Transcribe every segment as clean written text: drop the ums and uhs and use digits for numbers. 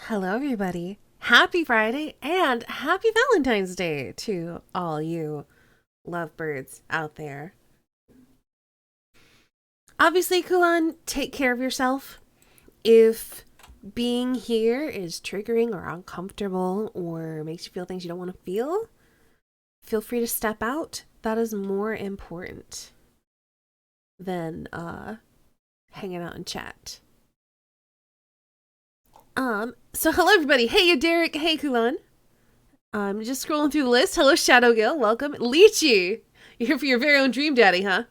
Hello, everybody. Happy Friday and happy Valentine's Day to all you lovebirds out there. Obviously, Kulan, take care of yourself. If being here is triggering or uncomfortable or makes you feel things you don't want to feel free to step out. That is more important than hanging out and chat. So hello everybody. Hey Derek, hey Kulan. I'm just scrolling through the list. Hello Shadowgill, welcome. Lychee, you're here for your very own dream daddy, huh?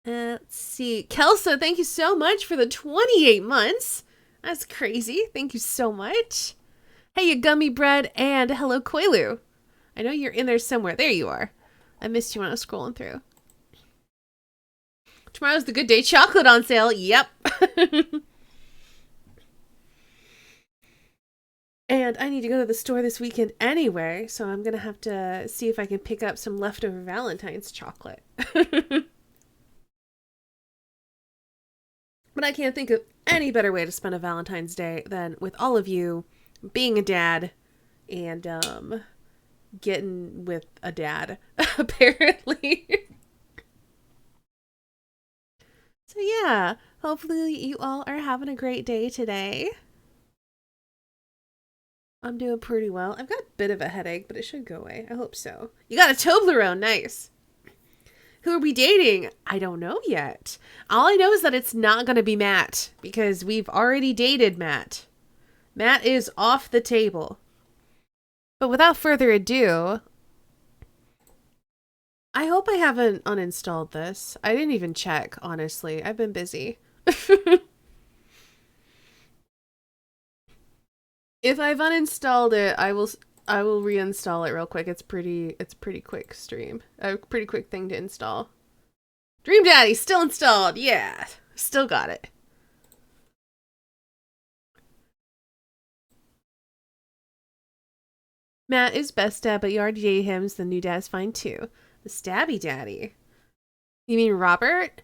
Let's see. Kelsa, thank you so much for the 28 months. That's crazy. Thank you so much. Hey, you gummy bread, and hello Quailu. I know you're in there somewhere. There you are. I missed you when I was scrolling through. Tomorrow's the good day. Chocolate on sale. Yep. And I need to go to the store this weekend anyway, so I'm going to have to see if I can pick up some leftover Valentine's chocolate. But I can't think of any better way to spend a Valentine's Day than with all of you being a dad and getting with a dad, apparently. So yeah, hopefully you all are having a great day today. I'm doing pretty well. I've got a bit of a headache, but it should go away. I hope so. You got a Toblerone. Nice. Who are we dating? I don't know yet. All I know is that it's not going to be Matt because we've already dated Matt. Matt is off the table. But without further ado, I hope I haven't uninstalled this. I didn't even check, honestly. I've been busy. If I've uninstalled it, I will reinstall it real quick. It's pretty quick stream. A pretty quick thing to install. Dream Daddy still installed. Yeah. Still got it. Matt is best dad, but you already dated him, so the new dad's fine too. The Stabby Daddy. You mean Robert?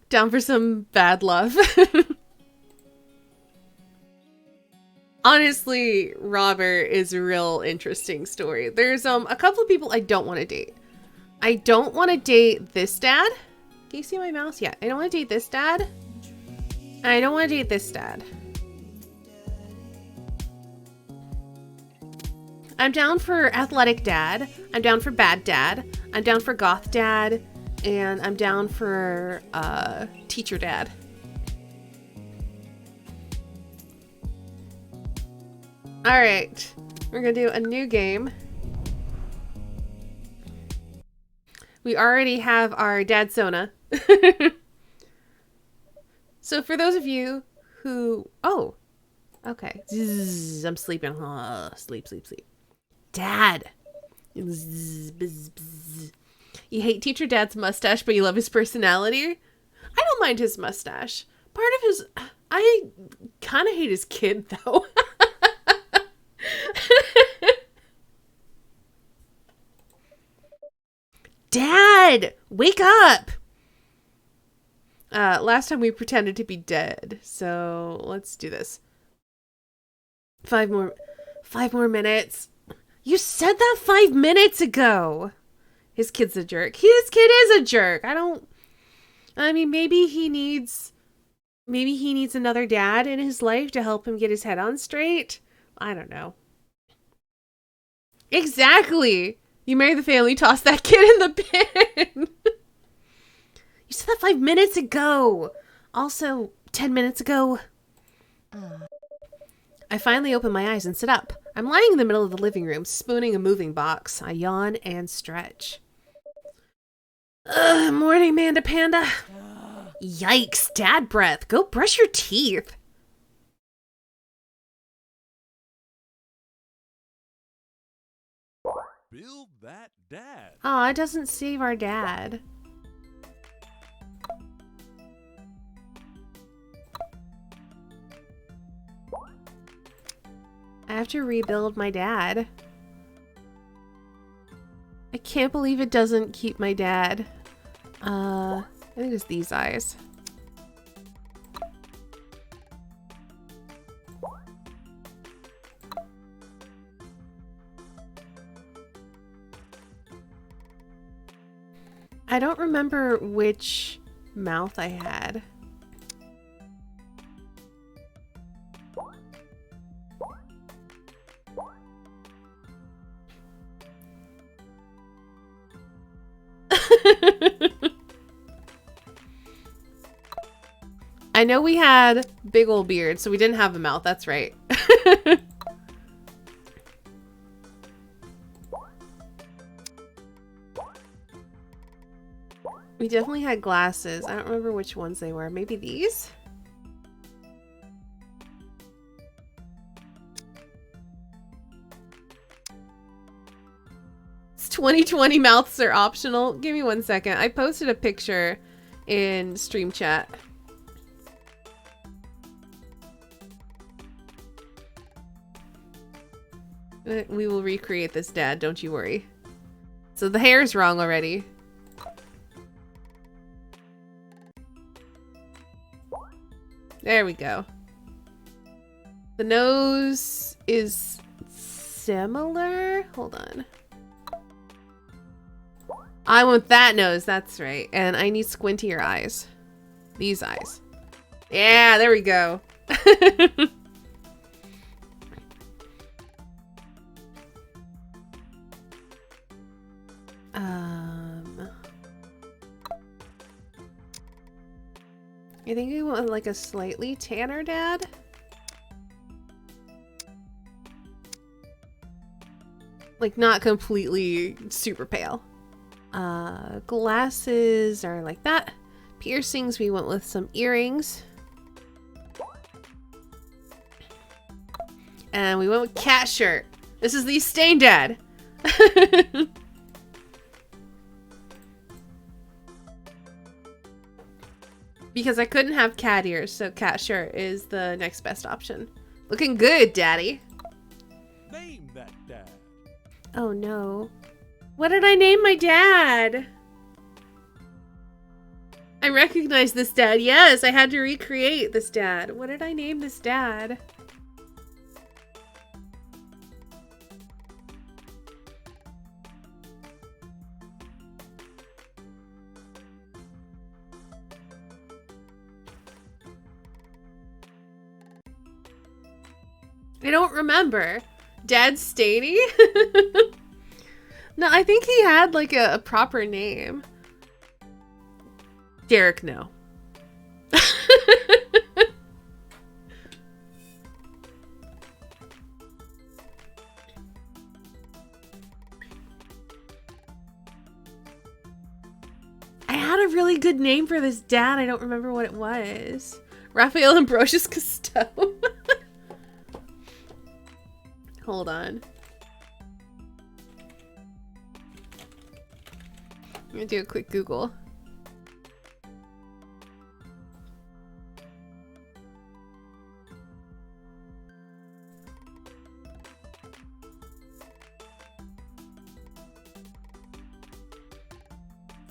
Down for some bad love. Honestly, Robert is a real interesting story. There's a couple of people I don't want to date. I don't want to date this dad. Can you see my mouse? Yeah, I don't want to date this dad. And I don't want to date this dad. I'm down for athletic dad. I'm down for bad dad. I'm down for goth dad. And I'm down for teacher dad. Alright. We're going to do a new game. We already have our dad Sona. So for those of you who... Oh. Okay. Zzz, I'm sleeping. Sleep. Dad. Zzz, bzz, bzz. You hate teacher dad's mustache, but you love his personality? I don't mind his mustache. Part of his... I kind of hate his kid, though. Dad! Wake up! Last time we pretended to be dead, so let's do this. 5 more minutes. You said that 5 minutes ago! His kid's a jerk. His kid is a jerk. I mean, maybe he needs another dad in his life to help him get his head on straight. I don't know. Exactly. You marry the family, toss that kid in the bin. You said that 5 minutes ago. Also, 10 minutes ago. I finally open my eyes and sit up. I'm lying in the middle of the living room, spooning a moving box. I yawn and stretch. Morning, Manda Panda. Yikes, dad breath. Go brush your teeth. Build. that dad. Aw, it doesn't save our dad. have to rebuild my dad. I can't believe it doesn't keep my dad. I think it's these eyes. I don't remember which mouth I had. I know we had big old beard, so we didn't have a mouth. That's right. We definitely had glasses. I don't remember which ones they were. Maybe these? It's 2020 mouths are optional. Give me 1 second. I posted a picture in stream chat. We will recreate this, Dad. Don't you worry. So the hair's wrong already. There we go. The nose is similar. Hold on. I want that nose. That's right. And I need squintier eyes. These eyes. Yeah, there we go. I think we want like a slightly tanner dad. Like not completely super pale. Glasses are like that. Piercings, we went with some earrings. And we went with cat shirt. This is the stain dad. Because I couldn't have cat ears, so cat shirt is the next best option. Looking good, Daddy. Name that dad. Oh no. What did I name my dad? I recognize this dad. Yes, I had to recreate this dad. What did I name this dad? I don't remember. Dad Staney? No, I think he had like a proper name. Derek, no. I had a really good name for this dad. I don't remember what it was. Raphael Ambrosius Cousteau. Hold on. I'm gonna do a quick Google.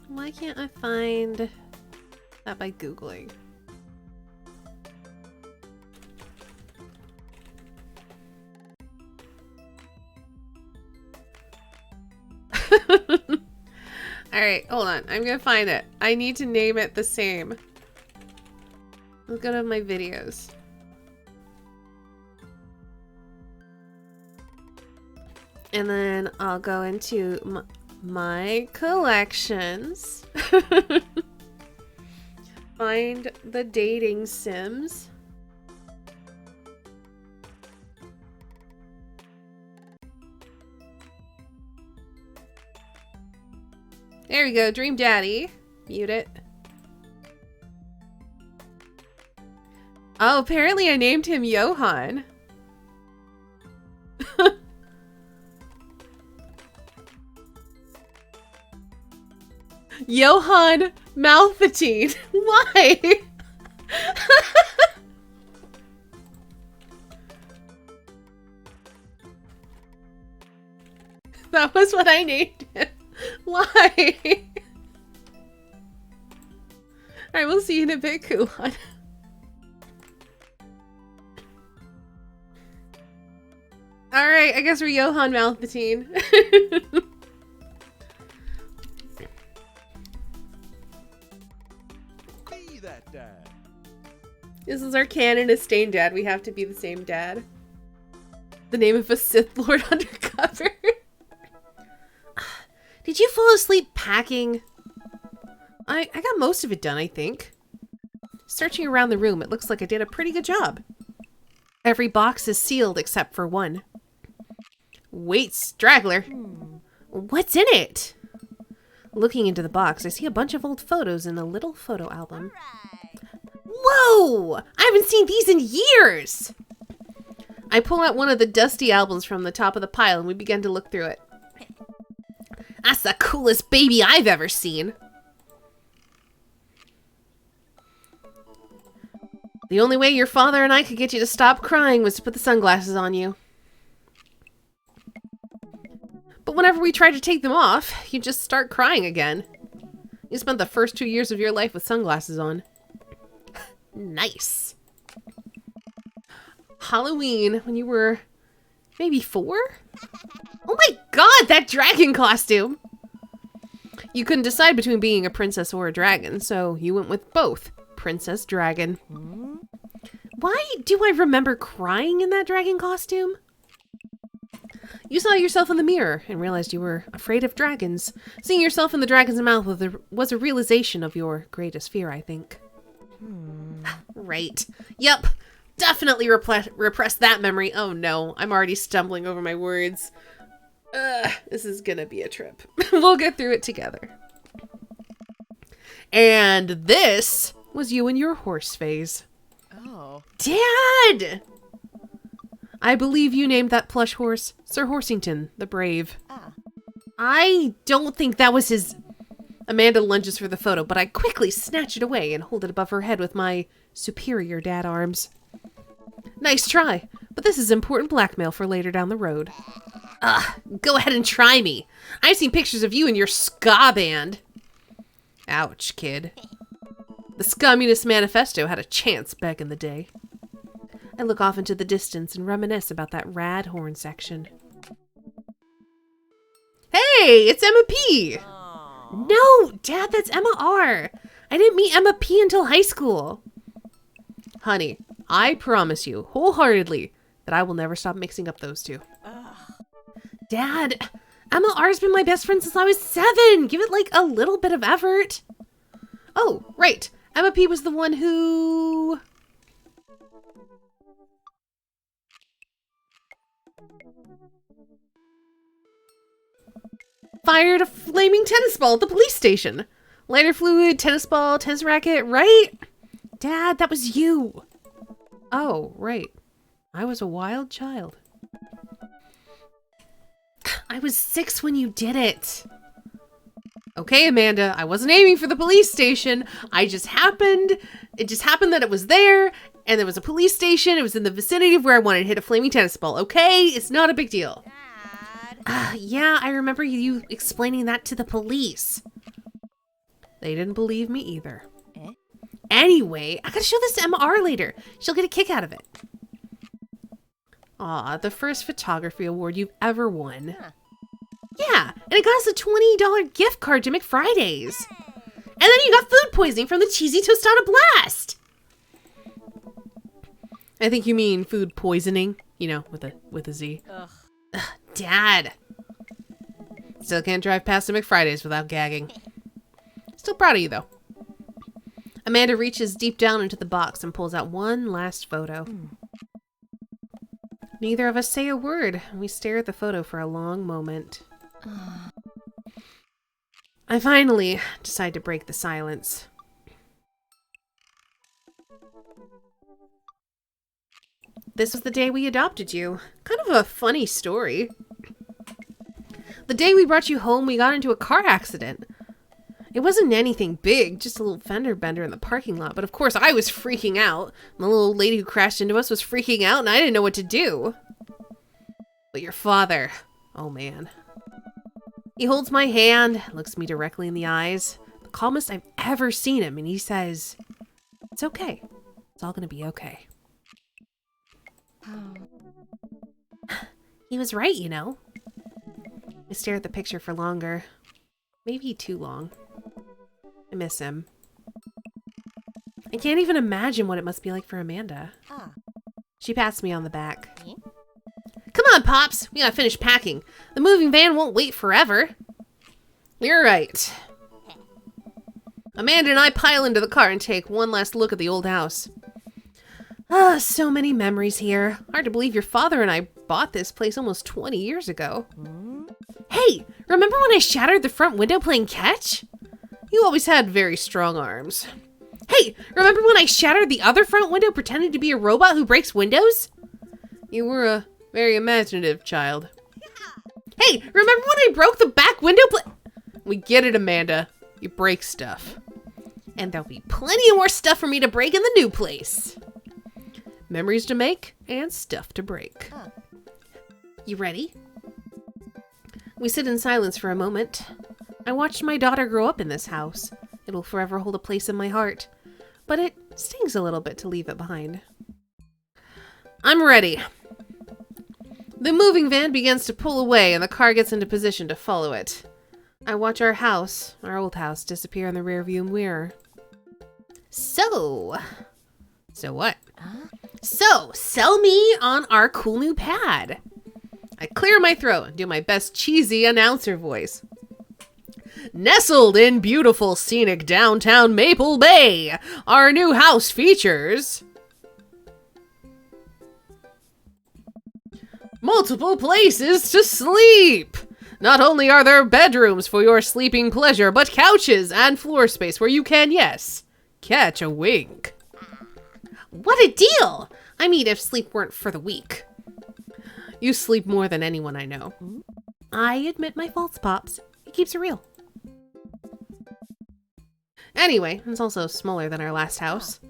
Why can't I find that by Googling? Alright, hold on. I'm gonna find it. I need to name it the same. Let's go to my videos. And then I'll go into my collections. Find the dating sims. There we go, Dream Daddy. Mute it. Oh, apparently I named him Johan. Johan Malfitine. Why? That was what I named it. Why? Alright, we'll see you in a bit, Kulon. Alright, I guess we're Johann Malpatine. Be that dad. This is our canon as Stain Dad. We have to be the same dad. The name of a Sith Lord undercover. Did you fall asleep packing? I got most of it done, I think. Searching around the room, it looks like I did a pretty good job. Every box is sealed except for one. Wait, straggler. What's in it? Looking into the box, I see a bunch of old photos in a little photo album. Whoa! I haven't seen these in years! I pull out one of the dusty albums from the top of the pile and we begin to look through it. That's the coolest baby I've ever seen. The only way your father and I could get you to stop crying was to put the sunglasses on you. But whenever we tried to take them off, you'd just start crying again. You spent the first 2 years of your life with sunglasses on. Nice. Halloween, when you were maybe 4? Oh my god, that dragon costume! You couldn't decide between being a princess or a dragon, so you went with both. Princess Dragon. Why do I remember crying in that dragon costume? You saw yourself in the mirror and realized you were afraid of dragons. Seeing yourself in the dragon's mouth was a realization of your greatest fear, I think. Right. Yep. Definitely repress that memory. Oh no, I'm already stumbling over my words. This is gonna be a trip. We'll get through it together. And this was you in your horse phase. Oh. Dad! I believe you named that plush horse Sir Horsington, the Brave. Ah. I don't think that was his... Amanda lunges for the photo, but I quickly snatch it away and hold it above her head with my superior dad arms. Nice try, but this is important blackmail for later down the road. Go ahead and try me. I've seen pictures of you and your ska band. Ouch, kid. The Scummunist Manifesto had a chance back in the day. I look off into the distance and reminisce about that rad horn section. Hey, it's Emma P! No, Dad, that's Emma R. I didn't meet Emma P until high school. Honey, I promise you, wholeheartedly, that I will never stop mixing up those two. Dad, Emma R's been my best friend since I was 7. Give it, like, a little bit of effort. Oh, right. Emma P was the one who... fired a flaming tennis ball at the police station. Lighter fluid, tennis ball, tennis racket, right? Dad, that was you. Oh, right. I was a wild child. I was 6 when you did it. Okay, Amanda, I wasn't aiming for the police station. It just happened that it was there, and there was a police station. It was in the vicinity of where I wanted to hit a flaming tennis ball. Okay, it's not a big deal. Yeah, I remember you explaining that to the police. They didn't believe me either. Anyway, I gotta show this to Emma R later. She'll get a kick out of it. Aw, the first photography award you've ever won. Yeah, and it got us a $20 gift card to McFriday's. And then you got food poisoning from the cheesy tostada blast. I think you mean food poisoning, you know, with a Z. Ugh. Dad. Still can't drive past a McFriday's without gagging. Still proud of you, though. Amanda reaches deep down into the box and pulls out one last photo. Neither of us say a word. We stare at the photo for a long moment. I finally decide to break the silence. This was the day we adopted you. Kind of a funny story. The day we brought you home, we got into a car accident. It wasn't anything big, just a little fender bender in the parking lot. But of course, I was freaking out. The little old lady who crashed into us was freaking out, and I didn't know what to do. But your father, oh man. He holds my hand, looks me directly in the eyes, the calmest I've ever seen him, and he says, "It's okay. It's all gonna be okay." He was right, you know. I stare at the picture for longer. Maybe too long. I miss him. I can't even imagine what it must be like for Amanda. She pats me on the back. Come on, Pops. We gotta finish packing. The moving van won't wait forever. You're right. Amanda and I pile into the car and take one last look at the old house. Ah, so many memories here. Hard to believe your father and I bought this place almost 20 years ago. Hey, remember when I shattered the front window playing catch? You always had very strong arms. Hey, remember when I shattered the other front window pretending to be a robot who breaks windows? You were a very imaginative child. Hey, remember when I broke the back window We get it, Amanda. You break stuff. And there'll be plenty more stuff for me to break in the new place. Memories to make and stuff to break. You ready? We sit in silence for a moment. I watched my daughter grow up in this house. It will forever hold a place in my heart. But it stings a little bit to leave it behind. I'm ready. The moving van begins to pull away and the car gets into position to follow it. I watch our house, our old house, disappear in the rearview mirror. So what? So, sell me on our cool new pad. I clear my throat and do my best cheesy announcer voice. Nestled in beautiful scenic downtown Maple Bay, our new house features multiple places to sleep. Not only are there bedrooms for your sleeping pleasure, but couches and floor space where you can, yes, catch a wink. What a deal! I mean, if sleep weren't for the weak. You sleep more than anyone I know. I admit my faults, Pops. It keeps it real. Anyway, it's also smaller than our last house.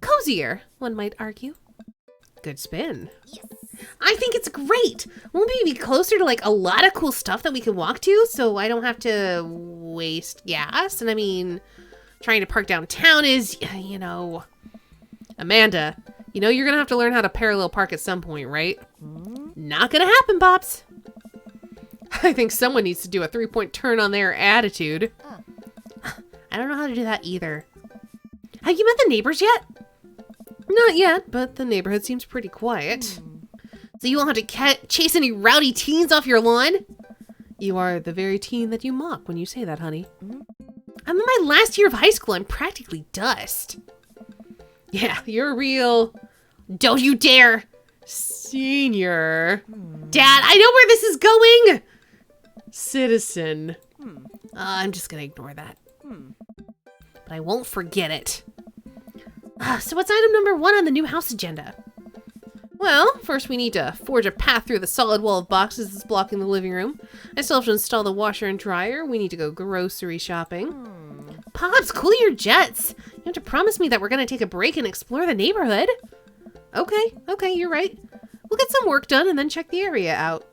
Cozier, one might argue. Good spin. Yes. I think it's great. Won't we be closer to like a lot of cool stuff that we can walk to so I don't have to waste gas? And I mean, trying to park downtown is, you know... Amanda, you know you're gonna have to learn how to parallel park at some point, right? Not gonna happen, Pops. I think someone needs to do a 3-point turn on their attitude. I don't know how to do that either. Have you met the neighbors yet? Not yet, but the neighborhood seems pretty quiet. So you won't have to chase any rowdy teens off your lawn? You are the very teen that you mock when you say that, honey. I'm in my last year of high school. I'm practically dust. Yeah, you're a real... Don't you dare! Senior. Dad, I know where this is going! Citizen. I'm just gonna ignore that. But I won't forget it. So what's item number 1 on the new house agenda? Well, first we need to forge a path through the solid wall of boxes that's blocking the living room. I still have to install the washer and dryer. We need to go grocery shopping. Pops, cool your jets. You have to promise me that we're going to take a break and explore the neighborhood. Okay, you're right. We'll get some work done and then check the area out.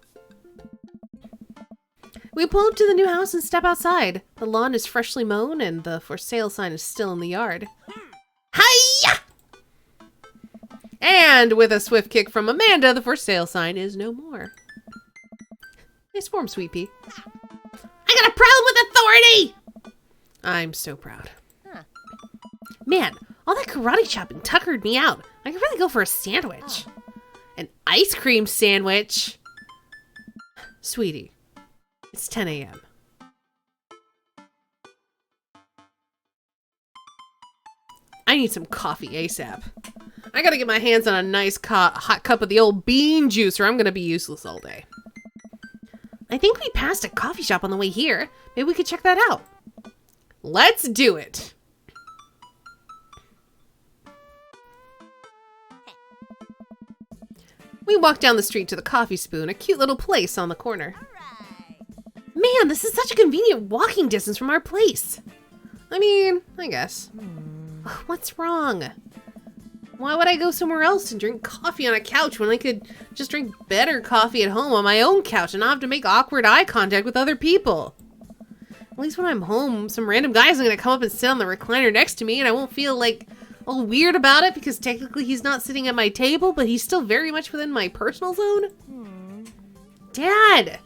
We pull up to the new house and step outside. The lawn is freshly mown and the for sale sign is still in the yard. Hiya! And with a swift kick from Amanda, the for sale sign is no more. Nice form, Sweet Pea. I got a problem with authority! I'm so proud. Man, all that karate chopping tuckered me out. I could really go for a sandwich. An ice cream sandwich. Sweetie, it's 10 a.m. I need some coffee ASAP. I gotta get my hands on a nice hot cup of the old bean juice or I'm gonna be useless all day. I think we passed a coffee shop on the way here. Maybe we could check that out. Let's do it. We walk down the street to the Coffee Spoon, a cute little place on the corner. Man, this is such a convenient walking distance from our place. I mean, I guess. What's wrong? Why would I go somewhere else and drink coffee on a couch when I could just drink better coffee at home on my own couch and not have to make awkward eye contact with other people? At least when I'm home, some random guy's gonna come up and sit on the recliner next to me, and I won't feel like all weird about it because technically he's not sitting at my table, but he's still very much within my personal zone. Dad!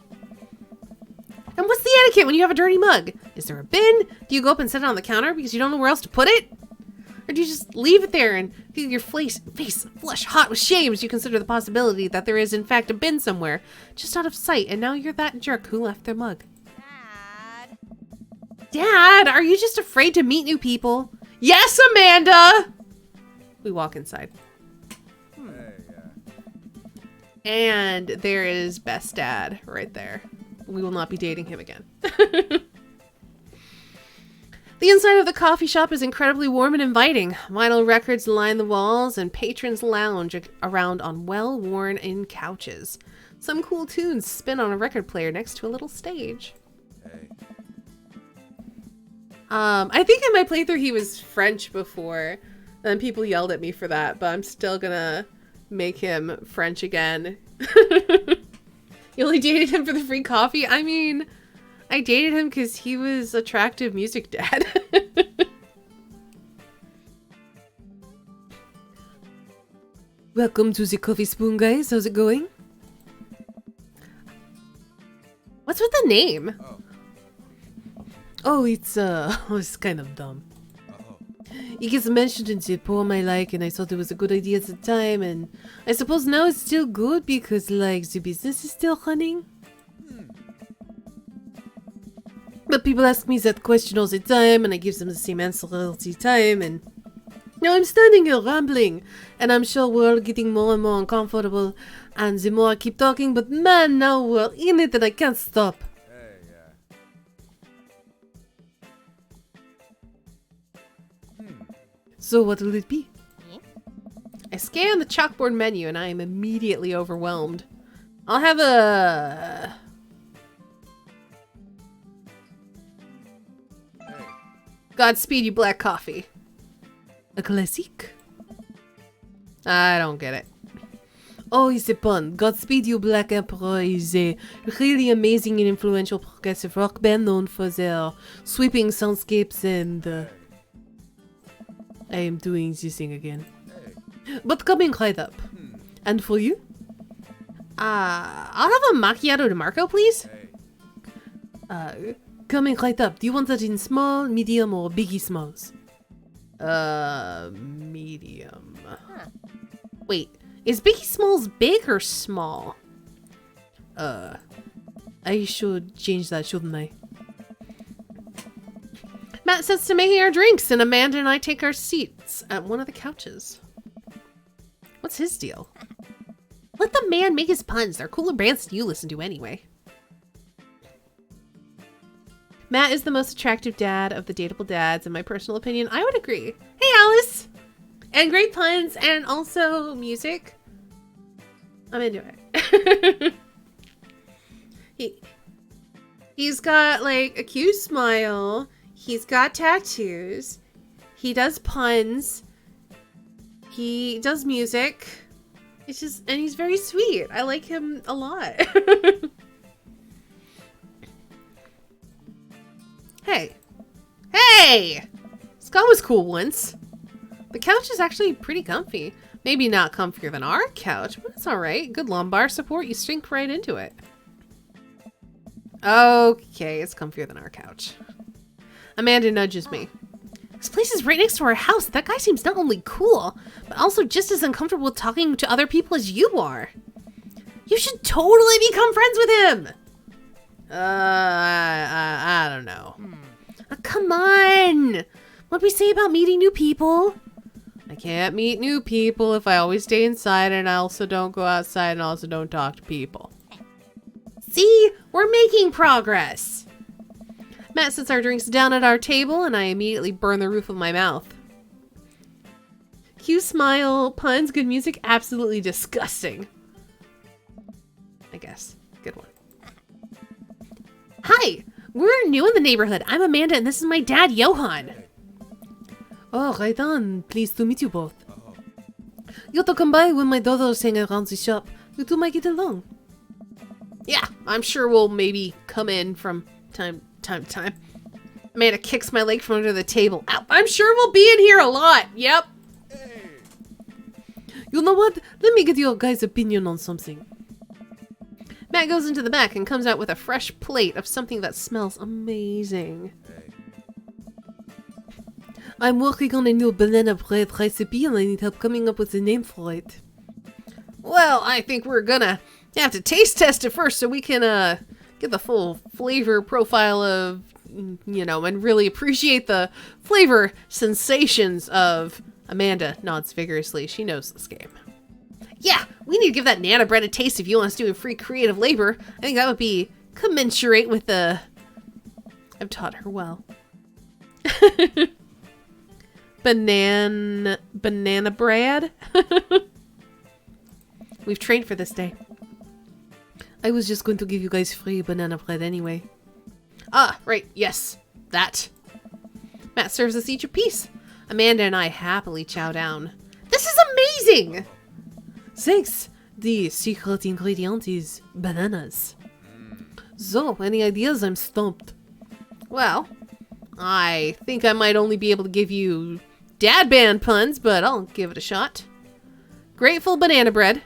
And what's the etiquette when you have a dirty mug? Is there a bin? Do you go up and set it on the counter because you don't know where else to put it? Or do you just leave it there and feel your face flush hot with shame as you consider the possibility that there is in fact a bin somewhere, just out of sight, and now you're that jerk who left their mug? Dad, are you just afraid to meet new people? Yes, Amanda! We walk inside. And there is best dad right there. We will not be dating him again. The inside of the coffee shop is incredibly warm and inviting. Vinyl records line the walls and patrons lounge around on well-worn-in couches. Some cool tunes spin on a record player next to a little stage. I think in my playthrough he was French before, and people yelled at me for that, but I'm still gonna make him French again. You only dated him for the free coffee? I mean, I dated him because he was attractive music dad. Welcome to the coffee spoon, guys. How's it going? What's with the name? Oh, it's kind of dumb. It gets mentioned in the poem I like, and I thought it was a good idea at the time, and I suppose now it's still good because, like, the business is still running. But people ask me that question all the time, and I give them the same answer all the time, and now I'm standing here rambling, and I'm sure we're all getting more and more uncomfortable, and the more I keep talking, but man, now we're in it and I can't stop. So what will it be? I scan the chalkboard menu and I am immediately overwhelmed. I'll have a... Godspeed You Black Coffee. A classique? I don't get it. Oh, it's a pun. Godspeed You Black Emperor is a really amazing and influential progressive rock band known for their sweeping soundscapes and... I am doing this thing again. But coming right up. And for you? I'll have a macchiato de Marco, please. Coming right up. Do you want that in small, medium, or biggie smalls? Medium. Wait, is biggie smalls big or small? I should change that, shouldn't I? Matt sits to making our drinks, and Amanda and I take our seats at one of the couches. What's his deal? Let the man make his puns. They're cooler bands than you listen to anyway. Matt is the most attractive dad of the dateable dads, in my personal opinion. I would agree. Hey, Alice! And great puns, and also music. I'm into it. He's got, like, a cute smile. He's got tattoos. He does puns. He does music. It's just, and he's very sweet. I like him a lot. Hey. Hey! Scott was cool once. The couch is actually pretty comfy. Maybe not comfier than our couch, but it's alright. Good lumbar support. You sink right into it. Okay, it's comfier than our couch. Amanda nudges me. This place is right next to our house. That guy seems not only cool, but also just as uncomfortable with talking to other people as you are. You should totally become friends with him. I don't know. Come on. What'd we say about meeting new people? I can't meet new people if I always stay inside, and I also don't go outside and also don't talk to people. See? We're making progress. Matt sets our drinks down at our table, and I immediately burn the roof of my mouth. Cute smile, puns, good music, absolutely disgusting. I guess. Good one. Hi! We're new in the neighborhood. I'm Amanda, and this is my dad, Johan. Oh, right on. Pleased to meet you both. You have to come by when my daughters hang around the shop. You two might get along. Yeah, I'm sure we'll maybe come in from time to time. Amanda kicks my leg from under the table. Ow, I'm sure we'll be in here a lot. Yep. Hey. You know what? Let me get your guys' opinion on something. Matt goes into the back and comes out with a fresh plate of something that smells amazing. Hey. I'm working on a new banana bread recipe and I need help coming up with a name for it. Well, I think we're gonna have to taste test it first so we can get the full flavor profile of, you know, and really appreciate the flavor sensations of... Amanda nods vigorously. She knows this game. Yeah, we need to give that Nana bread a taste if you want us doing free creative labor. I think that would be commensurate with the... I've taught her well. Banana bread? We've trained for this day. I was just going to give you guys free banana bread anyway. Ah, right, yes. That. Matt serves us each a piece. Amanda and I happily chow down. This is amazing! Thanks. The secret ingredient is bananas. So, any ideas? I'm stumped. Well, I think I might only be able to give you dad band puns, but I'll give it a shot. Grateful banana bread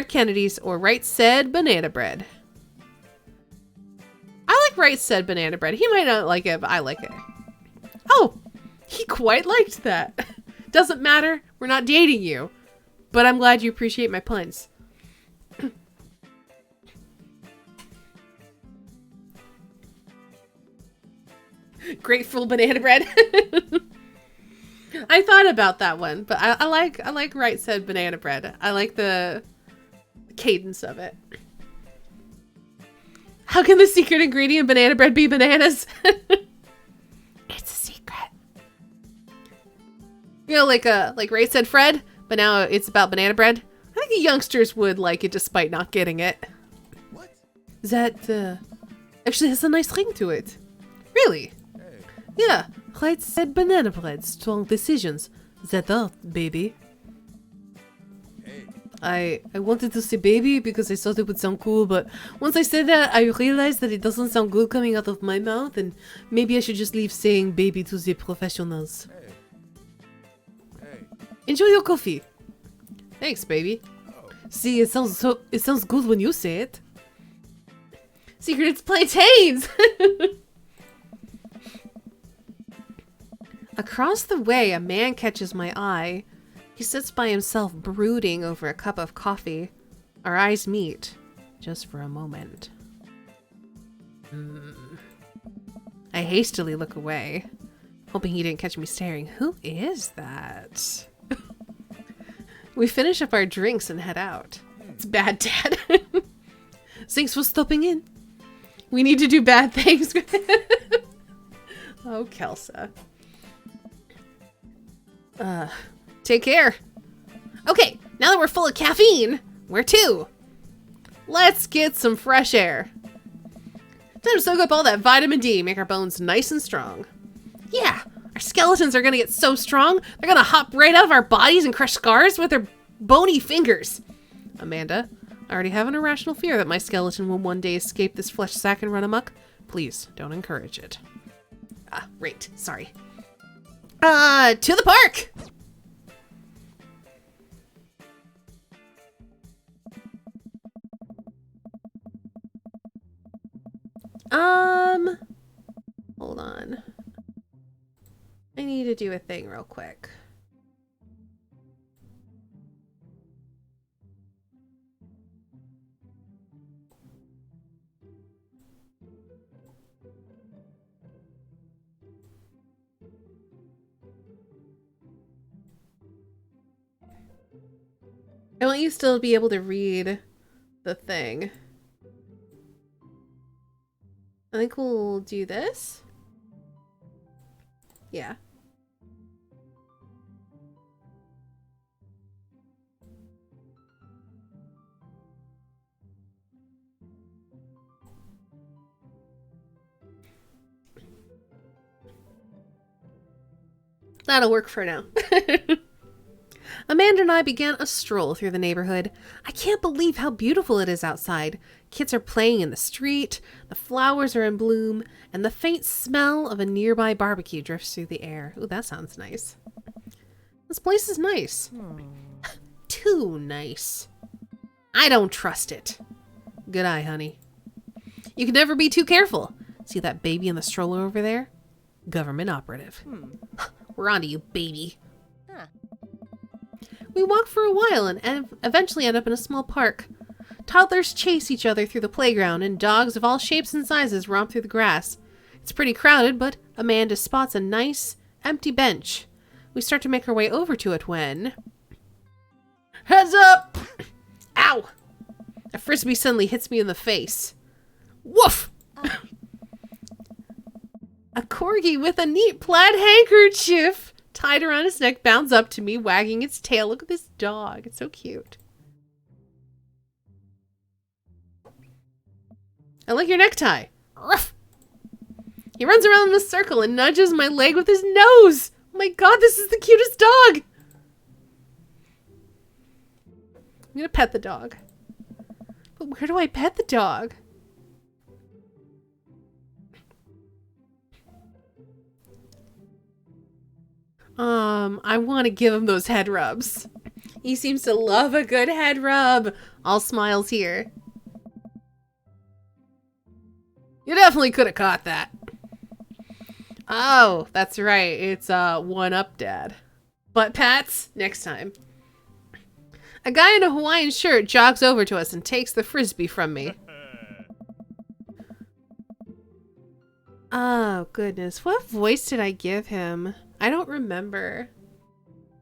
Kennedys, or Right Said banana bread. I like Right Said banana bread. He might not like it, but I like it. Oh! He quite liked that. Doesn't matter. We're not dating you. But I'm glad you appreciate my puns. Grateful banana bread. I thought about that one, but I like Right Said banana bread. I like the cadence of it. How can the secret ingredient in banana bread be bananas? It's a secret. You know, like Ray said Fred, but now it's about banana bread. I think the youngsters would like it despite not getting it. What? That actually has a nice ring to it. Really? Hey. Yeah, Right Said banana bread, strong decisions. That art, baby. Hey. I wanted to say baby because I thought it would sound cool, but once I said that, I realized that it doesn't sound good coming out of my mouth, and maybe I should just leave saying baby to the professionals. Hey. Hey. Enjoy your coffee. Thanks, baby. Oh. See, it sounds good when you say it. Secret, it's plantains! Across the way, a man catches my eye. He sits by himself, brooding over a cup of coffee. Our eyes meet, just for a moment. I hastily look away, hoping he didn't catch me staring. Who is that? We finish up our drinks and head out. It's bad, Dad. Thanks for stopping in. We need to do bad things. Oh, Kelsa. Take care. Okay, now that we're full of caffeine, where to? Let's get some fresh air. Time to soak up all that vitamin D, make our bones nice and strong. Yeah, our skeletons are gonna get so strong, they're gonna hop right out of our bodies and crush scars with their bony fingers. Amanda, I already have an irrational fear that my skeleton will one day escape this flesh sack and run amok. Please, don't encourage it. Ah, right, sorry. To the park! Hold on. I need to do a thing real quick. I want you still to be able to read the thing. I think we'll do this. Yeah. That'll work for now. Amanda and I began a stroll through the neighborhood. I can't believe how beautiful it is outside. Kids are playing in the street, the flowers are in bloom, and the faint smell of a nearby barbecue drifts through the air. Ooh, that sounds nice. This place is nice. Too nice. I don't trust it. Good eye, honey. You can never be too careful. See that baby in the stroller over there? Government operative. We're on to you, baby. We walk for a while and eventually end up in a small park. Toddlers chase each other through the playground, and dogs of all shapes and sizes romp through the grass. It's pretty crowded, but Amanda spots a nice, empty bench. We start to make our way over to it when... Heads up! Ow! A frisbee suddenly hits me in the face. Woof! A corgi with a neat plaid handkerchief tied around its neck bounds up to me, wagging its tail. Look at this dog. It's so cute. I like your necktie. Ruff. He runs around in a circle and nudges my leg with his nose. Oh my god, this is the cutest dog. I'm gonna pet the dog. But where do I pet the dog? I want to give him those head rubs. He seems to love a good head rub. All smiles here. You definitely could have caught that. Oh, that's right. It's one up, Dad. Butt pats next time. A guy in a Hawaiian shirt jogs over to us and takes the frisbee from me. Oh, goodness. What voice did I give him? I don't remember.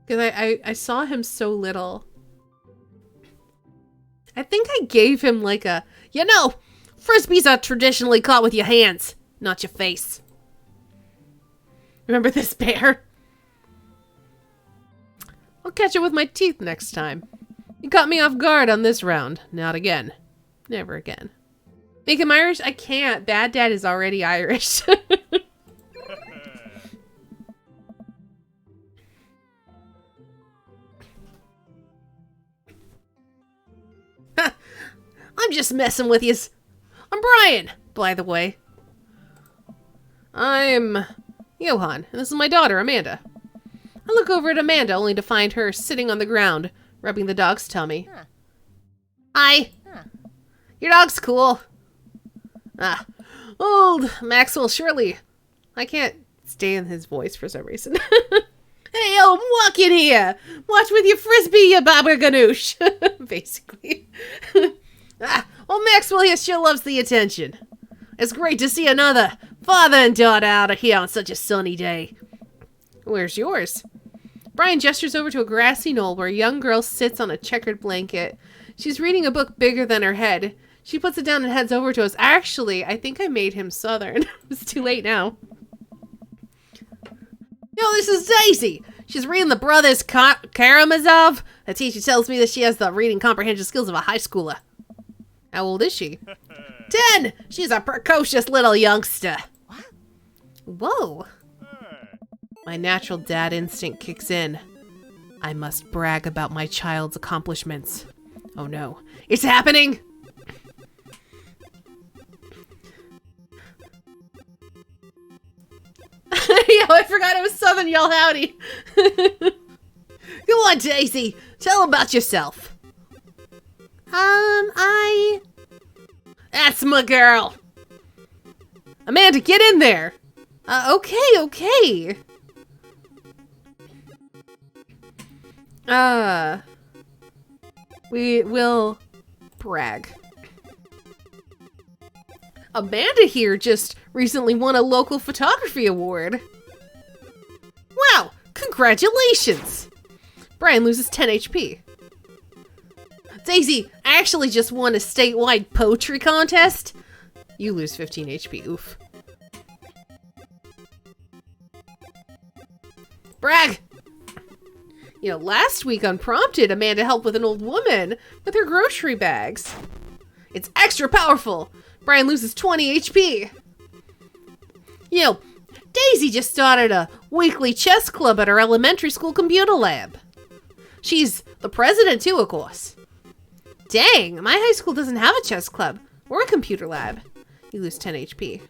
Because I saw him so little. I think I gave him like a, you know, frisbees are traditionally caught with your hands, not your face. Remember this, bear? I'll catch it with my teeth next time. You caught me off guard on this round. Not again. Never again. Make him Irish? I can't. Bad Dad is already Irish. I'm just messing with yous. I'm Brian, by the way. I'm Johan, and this is my daughter, Amanda. I look over at Amanda only to find her sitting on the ground, rubbing the dog's tummy. Hi. Your dog's cool. Old Maxwell Shirley. I can't stay in his voice for some reason. Hey, yo, walk in here. Watch with your frisbee, you baba ganoush. Basically. Old Maxwell here sure loves the attention. It's great to see another father and daughter out of here on such a sunny day. Where's yours? Brian gestures over to a grassy knoll where a young girl sits on a checkered blanket. She's reading a book bigger than her head. She puts it down and heads over to us. Actually, I think I made him Southern. It's too late now. Yo, this is Daisy. She's reading the Brothers Karamazov. The teacher tells me that she has the reading comprehension skills of a high schooler. How old is she? 10! She's a precocious little youngster. What? Whoa. My natural dad instinct kicks in. I must brag about my child's accomplishments. Oh no. It's happening! Yo, I forgot it was Southern Y'all Howdy. Come on, Daisy. Tell about yourself. That's my girl. Amanda, get in there. Okay. We will brag. Amanda here just recently won a local photography award. Wow, congratulations. Brian loses 10 HP. Daisy, I actually just won a statewide poetry contest. You lose 15 HP, oof. Brag! You know, last week unprompted, Amanda helped with an old woman with her grocery bags. It's extra powerful. Brian loses 20 HP. You know, Daisy just started a weekly chess club at her elementary school computer lab. She's the president too, of course. Dang, my high school doesn't have a chess club or a computer lab. You lose 10 HP.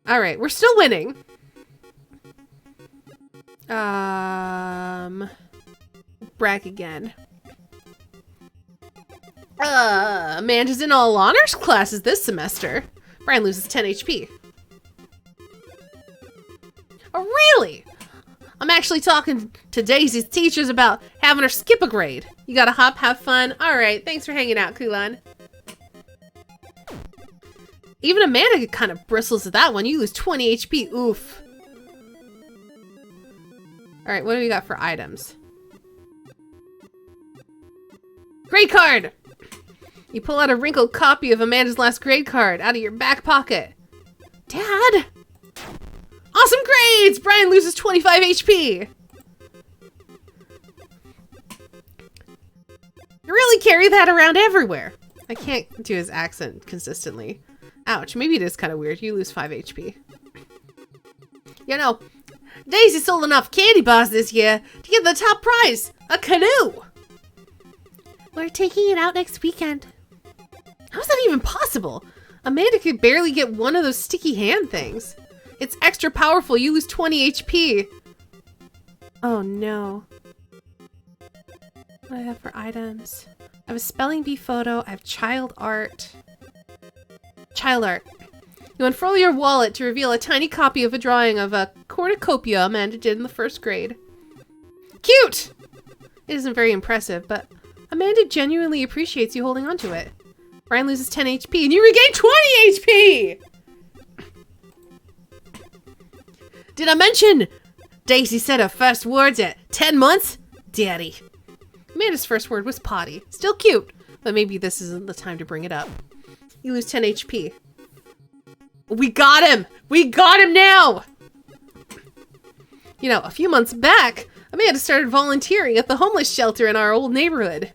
Alright, we're still winning. Brag again. Amanda's in all honors classes this semester. Brian loses 10 HP. Oh, really? I'm actually talking to Daisy's teachers about having her skip a grade. You gotta hop, have fun. Alright, thanks for hanging out, Kulan. Even Amanda kind of bristles at that one. You lose 20 HP. Oof. Alright, what do we got for items? Grade card! You pull out a wrinkled copy of Amanda's last grade card out of your back pocket. Dad! Awesome grades! Brian loses 25 HP. You really carry that around everywhere. I can't do his accent consistently. Ouch, maybe it is kind of weird. You lose 5 HP. You know, Daisy sold enough candy bars this year to get the top prize, a canoe. We're taking it out next weekend. How's that even possible? Amanda could barely get one of those sticky hand things. It's extra powerful. You lose 20 HP. Oh no. What do I have for items? I have a spelling bee photo. I have child art. Child art. You unfurl your wallet to reveal a tiny copy of a drawing of a cornucopia Amanda did in the first grade. Cute! It isn't very impressive, but Amanda genuinely appreciates you holding on to it. Brian loses 10 HP and you regain 20 HP! Did I mention Daisy said her first words at 10 months? Daddy. Amanda's first word was potty. Still cute, but maybe this isn't the time to bring it up. You lose 10 HP. We got him! We got him now! You know, a few months back, Amanda started volunteering at the homeless shelter in our old neighborhood.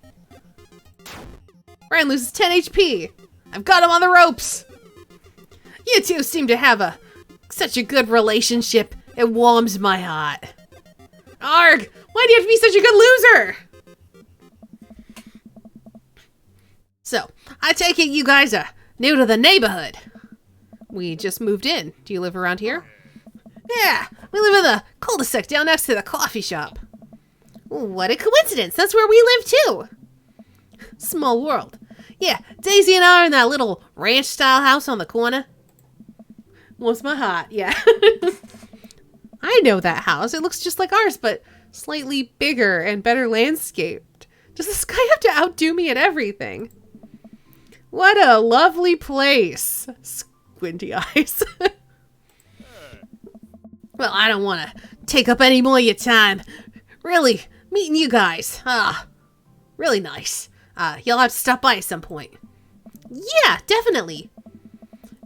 Brian loses 10 HP. I've got him on the ropes. You two seem to have such a good relationship. It warms my heart. Arg! Why do you have to be such a good loser? So, I take it you guys are new to the neighborhood. We just moved in. Do you live around here? Yeah, we live in the cul-de-sac down next to the coffee shop. What a coincidence. That's where we live too. Small world. Yeah, Daisy and I are in that little ranch-style house on the corner. Warms my heart, yeah. I know that house. It looks just like ours, but slightly bigger and better landscaped. Does this guy have to outdo me at everything? What a lovely place. Squinty eyes. Well, I don't want to take up any more of your time. Really, meeting you guys. Really nice. You'll have to stop by at some point. Yeah, definitely.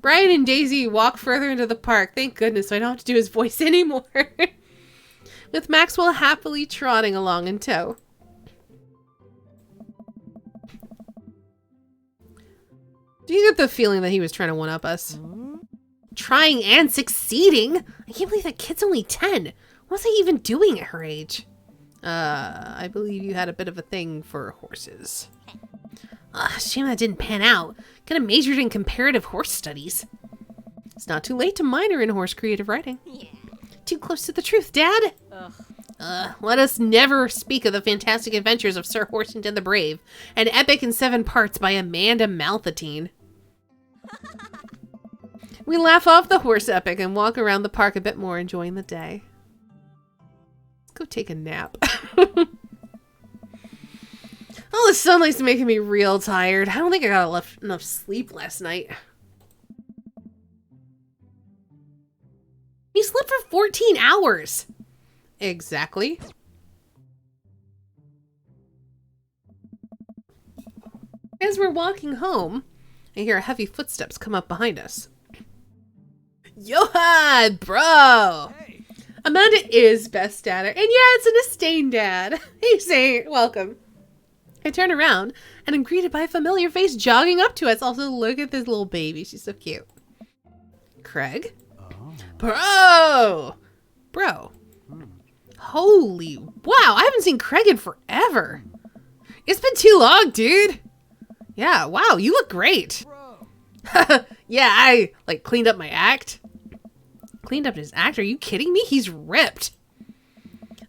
Brian and Daisy walk further into the park. Thank goodness, so I don't have to do his voice anymore. With Maxwell happily trotting along in tow. Do you get the feeling that he was trying to one-up us? Trying and succeeding? I can't believe that kid's only 10. What's he even doing at her age? I believe you had a bit of a thing for horses. Shame that didn't pan out. Could have majored in comparative horse studies. It's not too late to minor in horse creative writing. Yeah. Too close to the truth, Dad. Let us never speak of the fantastic adventures of Sir Horsington the Brave, an epic in 7 parts by Amanda Malthatine. We laugh off the horse epic and walk around the park a bit more, enjoying the day. Let's go take a nap. Oh, the sunlight's making me real tired. I don't think I got enough sleep last night. You slept for 14 hours. Exactly. As we're walking home, I hear heavy footsteps come up behind us. Johan, bro! Hey. Amanda is best dad. And yeah, it's an Estain dad. Hey, Saint, welcome. I turn around and am greeted by a familiar face jogging up to us. Also, look at this little baby. She's so cute. Craig? Oh. Bro! Bro. Holy wow, I haven't seen Craig in forever. It's been too long, dude. Yeah, wow, you look great. Bro. Yeah, I like cleaned up my act. Cleaned up his act? Are you kidding me? He's ripped.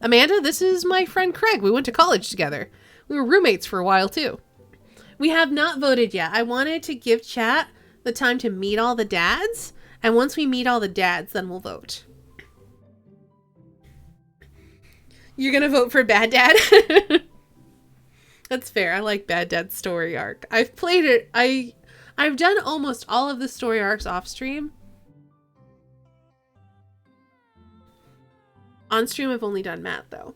Amanda, this is my friend Craig. We went to college together. We were roommates for a while too. We have not voted yet. I wanted to give chat the time to meet all the dads. And once we meet all the dads, then we'll vote. You're gonna vote for Bad Dad? That's fair. I like Bad Dad's story arc. I've played it. I've done almost all of the story arcs off stream. On stream, I've only done Matt, though.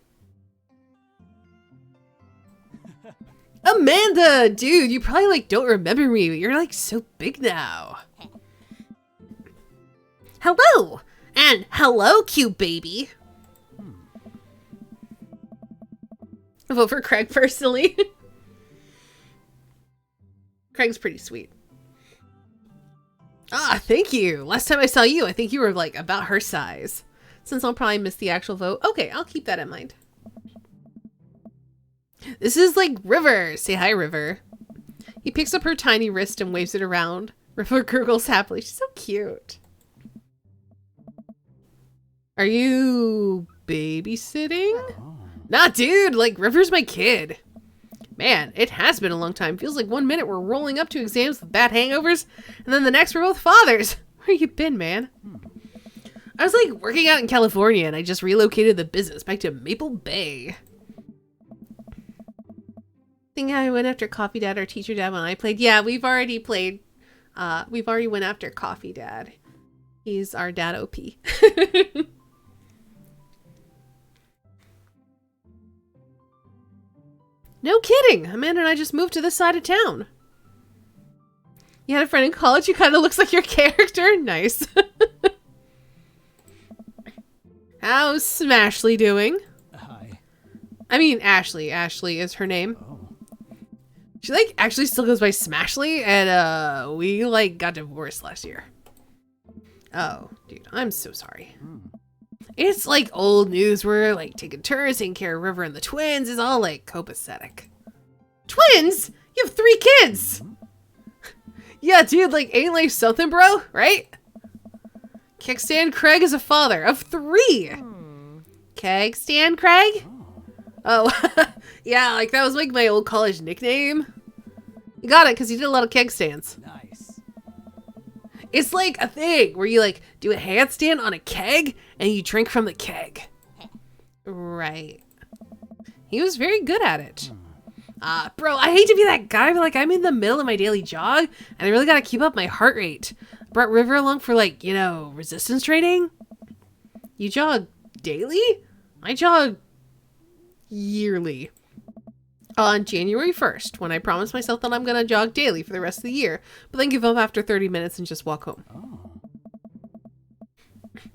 Amanda! Dude, you probably, like, don't remember me, but you're, like, so big now. Hello! And hello, cute baby! I vote for Craig, personally. Craig's pretty sweet. Ah, thank you! Last time I saw you, I think you were, like, about her size. Since I'll probably miss the actual vote. Okay, I'll keep that in mind. This is like River. Say hi, River. He picks up her tiny wrist and waves it around. River gurgles happily. She's so cute. Are you babysitting? Oh. Nah, dude. Like, River's my kid. Man, it has been a long time. Feels like 1 minute we're rolling up to exams with bad hangovers, and then the next we're both fathers. Where you been, man? I was like working out in California and I just relocated the business back to Maple Bay. Think I went after Coffee Dad or Teacher Dad when I played. Yeah, we've already played. We've already went after Coffee Dad. He's our dad OP. No kidding. Amanda and I just moved to this side of town. You had a friend in college who kind of looks like your character? Nice. How's Smashly doing? Hi. I mean, Ashley. Ashley is her name. Oh. She, like, actually still goes by Smashly, and, we, like, got divorced last year. Oh, dude, I'm so sorry. It's, like, old news. We're, like, taking turns, taking care of River and the twins. It's all, like, copacetic. Twins? You have 3 kids! Yeah, dude, like, ain't life something, bro? Right? Kegstand Craig is a father of 3. Kegstand Craig? Oh, yeah, like that was like my old college nickname. You got it because you did a lot of keg stands. Nice. It's like a thing where you like do a handstand on a keg and you drink from the keg. Right. He was very good at it. Bro, I hate to be that guy, but like I'm in the middle of my daily jog and I really gotta keep up my heart rate. Brought River along for like, you know, resistance training. You jog daily? I jog yearly. On January 1st, when I promised myself that I'm gonna jog daily for the rest of the year, but then give up after 30 minutes and just walk home. Oh.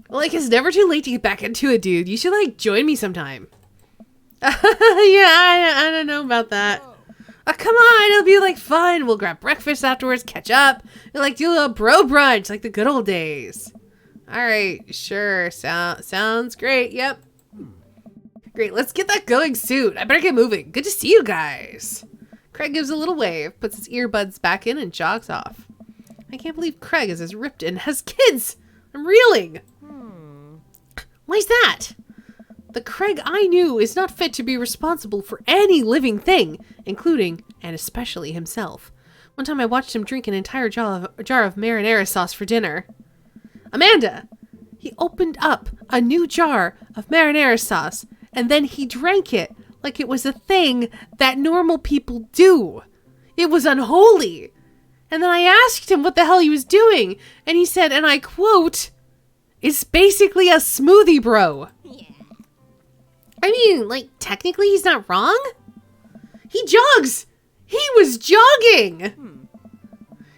Like, it's never too late to get back into it, dude. You should, like, join me sometime. Yeah, I don't know about that. Come on, it'll be, like, fun. We'll grab breakfast afterwards, catch up, and, like, do a little bro brunch, like the good old days. All right, sure. Sounds great. Yep. Great, let's get that going soon. I better get moving. Good to see you guys. Craig gives a little wave, puts his earbuds back in, and jogs off. I can't believe Craig is as ripped and has kids. I'm reeling. Why's that? The Craig I knew is not fit to be responsible for any living thing, including and especially himself. One time I watched him drink an entire jar of marinara sauce for dinner. Amanda! He opened up a new jar of marinara sauce, and then he drank it like it was a thing that normal people do. It was unholy. And then I asked him what the hell he was doing, and he said, and I quote, "It's basically a smoothie, bro." Yeah. I mean, like, technically he's not wrong. He jogs. He was jogging.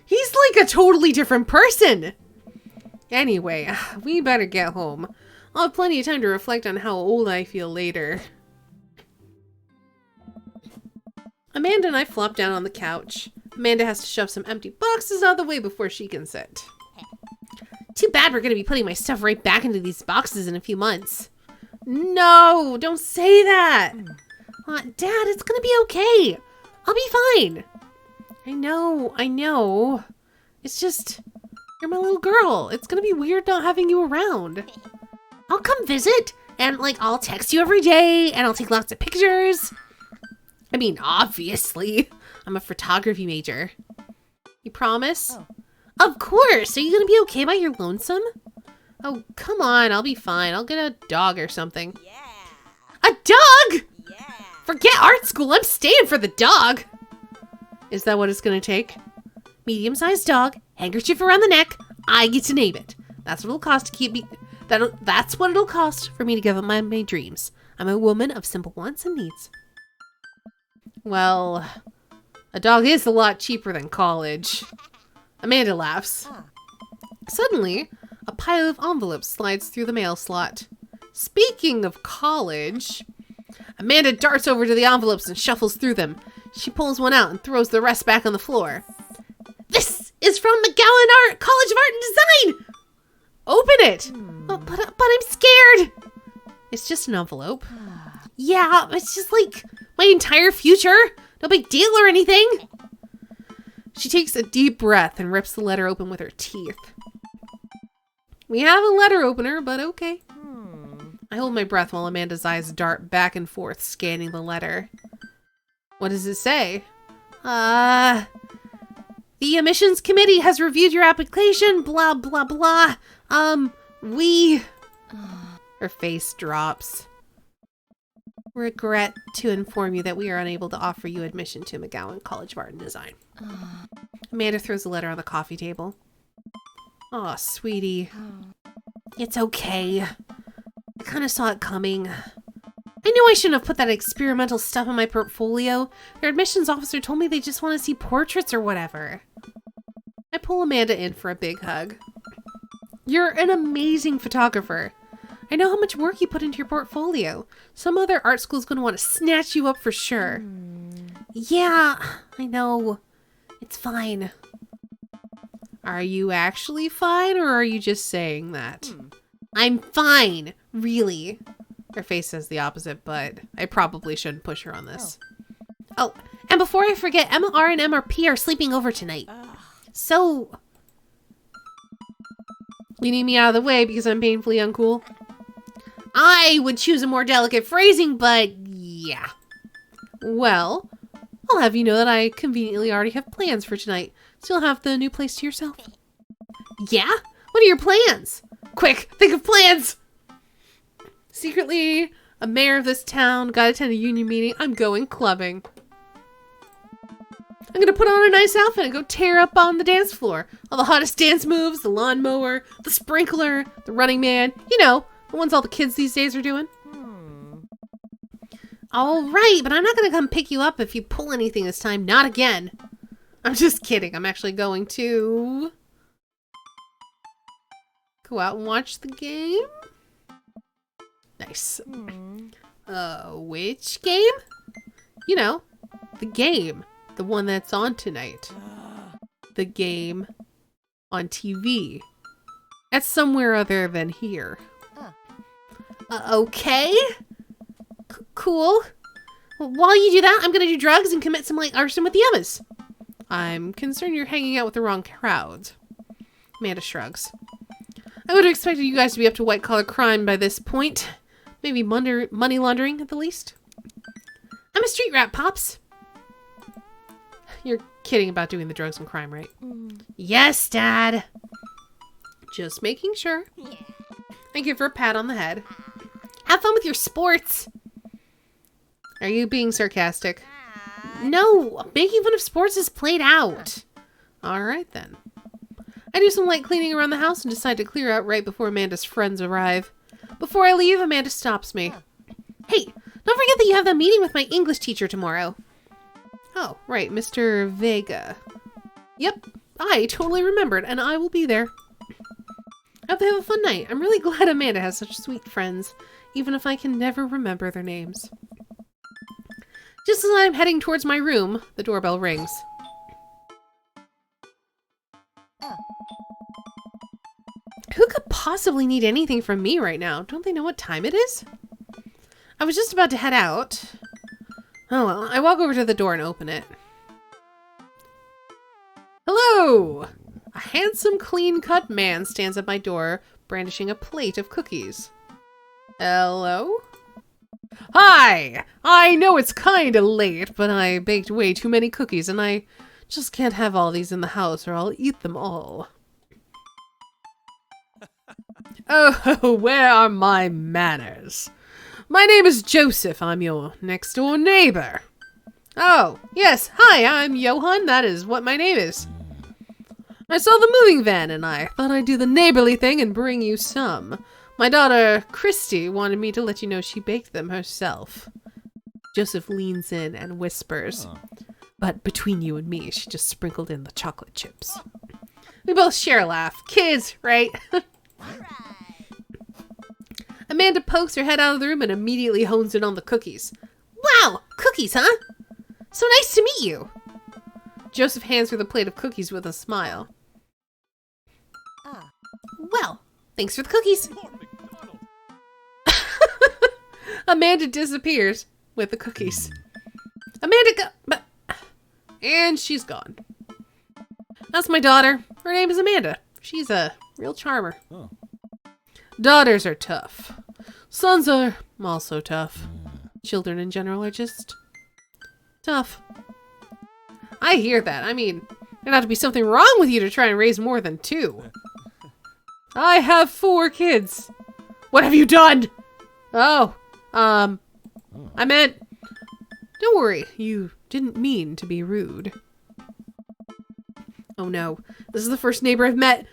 He's like a totally different person. Anyway, we better get home. I'll have plenty of time to reflect on how old I feel later. Amanda and I flop down on the couch. Amanda has to shove some empty boxes out of the way before she can sit. Too bad we're going to be putting my stuff right back into these boxes in a few months. No, don't say that. Dad, it's gonna be okay. I'll be fine. I know. It's just, you're my little girl. It's gonna be weird not having you around. I'll come visit, and like, I'll text you every day, and I'll take lots of pictures. I mean, obviously, I'm a photography major. You promise? Oh. Of course. Are you gonna be okay by your lonesome? Oh, come on. I'll be fine. I'll get a dog or something. Yeah. A dog? Yeah. Forget art school. I'm staying for the dog. Is that what it's gonna take? Medium-sized dog, handkerchief around the neck. I get to name it. That's what it'll cost to keep me. That's what it'll cost for me to give up my dreams. I'm a woman of simple wants and needs. Well, a dog is a lot cheaper than college. Amanda laughs. Suddenly, a pile of envelopes slides through the mail slot. Speaking of college, Amanda darts over to the envelopes and shuffles through them. She pulls one out and throws the rest back on the floor. This is from McGowan College of Art and Design! Open it! Oh, but I'm scared! It's just an envelope. Yeah, it's just like my entire future. No big deal or anything. She takes a deep breath and rips the letter open with her teeth. We have a letter opener, but okay. I hold my breath while Amanda's eyes dart back and forth, scanning the letter. What does it say? The admissions committee has reviewed your application, blah, blah, blah. Her face drops. Regret to inform you that we are unable to offer you admission to McGowan College of Art and Design. Amanda throws the letter on the coffee table. Aw, sweetie. It's okay. I kind of saw it coming. I knew I shouldn't have put that experimental stuff in my portfolio. Their admissions officer told me they just want to see portraits or whatever. I pull Amanda in for a big hug. You're an amazing photographer. I know how much work you put into your portfolio. Some other art school's going to want to snatch you up for sure. Yeah, I know. It's fine. Are you actually fine, or are you just saying that? I'm fine, really. Her face says the opposite, but I probably shouldn't push her on this. Oh, and before I forget, MR and MRP are sleeping over tonight. So, you need me out of the way because I'm painfully uncool? I would choose a more delicate phrasing, but yeah. Well, I'll have you know that I conveniently already have plans for tonight, so you'll have the new place to yourself. Yeah? What are your plans? Quick, think of plans! Secretly, a mayor of this town, gotta attend a union meeting, I'm going clubbing. I'm gonna put on a nice outfit and go tear up on the dance floor. All the hottest dance moves, the lawnmower, the sprinkler, the running man. You know, the ones all the kids these days are doing. All right, but I'm not gonna come pick you up if you pull anything this time. Not again. I'm just kidding. I'm actually going to go out and watch the game. Nice. Which game? You know, the game. The one that's on tonight. The game on TV. At somewhere other than here. Okay. Cool. Well, while you do that, I'm gonna do drugs and commit some light arson with the others. I'm concerned you're hanging out with the wrong crowd. Amanda shrugs. I would have expected you guys to be up to white-collar crime by this point. Maybe money laundering at the least. I'm a street rat, Pops. You're kidding about doing the drugs and crime, right? Yes, Dad. Just making sure. I give her a pat on the head. Have fun with your sports. Are you being sarcastic? No, making fun of sports is played out. All right, then. I do some light cleaning around the house and decide to clear out right before Amanda's friends arrive. Before I leave, Amanda stops me. Hey, don't forget that you have that meeting with my English teacher tomorrow. Oh, right, Mr. Vega. Yep, I totally remembered, and I will be there. I hope they have a fun night. I'm really glad Amanda has such sweet friends, even if I can never remember their names. Just as I'm heading towards my room, the doorbell rings. Who could possibly need anything from me right now? Don't they know what time it is? I was just about to head out. Oh well, I walk over to the door and open it. Hello! A handsome, clean-cut man stands at my door, brandishing a plate of cookies. Hello? Hi! I know it's kinda late, but I baked way too many cookies and I just can't have all these in the house or I'll eat them all. Oh, where are my manners? My name is Joseph. I'm your next door neighbor. Oh, yes. Hi, I'm Johann. That is what my name is. I saw the moving van and I thought I'd do the neighborly thing and bring you some. My daughter, Christy, wanted me to let you know she baked them herself. Joseph leans in and whispers, but between you and me, she just sprinkled in the chocolate chips. We both share a laugh. Kids, right? Amanda pokes her head out of the room and immediately hones in on the cookies. Wow, cookies, huh? So nice to meet you. Joseph hands her the plate of cookies with a smile. Well, thanks for the cookies. Amanda disappears with the cookies. And she's gone. That's my daughter. Her name is Amanda. She's a real charmer. Oh. Daughters are tough. Sons are also tough. Children in general are just tough. I hear that. I mean, there'd have to be something wrong with you to try and raise more than 2. I have 4 kids. What have you done? Oh, I meant, don't worry, you didn't mean to be rude. Oh no, this is the first neighbor I've met.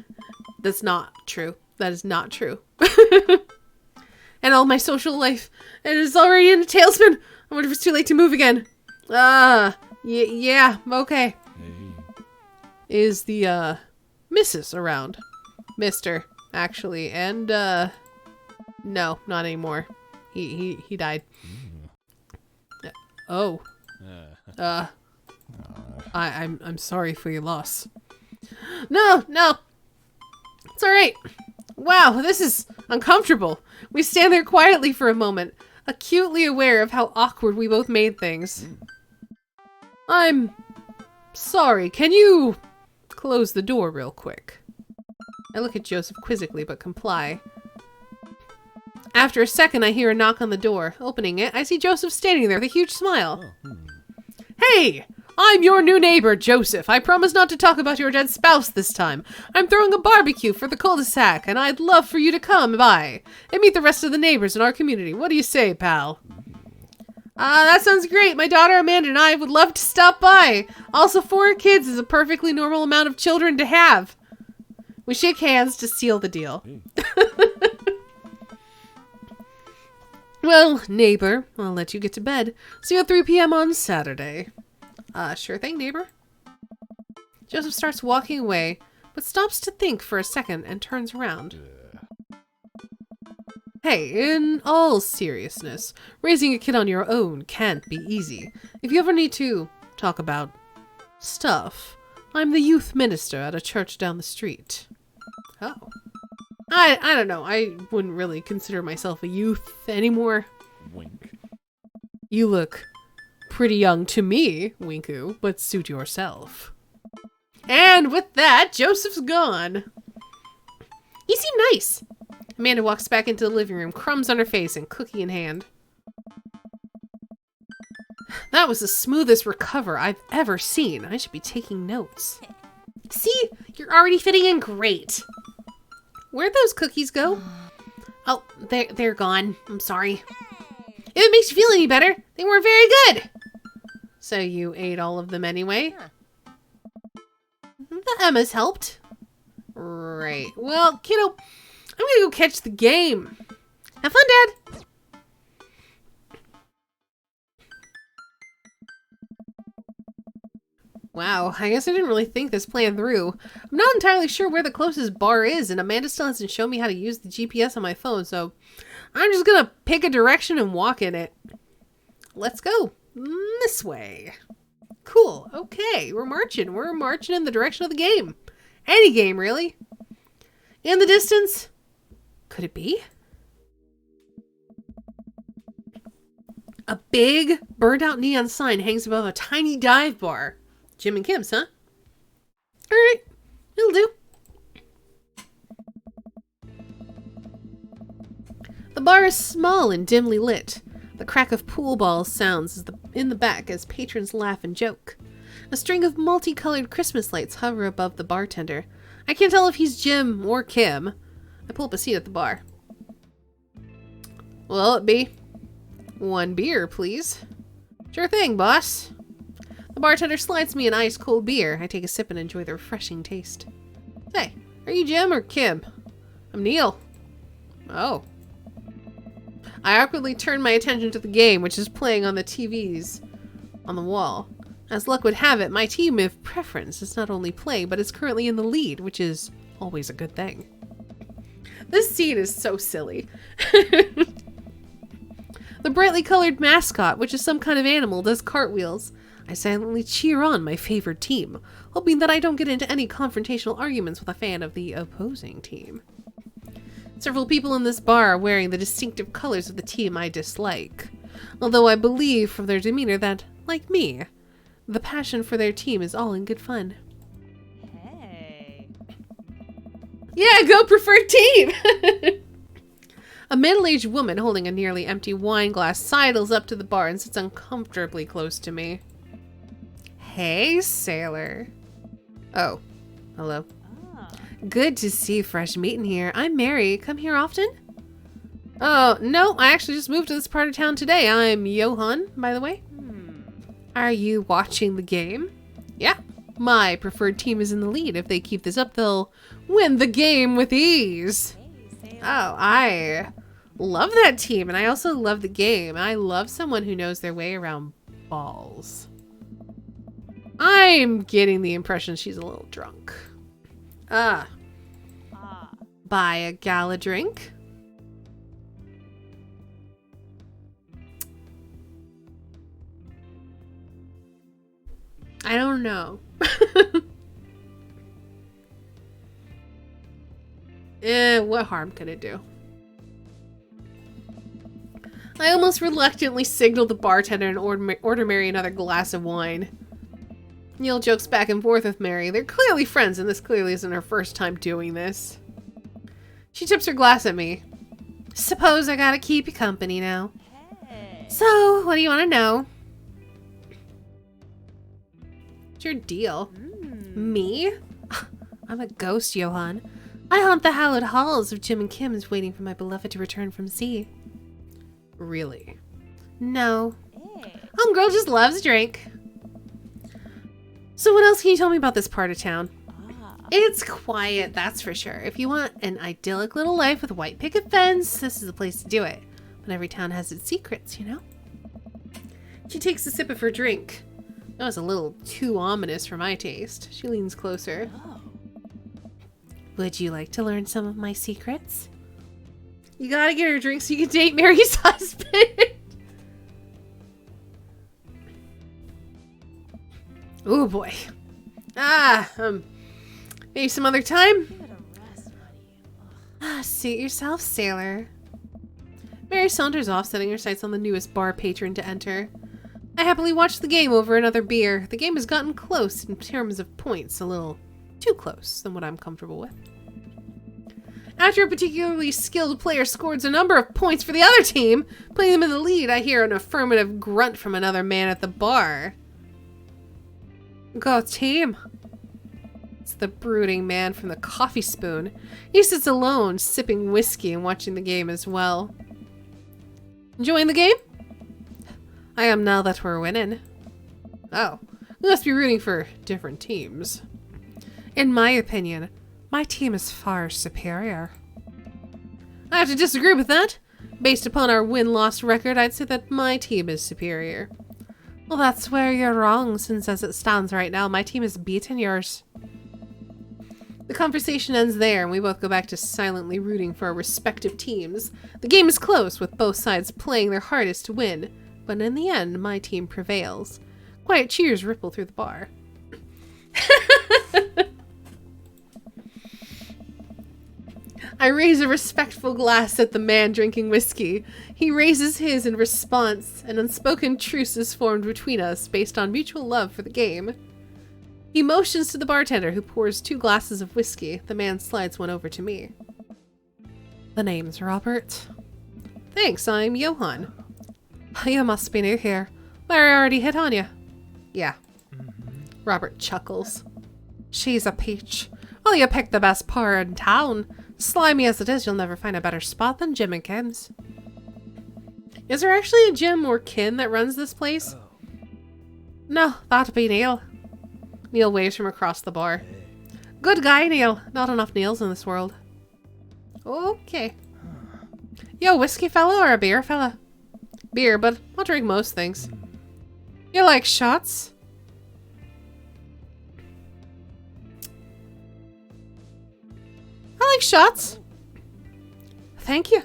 That's not true. That is not true. And all my social life, it is already in a tailspin. I wonder if it's too late to move again. Yeah, okay. Hey. Is the, Mrs. around? Mister, actually, and, no, not anymore. He died. Oh. I'm sorry for your loss. No. It's alright. Wow, this is uncomfortable. We stand there quietly for a moment, acutely aware of how awkward we both made things. I'm sorry. Can you close the door real quick? I look at Joseph quizzically, but comply. After a second, I hear a knock on the door. Opening it, I see Joseph standing there with a huge smile. Hey! I'm your new neighbor, Joseph. I promise not to talk about your dead spouse this time. I'm throwing a barbecue for the cul-de-sac, and I'd love for you to come by and meet the rest of the neighbors in our community. What do you say, pal? That sounds great. My daughter Amanda and I would love to stop by. Also, 4 kids is a perfectly normal amount of children to have. We shake hands to seal the deal. Well, neighbor, I'll let you get to bed. See you at 3 p.m. on Saturday. Sure thing, neighbor. Joseph starts walking away, but stops to think for a second and turns around. Hey, in all seriousness, raising a kid on your own can't be easy. If you ever need to talk about stuff, I'm the youth minister at a church down the street. Oh. I don't know. I wouldn't really consider myself a youth anymore. Wink. You look pretty young to me, Winku, but suit yourself. And with that, Joseph's gone. You seem nice. Amanda walks back into the living room, crumbs on her face and cookie in hand. That was the smoothest recover I've ever seen. I should be taking notes. See? You're already fitting in great. Where'd those cookies go? Oh, they're gone. I'm sorry. If it makes you feel any better, they weren't very good. So you ate all of them anyway? The Emmas helped. Right. Well, kiddo, I'm gonna go catch the game. Have fun, Dad. Wow, I guess I didn't really think this plan through. I'm not entirely sure where the closest bar is, and Amanda still hasn't shown me how to use the GPS on my phone, so I'm just gonna pick a direction and walk in it. Let's go. This way. Cool. Okay, we're marching. We're marching in the direction of the game. Any game, really. In the distance? Could it be? A big, burned-out neon sign hangs above a tiny dive bar. Jim and Kim's, huh? All right, it'll do. The bar is small and dimly lit. The crack of pool balls sounds in the back as patrons laugh and joke. A string of multicolored Christmas lights hover above the bartender. I can't tell if he's Jim or Kim. I pull up a seat at the bar. Will it be? 1 beer, please. Sure thing, boss. The bartender slides me an ice-cold beer. I take a sip and enjoy the refreshing taste. Say, are you Jim or Kim? I'm Neil. Oh. I awkwardly turn my attention to the game, which is playing on the TVs on the wall. As luck would have it, my team of preference is not only playing, but is currently in the lead, which is always a good thing. This scene is so silly. The brightly colored mascot, which is some kind of animal, does cartwheels. I silently cheer on my favored team, hoping that I don't get into any confrontational arguments with a fan of the opposing team. Several people in this bar are wearing the distinctive colors of the team I dislike, although I believe from their demeanor that, like me, the passion for their team is all in good fun. Hey. Yeah, go preferred team! A middle-aged woman holding a nearly empty wine glass sidles up to the bar and sits uncomfortably close to me. Hey, sailor. Oh, hello. Ah. Good to see fresh meat in here. I'm Mary. Come here often? Oh, no, I actually just moved to this part of town today. I'm Johan, by the way. Are you watching the game? Yeah. My preferred team is in the lead. If they keep this up, they'll win the game with ease. Hey, Oh, I love that team, and I also love the game. I love someone who knows their way around balls. I'm getting the impression she's a little drunk. Ah. Buy a gal a drink? I don't know. What harm could it do? I almost reluctantly signal the bartender and order Mary another glass of wine. Neil jokes back and forth with Mary. They're clearly friends, and this clearly isn't her first time doing this. She tips her glass at me. Suppose I gotta keep you company now. Hey. So, what do you want to know? What's your deal? Me? I'm a ghost, Johan. I haunt the hallowed halls of Jim and Kim's waiting for my beloved to return from sea. Really? No. Hey. Homegirl just loves a drink. So what else can you tell me about this part of town? Ah. It's quiet, that's for sure. If you want an idyllic little life with a white picket fence, this is the place to do it. But every town has its secrets, you know? She takes a sip of her drink. That was a little too ominous for my taste. She leans closer. Oh. Would you like to learn some of my secrets? You gotta get her a drink so you can date Mary's husband. Oh boy. Maybe some other time? Give it a rest, buddy. Suit yourself, sailor. Mary saunters off, setting her sights on the newest bar patron to enter. I happily watch the game over another beer. The game has gotten close in terms of points, a little too close than what I'm comfortable with. After a particularly skilled player scores a number of points for the other team, putting them in the lead, I hear an affirmative grunt from another man at the bar. Go team. It's the brooding man from the coffee spoon. He sits alone, sipping whiskey and watching the game as well. Enjoying the game? I am now that we're winning. Oh, we must be rooting for different teams. In my opinion, my team is far superior. I have to disagree with that. Based upon our win-loss record, I'd say that my team is superior. Well, that's where you're wrong, since as it stands right now, my team has beaten yours. The conversation ends there, and we both go back to silently rooting for our respective teams. The game is close, with both sides playing their hardest to win, but in the end, my team prevails. Quiet cheers ripple through the bar. I raise a respectful glass at the man drinking whiskey. He raises his in response. An unspoken truce is formed between us based on mutual love for the game. He motions to the bartender, who pours 2 glasses of whiskey. The man slides one over to me. The name's Robert. Thanks, I'm Johan. You must be new here. Larry already hit on you. Yeah. Robert chuckles. She's a peach. Well, you picked the best par in town. Slimy as it is, you'll never find a better spot than Jim and Kim's. Is there actually a Jim or Kim that runs this place? No, that'd be Neil. Neil waves from across the bar. Good guy, Neil. Not enough Neils in this world. Okay. You a whiskey fella or a beer fella? Beer, but I'll drink most things. You like shots? I like shots. Thank you.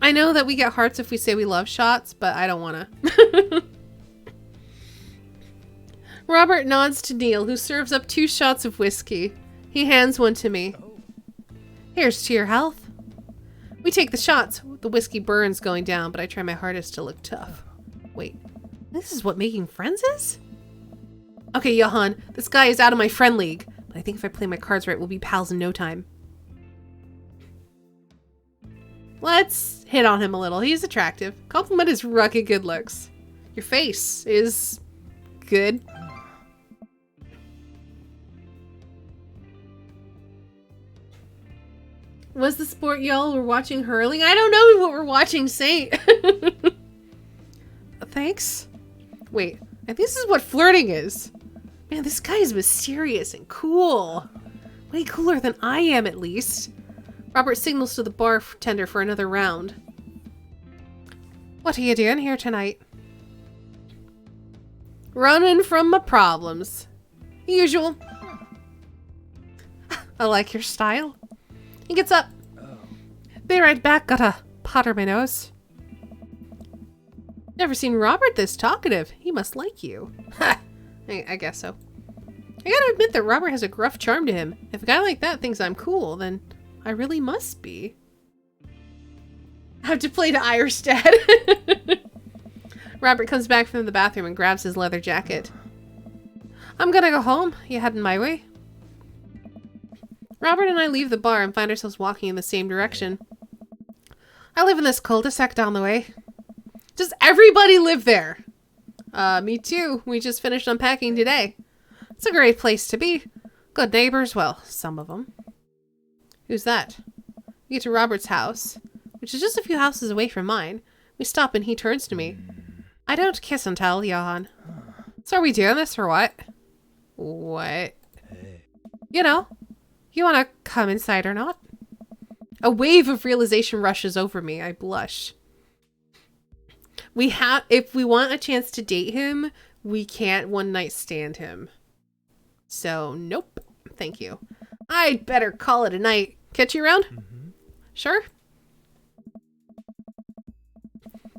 I know that we get hearts if we say we love shots, but I don't want to. Robert nods to Neil, who serves up 2 shots of whiskey. He hands one to me. Here's to your health. We take the shots. The whiskey burns going down, but I try my hardest to look tough. Wait, this is what making friends is? Okay, Johan, this guy is out of my friend league, but I think if I play my cards right, we'll be pals in no time. Let's hit on him a little. He's attractive. Compliment his rugged good looks. Your face is good. Was the sport y'all were watching hurling? I don't know what we're watching, Saint. Thanks. Wait, I think this is what flirting is. Man, this guy is mysterious and cool. Way cooler than I am, at least. Robert signals to the bartender for another round. What are you doing here tonight? Running from my problems. Usual. I like your style. He gets up. Be right back, got a pot in my nose. Never seen Robert this talkative. He must like you. Ha! I guess so. I gotta admit that Robert has a gruff charm to him. If a guy like that thinks I'm cool, then I really must be. I have to play to Irish dad. Robert comes back from the bathroom and grabs his leather jacket. I'm gonna go home. You heading my way? Robert and I leave the bar and find ourselves walking in the same direction. I live in this cul-de-sac down the way. Does everybody live there? Me too. We just finished unpacking today. It's a great place to be. Good neighbors, well, some of them. Who's that? We get to Robert's house, which is just a few houses away from mine. We stop and he turns to me. I don't kiss and tell, Johan. So are we doing this or what? What? You know. You want to come inside or not? A wave of realization rushes over me. I blush. If we want a chance to date him, we can't one night stand him. So, nope. Thank you. I'd better call it a night. Catch you around? Mm-hmm. Sure.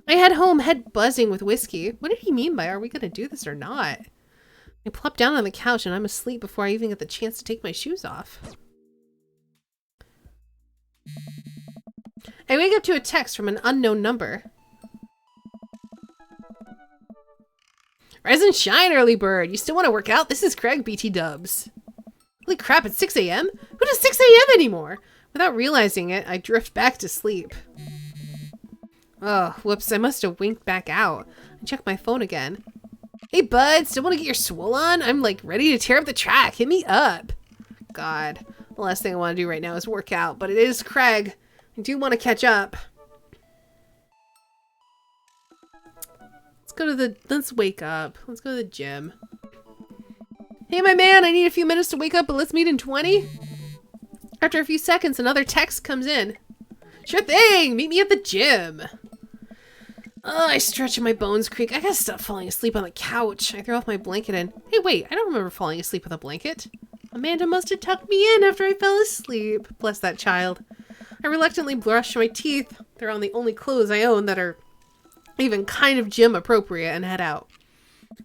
I head home, head buzzing with whiskey. What did he mean by, are we going to do this or not? I plop down on the couch and I'm asleep before I even get the chance to take my shoes off. I wake up to a text from an unknown number. Rise and shine, early bird. You still want to work out? This is Craig, BT Dubs. Holy crap, it's 6 a.m.? Who does 6 a.m. anymore? Without realizing it, I drift back to sleep. Oh, whoops, I must have winked back out. I check my phone again. Hey, bud, still want to get your swole on? I'm like ready to tear up the track. Hit me up. God, the last thing I want to do right now is work out, but it is Craig. I do want to catch up. Let's wake up. Let's go to the gym. Hey, my man, I need a few minutes to wake up, but let's meet in 20. After a few seconds, another text comes in. Sure thing, meet me at the gym. Oh, I stretch and my bones creak. I gotta stop falling asleep on the couch. I throw off my blanket and... Hey, wait, I don't remember falling asleep with a blanket. Amanda must have tucked me in after I fell asleep. Bless that child. I reluctantly brush my teeth. They're on the only clothes I own that are even kind of gym appropriate and head out.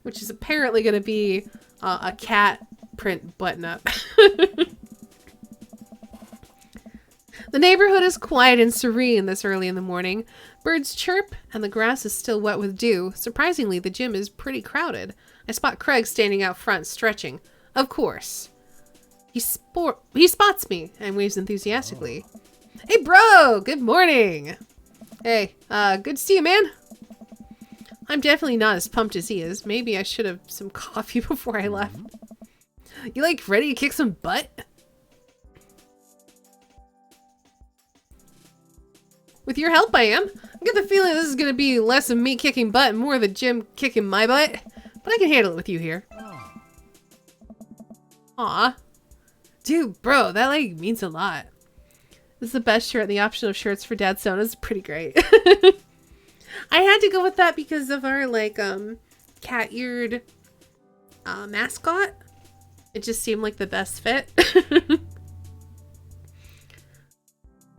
Which is apparently going to be a cat print button up. The neighborhood is quiet and serene this early in the morning. Birds chirp, and the grass is still wet with dew. Surprisingly, the gym is pretty crowded. I spot Craig standing out front, stretching. Of course. He spots me and waves enthusiastically. Hey, bro! Good morning! Hey, good to see you, man. I'm definitely not as pumped as he is. Maybe I should have some coffee before I left. You, like, ready to kick some butt? With your help, I am. I get the feeling this is going to be less of me kicking butt and more of the gym kicking my butt. But I can handle it with you here. Aw. Dude, bro, that, like, means a lot. This is the best shirt, and the option of shirts for Dad's Zone is pretty great. I had to go with that because of our, like, cat-eared mascot. It just seemed like the best fit.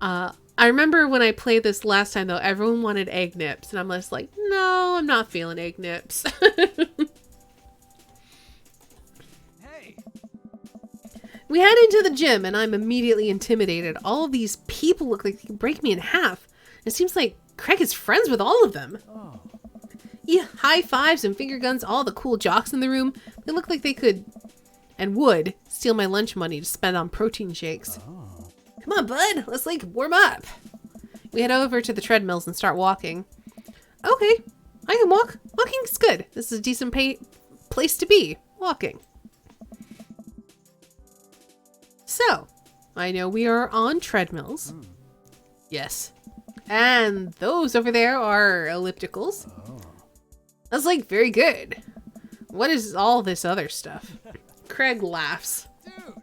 I remember when I played this last time, though, everyone wanted egg nips. And I'm just like, no, I'm not feeling egg nips. Hey. We head into the gym, and I'm immediately intimidated. All of these people look like they can break me in half. It seems like Craig is friends with all of them. Oh. Yeah, high fives and finger guns, all the cool jocks in the room. They look like they could, and would, steal my lunch money to spend on protein shakes. Oh. Come on, bud. Let's, like, warm up. We head over to the treadmills and start walking. Okay, I can walk. Walking's good. This is a decent place to be. Walking. So, I know we are on treadmills. Yes. And those over there are ellipticals. Oh. That's, like, very good. What is all this other stuff? Craig laughs. Dude.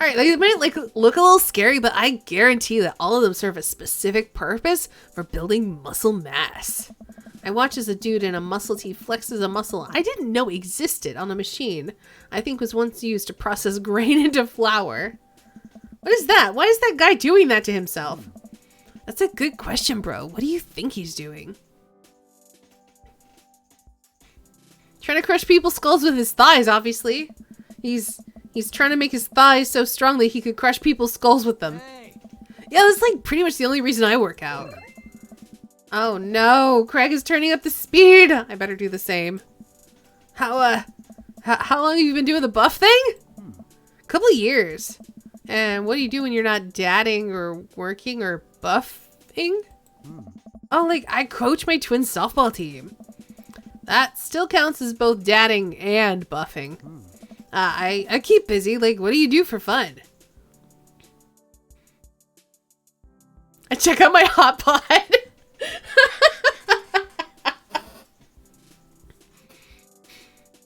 Alright, like, it might, like, look a little scary, but I guarantee that all of them serve a specific purpose for building muscle mass. I watch as a dude in a muscle tee flexes a muscle I didn't know existed on a machine I think was once used to process grain into flour. What is that? Why is that guy doing that to himself? That's a good question, bro. What do you think he's doing? Trying to crush people's skulls with his thighs, obviously. He's trying to make his thighs so strong that he could crush people's skulls with them. Hey. Yeah, that's like pretty much the only reason I work out. Oh no, Craig is turning up the speed. I better do the same. How long have you been doing the buff thing? Couple of years. And what do you do when you're not dadding or working or buffing? Oh, like, I coach my twin softball team. That still counts as both dadding and buffing. I keep busy. Like, what do you do for fun? I check out my hot pot.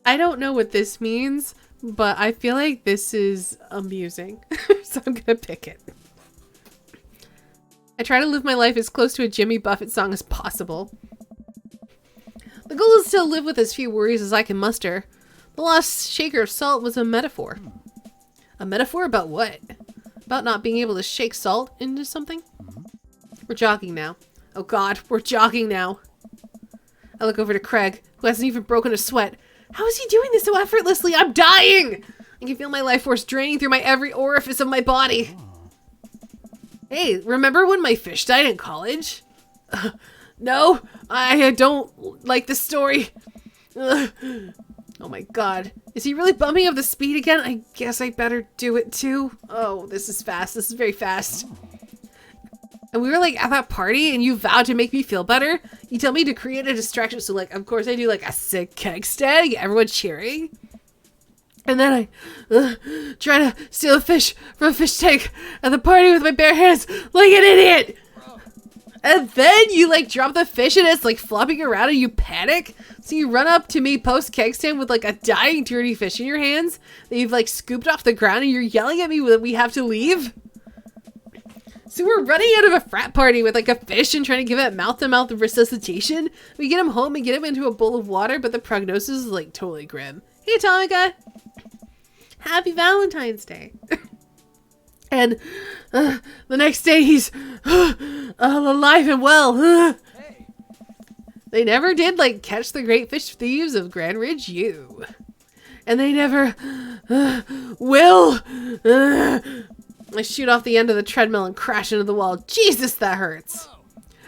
I don't know what this means, but I feel like this is amusing. So I'm gonna pick it. I try to live my life as close to a Jimmy Buffett song as possible. The goal is to live with as few worries as I can muster. The lost shaker of salt was a metaphor. A metaphor about what? About not being able to shake salt into something? We're jogging now. Oh god, we're jogging now. I look over to Craig, who hasn't even broken a sweat. How is he doing this so effortlessly? I'm dying! I can feel my life force draining through my every orifice of my body. Hey, remember when my fish died in college? No, I don't like this story. Oh my god. Is he really bumping up the speed again? I guess I better do it too. Oh, this is fast. This is very fast. And we were like at that party and you vowed to make me feel better. You tell me to create a distraction. So like, of course I do like a sick keg stand, get everyone cheering. And then I try to steal a fish from a fish tank at the party with my bare hands like an idiot. And then you like drop the fish and it's like flopping around and you panic. So you run up to me post keg stand with like a dying dirty fish in your hands that you've like scooped off the ground and you're yelling at me that we have to leave. So we're running out of a frat party with like a fish and trying to give it mouth-to-mouth resuscitation. We get him home and get him into a bowl of water, but the prognosis is like totally grim. Hey, Atomica! Happy Valentine's Day. And the next day he's alive and well. Hey. They never did like catch the great fish thieves of Grand Ridge U. And they never will. I shoot off the end of the treadmill and crash into the wall. Jesus, that hurts.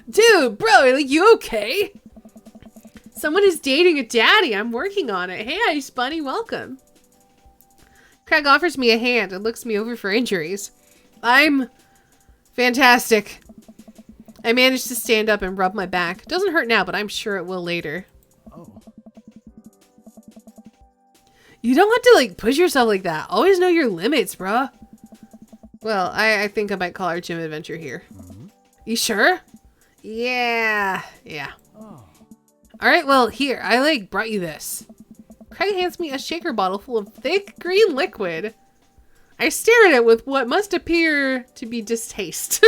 Dude, bro, like, you okay? Someone is dating a daddy. I'm working on it. Hey, Ice Bunny, welcome. Craig offers me a hand and looks me over for injuries. I'm fantastic. I managed to stand up and rub my back. Doesn't hurt now, but I'm sure it will later. Oh. You don't have to, like, push yourself like that. Always know your limits, bruh. Well, I think I might call our gym adventure here. Mm-hmm. You sure? Yeah. Oh. Alright, well, here. I, like, brought you this. Craig hands me a shaker bottle full of thick green liquid. I stare at it with what must appear to be distaste.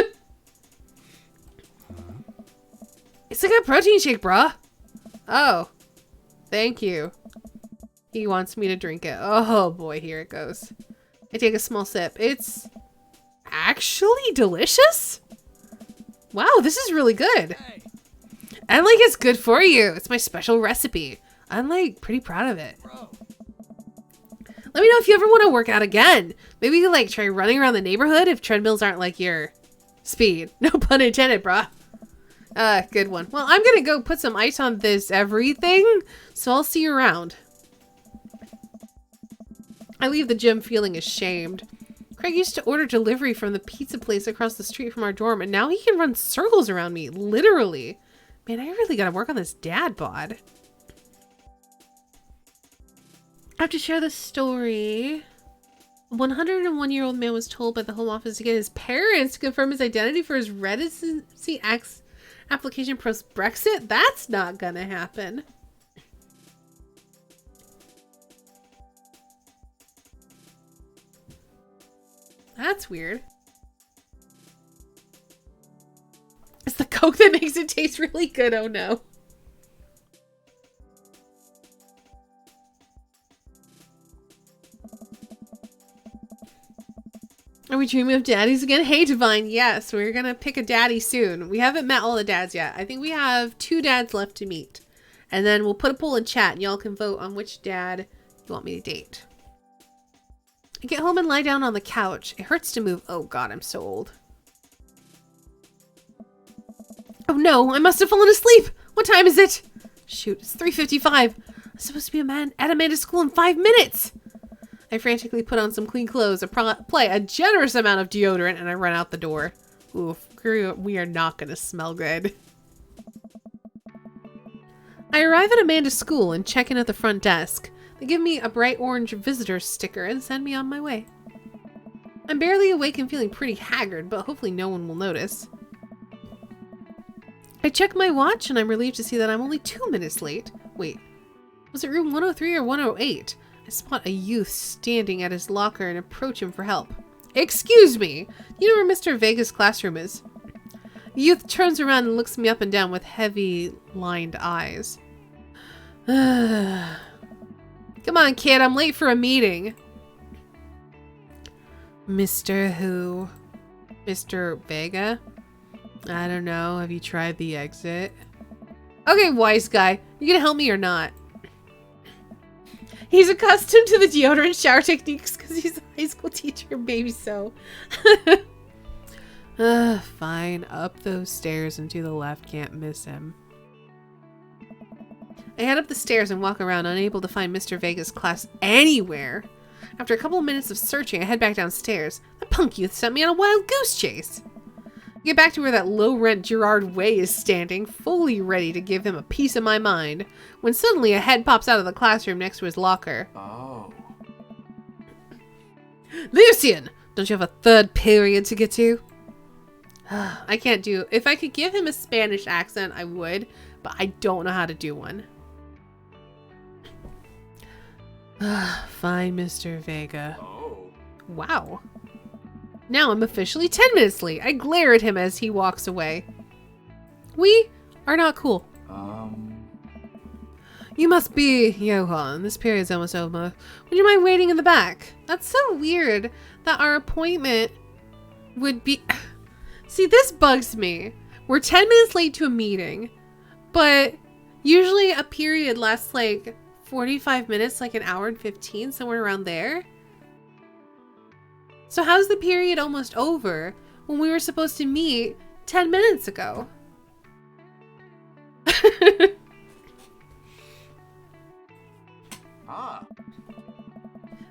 It's like a protein shake, bruh. Oh. Thank you. He wants me to drink it. Oh boy, here it goes. I take a small sip. It's actually delicious? Wow, this is really good. Hey. And like, it's good for you. It's my special recipe. I'm like pretty proud of it. Bro. Let me know if you ever want to work out again. Maybe you like try running around the neighborhood if treadmills aren't like your speed. No pun intended, bruh. Good one. Well, I'm gonna go put some ice on this everything, so I'll see you around. I leave the gym feeling ashamed. Craig used to order delivery from the pizza place across the street from our dorm, and now he can run circles around me, literally. Man, I really gotta work on this dad bod. I have to share the story. A 101-year-old man was told by the Home Office to get his parents to confirm his identity for his residency application post-Brexit. That's not gonna happen. That's weird. It's the Coke that makes it taste really good. Oh no. Are we dreaming of daddies again? Hey, Divine. Yes, we're going to pick a daddy soon. We haven't met all the dads yet. I think we have 2 dads left to meet. And then we'll put a poll in chat and y'all can vote on which dad you want me to date. I get home and lie down on the couch. It hurts to move. Oh god, I'm so old. Oh no, I must have fallen asleep. What time is it? Shoot, it's 3:55. I'm supposed to be at Amanda's school in 5 minutes. I frantically put on some clean clothes, apply a generous amount of deodorant, and I run out the door. Oof, we are not going to smell good. I arrive at Amanda's school and check in at the front desk. They give me a bright orange visitor sticker and send me on my way. I'm barely awake and feeling pretty haggard, but hopefully no one will notice. I check my watch and I'm relieved to see that I'm only 2 minutes late. Wait, was it room 103 or 108? I spot a youth standing at his locker and approach him for help. Excuse me, you know where Mr. Vega's classroom is? The youth turns around and looks me up and down with heavy lined eyes. Come on, kid, I'm late for a meeting. Mr. Who? Mr. Vega? I don't know. Have you tried the exit? Okay, wise guy. You gonna help me or not? He's accustomed to the deodorant shower techniques because he's a high school teacher, maybe so. Fine. Up those stairs and to the left. Can't miss him. I head up the stairs and walk around, unable to find Mr. Vega's class anywhere. After a couple of minutes of searching, I head back downstairs. The punk youth sent me on a wild goose chase. I get back to where that low-rent Gerard Way is standing, fully ready to give him a piece of my mind, when suddenly a head pops out of the classroom next to his locker. Oh. Lucian! Don't you have a third period to get to? I can't do... If I could give him a Spanish accent, I would, but I don't know how to do one. Fine, Mr. Vega. Oh. Wow. Now I'm officially 10 minutes late. I glare at him as he walks away. We are not cool. You must be Johan. This period's almost over. Would you mind waiting in the back? That's so weird that our appointment would be... See, this bugs me. We're 10 minutes late to a meeting, but usually a period lasts like 45 minutes, like an hour and 15, somewhere around there. So how's the period almost over when we were supposed to meet 10 minutes ago?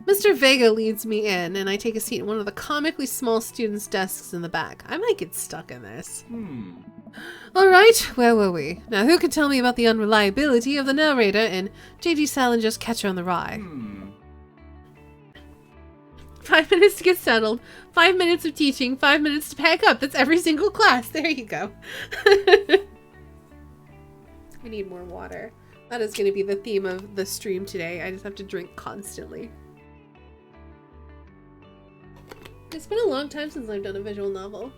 Mr. Vega leads me in, and I take a seat at one of the comically small students' desks in the back. I might get stuck in this. All right, where were we? Now, who can tell me about the unreliability of the narrator in J.D. Salinger's Catcher in the Rye? 5 minutes to get settled, 5 minutes of teaching, 5 minutes to pack up. That's every single class. There you go. I need more water. That is going to be the theme of the stream today. I just have to drink constantly. It's been a long time since I've done a visual novel.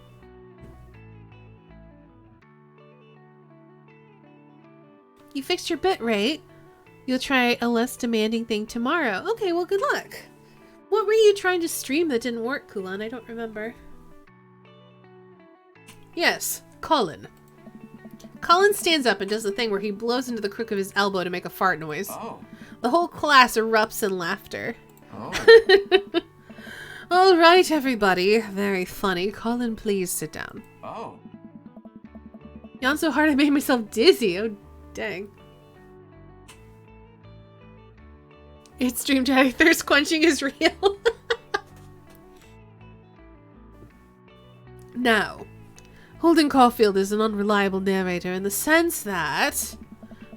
You fixed your bit rate. You'll try a less demanding thing tomorrow. Okay, well, good luck. What were you trying to stream that didn't work, Kulan? I don't remember. Yes, Colin. Colin stands up and does the thing where he blows into the crook of his elbow to make a fart noise. Oh. The whole class erupts in laughter. Oh. All right, everybody. Very funny. Colin, please sit down. Oh. Yawned so hard I made myself dizzy. Oh, dang. It's Dream Daddy. Thirst quenching is real. Now, Holden Caulfield is an unreliable narrator in the sense that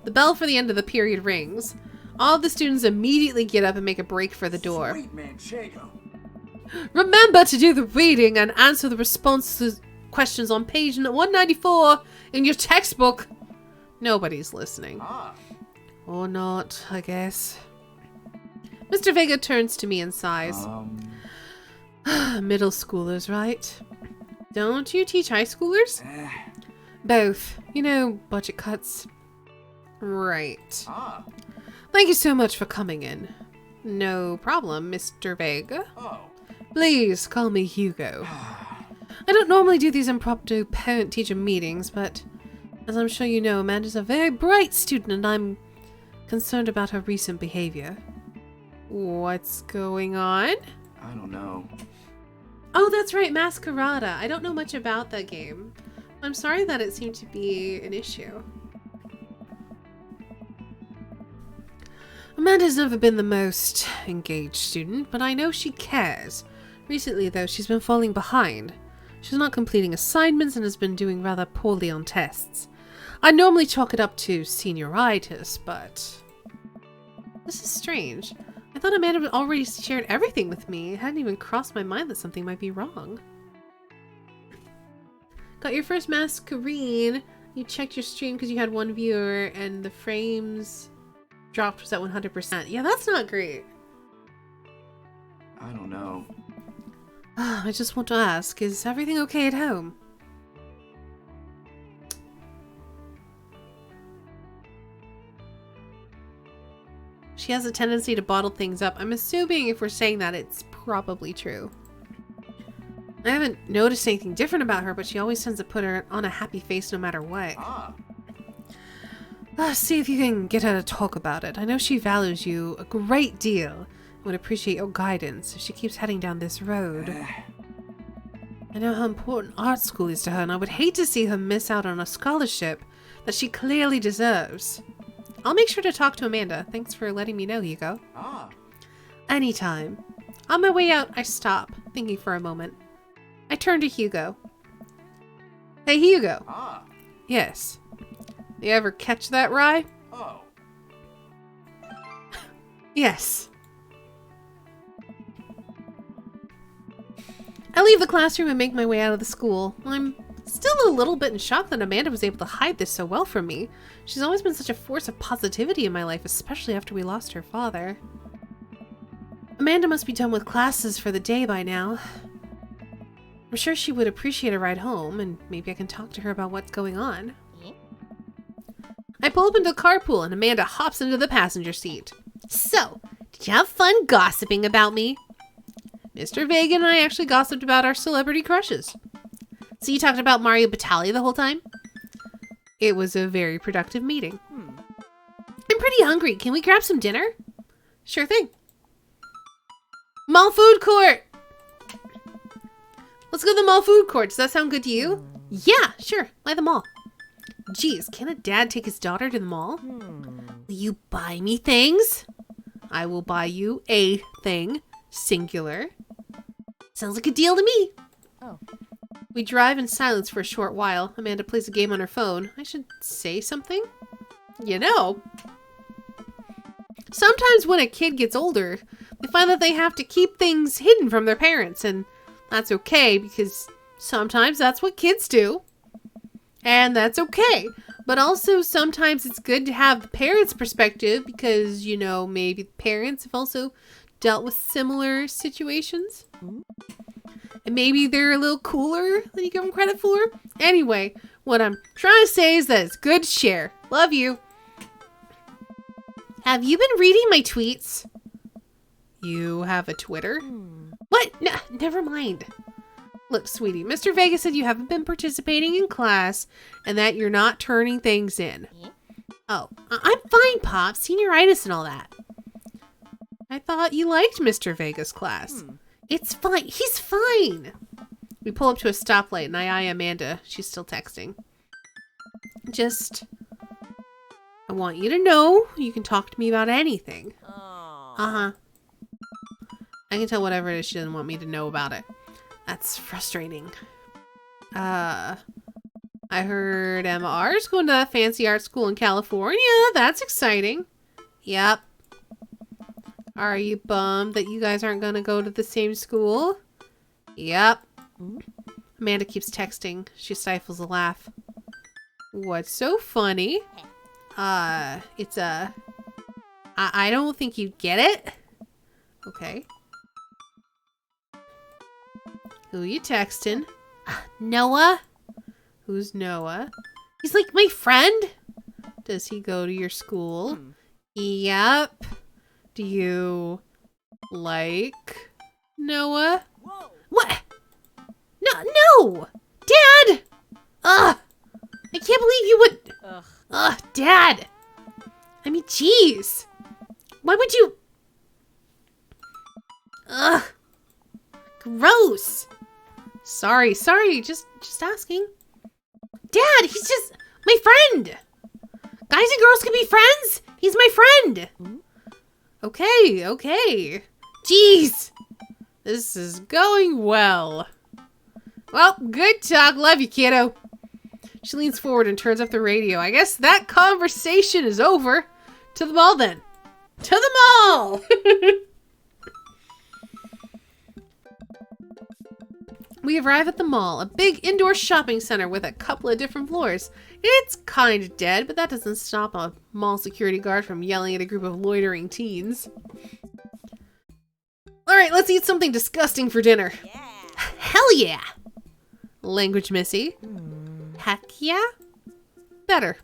the bell for the end of the period rings. All the students immediately get up and make a break for the door. Sweet Manchego. Remember to do the reading and answer the response questions on page 194 in your textbook. Nobody's listening. Or not, I guess. Mr. Vega turns to me and sighs. Middle schoolers, right? Don't you teach high schoolers? Both. You know, budget cuts. Right. Thank you so much for coming in. No problem, Mr. Vega. Oh. Please call me Hugo. I don't normally do these impromptu parent-teacher meetings, but as I'm sure you know, Amanda's a very bright student and I'm concerned about her recent behavior. What's going on? I don't know. Oh, that's right, Masquerada. I don't know much about that game. I'm sorry that it seemed to be an issue. Amanda's never been the most engaged student, but I know she cares. Recently, though, she's been falling behind. She's not completing assignments and has been doing rather poorly on tests. I normally chalk it up to senioritis, but this is strange. I thought Amanda had already shared everything with me. It hadn't even crossed my mind that something might be wrong. Got your first masquerade. You checked your stream because you had one viewer and the frames dropped was at 100%. Yeah, that's not great. I don't know. I just want to ask, is everything okay at home? She has a tendency to bottle things up. I'm assuming if we're saying that, it's probably true. I haven't noticed anything different about her, but she always tends to put her on a happy face no matter what. See if you can get her to talk about it. I know she values you a great deal and would appreciate your guidance if she keeps heading down this road. I know how important art school is to her, and I would hate to see her miss out on a scholarship that she clearly deserves. I'll make sure to talk to Amanda. Thanks for letting me know, Hugo. Anytime. On my way out, I stop, thinking for a moment. I turn to Hugo. Hey, Hugo. Yes. You ever catch that rye? Oh. Yes. I leave the classroom and make my way out of the school. I'm still a little bit in shock that Amanda was able to hide this so well from me. She's always been such a force of positivity in my life, especially after we lost her father. Amanda must be done with classes for the day by now. I'm sure she would appreciate a ride home, and maybe I can talk to her about what's going on. I pull up into the carpool and Amanda hops into the passenger seat. So, did you have fun gossiping about me? Mr. Vega and I actually gossiped about our celebrity crushes. So you talked about Mario Batali the whole time? It was a very productive meeting. I'm pretty hungry. Can we grab some dinner? Sure thing. Mall food court! Let's go to the mall food court. Does that sound good to you? Yeah, sure. Why the mall? Geez, can a dad take his daughter to the mall? Will you buy me things? I will buy you a thing. Singular. Sounds like a deal to me. Oh. We drive in silence for a short while. Amanda plays a game on her phone. I should say something? You know. Sometimes when a kid gets older, they find that they have to keep things hidden from their parents, and that's okay because sometimes that's what kids do. And that's okay. But also sometimes it's good to have the parents' perspective because, you know, maybe the parents have also dealt with similar situations. And maybe they're a little cooler than you give them credit for. Anyway, what I'm trying to say is that it's good to share. Love you. Have you been reading my tweets? You have a Twitter? What? No, never mind. Look, sweetie, Mr. Vega said you haven't been participating in class and that you're not turning things in. Oh, I'm fine, Pop. Senioritis and all that. I thought you liked Mr. Vega's class. It's fine. He's fine. We pull up to a stoplight and I eye Amanda. She's still texting. I want you to know you can talk to me about anything. Uh-huh. I can tell whatever it is she doesn't want me to know about it. That's frustrating. I heard Emma R's going to that fancy art school in California. That's exciting. Yep. Are you bummed that you guys aren't going to go to the same school? Yep. Amanda keeps texting. She stifles a laugh. What's so funny? I don't think you get it. Okay. Who you texting? Noah? Who's Noah? He's like my friend. Does he go to your school? Yep. Do you like Noah? Whoa. What? No! Dad! Ugh! I can't believe you would... Ugh, Dad! I mean, jeez. Why would you... Ugh. Gross. Sorry. Just asking. Dad, he's just my friend. Guys and girls can be friends. He's my friend. Okay. Jeez. This is going well. Well, good talk. Love you, kiddo. She leans forward and turns up the radio. I guess that conversation is over. To the mall, then. To the mall! We arrive at the mall, a big indoor shopping center with a couple of different floors. It's kind of dead, but that doesn't stop a mall security guard from yelling at a group of loitering teens. Alright, let's eat something disgusting for dinner. Yeah. Hell yeah! Language Missy. Heck yeah? Better.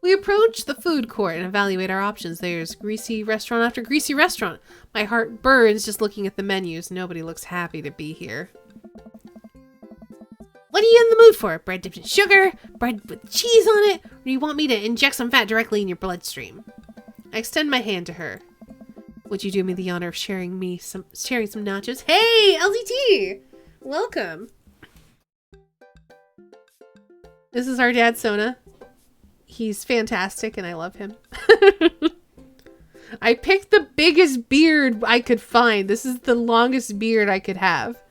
We approach the food court and evaluate our options. There's greasy restaurant after greasy restaurant. My heart burns just looking at the menus. Nobody looks happy to be here. What are you in the mood for? Bread dipped in sugar? Bread with cheese on it? Or do you want me to inject some fat directly in your bloodstream? I extend my hand to her. Would you do me the honor of sharing some nachos? Hey, LZT! Welcome. This is our dad, Sona. He's fantastic and I love him. I picked the biggest beard I could find. This is the longest beard I could have.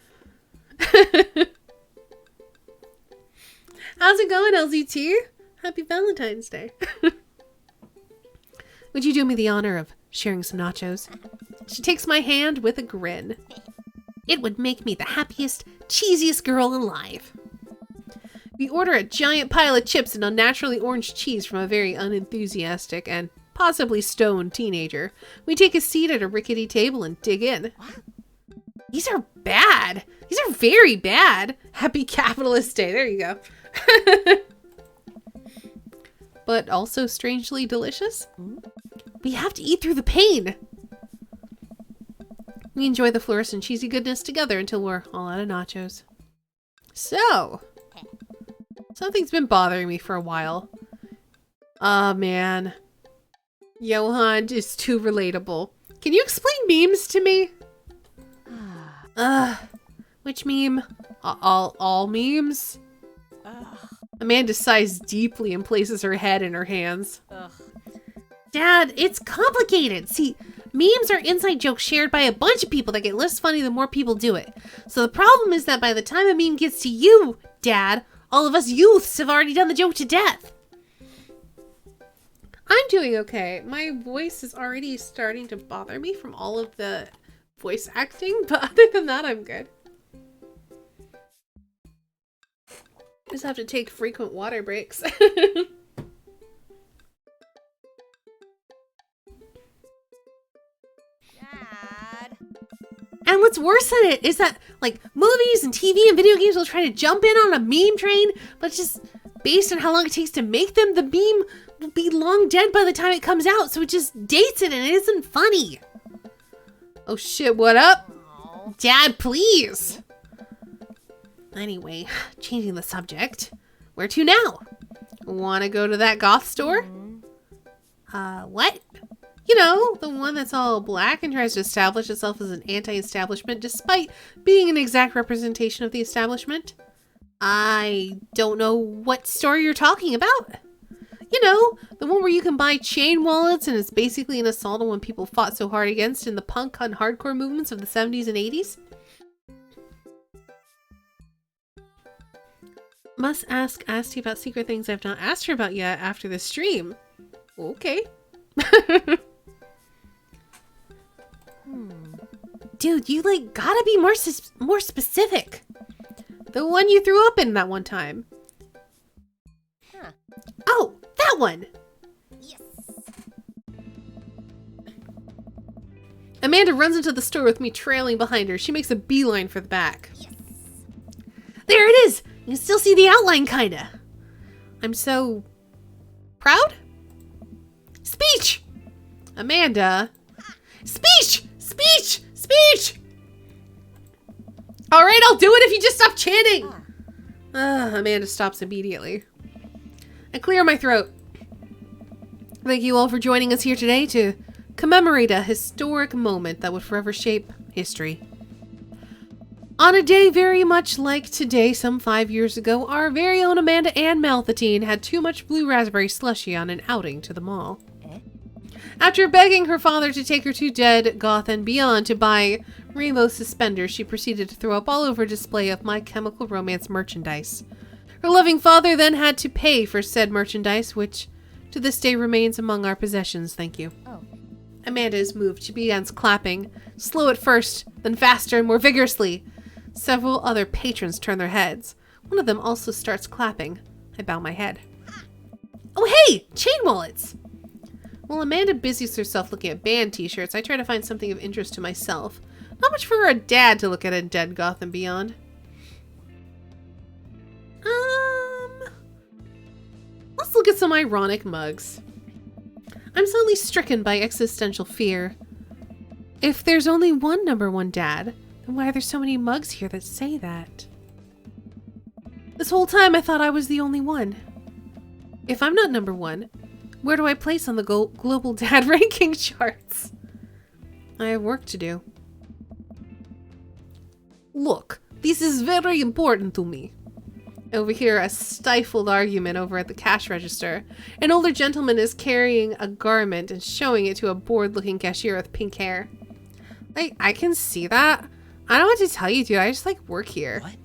How's it going, LZT? Happy Valentine's Day. Would you do me the honor of sharing some nachos? She takes my hand with a grin. It would make me the happiest, cheesiest girl alive. We order a giant pile of chips and unnaturally orange cheese from a very unenthusiastic and possibly stoned teenager. We take a seat at a rickety table and dig in. These are bad. These are very bad. Happy Capitalist Day. There you go. But also strangely delicious. We have to eat through the pain. We enjoy the fluorescent cheesy goodness together until we're all out of nachos. So, something's been bothering me for a while. Oh man. Johan is too relatable. Can you explain memes to me? Which meme? All memes? Ugh. Amanda sighs deeply and places her head in her hands. Ugh. Dad, it's complicated. See, memes are inside jokes shared by a bunch of people that get less funny the more people do it. So the problem is that by the time a meme gets to you, Dad, all of us youths have already done the joke to death. I'm doing okay. My voice is already starting to bother me from all of the voice acting, but other than that, I'm good. Just have to take frequent water breaks. Dad. And what's worse than it is that, like, movies and TV and video games will try to jump in on a meme train, but just based on how long it takes to make them, the meme will be long dead by the time it comes out, so it just dates it and it isn't funny. Oh shit, what up? Aw. Dad, please! Anyway, changing the subject. Where to now? Wanna go to that goth store? What? You know, the one that's all black and tries to establish itself as an anti-establishment despite being an exact representation of the establishment. I don't know what store you're talking about. You know, the one where you can buy chain wallets and it's basically an assault on what people fought so hard against in the punk and hardcore movements of the 70s and 80s. Must ask Asti about secret things I've not asked her about yet after the stream. Okay. Dude, you like gotta be more specific. The one you threw up in that one time. Huh. Oh, that one. Yes. Amanda runs into the store with me trailing behind her. She makes a beeline for the back. Yes. There it is. You can still see the outline, kinda. I'm so proud. Speech. Amanda. Speech. Speech. Speech. All right, I'll do it if you just stop chanting. Amanda stops immediately. I clear my throat. Thank you all for joining us here today to commemorate a historic moment that would forever shape history. On a day very much like today, some 5 years ago, our very own Amanda Ann Malthitine had too much blue raspberry slushy on an outing to the mall. After begging her father to take her to Dead, Goth, and Beyond to buy rainbow suspenders, she proceeded to throw up all over a display of My Chemical Romance merchandise. Her loving father then had to pay for said merchandise, which to this day remains among our possessions, thank you. Oh. Amanda is moved. She begins clapping, slow at first, then faster and more vigorously. Several other patrons turn their heads. One of them also starts clapping. I bow my head. Oh hey! Chain wallets! While Amanda busies herself looking at band t-shirts, I try to find something of interest to myself. Not much for a dad to look at in Dead, Goth, and Beyond. Let's look at some ironic mugs. I'm suddenly stricken by existential fear. If there's only one number one dad, then why are there so many mugs here that say that? This whole time I thought I was the only one. If I'm not number one, where do I place on the global dad ranking charts? I have work to do. Look, this is very important to me. Overhear a stifled argument over at the cash register. An older gentleman is carrying a garment and showing it to a bored-looking cashier with pink hair. I can see that. I don't know what to tell you, dude. I just like work here. What?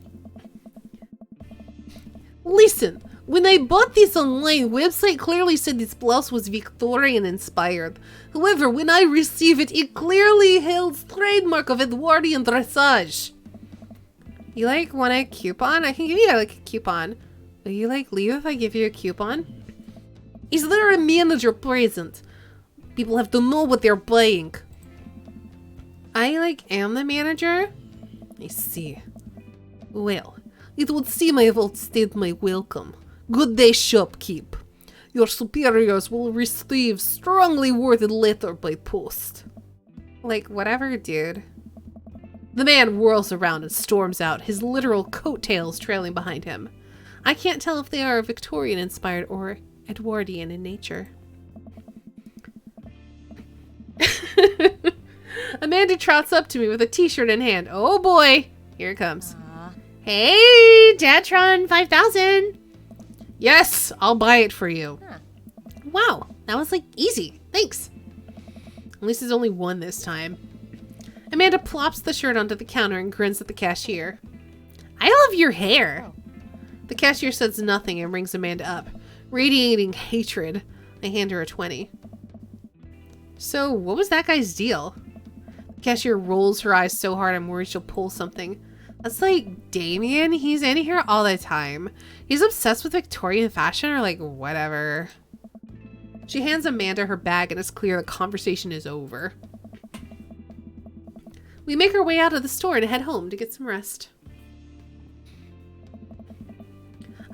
Listen, when I bought this online website, clearly said this blouse was Victorian inspired. However, when I received it, it clearly held trademark of Edwardian dressage. You like want a coupon? I can give you like a coupon. Will you like leave if I give you a coupon? Is there a manager present? People have to know what they're buying. I like am the manager? I see. Well, it would seem I have outstayed my welcome. Good day, shopkeep. Your superiors will receive strongly worded letter by post. Like, whatever, dude. The man whirls around and storms out, his literal coattails trailing behind him. I can't tell if they are Victorian-inspired or Edwardian in nature. Amanda Amanda trots up to me with a t-shirt in hand. Oh boy. Here it comes. Aw. Hey, Datron 5000. Yes, I'll buy it for you. Huh. Wow, that was like easy. Thanks. At least there's only one this time. Amanda plops the shirt onto the counter and grins at the cashier. I love your hair. Oh. The cashier says nothing and rings Amanda up, radiating hatred. I hand her a 20. So, what was that guy's deal? The cashier rolls her eyes so hard I'm worried she'll pull something. That's like Damien. He's in here all the time. He's obsessed with Victorian fashion or like whatever. She hands Amanda her bag and it's clear the conversation is over. We make our way out of the store and head home to get some rest.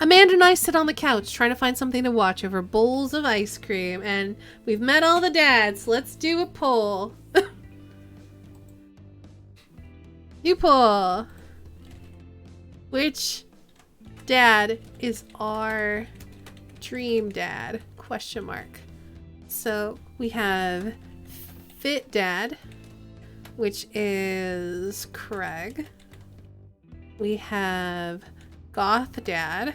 Amanda and I sit on the couch trying to find something to watch over bowls of ice cream, and we've met all the dads. Let's do a poll. You poll. Which dad is our dream dad? Question mark. So we have Fit Dad, which is Craig. We have Goth Dad,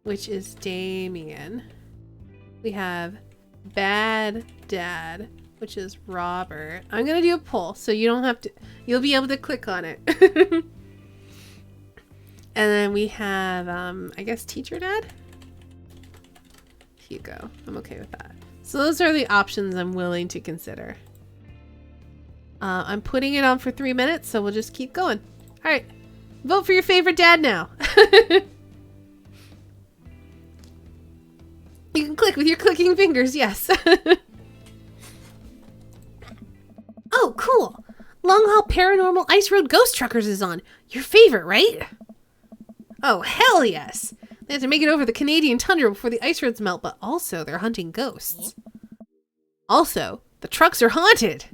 which is Damien. We have Bad Dad, which is Robert. I'm gonna do a poll, so you don't have to, you'll be able to click on it. And then we have, I guess Teacher Dad? Hugo. I'm okay with that. So those are the options I'm willing to consider. I'm putting it on for 3 minutes, so we'll just keep going. All right. Vote for your favorite dad now. You can click with your clicking fingers, yes. Oh, cool. Long Haul Paranormal Ice Road Ghost Truckers is on. Your favorite, right? Oh, hell yes. They have to make it over the Canadian tundra before the ice roads melt, but also they're hunting ghosts. Also, the trucks are haunted.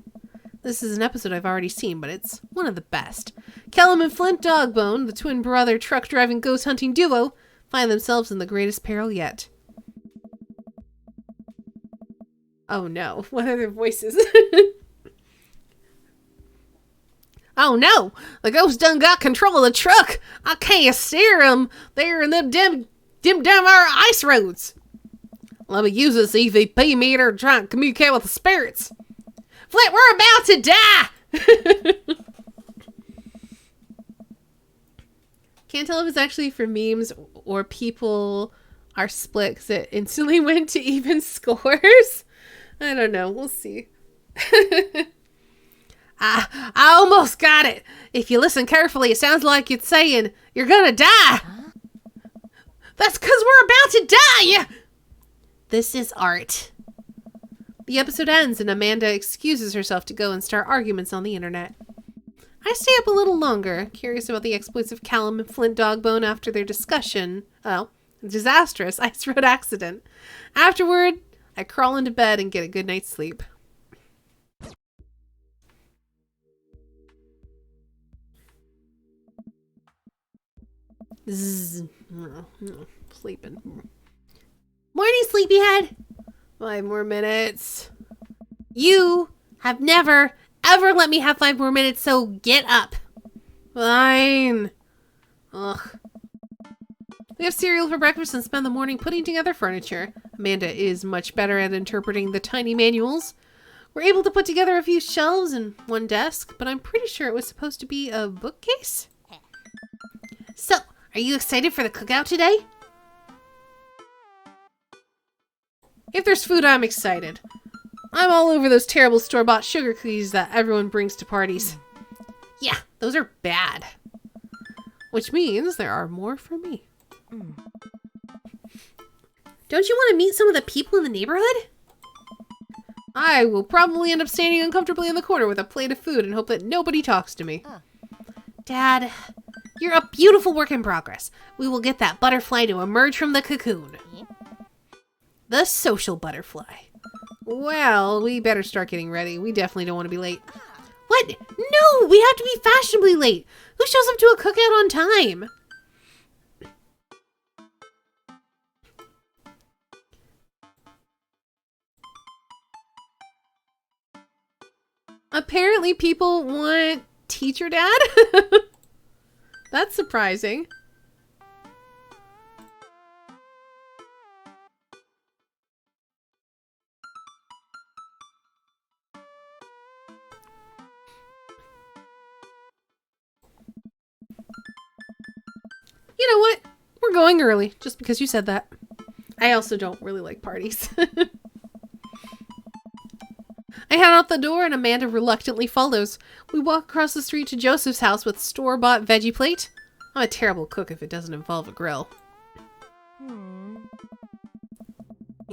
This is an episode I've already seen, but it's one of the best. Kellum and Flint Dogbone, the twin brother truck-driving ghost hunting duo, find themselves in the greatest peril yet. Oh no, what are their voices? Oh no, the ghost done got control of the truck. I can't steer them. They're in them dim our ice roads. Let me use this EVP meter to try and communicate with the spirits. Flint, we're about to die! Can't tell if it's actually for memes or people are split because it instantly went to even scores. I don't know. We'll see. I almost got it. If you listen carefully, it sounds like it's saying, you're gonna die. Huh? That's because we're about to die. This is art. The episode ends and Amanda excuses herself to go and start arguments on the internet. I stay up a little longer, curious about the exploits of Callum and Flint Dogbone after their discussion. Oh, disastrous ice road accident. Afterward, I crawl into bed and get a good night's sleep. Zzz. Sleeping. Morning, sleepyhead. 5 more minutes. You have never, ever let me have 5 more minutes, so get up. Fine. Ugh. We have cereal for breakfast and spend the morning putting together furniture. Amanda is much better at interpreting the tiny manuals. We're able to put together a few shelves and one desk, but I'm pretty sure it was supposed to be a bookcase. So, are you excited for the cookout today? If there's food, I'm excited. I'm all over those terrible store-bought sugar cookies that everyone brings to parties. Yeah, those are bad. Which means there are more for me. Don't you want to meet some of the people in the neighborhood? I will probably end up standing uncomfortably in the corner with a plate of food and hope that nobody talks to me. Dad, you're a beautiful work in progress. We will get that butterfly to emerge from the cocoon. The social butterfly. Well, we better start getting ready. We definitely don't want to be late. What? No, we have to be fashionably late. Who shows up to a cookout on time? Apparently people want teacher dad. That's surprising. You know what? We're going early, just because you said that. I also don't really like parties. I head out the door and Amanda reluctantly follows. We walk across the street to Joseph's house with store-bought veggie plate. I'm a terrible cook if it doesn't involve a grill. I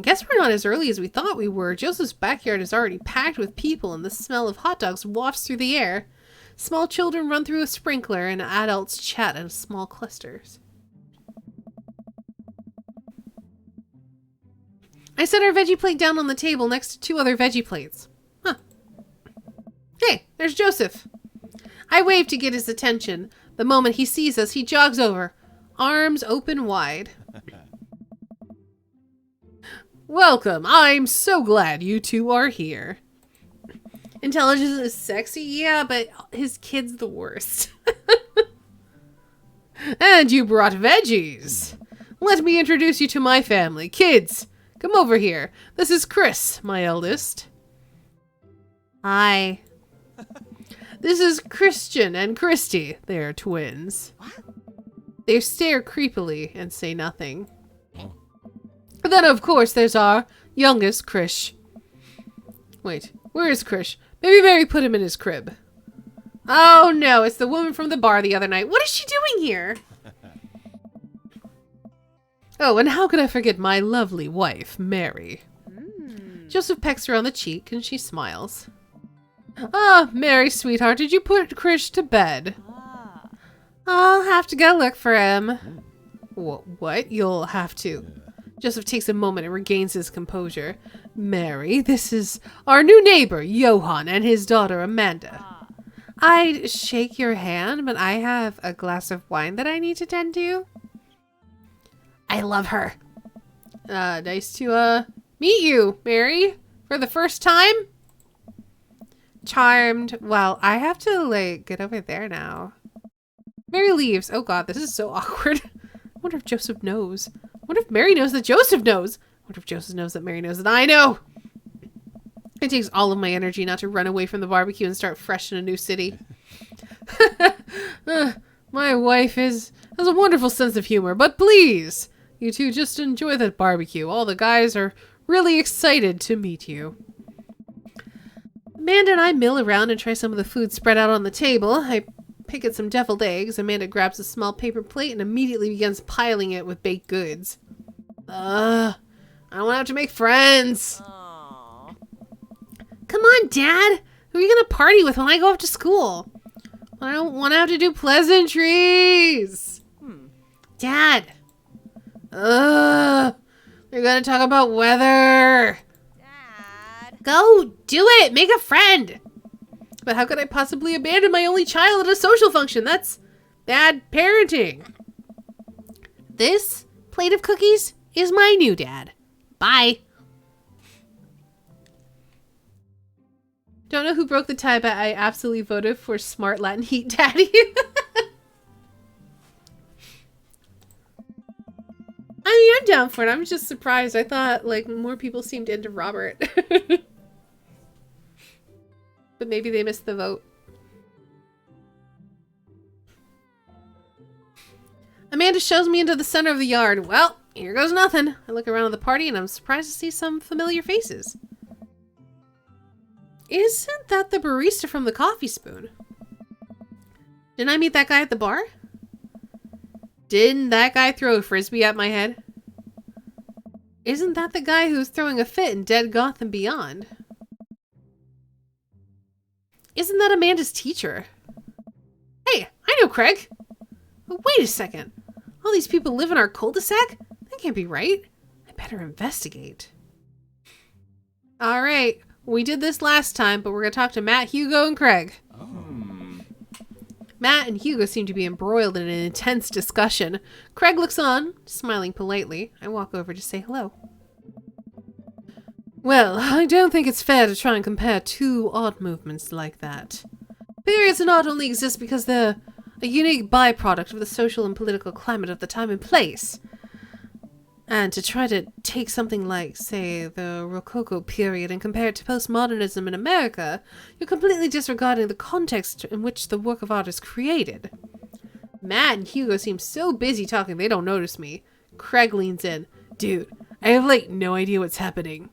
guess we're not as early as we thought we were. Joseph's backyard is already packed with people and the smell of hot dogs wafts through the air. Small children run through a sprinkler and adults chat in small clusters. I set our veggie plate down on the table next to 2 other veggie plates. Huh. Hey, there's Joseph. I wave to get his attention. The moment he sees us, he jogs over, arms open wide. Welcome. I'm so glad you two are here. Intelligence is sexy, yeah, but his kid's the worst. And you brought veggies. Let me introduce you to my family. Kids, come over here. This is Chris, my eldest. Hi. This is Christian and Christy. They are twins. What? They stare creepily and say nothing. Then, of course, there's our youngest, Krish. Wait, where is Krish? Maybe Mary put him in his crib. Oh no, it's the woman from the bar the other night. What is she doing here? Oh, and how could I forget my lovely wife, Mary? Joseph pecks her on the cheek and she smiles. Ah, Mary, sweetheart, did you put Krish to bed? I'll have to go look for him. What? You'll have to. Joseph takes a moment and regains his composure. Mary, this is our new neighbor, Johann, and his daughter, Amanda. I'd shake your hand, but I have a glass of wine that I need to tend to. I love her. Nice to, meet you, Mary, for the first time. Charmed. Well, I have to, get over there now. Mary leaves. Oh god, this is so awkward. I wonder if Joseph knows. I wonder if Mary knows that Joseph knows. I wonder if Joseph knows that Mary knows that I know. It takes all of my energy not to run away from the barbecue and start fresh in a new city. My wife has a wonderful sense of humor, but please, you two just enjoy that barbecue. All the guys are really excited to meet you. Amanda and I mill around and try some of the food spread out on the table. I pick at some deviled eggs. Amanda grabs a small paper plate and immediately begins piling it with baked goods. I don't want to have to make friends. Aww. Come on, Dad. Who are you going to party with when I go off to school? I don't want to have to do pleasantries. Dad. They're going to talk about weather. Dad. Go do it. Make a friend. But how could I possibly abandon my only child at a social function? That's bad parenting. This plate of cookies is my new dad. Bye. Don't know who broke the tie, but I absolutely voted for Smart Latin Heat Daddy. I mean, I'm down for it. I'm just surprised. I thought, more people seemed into Robert. But maybe they missed the vote. Amanda shows me into the center of the yard. Well, here goes nothing. I look around at the party and I'm surprised to see some familiar faces. Isn't that the barista from the Coffee Spoon? Didn't I meet that guy at the bar? Didn't that guy throw a frisbee at my head? Isn't that the guy who's throwing a fit in Dead Gotham Beyond? Isn't that Amanda's teacher? Hey, I know Craig. But wait a second. All these people live in our cul-de-sac? That can't be right. I better investigate. Alright, we did this last time, but we're going to talk to Matt, Hugo, and Craig. Oh. Matt and Hugo seem to be embroiled in an intense discussion. Craig looks on, smiling politely. I walk over to say hello. Well, I don't think it's fair to try and compare two art movements like that. Periods in art only exist because they're a unique byproduct of the social and political climate of the time and place. And to try to take something like, say, the Rococo period and compare it to postmodernism in America, you're completely disregarding the context in which the work of art is created. Matt and Hugo seem so busy talking they don't notice me. Craig leans in. Dude, I have no idea what's happening.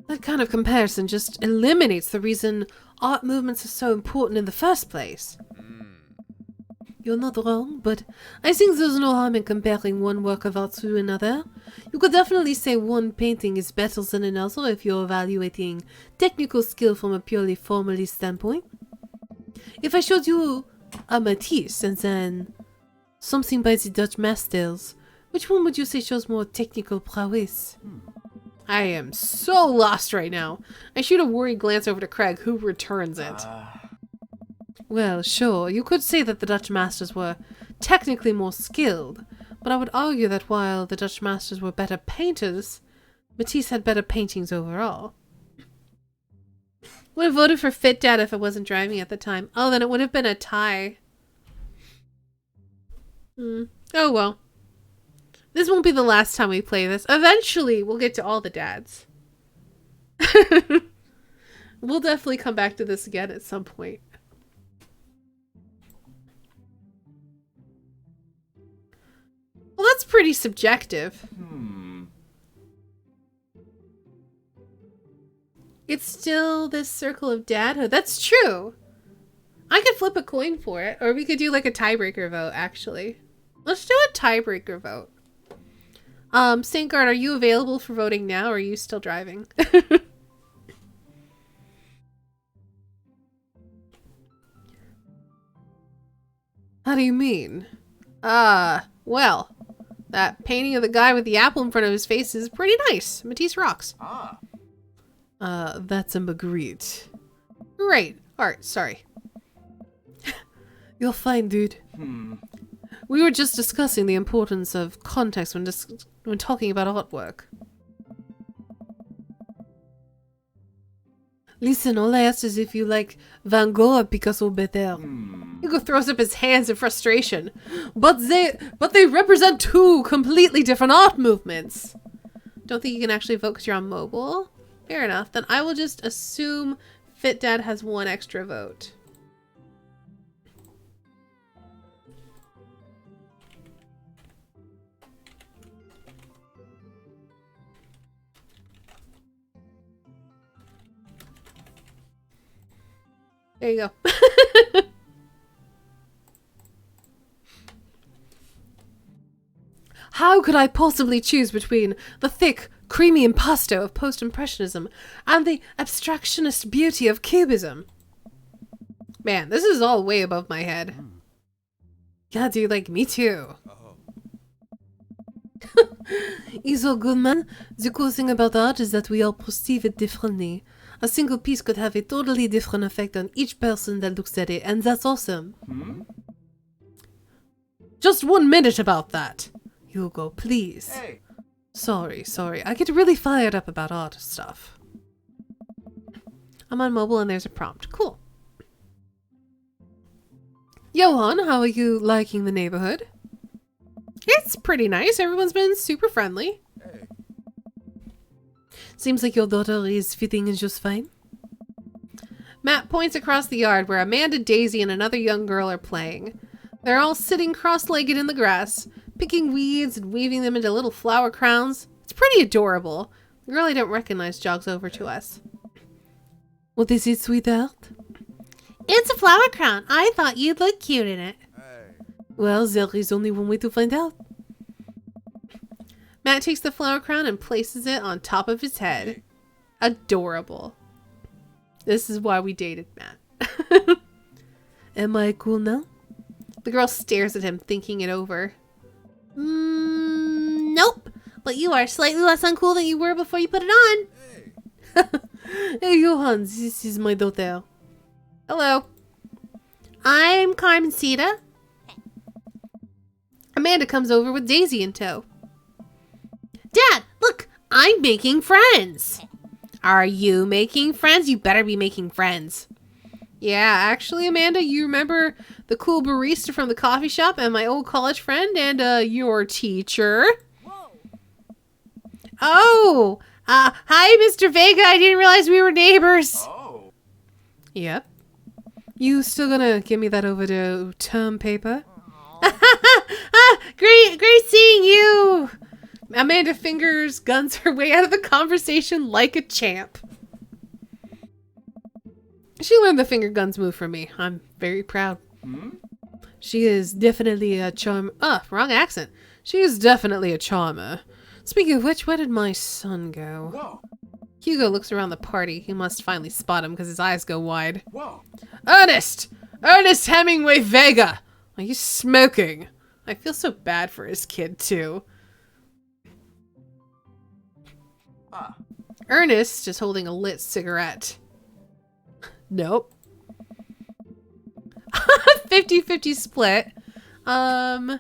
That kind of comparison just eliminates the reason art movements are so important in the first place. You're not wrong, but I think there's no harm in comparing one work of art to another. You could definitely say one painting is better than another if you're evaluating technical skill from a purely formalist standpoint. If I showed you a Matisse and then something by the Dutch masters, which one would you say shows more technical prowess? I am so lost right now. I shoot a worried glance over to Craig, who returns it. Well, sure, you could say that the Dutch masters were technically more skilled, but I would argue that while the Dutch masters were better painters, Matisse had better paintings overall. Would have voted for Fit Dad if I wasn't driving at the time. Oh, then it would have been a tie. Oh well. This won't be the last time we play this. Eventually, we'll get to all the dads. We'll definitely come back to this again at some point. Well, that's pretty subjective. It's still this circle of dadhood. That's true. I could flip a coin for it. Or we could do like a tiebreaker vote, actually. Let's do a tiebreaker vote. Saint Guard, are you available for voting now, or are you still driving? How do you mean? Well, that painting of the guy with the apple in front of his face is pretty nice. Matisse rocks. That's a Magritte. Right. Art, sorry. You're fine, dude. We were just discussing the importance of context when talking about artwork. Listen, all I asked is if you like Van Gogh or Picasso better. Hugo throws up his hands in frustration. But they represent two completely different art movements. Don't think you can actually vote because you're on mobile? Fair enough. Then I will just assume Fit Dad has one extra vote. There you go. How could I possibly choose between the thick, creamy impasto of post-impressionism and the abstractionist beauty of cubism? Man, this is all way above my head. Yeah, dude, like, me too. It's all good, man. The cool thing about art is that we all perceive it differently. A single piece could have a totally different effect on each person that looks at it, and that's awesome. Just 1 minute about that. Hugo, please. Hey. Sorry. I get really fired up about art stuff. I'm on mobile and there's a prompt. Cool. Johan, how are you liking the neighborhood? It's pretty nice. Everyone's been super friendly. Hey. Seems like your daughter is fitting in just fine. Matt points across the yard where Amanda, Daisy, and another young girl are playing. They're all sitting cross-legged in the grass, picking weeds and weaving them into little flower crowns. It's pretty adorable. The girl I don't recognize jogs over to us. What is it, sweetheart? It's a flower crown. I thought you'd look cute in it. Well, there is only one way to find out. Matt takes the flower crown and places it on top of his head. Adorable. This is why we dated Matt. Am I cool now? The girl stares at him, thinking it over. Nope. But you are slightly less uncool than you were before you put it on. Hey, Johan, this is my daughter. Hello. I'm Carmencita. Amanda comes over with Daisy in tow. I'm making friends. Are you making friends? You better be making friends. Yeah, actually, Amanda, you remember the cool barista from the coffee shop and my old college friend and your teacher? Oh, hi, Mr. Vega. I didn't realize we were neighbors. Oh. Yep. You still gonna give me that over to term paper? Great seeing you. Amanda fingers guns her way out of the conversation like a champ. She learned the finger guns move from me. I'm very proud. Hmm? She is definitely a charm. Wrong accent. She is definitely a charmer. Speaking of which, where did my son go? Whoa. Hugo looks around the party. He must finally spot him because his eyes go wide. Whoa. Ernest! Ernest Hemingway Vega! Are you smoking? I feel so bad for his kid, too. Ah. Ernest is holding a lit cigarette. Nope. 50-50 split. Sankar,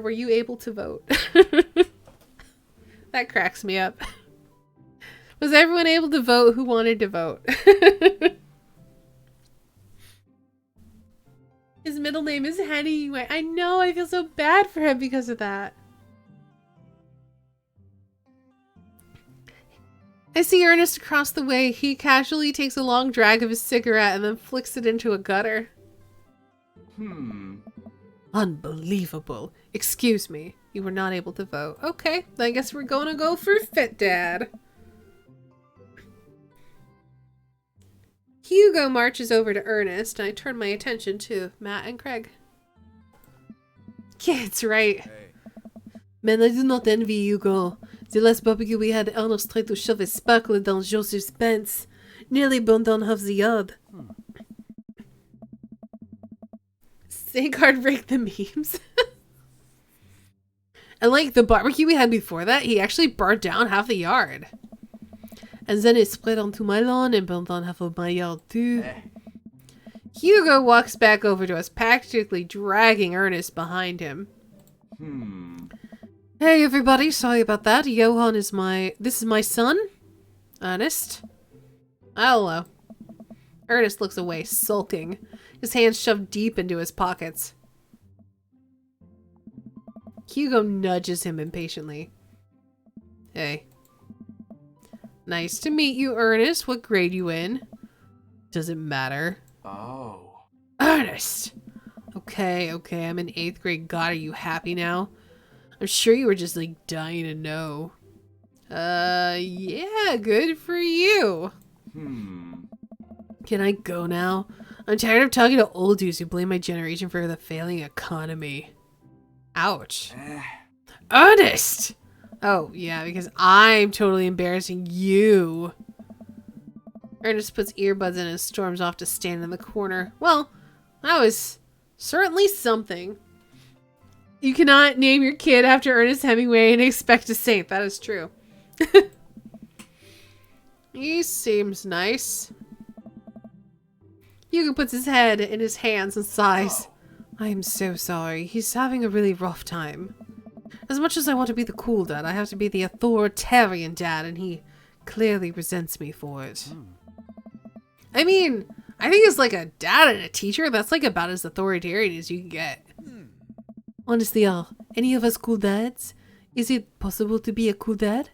were you able to vote? That cracks me up. Was everyone able to vote who wanted to vote? His middle name is Hemingway. I know, I feel so bad for him because of that. I see Ernest across the way. He casually takes a long drag of his cigarette and then flicks it into a gutter. Unbelievable. Excuse me. You were not able to vote. Okay, I guess we're gonna go for Fit Dad. Hugo marches over to Ernest, and I turn my attention to Matt and Craig. Kids, right? Hey. Man, I do not envy Hugo. The last barbecue we had, Ernest tried to shove a sparkler down Joseph's pants. Nearly burned down half the yard. Sankard rigged the memes. And like the barbecue we had before that, he actually burned down half the yard. And then it spread onto my lawn and burned down half of my yard too. Eh. Hugo walks back over to us, practically dragging Ernest behind him. Hey everybody, sorry about that. Johan is this is my son, Ernest. Hello. Ernest looks away, sulking, his hands shoved deep into his pockets. Hugo nudges him impatiently. Hey. Nice to meet you, Ernest. What grade you in? Doesn't matter. Oh. Ernest! Okay, I'm in 8th grade. God, are you happy now? I'm sure you were just like dying to know. Yeah, good for you. Can I go now? I'm tired of talking to old dudes who blame my generation for the failing economy. Ouch. Ernest! Oh, yeah, because I'm totally embarrassing you. Ernest puts earbuds in and storms off to stand in the corner. Well, that was certainly something. You cannot name your kid after Ernest Hemingway and expect a saint. That is true. He seems nice. Hugo puts his head in his hands and sighs. I am so sorry. He's having a really rough time. As much as I want to be the cool dad, I have to be the authoritarian dad, and he clearly resents me for it. I mean, I think as like a dad and a teacher, that's like about as authoritarian as you can get. Honestly, are any of us cool dads? Is it possible to be a cool dad?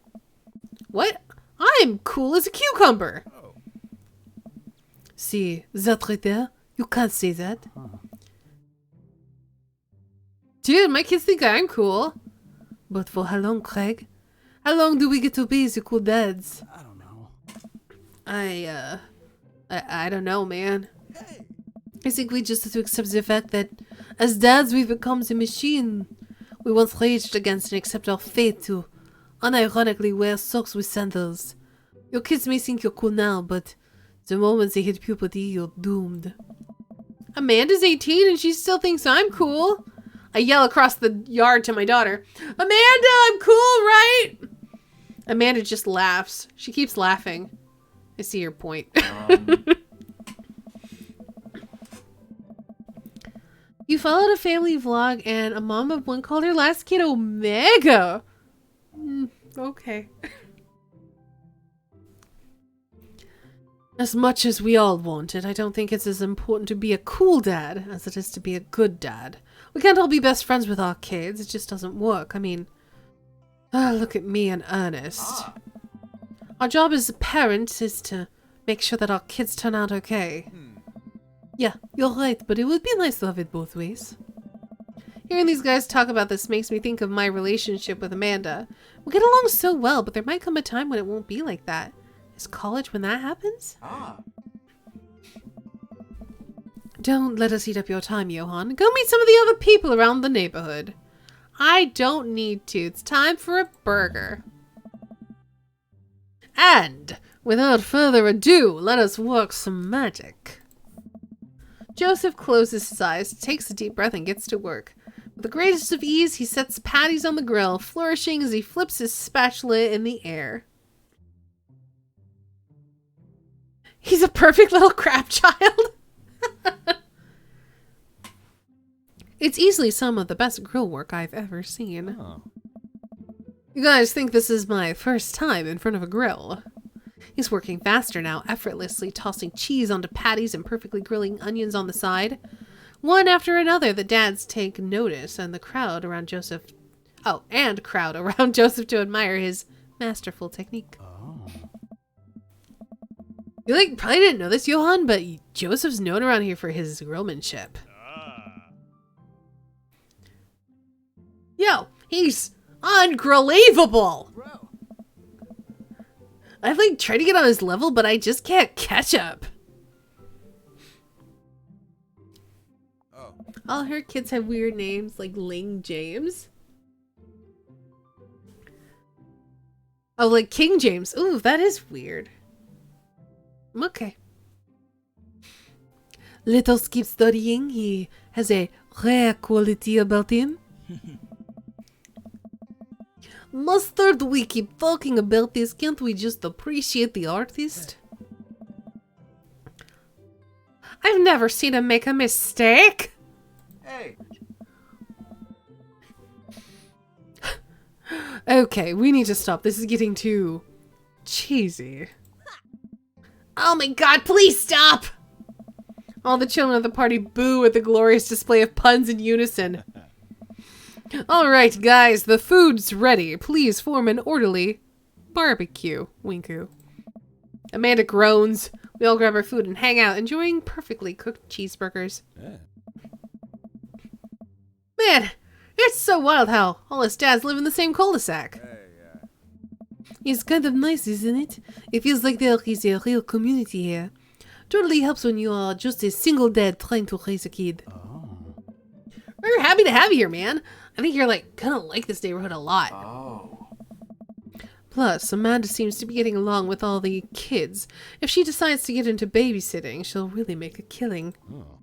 What? I'm cool as a cucumber. See, that right there? You can't say that. Dude, my kids think I'm cool. But for how long, Craig? How long do we get to be the cool dads? I don't know. I don't know, man. I think we just have to accept the fact that as dads we've become the machine we once raged against and accept our fate to unironically wear socks with sandals. Your kids may think you're cool now, but the moment they hit puberty, you're doomed. Amanda's 18 and she still thinks I'm cool. I yell across the yard to my daughter, Amanda, I'm cool, right? Amanda just laughs. She keeps laughing. I see your point. You followed a family vlog and a mom of one called her last kid Omega. Okay. As much as we all want it, I don't think it's as important to be a cool dad as it is to be a good dad. We can't all be best friends with our kids. It just doesn't work. I mean, look at me and Ernest. Ah. Our job as a parent is to make sure that our kids turn out okay. Yeah, you're right, but it would be nice to have it both ways. Hearing these guys talk about this makes me think of my relationship with Amanda. We'll get along so well, but there might come a time when it won't be like that. Is college when that happens? Ah. Don't let us eat up your time, Johan. Go meet some of the other people around the neighborhood. I don't need to. It's time for a burger. And, without further ado, let us work some magic. Joseph closes his eyes, takes a deep breath, and gets to work. With the greatest of ease, he sets patties on the grill, flourishing as he flips his spatula in the air. He's a perfect little crap child. It's easily some of the best grill work I've ever seen. Oh. You guys think this is my first time in front of a grill. He's working faster now, effortlessly tossing cheese onto patties and perfectly grilling onions on the side. One after another, the dads take notice, and the crowd around Joseph... Oh, and crowd around Joseph to admire his masterful technique. Oh. You probably didn't know this, Johan, but Joseph's known around here for his grillmanship. Yo, he's ungrillavable! Bro. I've tried to get on his level, but I just can't catch up. Oh. All her kids have weird names, like Ling James. Oh, like King James. Ooh, that is weird. Okay. Let us keep studying. He has a rare quality about him. Mustard, we keep talking about this. Can't we just appreciate the artist? I've never seen him make a mistake. Hey. Okay, we need to stop. This is getting too cheesy. Oh my god, please stop! All the children of the party boo at the glorious display of puns in unison. Alright, guys, the food's ready. Please form an orderly barbecue. Winku. Amanda groans. We all grab our food and hang out, enjoying perfectly cooked cheeseburgers. Yeah. Man, it's so wild how all his dads live in the same cul-de-sac. It's kind of nice, isn't it? It feels like there is a real community here. Totally helps when you are just a single dad trying to raise a kid. Oh. We're happy to have you here, man. I think you're gonna like this neighborhood a lot. Oh. Plus, Amanda seems to be getting along with all the kids. If she decides to get into babysitting, she'll really make a killing. Oh.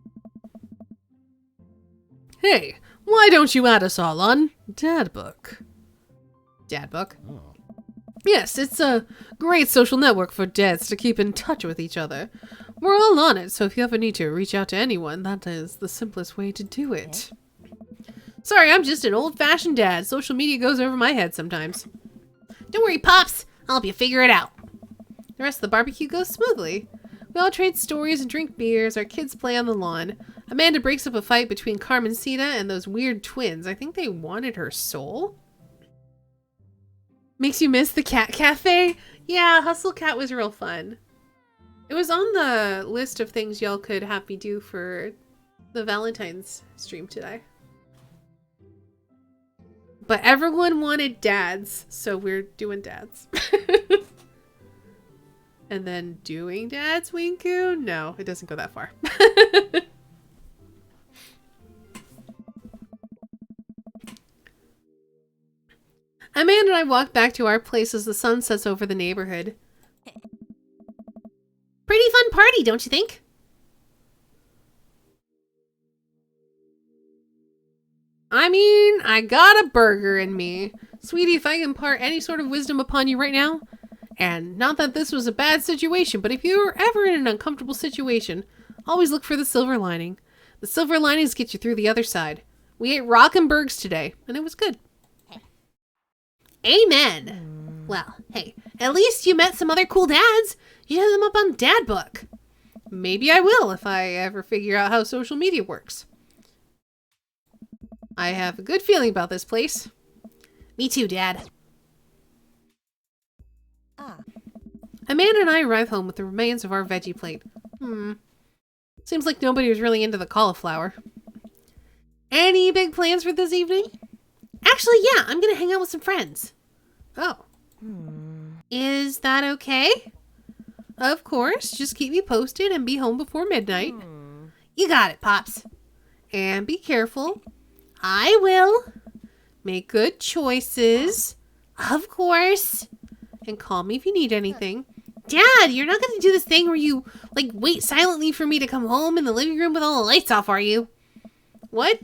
Hey, why don't you add us all on Dadbook? Dadbook? Oh. Yes, it's a great social network for dads to keep in touch with each other. We're all on it, so if you ever need to reach out to anyone, that is the simplest way to do it. Sorry, I'm just an old-fashioned dad. Social media goes over my head sometimes. Don't worry, Pops. I'll help you figure it out. The rest of the barbecue goes smoothly. We all trade stories and drink beers. Our kids play on the lawn. Amanda breaks up a fight between Carmencita and those weird twins. I think they wanted her soul. Makes you miss the cat cafe? Yeah, Hustle Cat was real fun. It was on the list of things y'all could have me do for the Valentine's stream today. But everyone wanted dads, so we're doing dads. And then doing dads, Winku? No, it doesn't go that far. Amanda and I walk back to our place as the sun sets over the neighborhood. Pretty fun party, don't you think? I mean, I got a burger in me. Sweetie, if I can impart any sort of wisdom upon you right now, and not that this was a bad situation, but if you're ever in an uncomfortable situation, always look for the silver lining. The silver linings get you through the other side. We ate Rockenbergs today, and it was good. Amen. Well, hey, at least you met some other cool dads. You had them up on Dad Book. Maybe I will if I ever figure out how social media works. I have a good feeling about this place. Me too, Dad. Ah. Amanda and I arrive home with the remains of our veggie plate. Seems like nobody was really into the cauliflower. Any big plans for this evening? Actually, yeah, I'm gonna hang out with some friends. Oh. Is that okay? Of course, just keep me posted and be home before midnight. You got it, Pops. And be careful. I will. Make good choices. Of course. And call me if you need anything. Dad, you're not going to do this thing where you, like, wait silently for me to come home in the living room with all the lights off, are you? What?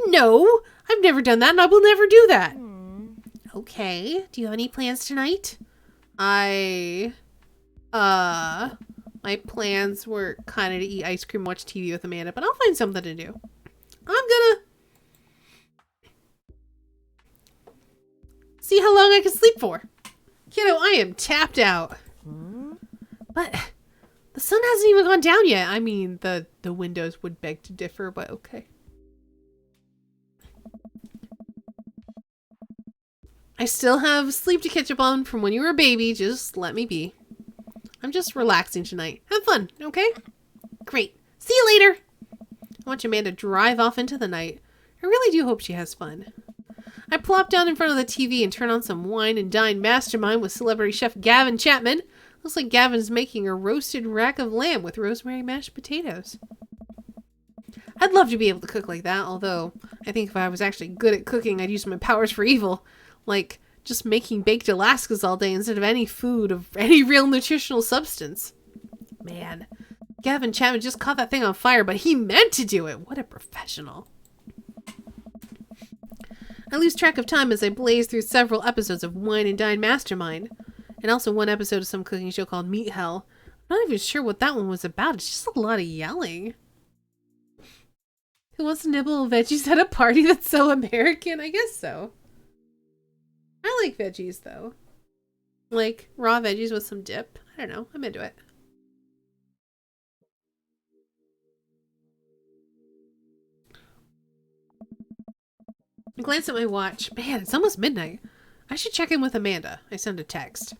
No, I've never done that and I will never do that. Okay, do you have any plans tonight? My plans were kind of to eat ice cream, watch TV with Amanda, but I'll find something to do. I'm gonna see how long I can sleep for. Kiddo, I am tapped out. But the sun hasn't even gone down yet. I mean, the windows would beg to differ, but okay. I still have sleep to catch up on from when you were a baby. Just let me be. I'm just relaxing tonight. Have fun, okay? Great. See you later. I watch Amanda drive off into the night. I really do hope she has fun. I plop down in front of the TV and turn on some wine and dine mastermind with celebrity chef Gavin Chapman. Looks like Gavin's making a roasted rack of lamb with rosemary mashed potatoes. I'd love to be able to cook like that, although I think if I was actually good at cooking, I'd use my powers for evil. Like, just making baked Alaskas all day instead of any food of any real nutritional substance. Man, Gavin Chapman just caught that thing on fire, but he meant to do it. What a professional. I lose track of time as I blaze through several episodes of Wine and Dine Mastermind, and also one episode of some cooking show called Meat Hell. I'm not even sure what that one was about. It's just a lot of yelling. Who wants to nibble veggies at a party that's so American? I guess so. I like veggies, though. Like, raw veggies with some dip. I don't know. I'm into it. I glance at my watch. Man, it's almost midnight. I should check in with Amanda. I send a text.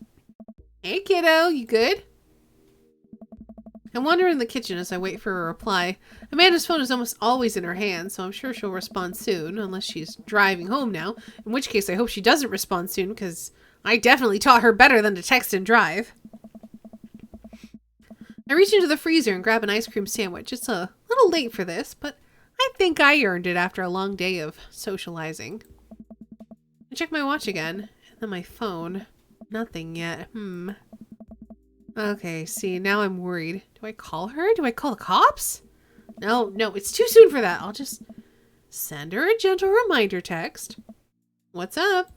Hey, kiddo. You good? I wander in the kitchen as I wait for a reply. Amanda's phone is almost always in her hand, so I'm sure she'll respond soon, unless she's driving home now, in which case I hope she doesn't respond soon, because I definitely taught her better than to text and drive. I reach into the freezer and grab an ice cream sandwich. It's a little late for this, but I think I earned it after a long day of socializing. I check my watch again, and then my phone. Nothing yet. Okay, see, now I'm worried. Do I call her? Do I call the cops? No, it's too soon for that. I'll just send her a gentle reminder text. What's up?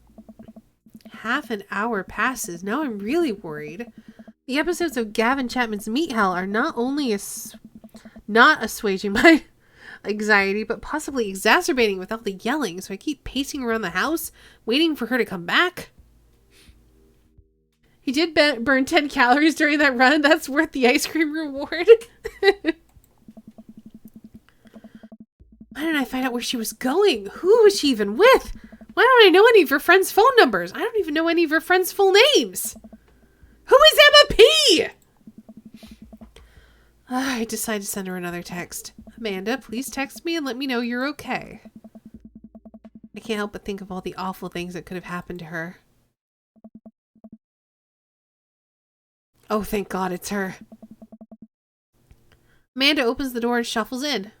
Half an hour passes. Now I'm really worried. The episodes of Gavin Chapman's Meat Hell are not only not assuaging my anxiety, but possibly exacerbating with all the yelling, so I keep pacing around the house, waiting for her to come back. He did burn 10 calories during that run. That's worth the ice cream reward. Why didn't I find out where she was going? Who was she even with? Why don't I know any of her friends' phone numbers? I don't even know any of her friends' full names. Who is Emma P? I decide to send her another text. Amanda, please text me and let me know you're okay. I can't help but think of all the awful things that could have happened to her. Oh, thank God it's her. Amanda opens the door and shuffles in.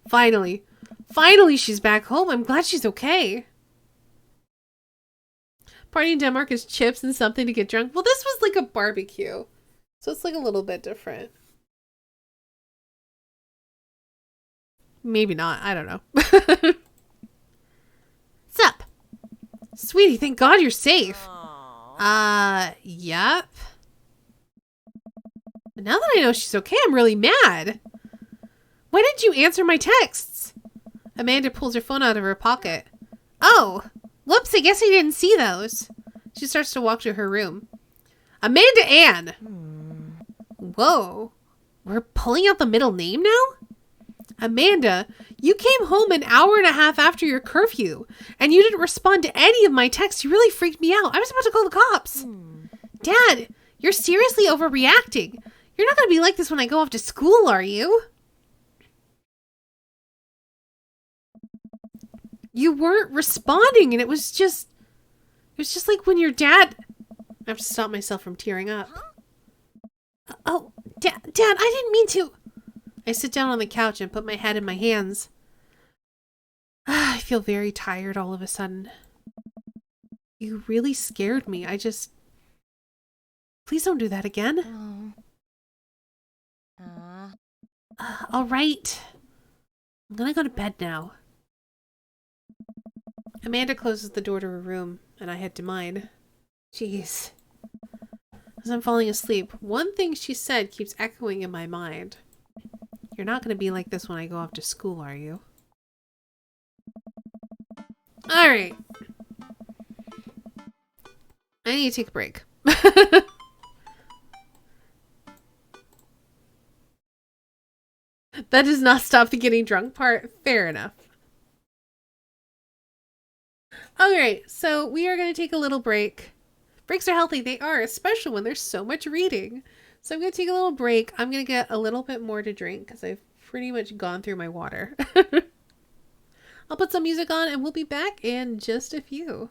Finally she's back home. I'm glad she's okay. Party in Denmark is chips and something to get drunk. Well, this was like a barbecue, so it's like a little bit different. Maybe not. I don't know. What's up? Sweetie, thank God you're safe. Yep. But now that I know she's okay, I'm really mad. Why didn't you answer my texts? Amanda pulls her phone out of her pocket. Oh, whoops, I guess I didn't see those. She starts to walk to her room. Amanda Ann! Whoa. We're pulling out the middle name now? Amanda, you came home an hour and a half after your curfew, and you didn't respond to any of my texts. You really freaked me out. I was about to call the cops. Dad, you're seriously overreacting. You're not going to be like this when I go off to school, are you? You weren't responding, and it was just like when your dad... I have to stop myself from tearing up. Oh, Dad, I didn't mean to... I sit down on the couch and put my head in my hands. I feel very tired all of a sudden. You really scared me. Please don't do that again. All right. I'm gonna go to bed now. Amanda closes the door to her room, and I head to mine. Jeez. As I'm falling asleep, one thing she said keeps echoing in my mind. You're not going to be like this when I go off to school, are you? Alright. I need to take a break. That does not stop the getting drunk part. Fair enough. Alright, so we are going to take a little break. Breaks are healthy. They are, especially when there's so much reading. So I'm going to take a little break. I'm going to get a little bit more to drink because I've pretty much gone through my water. I'll put some music on and we'll be back in just a few.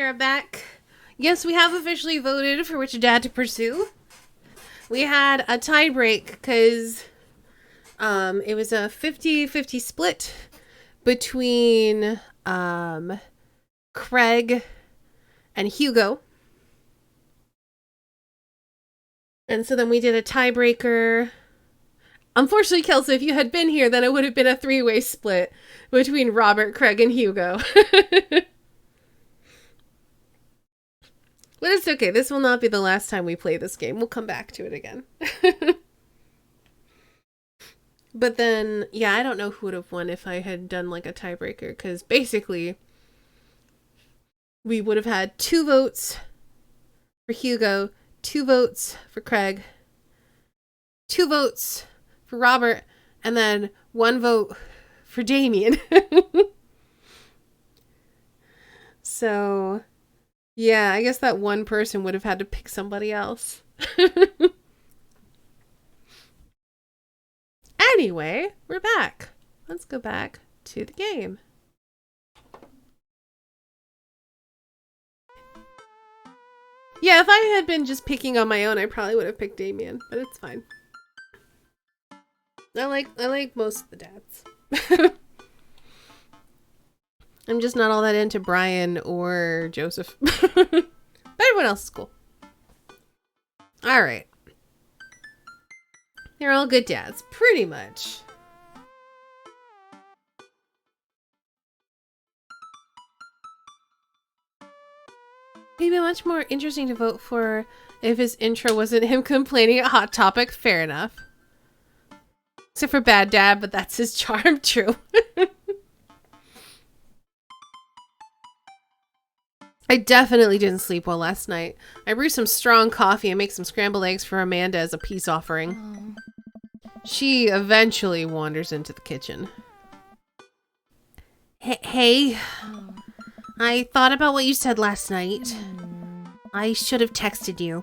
are back. Yes, we have officially voted for which dad to pursue. We had a tie break because it was a 50-50 split between Craig and Hugo. And so then we did a tiebreaker. Unfortunately, Kelsey, if you had been here, then it would have been a 3-way split between Robert, Craig, and Hugo. But it's okay. This will not be the last time we play this game. We'll come back to it again. But then, yeah, I don't know who would have won if I had done like a tiebreaker. Because basically, we would have had 2 votes for Hugo, 2 votes for Craig, 2 votes for Robert, and then 1 vote for Damien. So, yeah, I guess that one person would have had to pick somebody else. Anyway, we're back. Let's go back to the game. Yeah, if I had been just picking on my own, I probably would have picked Damien, but it's fine. I like most of the dads. I'm just not all that into Brian or Joseph. But everyone else is cool. Alright. They're all good dads, pretty much. It'd be much more interesting to vote for if his intro wasn't him complaining at Hot Topic. Fair enough. Except for Bad Dad, but that's his charm, true. I definitely didn't sleep well last night. I brewed some strong coffee and make some scrambled eggs for Amanda as a peace offering. She eventually wanders into the kitchen. Hey, I thought about what you said last night. I should have texted you.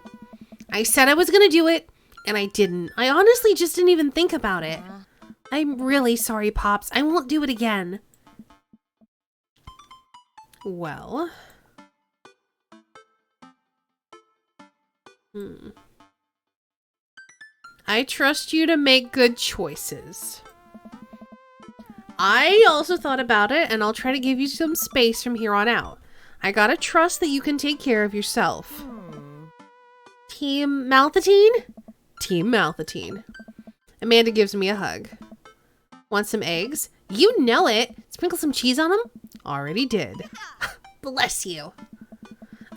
I said I was gonna do it, and I didn't. I honestly just didn't even think about it. I'm really sorry, Pops. I won't do it again. Well... I trust you to make good choices. I also thought about it, and I'll try to give you some space from here on out. I gotta trust that you can take care of yourself. Team Malthatine? Team Malthatine. Amanda gives me a hug. Want some eggs? You know it! Sprinkle some cheese on them? Already did. Bless you.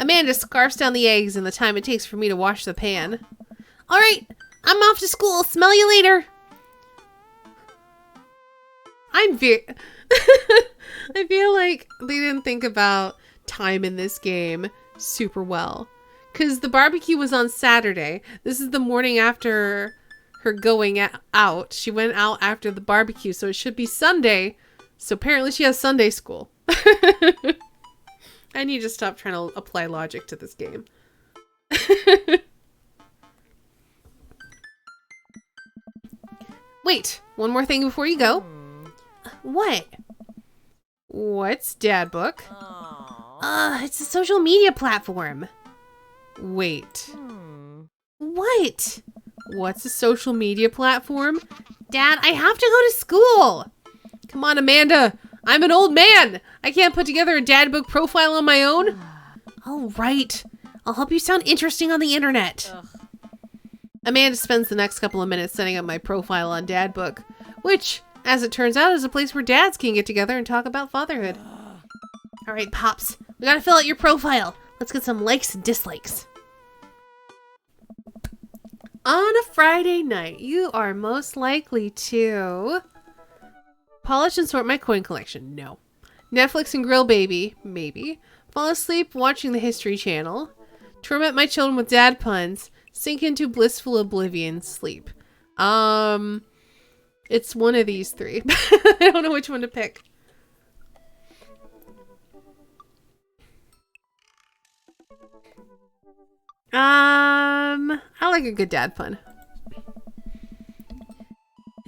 Amanda scarfs down the eggs in the time it takes for me to wash the pan. Alright, I'm off to school. Smell you later. I feel like they didn't think about time in this game super well. Because the barbecue was on Saturday. This is the morning after her going out. She went out after the barbecue, so it should be Sunday. So apparently she has Sunday school. I need to stop trying to apply logic to this game. Wait, one more thing before you go. What? What's Dad Book? It's a social media platform. Wait. What? What's a social media platform? Dad, I have to go to school. Come on, Amanda. I'm an old man. I can't put together a Dad Book profile on my own. All right. I'll help you sound interesting on the internet. Amanda spends the next couple of minutes setting up my profile on Dad Book, which, as it turns out, is a place where dads can get together and talk about fatherhood. All right, Pops. We gotta fill out your profile. Let's get some likes and dislikes. On a Friday night, you are most likely to... polish and sort my coin collection. No. Netflix and grill baby. Maybe. Fall asleep watching the History Channel. Torment my children with dad puns. Sink into blissful oblivion. Sleep. It's one of these 3. I don't know which one to pick. I like a good dad pun.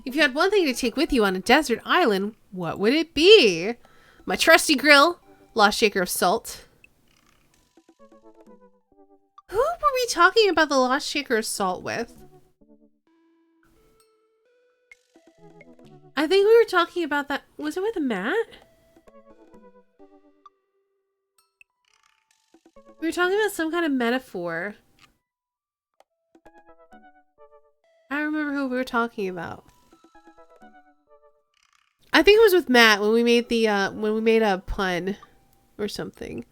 If you had one thing to take with you on a desert island, what would it be? My trusty grill, lost shaker of salt. Who were we talking about the Lost Shaker assault with? I think we were talking about that. Was it with Matt? We were talking about some kind of metaphor. I don't remember who we were talking about. I think it was with Matt when we made the when we made a pun or something.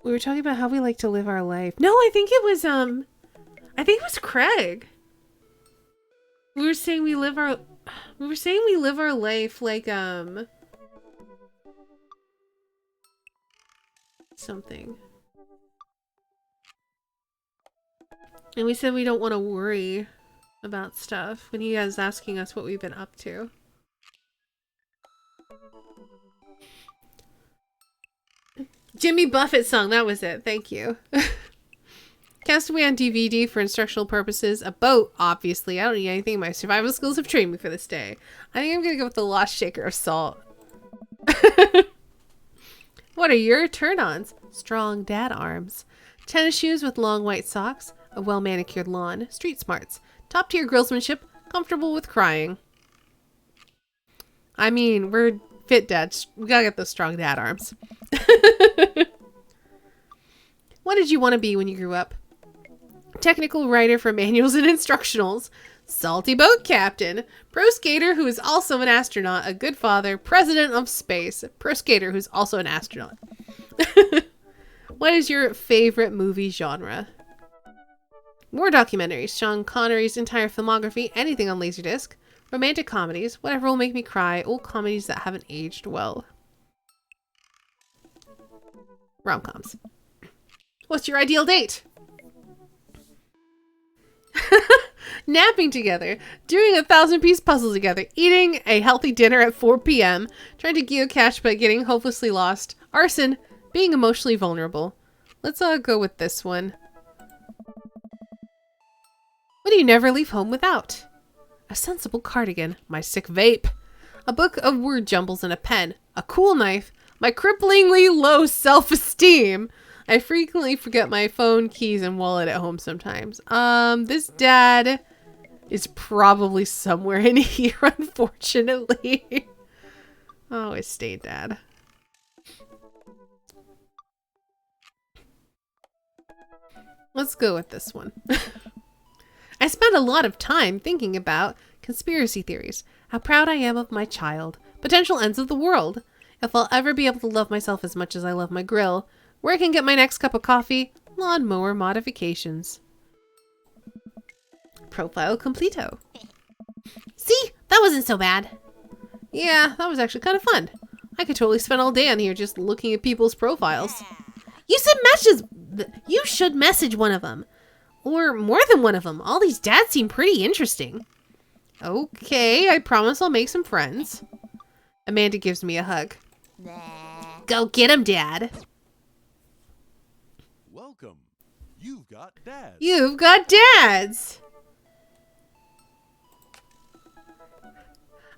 We were talking about how we like to live our life. No, I think it was Craig. We were saying we live our life like something. And we said we don't want to worry about stuff when he was asking us what we've been up to. Jimmy Buffett song, that was it. Thank you. Castaway on DVD for instructional purposes. A boat, obviously. I don't need anything. My survival skills have trained me for this day. I think I'm gonna go with the Lost Shaker of Salt. What are your turn-ons? Strong dad arms. Tennis shoes with long white socks. A well-manicured lawn. Street smarts. Top-tier grillsmanship. Comfortable with crying. I mean, we're fit dads. We gotta get those strong dad arms. What did you want to be when you grew up? Technical writer for manuals and instructionals. Salty boat captain. Pro skater who is also an astronaut. A good father. President of space. Pro skater who's also an astronaut. What is your favorite movie genre? War documentaries. Sean Connery's entire filmography. Anything on Laserdisc. Romantic comedies. Whatever will make me cry. Old comedies that haven't aged well. Rom-coms. What's your ideal date? Napping together, doing a 1,000-piece puzzle together, eating a healthy dinner at 4 p.m., trying to geocache but getting hopelessly lost, arson, being emotionally vulnerable. Let's go with this one. What do you never leave home without? A sensible cardigan, my sick vape, a book of word jumbles and a pen, a cool knife, my cripplingly low self-esteem. I frequently forget my phone, keys, and wallet at home sometimes. This dad is probably somewhere in here, unfortunately. Oh, it stayed dad. Let's go with this one. I spent a lot of time thinking about conspiracy theories, how proud I am of my child, potential ends of the world, if I'll ever be able to love myself as much as I love my grill, where I can get my next cup of coffee, lawnmower modifications. Profile completo. See? That wasn't so bad. Yeah, that was actually kind of fun. I could totally spend all day on here just looking at people's profiles. You should message one of them. Or more than one of them. All these dads seem pretty interesting. Okay, I promise I'll make some friends. Amanda gives me a hug. Go get him, Dad. Welcome. You've got dads. You've got dads.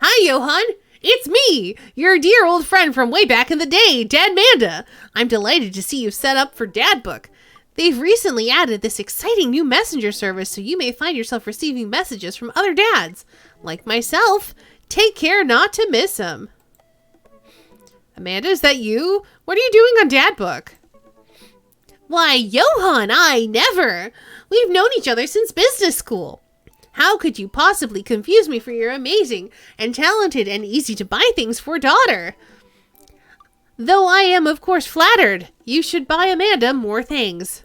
Hi, Johan. It's me, your dear old friend from way back in the day, Dad Manda. I'm delighted to see you set up for Dad Book. They've recently added this exciting new messenger service, so you may find yourself receiving messages from other dads. Like myself. Take care not to miss them. Amanda, is that you? What are you doing on Dad Book? Why, Johan, I never. We've known each other since business school. How could you possibly confuse me for your amazing and talented and easy to buy things for daughter? Though I am, of course, flattered. You should buy Amanda more things.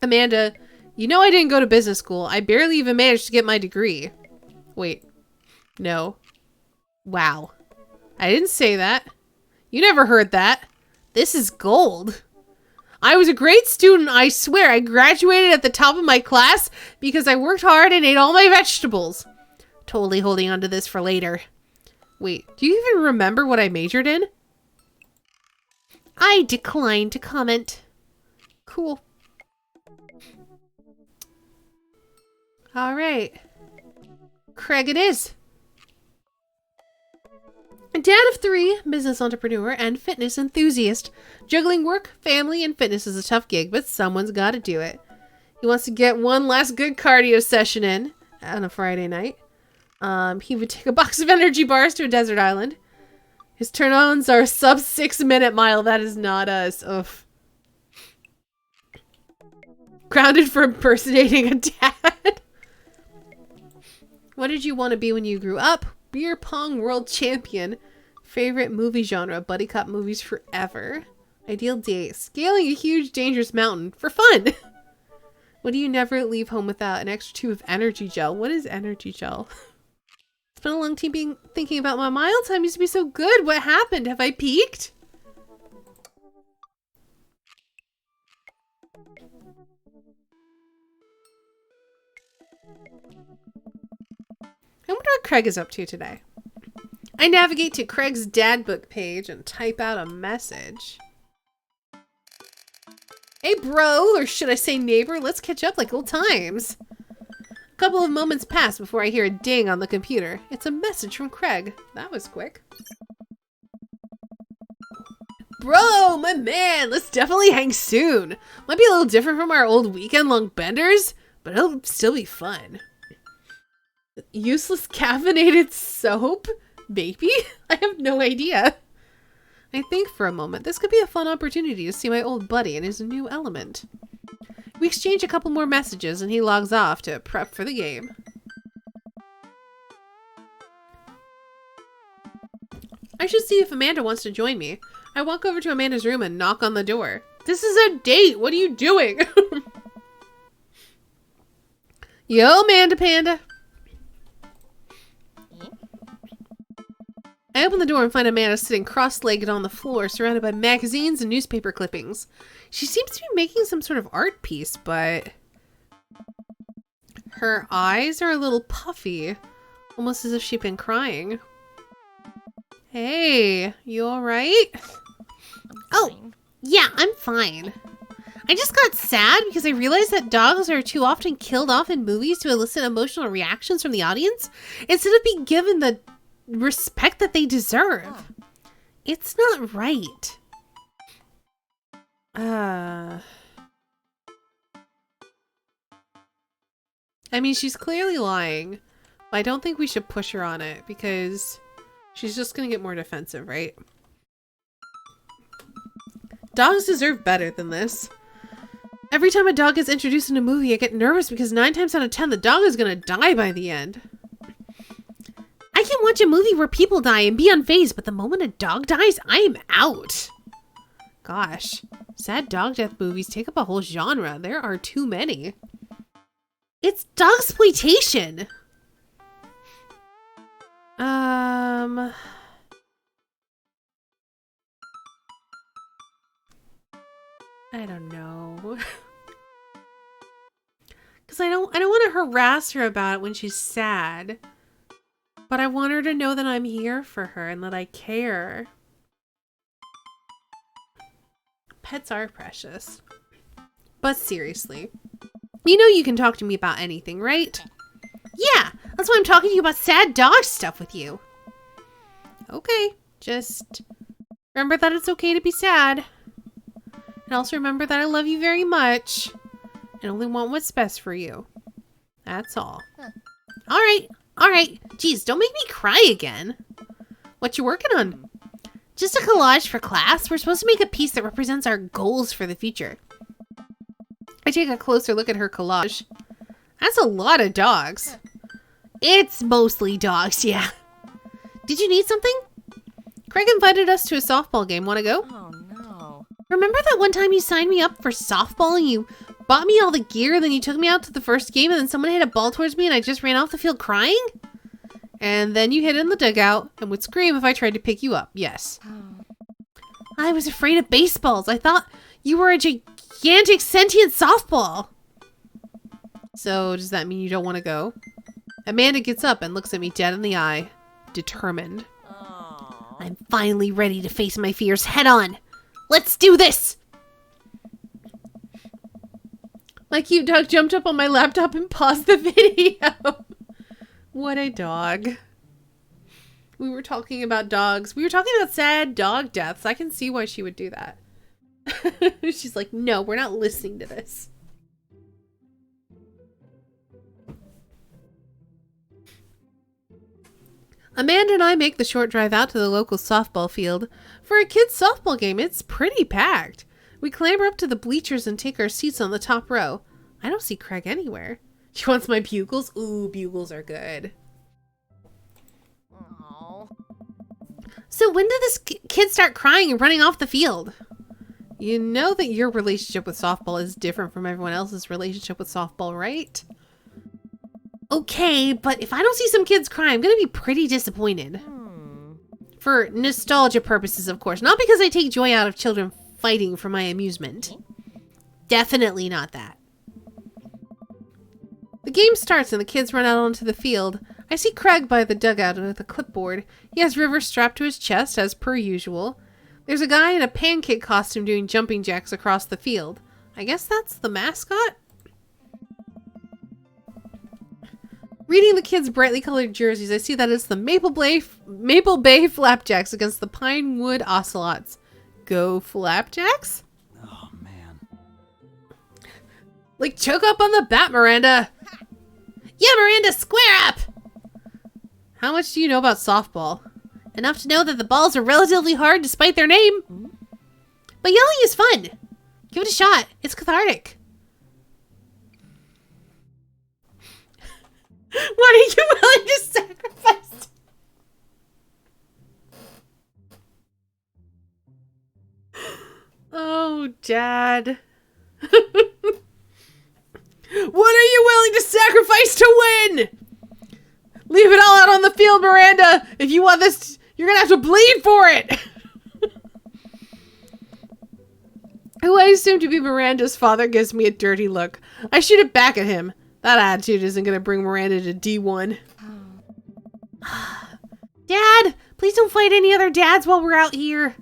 Amanda, you know I didn't go to business school. I barely even managed to get my degree. Wait. No. Wow. I didn't say that. You never heard that. This is gold. I was a great student, I swear. I graduated at the top of my class because I worked hard and ate all my vegetables. Totally holding on to this for later. Wait, do you even remember what I majored in? I decline to comment. Cool. All right. Craig it is. A dad of 3, business entrepreneur, and fitness enthusiast. Juggling work, family, and fitness is a tough gig, but someone's got to do it. He wants to get one last good cardio session in on a Friday night. He would take a box of energy bars to a desert island. His turn-ons are a sub 6-minute mile. That is not us. Ugh. Grounded for impersonating a dad. What did you want to be when you grew up? Beer pong world champion. Favorite movie genre? Buddy cop movies forever. Ideal date? Scaling a huge dangerous mountain for fun. What do you never leave home without? An extra tube of energy gel. What is energy gel? It's been a long time thinking about my mile time. Used to be so good. What happened? Have I peaked? I wonder what Craig is up to today. I navigate to Craig's dad book page and type out a message. Hey bro, or should I say neighbor, let's catch up like old times. A couple of moments pass before I hear a ding on the computer. It's a message from Craig. That was quick. Bro, my man, let's definitely hang soon. Might be a little different from our old weekend-long benders, but it'll still be fun. Useless caffeinated soap? Maybe? I have no idea. I think for a moment, this could be a fun opportunity to see my old buddy in his new element. We exchange a couple more messages and he logs off to prep for the game. I should see if Amanda wants to join me. I walk over to Amanda's room and knock on the door. This is a date! What are you doing? Yo, Amanda Panda! I open the door and find Amanda sitting cross-legged on the floor, surrounded by magazines and newspaper clippings. She seems to be making some sort of art piece, but her eyes are a little puffy, almost as if she'd been crying. Hey, you alright? Oh, yeah, I'm fine. I just got sad because I realized that dogs are too often killed off in movies to elicit emotional reactions from the audience, instead of being given the respect that they deserve. It's not right. I mean, she's clearly lying, but I don't think we should push her on it because she's just gonna get more defensive, right? Dogs deserve better than this. Every time a dog gets introduced in a movie, I get nervous because 9 times out of 10, the dog is gonna die by the end. I can watch a movie where people die and be unfazed, but the moment a dog dies, I am out. Gosh, sad dog death movies take up a whole genre. There are too many. It's dogsploitation. I don't know. Cause I don't want to harass her about it when she's sad. But I want her to know that I'm here for her and that I care. Pets are precious. But seriously, you know you can talk to me about anything, right? Yeah, that's why I'm talking to you about sad dog stuff with you. Okay, just remember that it's okay to be sad. And also remember that I love you very much and only want what's best for you. That's all. All right. Geez, don't make me cry again. What you working on? Just a collage for class. We're supposed to make a piece that represents our goals for the future. I take a closer look at her collage. That's a lot of dogs. It's mostly dogs, yeah. Did you need something? Craig invited us to a softball game. Want to go? Oh, no. Remember that one time you signed me up for softball and you bought me all the gear, then you took me out to the first game and then someone hit a ball towards me and I just ran off the field crying? And then you hid in the dugout and would scream if I tried to pick you up. Yes. Oh. I was afraid of baseballs. I thought you were a gigantic sentient softball. So does that mean you don't want to go? Amanda gets up and looks at me dead in the eye, determined. Oh. I'm finally ready to face my fears head on. Let's do this! My cute dog jumped up on my laptop and paused the video. What a dog. We were talking about dogs. We were talking about sad dog deaths. I can see why she would do that. She's like, no, we're not listening to this. Amanda and I make the short drive out to the local softball field. For a kid's softball game, it's pretty packed. We clamber up to the bleachers and take our seats on the top row. I don't see Craig anywhere. She wants my bugles? Ooh, bugles are good. Oh. So when did this kid start crying and running off the field? You know that your relationship with softball is different from everyone else's relationship with softball, right? Okay, but if I don't see some kids cry, I'm going to be pretty disappointed. For nostalgia purposes, of course. Not because I take joy out of children fighting for my amusement. Definitely not that. The game starts and the kids run out onto the field. I see Craig by the dugout with a clipboard. He has River strapped to his chest, as per usual. There's a guy in a pancake costume doing jumping jacks across the field. I guess that's the mascot? Reading the kids' brightly colored jerseys, I see that it's the Maple Bay Flapjacks against the Pinewood Ocelots. Go Flapjacks? Oh, man. Like, choke up on the bat, Miranda! Yeah, Miranda, square up! How much do you know about softball? Enough to know that the balls are relatively hard despite their name. But yelling is fun. Give it a shot. It's cathartic. What are you willing to sacrifice? Oh, Dad. What are you willing to sacrifice to win? Leave it all out on the field, Miranda. If you want this, you're going to have to bleed for it. Who I assume to be Miranda's father gives me a dirty look. I shoot it back at him. That attitude isn't going to bring Miranda to D1. Dad, please don't fight any other dads while we're out here.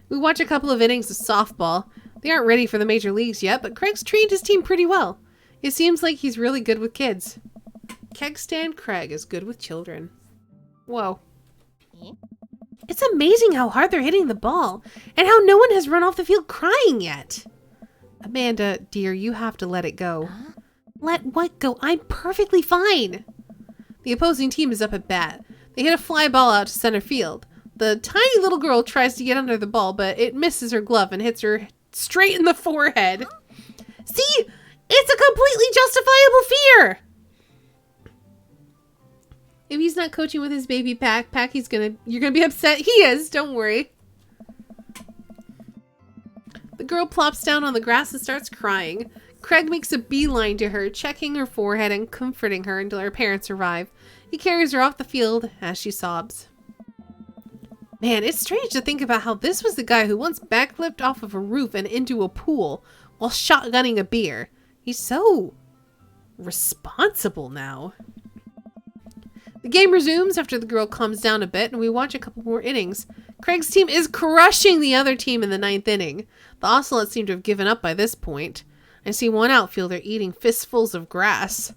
We watch a couple of innings of softball. They aren't ready for the major leagues yet, but Craig's trained his team pretty well. It seems like he's really good with kids. Kegstand Craig is good with children. Whoa. It's amazing how hard they're hitting the ball, and how no one has run off the field crying yet. Amanda, dear, you have to let it go. Let what go? I'm perfectly fine. The opposing team is up at bat. They hit a fly ball out to center field. The tiny little girl tries to get under the ball, but it misses her glove and hits her straight in the forehead. See? It's a completely justifiable fear! If he's not coaching with his baby backpack, you're gonna be upset. He is, don't worry. The girl plops down on the grass and starts crying. Craig makes a beeline to her, checking her forehead and comforting her until her parents arrive. He carries her off the field as she sobs. Man, it's strange to think about how this was the guy who once backflipped off of a roof and into a pool while shotgunning a beer. He's so responsible now. The game resumes after the girl calms down a bit, and we watch a couple more innings. Craig's team is crushing the other team in the 9th inning. The Ocelots seem to have given up by this point. I see one outfielder eating fistfuls of grass.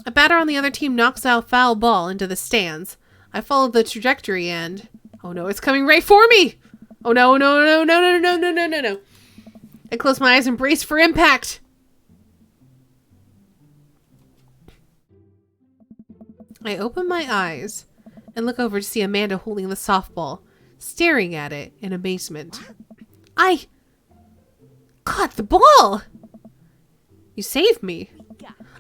A batter on the other team knocks out a foul ball into the stands. I follow the trajectory and... Oh no, it's coming right for me! Oh no, no, no, no, no, no, no, no, no, no. I close my eyes and brace for impact. I open my eyes and look over to see Amanda holding the softball, staring at it in amazement. I caught the ball! You saved me.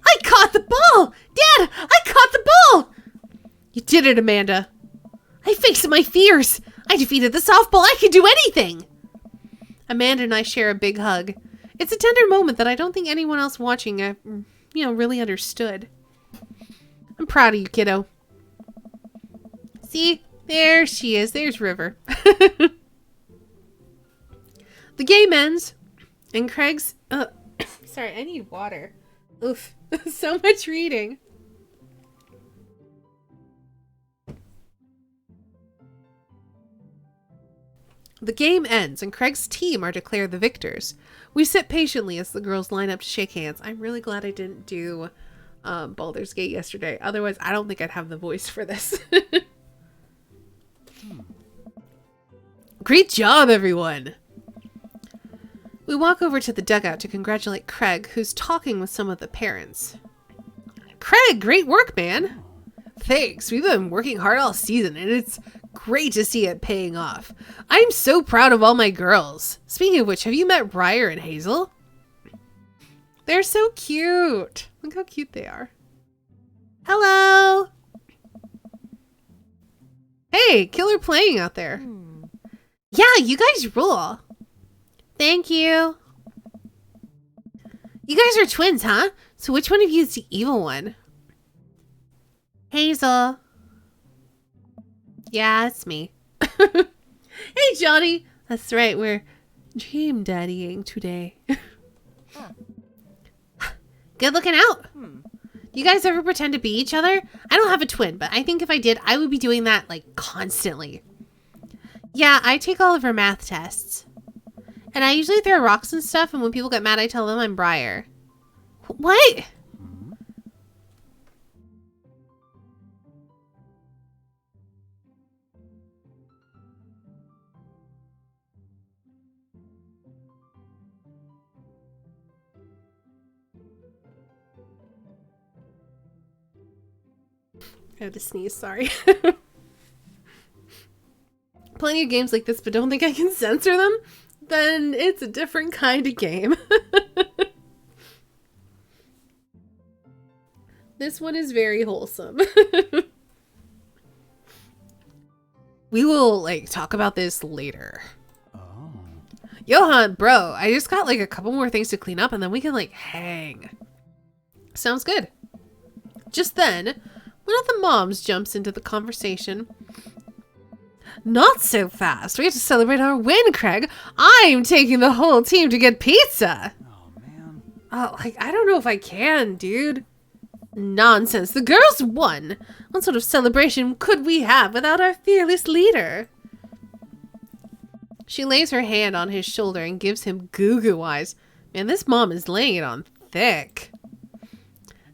I caught the ball! Dad, I caught the ball! You did it, Amanda. I faced my fears. I defeated the softball. I could do anything. Amanda and I share a big hug. It's a tender moment that I don't think anyone else watching, really understood. I'm proud of you, kiddo. See? There she is. There's River. The game ends, and Craig's... sorry, I need water. Oof. So much reading. The game ends, and Craig's team are declared the victors. We sit patiently as the girls line up to shake hands. I'm really glad I didn't do Baldur's Gate yesterday. Otherwise, I don't think I'd have the voice for this. Great job, everyone! We walk over to the dugout to congratulate Craig, who's talking with some of the parents. Craig, great work, man! Thanks, we've been working hard all season, and it's great to see it paying off. I'm so proud of all my girls. Speaking of which, have you met Briar and Hazel? They're so cute. Look how cute they are. Hello! Hey, killer playing out there. Yeah, you guys rule. Thank you. You guys are twins, huh? So which one of you is the evil one? Hazel. Yeah, it's me. Hey, Johnny. That's right, we're dream daddying today. Good looking out. Do you guys ever pretend to be each other? I don't have a twin, but I think if I did, I would be doing that, like, constantly. Yeah, I take all of her math tests. And I usually throw rocks and stuff, and when people get mad, I tell them I'm Briar. What? I had to sneeze, sorry. Plenty of games like this, but don't think I can censor them? Then it's a different kind of game. This one is very wholesome. We will, like, talk about this later. Oh. Johan, bro, I just got, like, a couple more things to clean up and then we can, like, hang. Sounds good. Just then, one of the moms jumps into the conversation. Not so fast. We have to celebrate our win, Craig. I'm taking the whole team to get pizza. Oh, man. Oh, like, I don't know if I can, dude. Nonsense. The girls won. What sort of celebration could we have without our fearless leader? She lays her hand on his shoulder and gives him goo-goo eyes. Man, this mom is laying it on thick.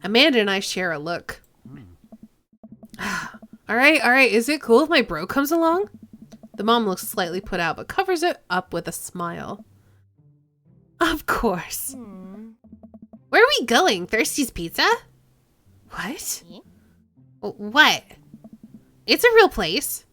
Amanda and I share a look. All right. Is it cool if my bro comes along? The mom looks slightly put out, but covers it up with a smile. Of course. Where are we going? Thirsty's Pizza? What? What? It's a real place.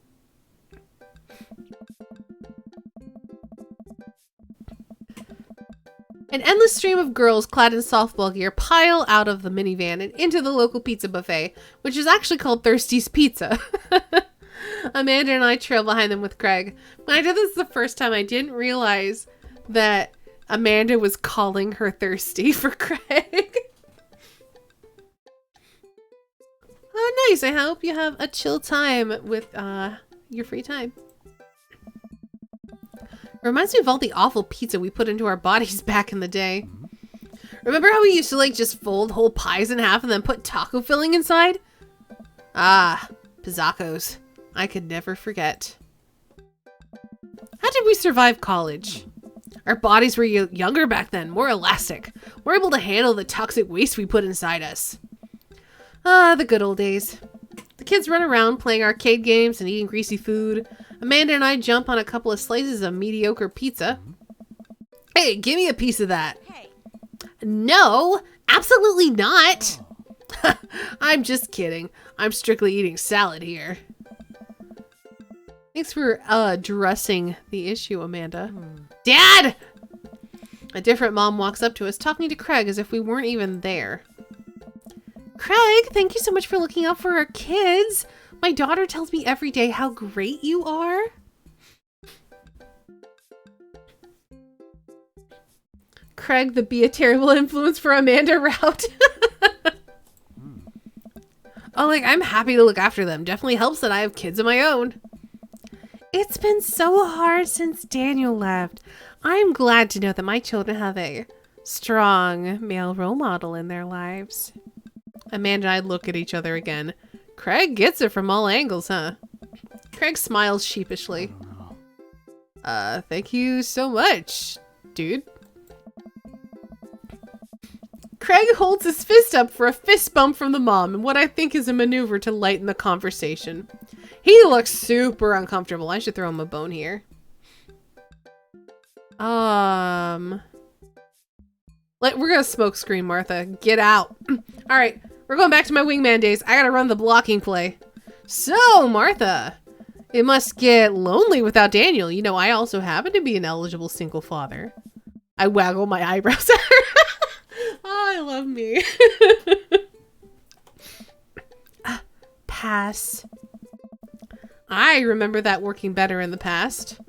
An endless stream of girls clad in softball gear pile out of the minivan and into the local pizza buffet, which is actually called Thirsty's Pizza. Amanda and I trail behind them with Craig. When I did this the first time, I didn't realize that Amanda was calling her thirsty for Craig. Oh, nice. I hope you have a chill time with your free time. Reminds me of all the awful pizza we put into our bodies back in the day. Remember how we used to, like, just fold whole pies in half and then put taco filling inside? Ah, pizzacos. I could never forget. How did we survive college? Our bodies were younger back then, more elastic. We're able to handle the toxic waste we put inside us. Ah, the good old days. The kids run around playing arcade games and eating greasy food. Amanda and I jump on a couple of slices of mediocre pizza. Hey, give me a piece of that. Hey. No, absolutely not. I'm just kidding. I'm strictly eating salad here. Thanks for addressing the issue, Amanda. Dad! A different mom walks up to us, talking to Craig as if we weren't even there. Craig, thank you so much for looking out for our kids. My daughter tells me every day how great you are. Craig, the be a terrible influence for Amanda route. Oh, like, I'm happy to look after them. Definitely helps that I have kids of my own. It's been so hard since Daniel left. I'm glad to know that my children have a strong male role model in their lives. Amanda and I look at each other again. Craig gets it from all angles, huh? Craig smiles sheepishly. Thank you so much, dude. Craig, Craig holds his fist up for a fist bump from the mom in what I think is a maneuver to lighten the conversation. He looks super uncomfortable. I should throw him a bone here. We're gonna smoke screen, Martha. Get out. All right, we're going back to my wingman days. I gotta run the blocking play. So, Martha, it must get lonely without Daniel. You know, I also happen to be an eligible single father. I waggle my eyebrows at her. Oh, I love me. Pass. I remember that working better in the past.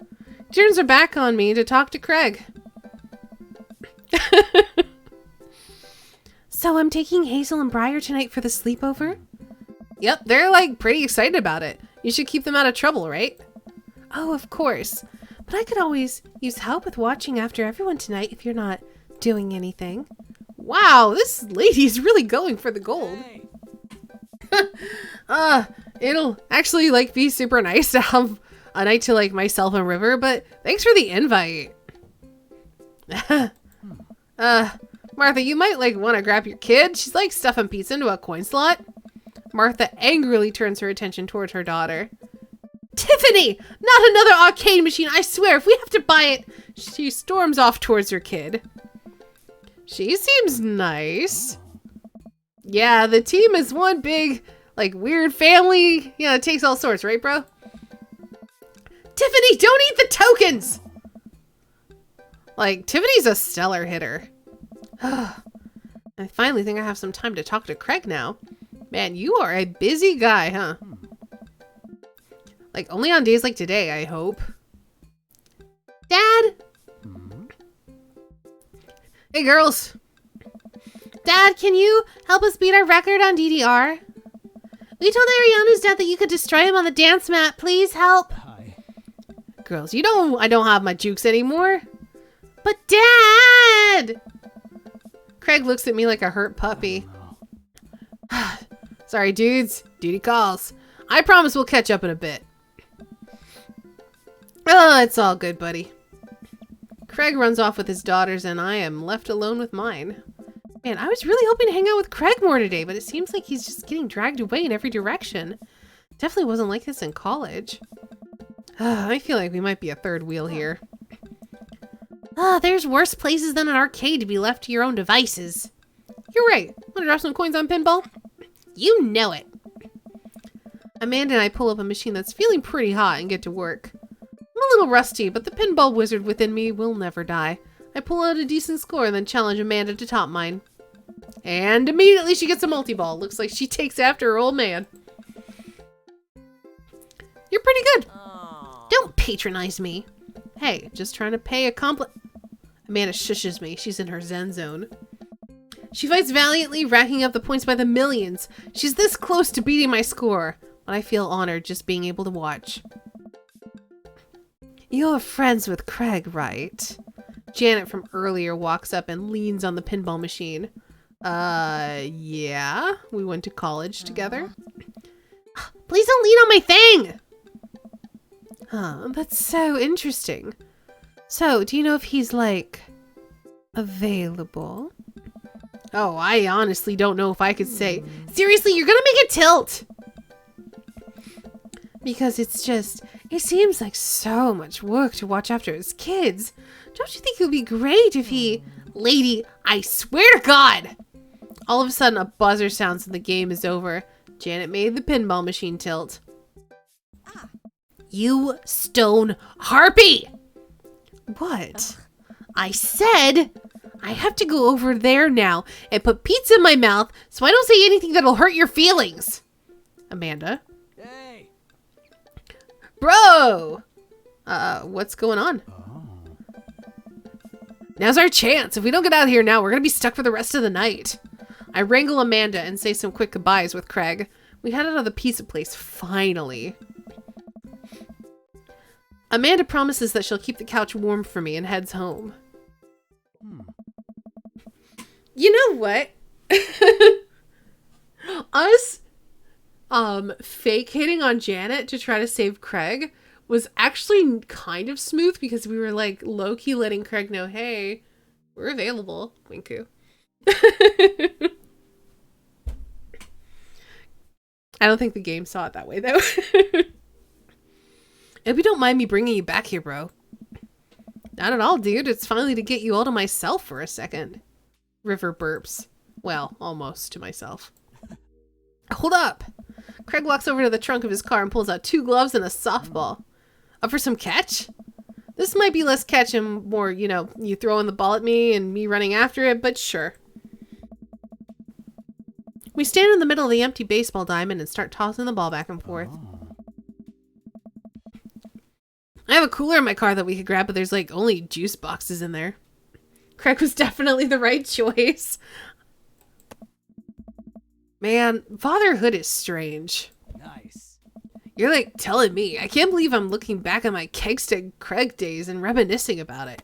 Turns her back on me to talk to Craig. So I'm taking Hazel and Briar tonight for the sleepover? Yep, they're like pretty excited about it. You should keep them out of trouble, right? Oh, of course. But I could always use help with watching after everyone tonight if you're not doing anything. Wow, this lady's really going for the gold. Hey. It'll actually like be super nice to have a night to like myself and River, but thanks for the invite. Martha, you might like want to grab your kid. She's like stuffing pizza into a coin slot. Martha angrily turns her attention towards her daughter. Tiffany! Not another arcade machine, I swear. If we have to buy it. She storms off towards her kid. She seems nice. Yeah, the team is one big, like, weird family. Yeah, it takes all sorts, right, bro? Tiffany, don't eat the tokens! Like, Tiffany's a stellar hitter. I finally think I have some time to talk to Craig now. Man, you are a busy guy, huh? Like, only on days like today, I hope. Dad? Hey, girls. Dad, can you help us beat our record on DDR? We told Ariana's dad that you could destroy him on the dance mat. Please help. Hi. Girls, I don't have my jukes anymore. But Dad! Craig looks at me like a hurt puppy. Sorry, dudes. Duty calls. I promise we'll catch up in a bit. Oh, it's all good, buddy. Craig runs off with his daughters and I am left alone with mine. Man, I was really hoping to hang out with Craig more today, but it seems like he's just getting dragged away in every direction. Definitely wasn't like this in college. I feel like we might be a third wheel here. There's worse places than an arcade to be left to your own devices. You're right. Want to drop some coins on pinball? You know it. Amanda and I pull up a machine that's feeling pretty hot and get to work. I'm a little rusty, but the pinball wizard within me will never die. I pull out a decent score and then challenge Amanda to top mine. And immediately she gets a multi-ball. Looks like she takes after her old man. You're pretty good. Oh. Don't patronize me. Hey, just trying to pay a compliment. Amanda shushes me. She's in her zen zone. She fights valiantly, racking up the points by the millions. She's this close to beating my score, but I feel honored just being able to watch. You're friends with Craig, right? Janet from earlier walks up and leans on the pinball machine. Yeah. We went to college together. Please don't lean on my thing! Huh, that's so interesting. So, do you know if he's, like, available? Oh, I honestly don't know if I could say. Seriously, you're gonna make a tilt! Because it's just, it seems like so much work to watch after his kids. Don't you think it would be great if he... Lady, I swear to God! All of a sudden, a buzzer sounds and the game is over. Janet made the pinball machine tilt. You stone harpy! What? I said I have to go over there now and put pizza in my mouth so I don't say anything that'll hurt your feelings. Amanda? Hey. Bro! What's going on? Now's our chance. If we don't get out of here now, we're gonna be stuck for the rest of the night. I wrangle Amanda and say some quick goodbyes with Craig. We head out of the pizza place, finally. Amanda promises that she'll keep the couch warm for me and heads home. You know what? Us fake hitting on Janet to try to save Craig was actually kind of smooth because we were like low-key letting Craig know, hey, we're available. Winku. I don't think the game saw it that way, though. If you don't mind me bringing you back here, bro. Not at all, dude. It's finally to get you all to myself for a second. River burps. Well, almost to myself. Hold up. Craig walks over to the trunk of his car and pulls out 2 gloves and a softball. Up for some catch? This might be less catch and more, you throwing the ball at me and me running after it, but sure. We stand in the middle of the empty baseball diamond and start tossing the ball back and forth. I have a cooler in my car that we could grab, but there's like only juice boxes in there. Craig was definitely the right choice. Man, fatherhood is strange. Nice. You're like telling me. I can't believe I'm looking back at my Kegstead Craig days and reminiscing about it.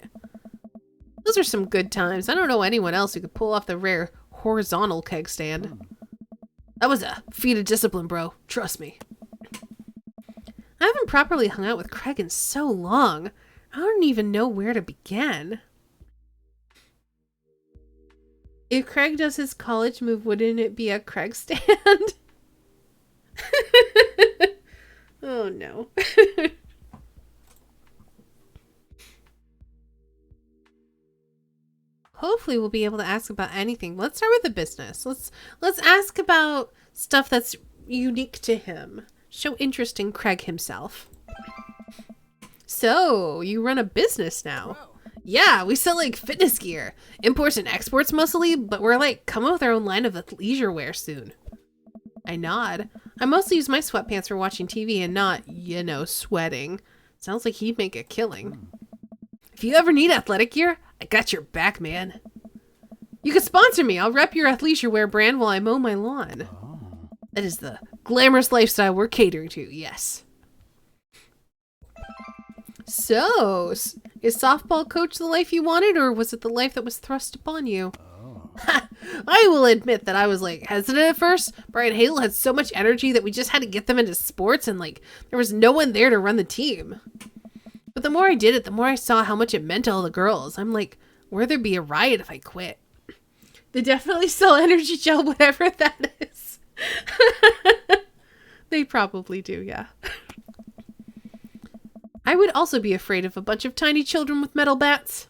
Those are some good times. I don't know anyone else who could pull off the rare horizontal keg stand. That was a feat of discipline, bro. Trust me. I haven't properly hung out with Craig in so long. I don't even know where to begin. If Craig does his college move, wouldn't it be a Craig stand? Oh no. Hopefully we'll be able to ask about anything. Let's start with the business. Let's ask about stuff that's unique to him. Show interest in Craig himself. So, you run a business now. Yeah, we sell like fitness gear. Imports and exports mostly, but we're like coming with our own line of leisure wear soon. I nod. I mostly use my sweatpants for watching TV and not, sweating. Sounds like he'd make a killing. If you ever need athletic gear, I got your back, man. You can sponsor me. I'll rep your athleisure wear brand while I mow my lawn. That is the glamorous lifestyle we're catering to, yes. So, is softball coach the life you wanted, or was it the life that was thrust upon you? I will admit that I was hesitant at first. Brian Hale had so much energy that we just had to get them into sports, and there was no one there to run the team. But the more I did it, the more I saw how much it meant to all the girls. I'm like, where there'd be a riot if I quit. They definitely sell energy gel, whatever that is. They probably do, yeah. I would also be afraid of a bunch of tiny children with metal bats.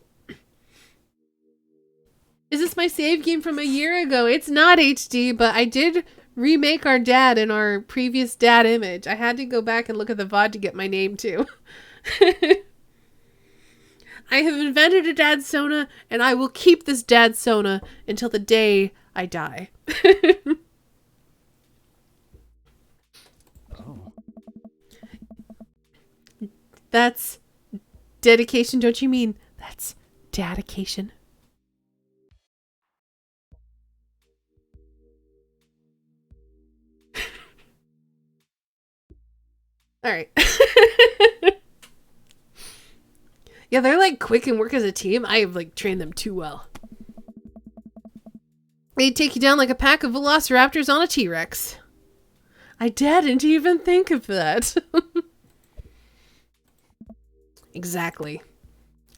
Is this my save game from a year ago? It's not HD, but I did remake our dad in our previous dad image. I had to go back and look at the VOD to get my name too. I have invented a dad sona, and I will keep this dad sona until the day I die. That's dedication, don't you mean? That's dedication. All right. Yeah, they're quick and work as a team. I have trained them too well. They'd take you down like a pack of velociraptors on a T-Rex. I didn't even think of that. Exactly.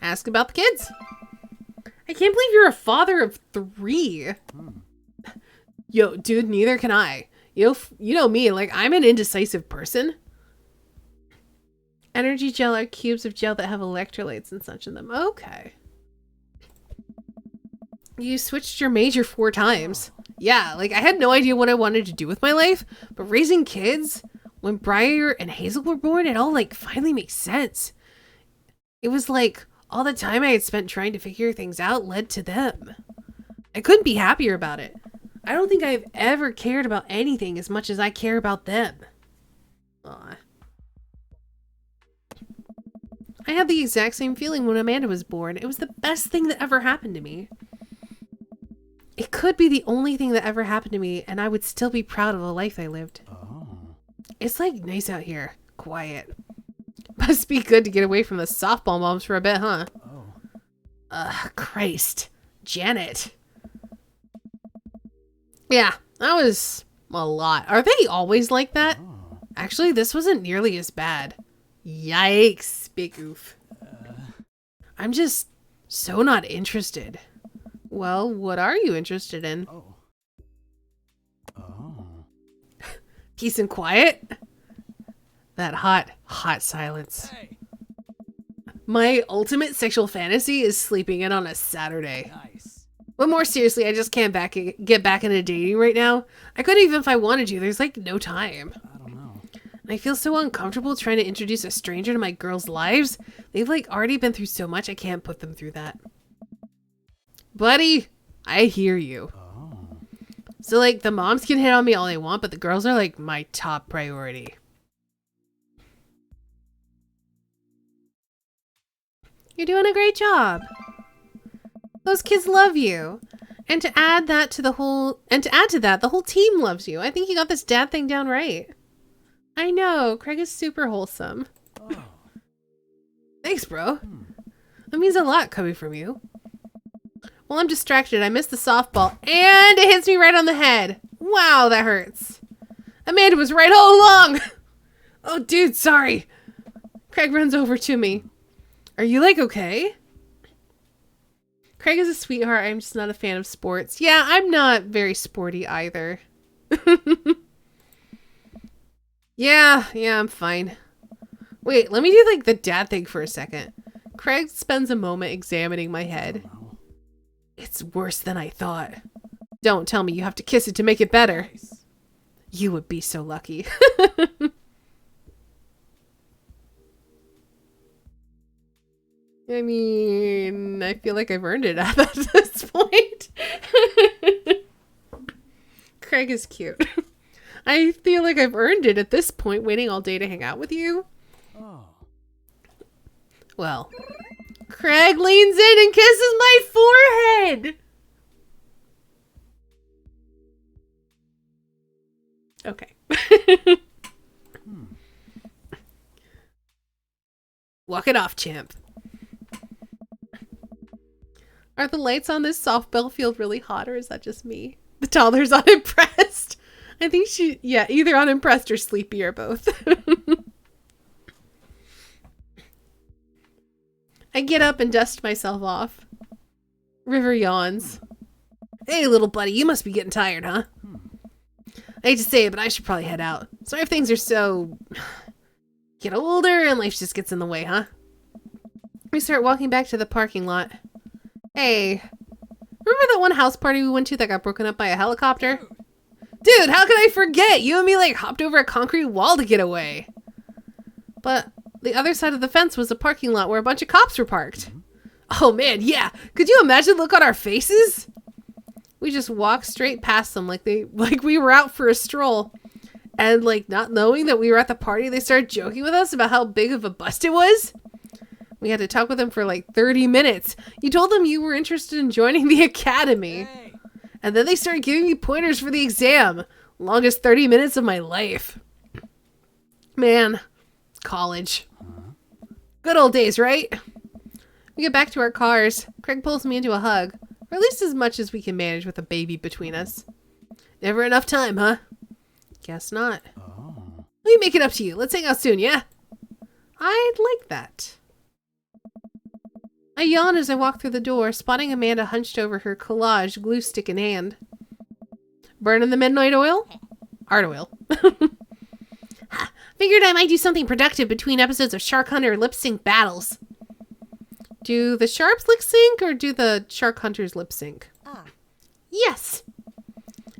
Ask about the kids. I can't believe you're a father of 3. Yo, dude, neither can I. You know me, I'm an indecisive person. Energy gel are cubes of gel that have electrolytes and such in them. Okay. You switched your major 4 times. Yeah, I had no idea what I wanted to do with my life, but raising kids, when Briar and Hazel were born, it all finally makes sense. It was all the time I had spent trying to figure things out led to them. I couldn't be happier about it. I don't think I've ever cared about anything as much as I care about them. Aw. I had the exact same feeling when Amanda was born. It was the best thing that ever happened to me. It could be the only thing that ever happened to me, and I would still be proud of the life I lived. It's nice out here. Quiet. Must be good to get away from the softball moms for a bit, huh? Christ. Janet. Yeah, that was a lot. Are they always like that? Actually, this wasn't nearly as bad. Yikes, big oof. I'm just so not interested. Well, what are you interested in? Oh. Oh. Peace and quiet? That hot, hot silence. Hey. My ultimate sexual fantasy is sleeping in on a Saturday. Nice. But more seriously, I just can't get back into dating right now. I couldn't even if I wanted to. There's like no time. I don't know. And I feel so uncomfortable trying to introduce a stranger to my girls' lives. They've like already been through so much, I can't put them through that. Buddy, I hear you. Oh. So like the moms can hit on me all they want, but the girls are like my top priority. You're doing a great job. Those kids love you. And to add to that, the whole team loves you. I think you got this dad thing down right. I know, Craig is super wholesome. Oh. Thanks, bro. That means a lot coming from you. Well, I'm distracted. I missed the softball and it hits me right on the head. Wow, that hurts. Amanda was right all along. Oh, dude, sorry. Craig runs over to me. Are you like okay? Craig is a sweetheart. I'm just not a fan of sports. Yeah, I'm not very sporty either. Yeah, I'm fine. Wait, let me do like the dad thing for a second. Craig spends a moment examining my head. It's worse than I thought. Don't tell me you have to kiss it to make it better. Nice. You would be so lucky. I mean, I feel like I've earned it at this point. Craig is cute. I feel like I've earned it at this point, waiting all day to hang out with you. Oh. Well, Craig leans in and kisses my forehead. Okay. Walk it off, champ. Are the lights on this softball field really hot, or is that just me? The toddler's unimpressed. I think either unimpressed or sleepy or both. I get up and dust myself off. River yawns. Hey, little buddy, you must be getting tired, huh? I hate to say it, but I should probably head out. Sorry if things are so... Get older and life just gets in the way, huh? We start walking back to the parking lot. Hey, remember that one house party we went to that got broken up by a helicopter? Dude, how could I forget? You and me like hopped over a concrete wall to get away. But the other side of the fence was a parking lot where a bunch of cops were parked. Oh man, yeah. Could you imagine the look on our faces? We just walked straight past them like we were out for a stroll. And like not knowing that we were at the party, they started joking with us about how big of a bust it was. We had to talk with them for like 30 minutes. You told them you were interested in joining the academy. Hey. And then they started giving me pointers for the exam. Longest 30 minutes of my life. Man, college. Good old days, right? We get back to our cars. Craig pulls me into a hug. Or at least as much as we can manage with a baby between us. Never enough time, huh? Guess not. Oh. Let me make it up to you. Let's hang out soon, yeah? I'd like that. I yawn as I walk through the door, spotting Amanda hunched over her collage, glue stick in hand. Burning the midnight oil? Art oil. Figured I might do something productive between episodes of Shark Hunter lip sync battles. Do the sharps lip sync or do the shark hunters lip sync? Ah. Yes.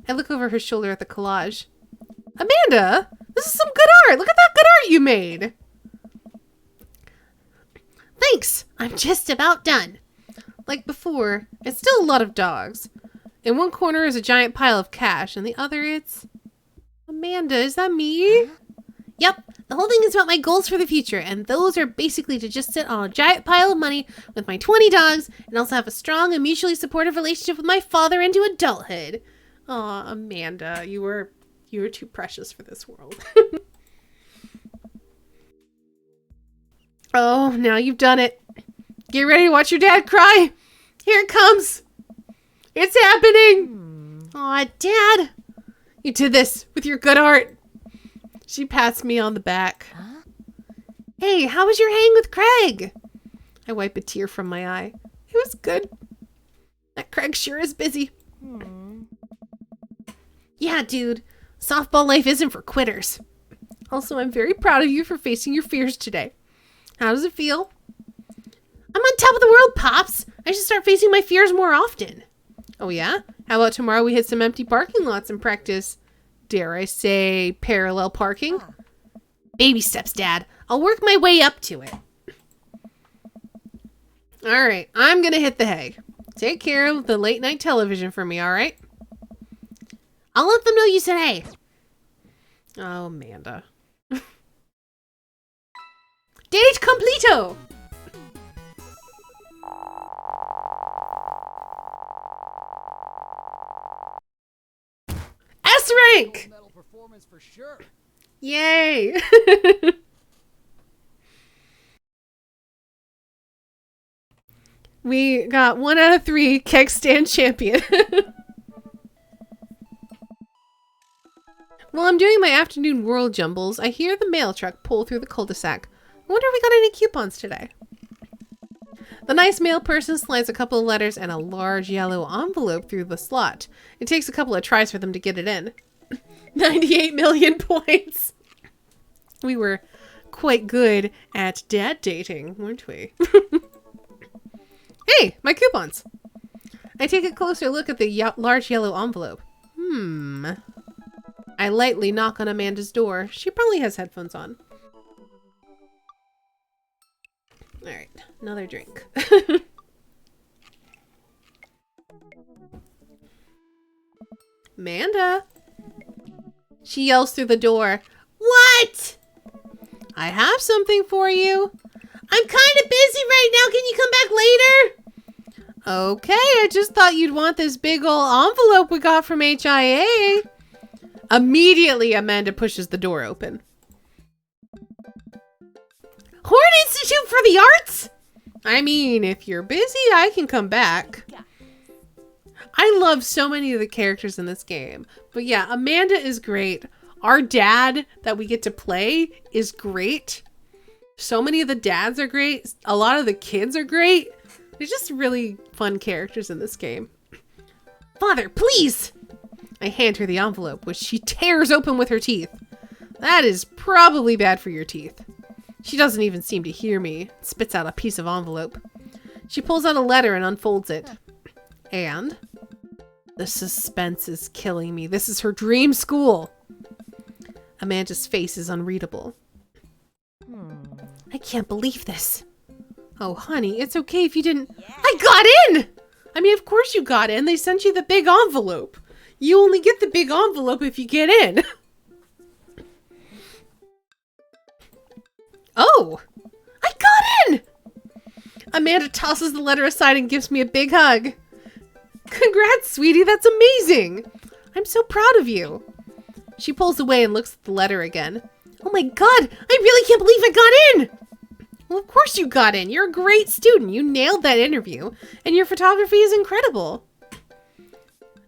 I look over her shoulder at the collage. Amanda, this is some good art. Look at that good art you made. Thanks. I'm just about done. Like before, it's still a lot of dogs. In one corner is a giant pile of cash, and the other it's... Amanda, is that me? Yep. The whole thing is about my goals for the future, and those are basically to just sit on a giant pile of money with my 20 dogs, and also have a strong and mutually supportive relationship with my father into adulthood. Aw, Amanda, you were too precious for this world. Oh, now you've done it. Get ready to watch your dad cry. Here it comes. It's happening. Aw, Dad. You did this with your good art. She pats me on the back. Huh? Hey, how was your hang with Craig? I wipe a tear from my eye. It was good. That Craig sure is busy. Hmm. Yeah, dude. Softball life isn't for quitters. Also, I'm very proud of you for facing your fears today. How does it feel? I'm on top of the world, Pops. I should start facing my fears more often. Oh, yeah? How about tomorrow we hit some empty parking lots and practice, dare I say, parallel parking? Baby steps, Dad. I'll work my way up to it. All right, I'm going to hit the hay. Take care of the late night television for me, all right? I'll let them know you said hey. Oh, Amanda. Date completo! S rank! Medal performance for sure. Yay! We got 1 out of 3 keg stand champion. While I'm doing my afternoon world jumbles, I hear the mail truck pull through the cul-de-sac. I wonder if we got any coupons today. The nice mail person slides a couple of letters and a large yellow envelope through the slot. It takes a couple of tries for them to get it in. 98 million points. We were quite good at dad dating, weren't we? Hey, my coupons. I take a closer look at the large yellow envelope. I lightly knock on Amanda's door. She probably has headphones on. Alright, another drink. Amanda! She yells through the door. What? I have something for you. I'm kind of busy right now. Can you come back later? Okay, I just thought you'd want this big ol' envelope we got from HIA. Immediately, Amanda pushes the door open. Horn Institute for the Arts? I mean, if you're busy, I can come back. I love so many of the characters in this game. But yeah, Amanda is great. Our dad that we get to play is great. So many of the dads are great. A lot of the kids are great. They're just really fun characters in this game. Father, please! I hand her the envelope, which she tears open with her teeth. That is probably bad for your teeth. She doesn't even seem to hear me. Spits out a piece of envelope. She pulls out a letter and unfolds it. And the suspense is killing me. This is her dream school. Amanda's face is unreadable. I can't believe this. Oh, honey, it's okay if you didn't... Yeah. I got in! I mean, of course you got in. They sent you the big envelope. You only get the big envelope if you get in. Oh! I got in! Amanda tosses the letter aside and gives me a big hug. Congrats, sweetie. That's amazing. I'm so proud of you. She pulls away and looks at the letter again. Oh my god! I really can't believe I got in! Well, of course you got in. You're a great student. You nailed that interview. And your photography is incredible.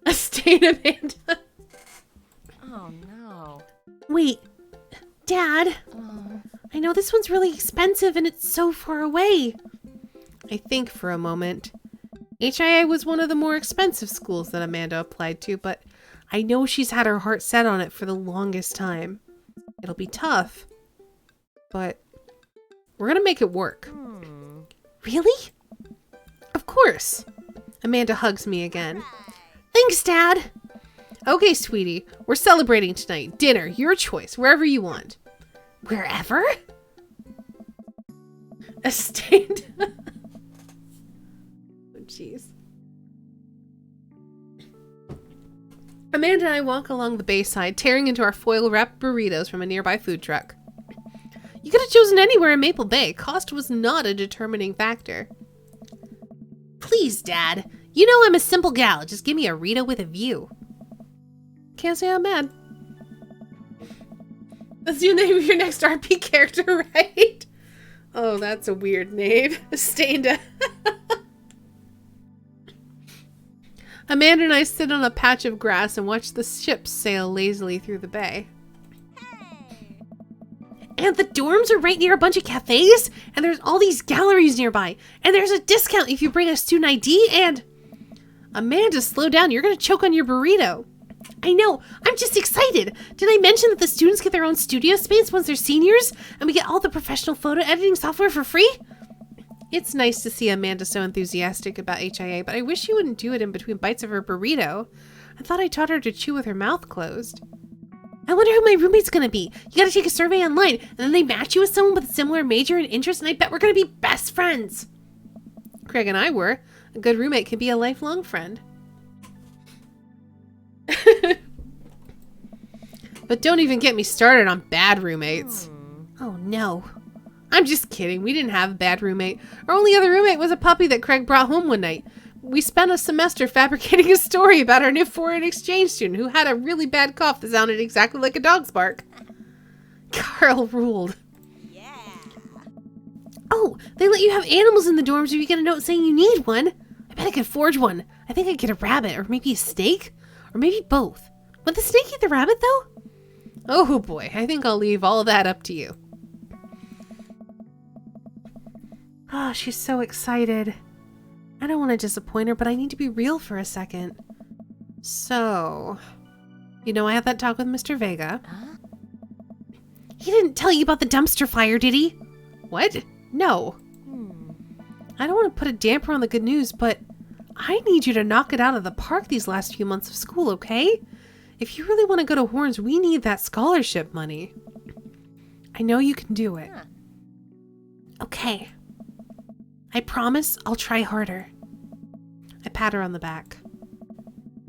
A stain, Amanda. Oh, no. Wait. Dad. Oh. I know this one's really expensive and it's so far away. I think for a moment. HIA was one of the more expensive schools that Amanda applied to, but I know she's had her heart set on it for the longest time. It'll be tough, but we're gonna make it work. Really? Of course. Amanda hugs me again. Thanks, Dad. Okay, sweetie. We're celebrating tonight. Dinner, your choice, wherever you want. Wherever? A stand. Oh, jeez. Amanda and I walk along the bayside, tearing into our foil-wrapped burritos from a nearby food truck. You could have chosen anywhere in Maple Bay. Cost was not a determining factor. Please, Dad. You know I'm a simple gal. Just give me a Rita with a view. Can't say I'm mad. That's your name of your next RP character, right? Oh, that's a weird name. Stained. Amanda and I sit on a patch of grass and watch the ships sail lazily through the bay. And the dorms are right near a bunch of cafes, and there's all these galleries nearby, and there's a discount if you bring a student ID, and... Amanda, slow down. You're going to choke on your burrito. I know. I'm just excited. Did I mention that the students get their own studio space once they're seniors? And we get all the professional photo editing software for free? It's nice to see Amanda so enthusiastic about HIA, but I wish she wouldn't do it in between bites of her burrito. I thought I taught her to chew with her mouth closed. I wonder who my roommate's going to be. You got to take a survey online, and then they match you with someone with a similar major and interest, and I bet we're going to be best friends. Craig and I were. A good roommate can be a lifelong friend. But don't even get me started on bad roommates. Oh no. I'm just kidding. We didn't have a bad roommate. Our only other roommate was a puppy that Craig brought home one night. We spent a semester fabricating a story about our new foreign exchange student who had a really bad cough that sounded exactly like a dog's bark. Carl ruled. Yeah. Oh, they let you have animals in the dorms if you get a note saying you need one. I bet I could forge one. I think I'd get a rabbit or maybe a snake or maybe both. Would the snake eat the rabbit though? Oh boy, I think I'll leave all that up to you. Oh, she's so excited. I don't want to disappoint her, but I need to be real for a second. So, you know I had that talk with Mr. Vega. Huh? He didn't tell you about the dumpster fire, did he? What? No. I don't want to put a damper on the good news, but I need you to knock it out of the park these last few months of school, okay? If you really want to go to Horns, we need that scholarship money. I know you can do it. Huh. Okay. I promise I'll try harder. I pat her on the back.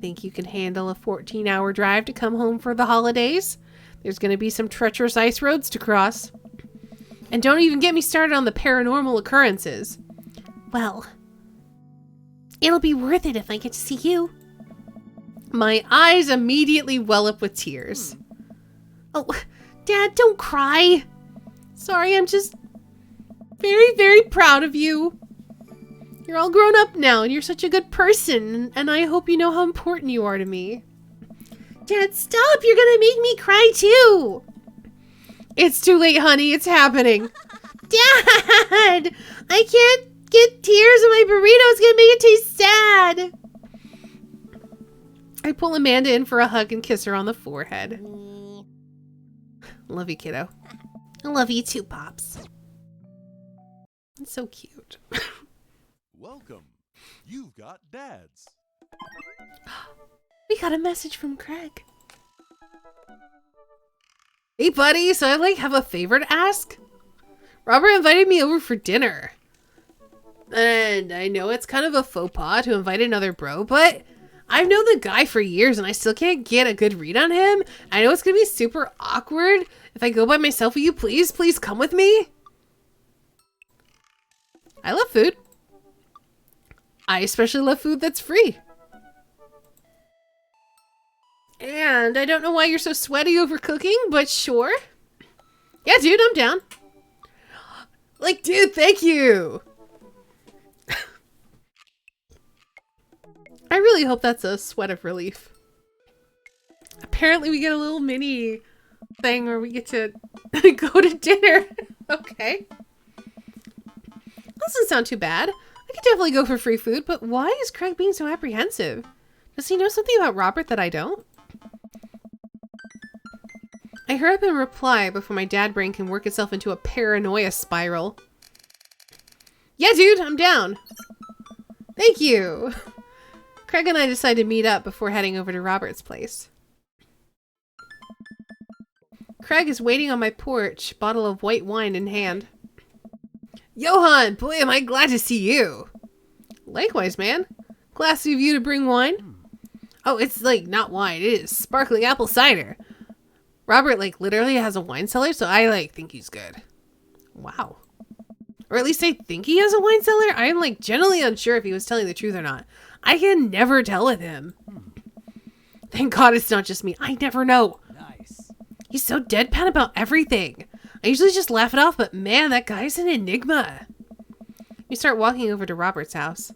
Think you can handle a 14-hour drive to come home for the holidays? There's going to be some treacherous ice roads to cross. And don't even get me started on the paranormal occurrences. Well, it'll be worth it if I get to see you. My eyes immediately well up with tears. Oh, Dad, don't cry. Sorry, I'm just very, very proud of you. You're all grown up now, and you're such a good person, and I hope you know how important you are to me. Dad, stop! You're gonna make me cry too! It's too late, honey. It's happening. Dad! I can't get tears in my burrito. It's gonna make it taste sad. I pull Amanda in for a hug and kiss her on the forehead. Love you, kiddo. I love you too, Pops. It's so cute. Welcome. You've got dads. We got a message from Craig. Hey, buddy. So I have a favor to ask. Robert invited me over for dinner. And I know it's kind of a faux pas to invite another bro, but I've known the guy for years and I still can't get a good read on him. I know it's going to be super awkward. If I go by myself, will you please come with me? I love food. I especially love food that's free. And I don't know why you're so sweaty over cooking, but sure. Yeah, dude, I'm down. Like, dude, thank you. I really hope that's a sweat of relief. Apparently we get a little mini thing where we get to go to dinner. Okay. Doesn't sound too bad. I could definitely go for free food, but why is Craig being so apprehensive? Does he know something about Robert that I don't? I hurry up and reply before my dad brain can work itself into a paranoia spiral. Yeah, dude, I'm down. Thank you. Craig and I decide to meet up before heading over to Robert's place. Craig is waiting on my porch, bottle of white wine in hand. Johan, boy, am I glad to see you. Likewise, man. Classy of you to bring wine. Oh, it's not wine. It is sparkling apple cider. Robert literally has a wine cellar, so I think he's good. Wow. Or at least I think he has a wine cellar. I'm generally unsure if he was telling the truth or not. I can never tell with him. Thank God it's not just me. I never know. Nice. He's so deadpan about everything. I usually just laugh it off, but man, that guy's an enigma. We start walking over to Robert's house.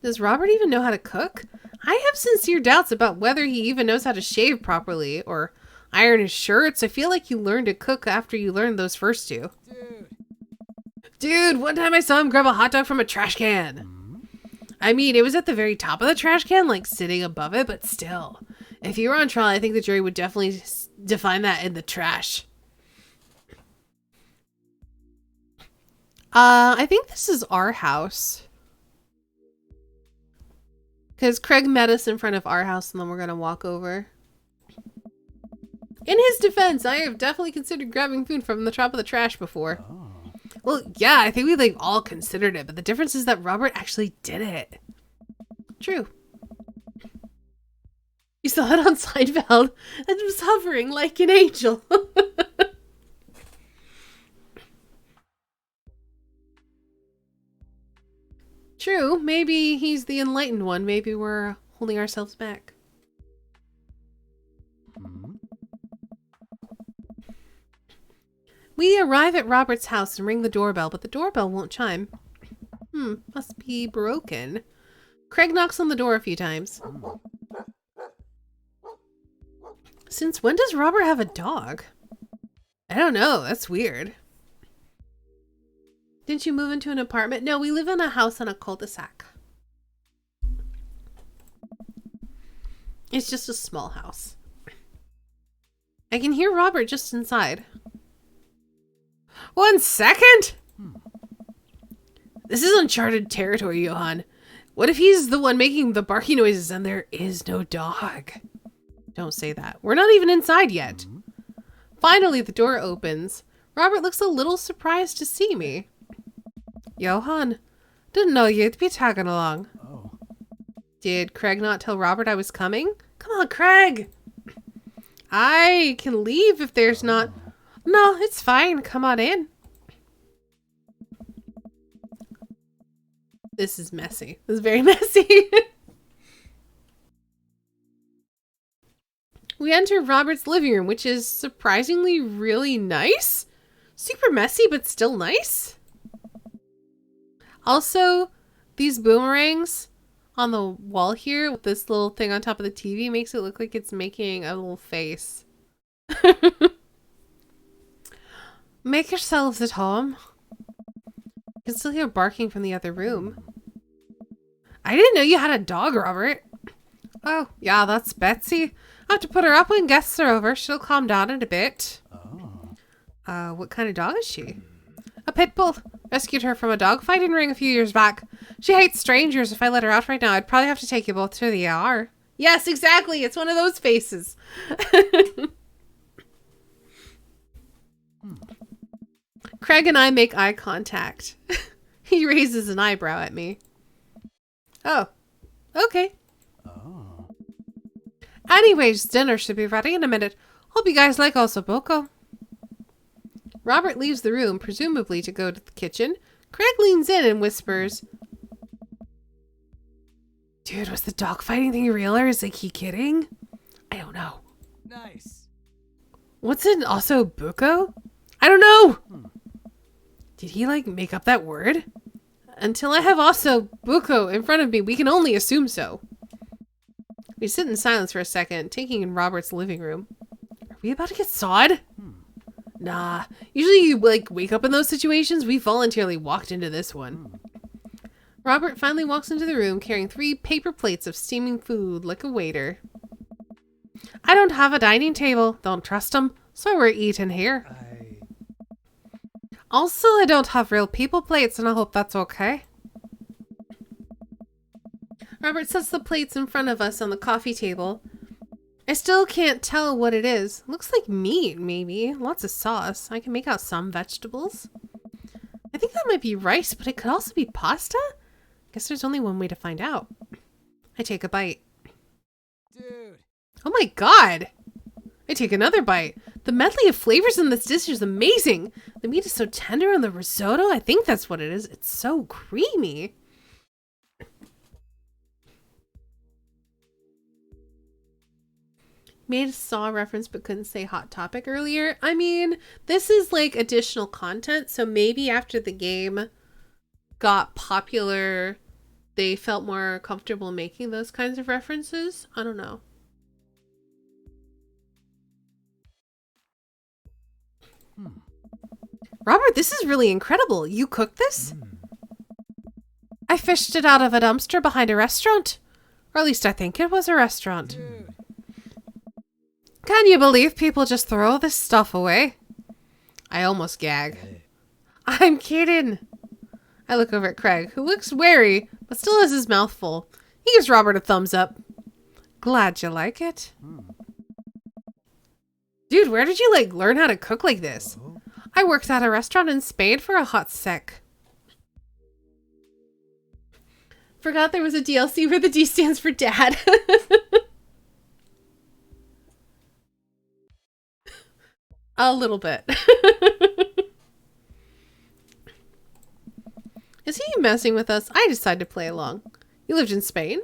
Does Robert even know how to cook? I have sincere doubts about whether he even knows how to shave properly or iron his shirts. I feel like you learn to cook after you learn those first two. Dude, one time I saw him grab a hot dog from a trash can. I mean, it was at the very top of the trash can, like sitting above it, but still. If you were on trial, I think the jury would definitely define that in the trash. I think this is our house. Because Craig met us in front of our house and then we're going to walk over. In his defense, I have definitely considered grabbing food from the top of the trash before. Oh. Well, yeah, I think we like all considered it, but the difference is that Robert actually did it. True. You saw it on Seinfeld and was hovering like an angel. True, maybe he's the enlightened one. Maybe we're holding ourselves back. Hmm. We arrive at Robert's house and ring the doorbell, but the doorbell won't chime. Must be broken. Craig knocks on the door a few times. Since when does Robert have a dog? I don't know, that's weird. Didn't you move into an apartment? No, we live in a house on a cul-de-sac. It's just a small house. I can hear Robert just inside. 1 second! This is uncharted territory, Johan. What if he's the one making the barky noises and there is no dog? Don't say that. We're not even inside yet. Finally, the door opens. Robert looks a little surprised to see me. Johan, didn't know you'd be tagging along. Oh. Did Craig not tell Robert I was coming? Come on, Craig! I can leave if there's not... No, it's fine. Come on in. This is messy. This is very messy. We enter Robert's living room, which is surprisingly really nice. Super messy, but still nice. Also, these boomerangs on the wall here with this little thing on top of the TV makes it look like it's making a little face. Make yourselves at home. You can still hear barking from the other room. I didn't know you had a dog, Robert. Oh, yeah, that's Betsy. I have to put her up when guests are over. She'll calm down in a bit. Oh. What kind of dog is she? A pit bull. Rescued her from a dogfighting ring a few years back. She hates strangers. If I let her out right now, I'd probably have to take you both to the ER. Yes, exactly. It's one of those faces. Craig and I make eye contact. He raises an eyebrow at me. Oh, okay. Oh. Anyways, dinner should be ready in a minute. Hope you guys like ossobuco. Robert leaves the room, presumably to go to the kitchen. Craig leans in and whispers, Dude, was the dogfighting thing real or is he kidding? I don't know. Nice. What's an ossobuco? I don't know! Did he, make up that word? Until I have ossobuco in front of me, we can only assume so. We sit in silence for a second, taking in Robert's living room. Are we about to get sawed? Nah. Usually you, wake up in those situations. We voluntarily walked into this one. Robert finally walks into the room carrying 3 paper plates of steaming food like a waiter. I don't have a dining table. Don't trust him. So we're eating here. Also, I don't have real people plates, and I hope that's okay. Robert sets the plates in front of us on the coffee table. I still can't tell what it is. Looks like meat, maybe. Lots of sauce. I can make out some vegetables. I think that might be rice, but it could also be pasta? Guess there's only one way to find out. I take a bite. Dude. Oh my god! I take another bite. The medley of flavors in this dish is amazing. The meat is so tender and the risotto, I think that's what it is. It's so creamy. Made a Saw reference but couldn't say Hot Topic earlier. I mean, this is additional content, so maybe after the game got popular, they felt more comfortable making those kinds of references. I don't know. Robert, this is really incredible. You cooked this? I fished it out of a dumpster behind a restaurant. Or at least I think it was a restaurant. Dude. Can you believe people just throw this stuff away? I almost gag. I'm kidding. I look over at Craig, who looks wary, but still has his mouth full. He gives Robert a thumbs up. Glad you like it. Dude, where did you, learn how to cook like this? I worked at a restaurant in Spain for a hot sec. Forgot there was a DLC where the D stands for dad. A little bit. Is he messing with us? I decided to play along. You lived in Spain?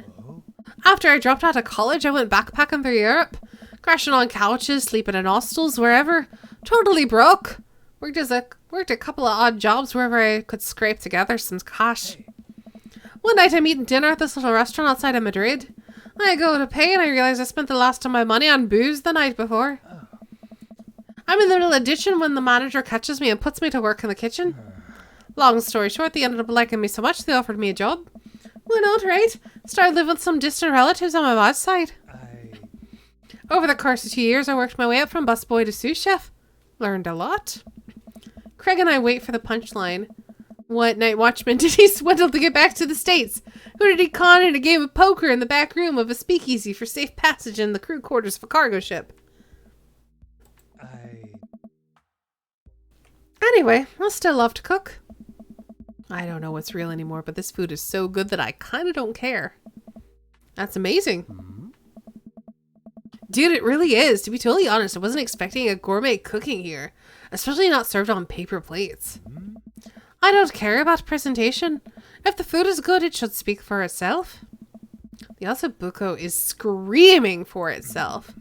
After I dropped out of college, I went backpacking through Europe. Crashing on couches, sleeping in hostels, wherever. Totally broke. Worked a couple of odd jobs wherever I could scrape together some cash. One night I'm eating dinner at this little restaurant outside of Madrid. I go to pay and I realize I spent the last of my money on booze the night before. I'm in the middle of ditching when the manager catches me and puts me to work in the kitchen. Long story short, they ended up liking me so much they offered me a job. Went out, right? Started living with some distant relatives on my mom's side. Over the course of 2 years, I worked my way up from busboy to sous chef. Learned a lot. Craig and I wait for the punchline. What night watchman did he swindle to get back to the States? Who did he con in a game of poker in the back room of a speakeasy for safe passage in the crew quarters of a cargo ship? Anyway, I still love to cook. I don't know what's real anymore, but this food is so good that I kind of don't care. That's amazing. Dude, it really is. To be totally honest, I wasn't expecting a gourmet cooking here, especially not served on paper plates. I don't care about presentation. If the food is good, it should speak for itself. The ossobuco is screaming for itself.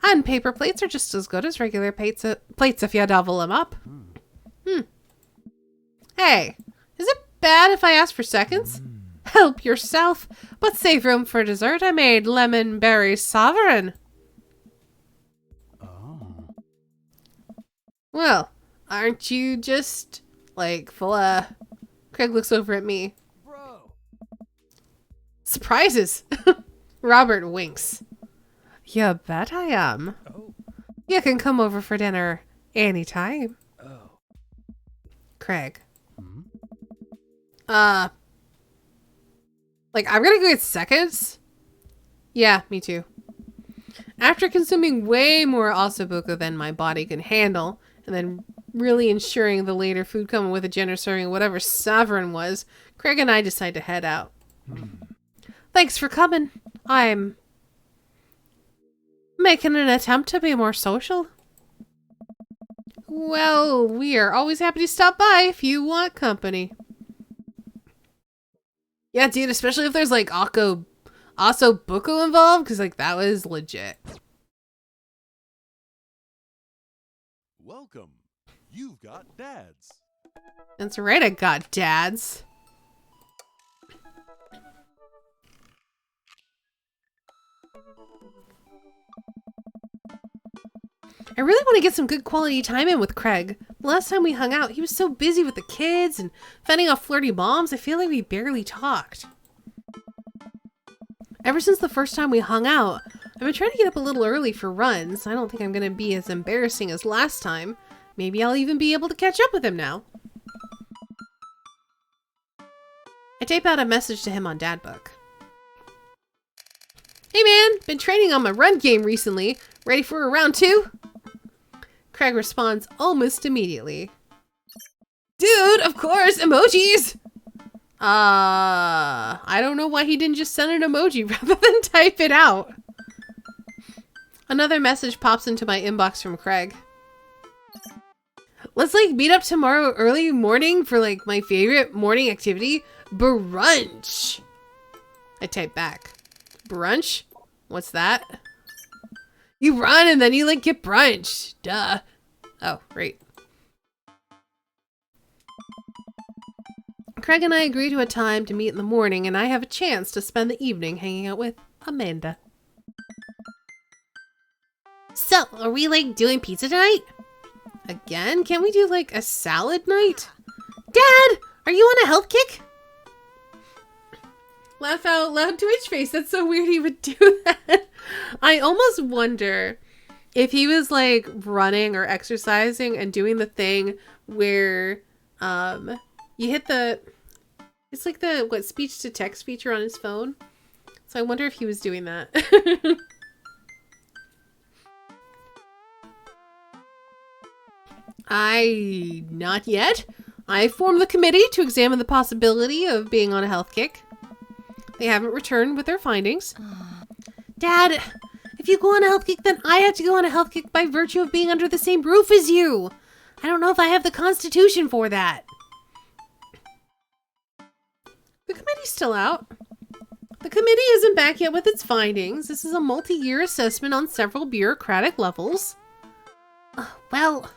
And paper plates are just as good as regular plates if you double them up. Hey, is it bad if I ask for seconds? Help yourself, but save room for dessert. I made lemon berry sovereign. Well, aren't you just, full of... Craig looks over at me. Bro. Surprises. Robert winks. You bet I am. Oh. You can come over for dinner anytime. Oh. Craig. I'm gonna go get seconds. Yeah, me too. After consuming way more ossobuco than my body can handle, and then really ensuring the later food coming with a generous serving of whatever sovereign was, Craig and I decide to head out. Thanks for coming. I'm making an attempt to be more social. Well, we are always happy to stop by if you want company. Yeah, dude, especially if there's ossobuco involved, because that was legit. Welcome. You've got dads. That's right, I got dads. I really want to get some good quality time in with Craig. The last time we hung out, he was so busy with the kids and fending off flirty moms, I feel like we barely talked. Ever since the first time we hung out, I've been trying to get up a little early for runs. I don't think I'm going to be as embarrassing as last time. Maybe I'll even be able to catch up with him now. I tape out a message to him on Dadbook. Hey man, been training on my run game recently. Ready for a round 2? Craig responds almost immediately. Dude, of course, emojis! I don't know why he didn't just send an emoji rather than type it out. Another message pops into my inbox from Craig. Let's meet up tomorrow early morning for my favorite morning activity, brunch. I type back. Brunch? What's that? You run and then you get brunch. Duh. Oh, right. Craig and I agree to a time to meet in the morning, and I have a chance to spend the evening hanging out with Amanda. So, are we doing pizza tonight? Again? Can't we do a salad night? Dad! Are you on a health kick? Laugh out loud Twitch face. That's so weird he would do that. I almost wonder if he was like running or exercising and doing the thing where you hit the, it's like the what, speech to text feature on his phone. So I wonder if he was doing that. Not yet. I formed the committee to examine the possibility of being on a health kick. They haven't returned with their findings. Dad, if you go on a health kick, then I have to go on a health kick by virtue of being under the same roof as you. I don't know if I have the constitution for that. The committee's still out. The committee isn't back yet with its findings. This is a multi-year assessment on several bureaucratic levels. Well,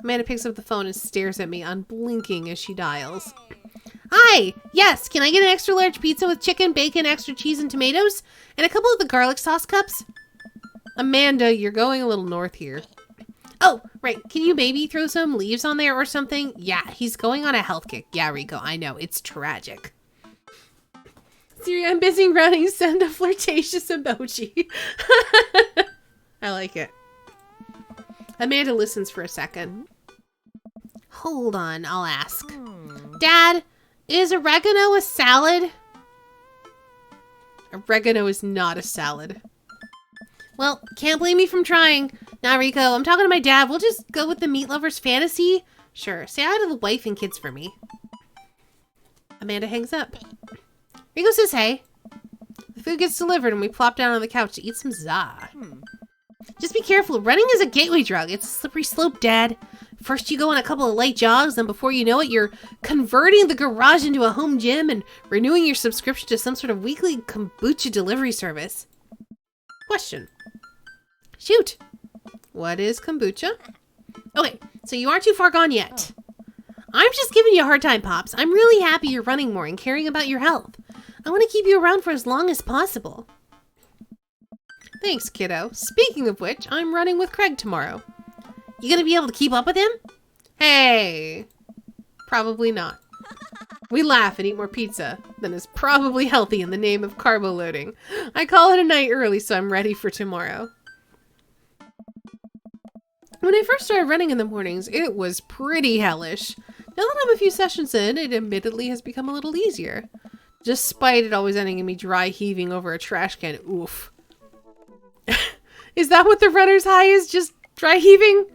Amanda picks up the phone and stares at me, unblinking as she dials. Hi! Yes, can I get an extra large pizza with chicken, bacon, extra cheese, and tomatoes? And a couple of the garlic sauce cups? Amanda, you're going a little north here. Oh, right. Can you maybe throw some leaves on there or something? Yeah, he's going on a health kick. Yeah, Rico, I know. It's tragic. Siri, I'm busy running. Send a flirtatious emoji. I like it. Amanda listens for a second. Hold on, I'll ask. Dad, is oregano a salad? Oregano is not a salad. Well, can't blame me from trying. Nah, Rico, I'm talking to my dad. We'll just go with the meat lover's fantasy. Sure, say hi to the wife and kids for me. Amanda hangs up. Rico says hey. The food gets delivered and we plop down on the couch to eat some za. Just be careful. Running is a gateway drug. It's a slippery slope, Dad. First you go on a couple of light jogs, then before you know it, you're converting the garage into a home gym and renewing your subscription to some sort of weekly kombucha delivery service. Question. Shoot. What is kombucha? Okay, so you aren't too far gone yet. I'm just giving you a hard time, Pops. I'm really happy you're running more and caring about your health. I want to keep you around for as long as possible. Thanks, kiddo. Speaking of which, I'm running with Craig tomorrow. You gonna be able to keep up with him? Hey. Probably not. We laugh and eat more pizza than is probably healthy in the name of carbo loading. I call it a night early so I'm ready for tomorrow. When I first started running in the mornings, it was pretty hellish. Now that I'm a few sessions in, it admittedly has become a little easier. Despite it always ending in me dry heaving over a trash can. Oof. Is that what the runner's high is? Just dry heaving?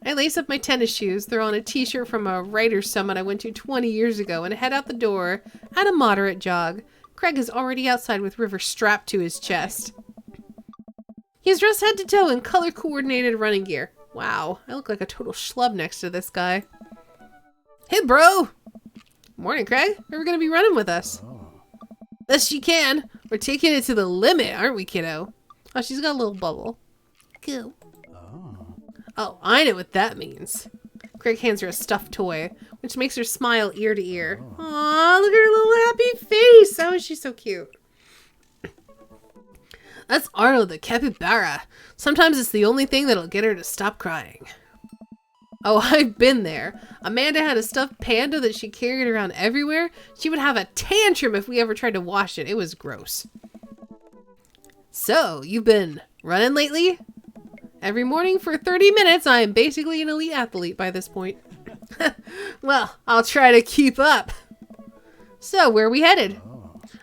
I lace up my tennis shoes, throw on a t-shirt from a writer's summit I went to 20 years ago, and head out the door at a moderate jog. Craig is already outside with River strapped to his chest. He's dressed head to toe in color-coordinated running gear. Wow, I look like a total schlub next to this guy. Hey, bro! Morning, Craig. We're gonna be running with us. Best you can. We're taking it to the limit, aren't we, kiddo? Oh, she's got a little bubble. Cool. Oh, I know what that means. Craig hands her a stuffed toy, which makes her smile ear to ear. Aw, look at her little happy face. Oh, she's so cute. That's Arnold the capybara. Sometimes it's the only thing that'll get her to stop crying. Oh, I've been there. Amanda had a stuffed panda that she carried around everywhere. She would have a tantrum if we ever tried to wash it. It was gross. So, you've been running lately? Every morning for 30 minutes, I am basically an elite athlete by this point. Well, I'll try to keep up. So, where are we headed?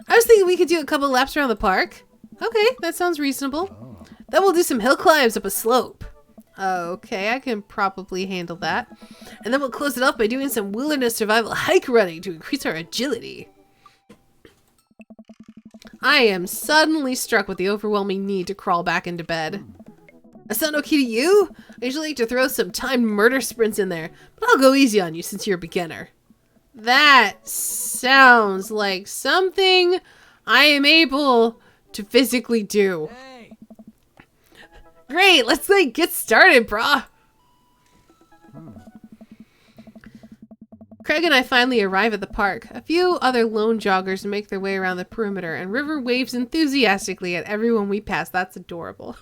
I was thinking we could do a couple laps around the park. Okay, that sounds reasonable. Then we'll do some hill climbs up a slope. Okay, I can probably handle that. And then we'll close it off by doing some wilderness survival hike running to increase our agility. I am suddenly struck with the overwhelming need to crawl back into bed. That sound okay to you? I usually like to throw some timed murder sprints in there, but I'll go easy on you since you're a beginner. That sounds like something I am able to physically do. Hey, Great, let's get started, brah. Craig and I finally arrive at the park. A few other lone joggers make their way around the perimeter, and River waves enthusiastically at everyone we pass. That's adorable.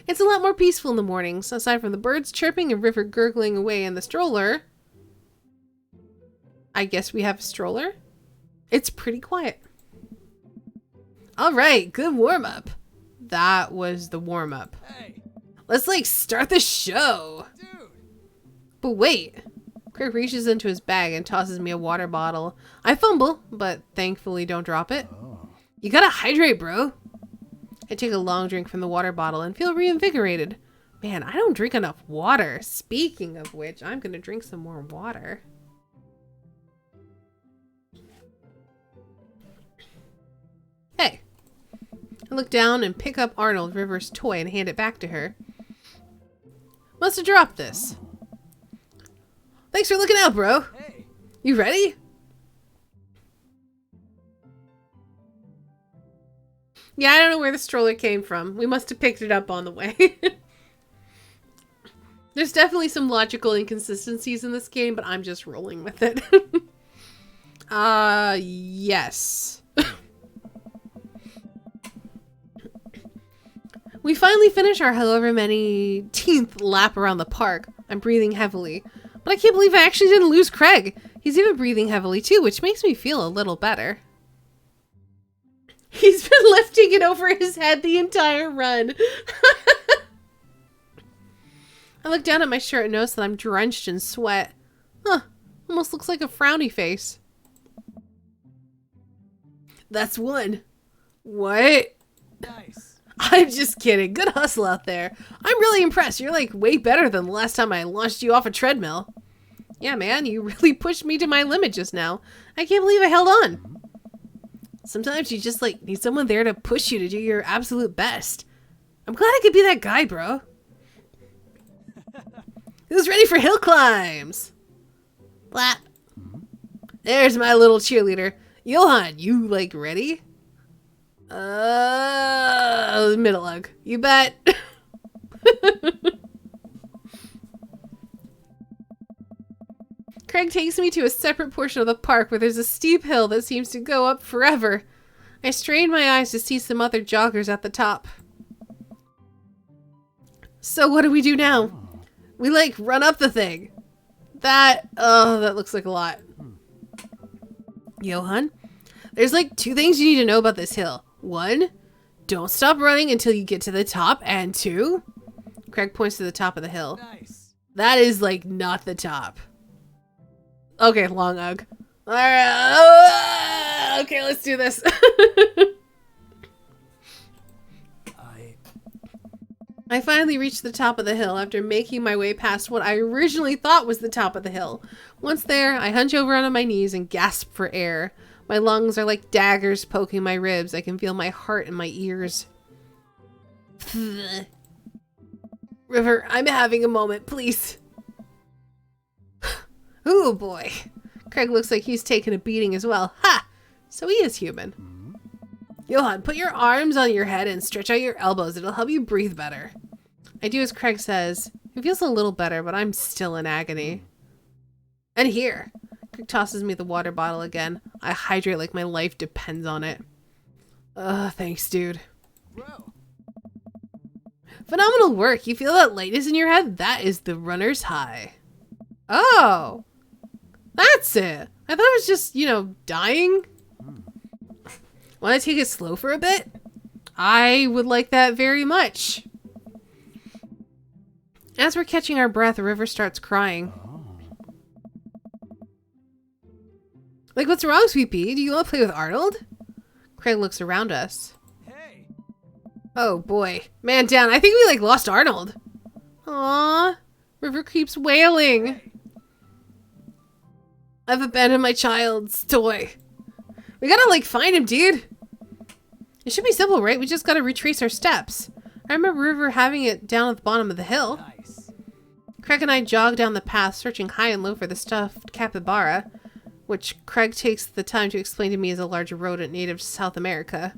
It's a lot more peaceful in the mornings, aside from the birds chirping and River gurgling away in the stroller. I guess we have a stroller. It's pretty quiet. All right, good warm-up. That was the warm-up. Hey, Let's like start the show. dude. But wait. Craig reaches into his bag and tosses me a water bottle. I fumble, but thankfully don't drop it. Oh. You gotta hydrate, bro. I take a long drink from the water bottle and feel reinvigorated. Man, I don't drink enough water. Speaking of which, I'm gonna drink some more water. Hey. I look down and pick up Arnold River's toy and hand it back to her. Must have dropped this. Thanks for looking out, bro. Hey, You ready? Yeah, I don't know where the stroller came from. We must have picked it up on the way. There's definitely some logical inconsistencies in this game, but I'm just rolling with it. Yes. We finally finish our however many 10th lap around the park. I'm breathing heavily. But I can't believe I actually didn't lose Craig. He's even breathing heavily too, which makes me feel a little better. He's been lifting it over his head the entire run. I look down at my shirt and notice that I'm drenched in sweat. Huh, almost looks like a frowny face. That's one. What? nice. I'm just kidding. Good hustle out there. I'm really impressed. You're like way better than the last time I launched you off a treadmill. Yeah, man, you really pushed me to my limit just now. I can't believe I held on. Sometimes you just like need someone there to push you to do your absolute best. I'm glad I could be that guy, bro. Who's ready for hill climbs? Blah. There's my little cheerleader. Johan, you like ready? Middle hug. You bet. Craig takes me to a separate portion of the park where there's a steep hill that seems to go up forever. I strain my eyes to see some other joggers at the top. So what do we do now? We like run up the thing. That looks like a lot. Johan, there's like 2 things you need to know about this hill. 1, don't stop running until you get to the top. And 2, Craig points to the top of the hill. Nice. That is like not the top. Okay, long hug. Alright. Okay, let's do this. I finally reached the top of the hill after making my way past what I originally thought was the top of the hill. Once there, I hunch over onto my knees and gasp for air. My lungs are like daggers poking my ribs. I can feel my heart in my ears. River, I'm having a moment, please. Ooh, boy. Craig looks like he's taken a beating as well. Ha! So he is human. Johan, put your arms on your head and stretch out your elbows. It'll help you breathe better. I do as Craig says. It feels a little better, but I'm still in agony. And here. Craig tosses me the water bottle again. I hydrate like my life depends on it. Thanks, dude. Bro. Phenomenal work. You feel that lightness in your head? That is the runner's high. Oh. That's it. I thought it was just, dying. Want to take it slow for a bit? I would like that very much. As we're catching our breath, River starts crying. Like, what's wrong, Sweet Pea? Do you want to play with Arnold? Craig looks around us. Hey. Oh boy. Man down. I think we lost Arnold. Aww. River keeps wailing. Hey. I've abandoned my child's toy. We gotta find him, dude. It should be simple, right? We just gotta retrace our steps. I remember River having it down at the bottom of the hill. Nice. Craig and I jog down the path, searching high and low for the stuffed capybara, which Craig takes the time to explain to me is a large rodent native to South America.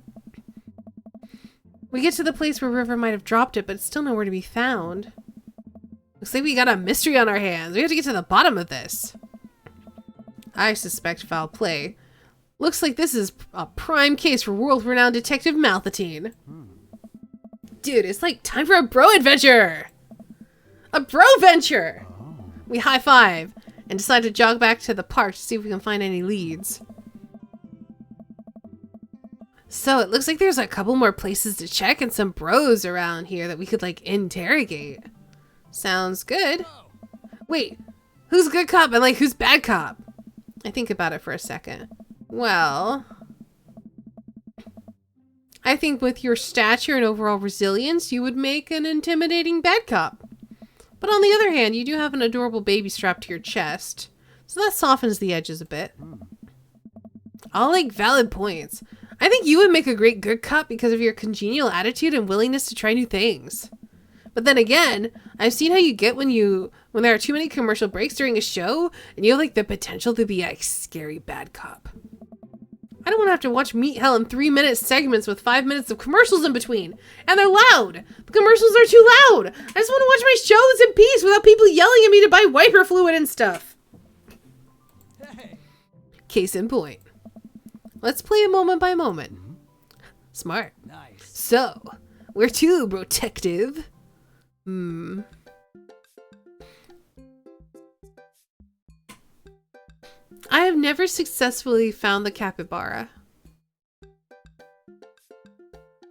We get to the place where River might have dropped it, but it's still nowhere to be found. Looks like we got a mystery on our hands. We have to get to the bottom of this. I suspect foul play. Looks like this is a prime case for world-renowned detective Malthitine. Dude, it's time for a bro adventure! A bro venture! We high-five, and decide to jog back to the park to see if we can find any leads. So it looks like there's a couple more places to check and some bros around here that we could like interrogate. Sounds good. Wait, who's good cop and like who's bad cop? I think about it for a second. Well, I think with your stature and overall resilience, you would make an intimidating bad cop. But on the other hand, you do have an adorable baby strapped to your chest, so that softens the edges a bit. All like valid points. I think you would make a great good cop because of your congenial attitude and willingness to try new things. But then again, I've seen how you get when there are too many commercial breaks during a show and you have like the potential to be a scary bad cop. I don't want to have to watch Meet Hell in 3-minute segments with 5 minutes of commercials in between. And they're loud. The commercials are too loud. I just want to watch my shows in peace without people yelling at me to buy wiper fluid and stuff. Hey. Case in point. Let's play it moment by moment. Smart. Nice. So, where to, Brotective? I have never successfully found the capybara.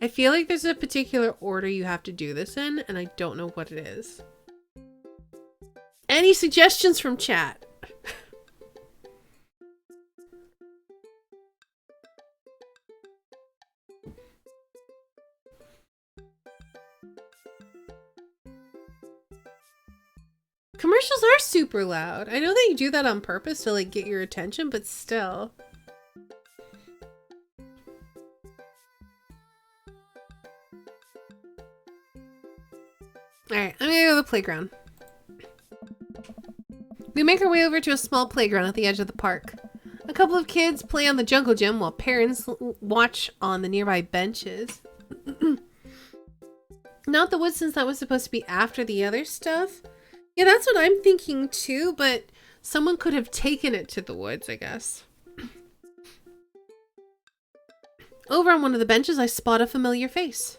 I feel like there's a particular order you have to do this in, and I don't know what it is. Any suggestions from chat? Commercials are super loud. I know that you do that on purpose to like get your attention, but still. Alright, I'm gonna go to the playground. We make our way over to a small playground at the edge of the park. A couple of kids play on the jungle gym while parents watch on the nearby benches. Not the woods, since that was supposed to be after the other stuff. Yeah, that's what I'm thinking too, but someone could have taken it to the woods, I guess. Over on one of the benches, I spot a familiar face.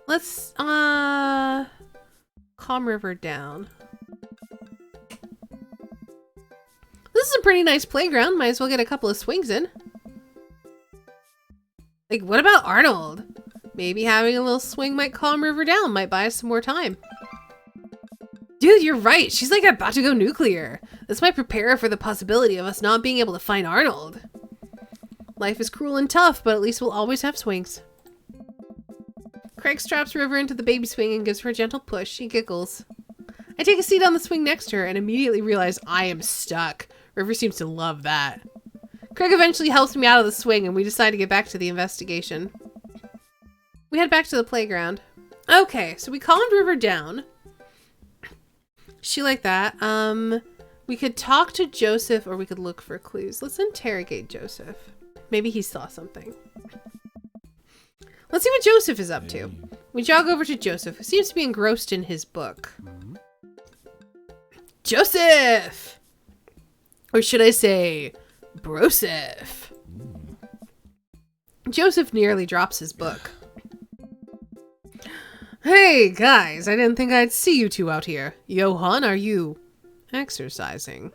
Let's, calm River down. This is a pretty nice playground. Might as well get a couple of swings in. Like, what about Arnold? Maybe having a little swing might calm River down, might buy us some more time. Dude, you're right. She's like about to go nuclear. This might prepare her for the possibility of us not being able to find Arnold. Life is cruel and tough, but at least we'll always have swings. Craig straps River into the baby swing and gives her a gentle push. She giggles. I take a seat on the swing next to her and immediately realize I am stuck. River seems to love that. Craig eventually helps me out of the swing and we decide to get back to the investigation. We head back to the playground. Okay, so we calmed River down. She like that. We could talk to Joseph or we could look for clues. Let's interrogate Joseph. Maybe he saw something. Let's see what Joseph is up to. We jog over to Joseph, who seems to be engrossed in his book. Joseph! Or should I say, Broseph? Joseph nearly drops his book. Hey, guys, I didn't think I'd see you two out here. Johan, are you exercising?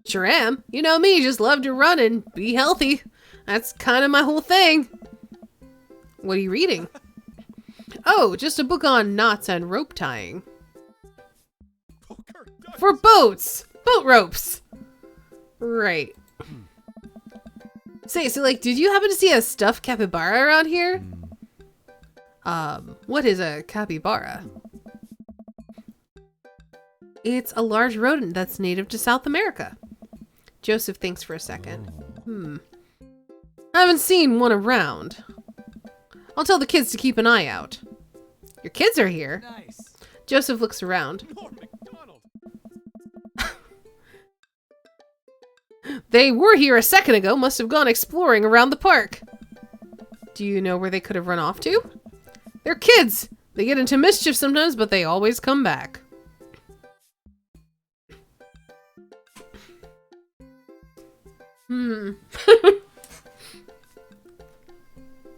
Sure am. You know me, just love to run and be healthy. That's kind of my whole thing. What are you reading? Oh, just a book on knots and rope tying. For boats! Boat ropes! Right. Say, so like, did you happen to see a stuffed capybara around here? What is a capybara? It's a large rodent that's native to South America. Joseph thinks for a second. I haven't seen one around. I'll tell the kids to keep an eye out. Your kids are here. Nice. Joseph looks around. More McDonald. They were here a second ago. Must have gone exploring around the park. Do you know where they could have run off to? They're kids. They get into mischief sometimes, but they always come back.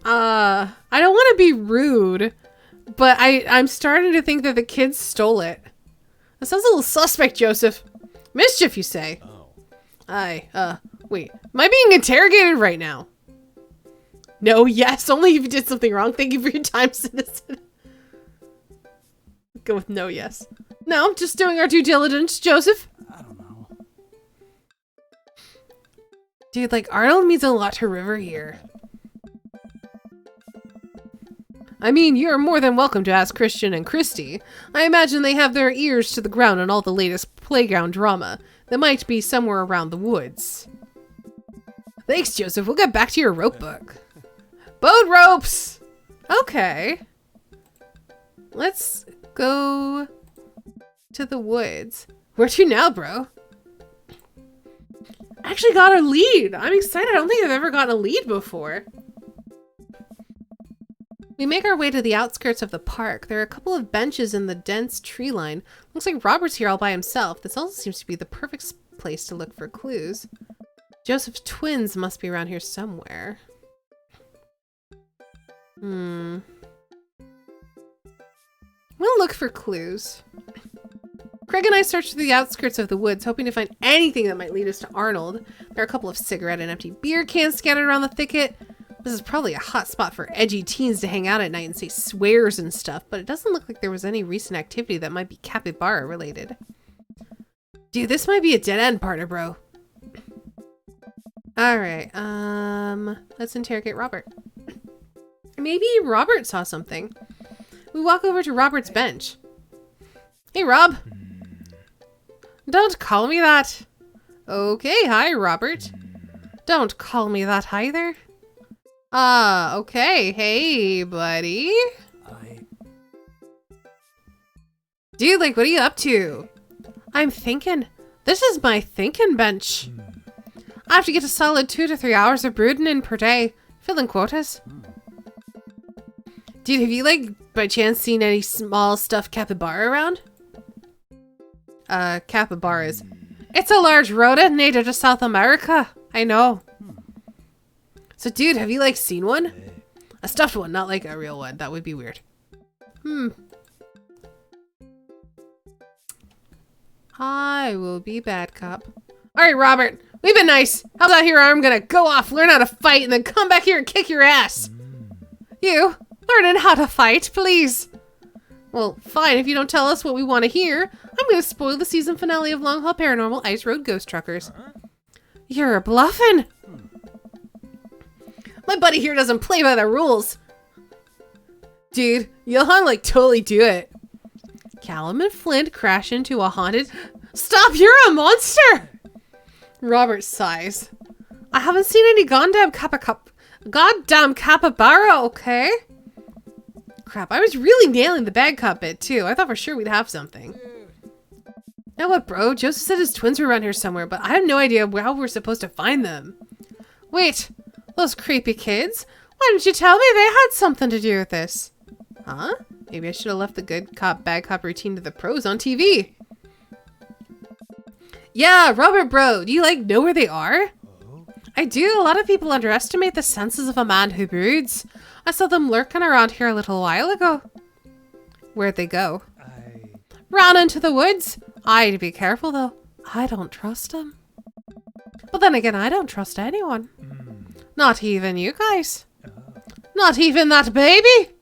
I don't want to be rude, But I'm starting to think that the kids stole it. That sounds a little suspect, Joseph. Mischief, you say? Oh. Wait. Am I being interrogated right now? No, yes, only if you did something wrong. Thank you for your time, citizen. Go with no, yes. No, just doing our due diligence, Joseph. I don't know. Dude, like, Arnold means a lot to River here. I mean, you're more than welcome to ask Christian and Christy. I imagine they have their ears to the ground on all the latest playground drama that might be somewhere around the woods. Thanks, Joseph. We'll get back to your rope book. Boat ropes! Okay. Let's go to the woods. Where to now, bro? I actually got a lead. I'm excited. I don't think I've ever gotten a lead before. We make our way to the outskirts of the park. There are a couple of benches in the dense tree line. Looks like Robert's here all by himself. This also seems to be the perfect place to look for clues. Joseph's twins must be around here somewhere. We'll look for clues. Craig and I searched through the outskirts of the woods, hoping to find anything that might lead us to Arnold. There are a couple of cigarette and empty beer cans scattered around the thicket. This is probably a hot spot for edgy teens to hang out at night and say swears and stuff, but it doesn't look like there was any recent activity that might be capybara related. Dude, this might be a dead end, partner, bro. Alright, let's interrogate Robert. Maybe Robert saw something. We walk over to Robert's bench. Hey, Rob. Don't call me that. Okay, hi, Robert. Don't call me that either. Okay. Hey, buddy. Dude, like, what are you up to? I'm thinking. This is my thinking bench. I have to get a solid 2 to 3 hours of brooding in per day. Filling quotas. Dude, have you, like, by chance seen any small stuffed capybara around? Capybaras. It's a large rodent native to South America. I know. So, dude, have you, like, seen one? A stuffed one, not, like, a real one. That would be weird. I will be bad cop. Alright, Robert. We've been nice. How's that here arm gonna go off, learn how to fight, and then come back here and kick your ass? You, learning how to fight, please. Well, fine, if you don't tell us what we want to hear, I'm gonna spoil the season finale of Long Haul Paranormal Ice Road Ghost Truckers. You're bluffing. My buddy here doesn't play by the rules. Dude, Johan, like, totally do it. Callum and Flint crash into a haunted... Stop, you're a monster! Robert sighs. I haven't seen any goddamn capybara, okay? Crap, I was really nailing the bad cop bit, too. I thought for sure we'd have something. Now what, bro? Joseph said his twins were around here somewhere, but I have no idea how we're supposed to find them. Wait, those creepy kids? Why didn't you tell me they had something to do with this? Huh? Maybe I should have left the good cop, bad cop routine to the pros on TV. Yeah, Robert, bro, do you, like, know where they are? I do. A lot of people underestimate the senses of a man who broods. I saw them lurking around here a little while ago. Where'd they go? Ran into the woods. I'd be careful, though. I don't trust them. But then again, I don't trust anyone. Not even you guys. Not even that baby.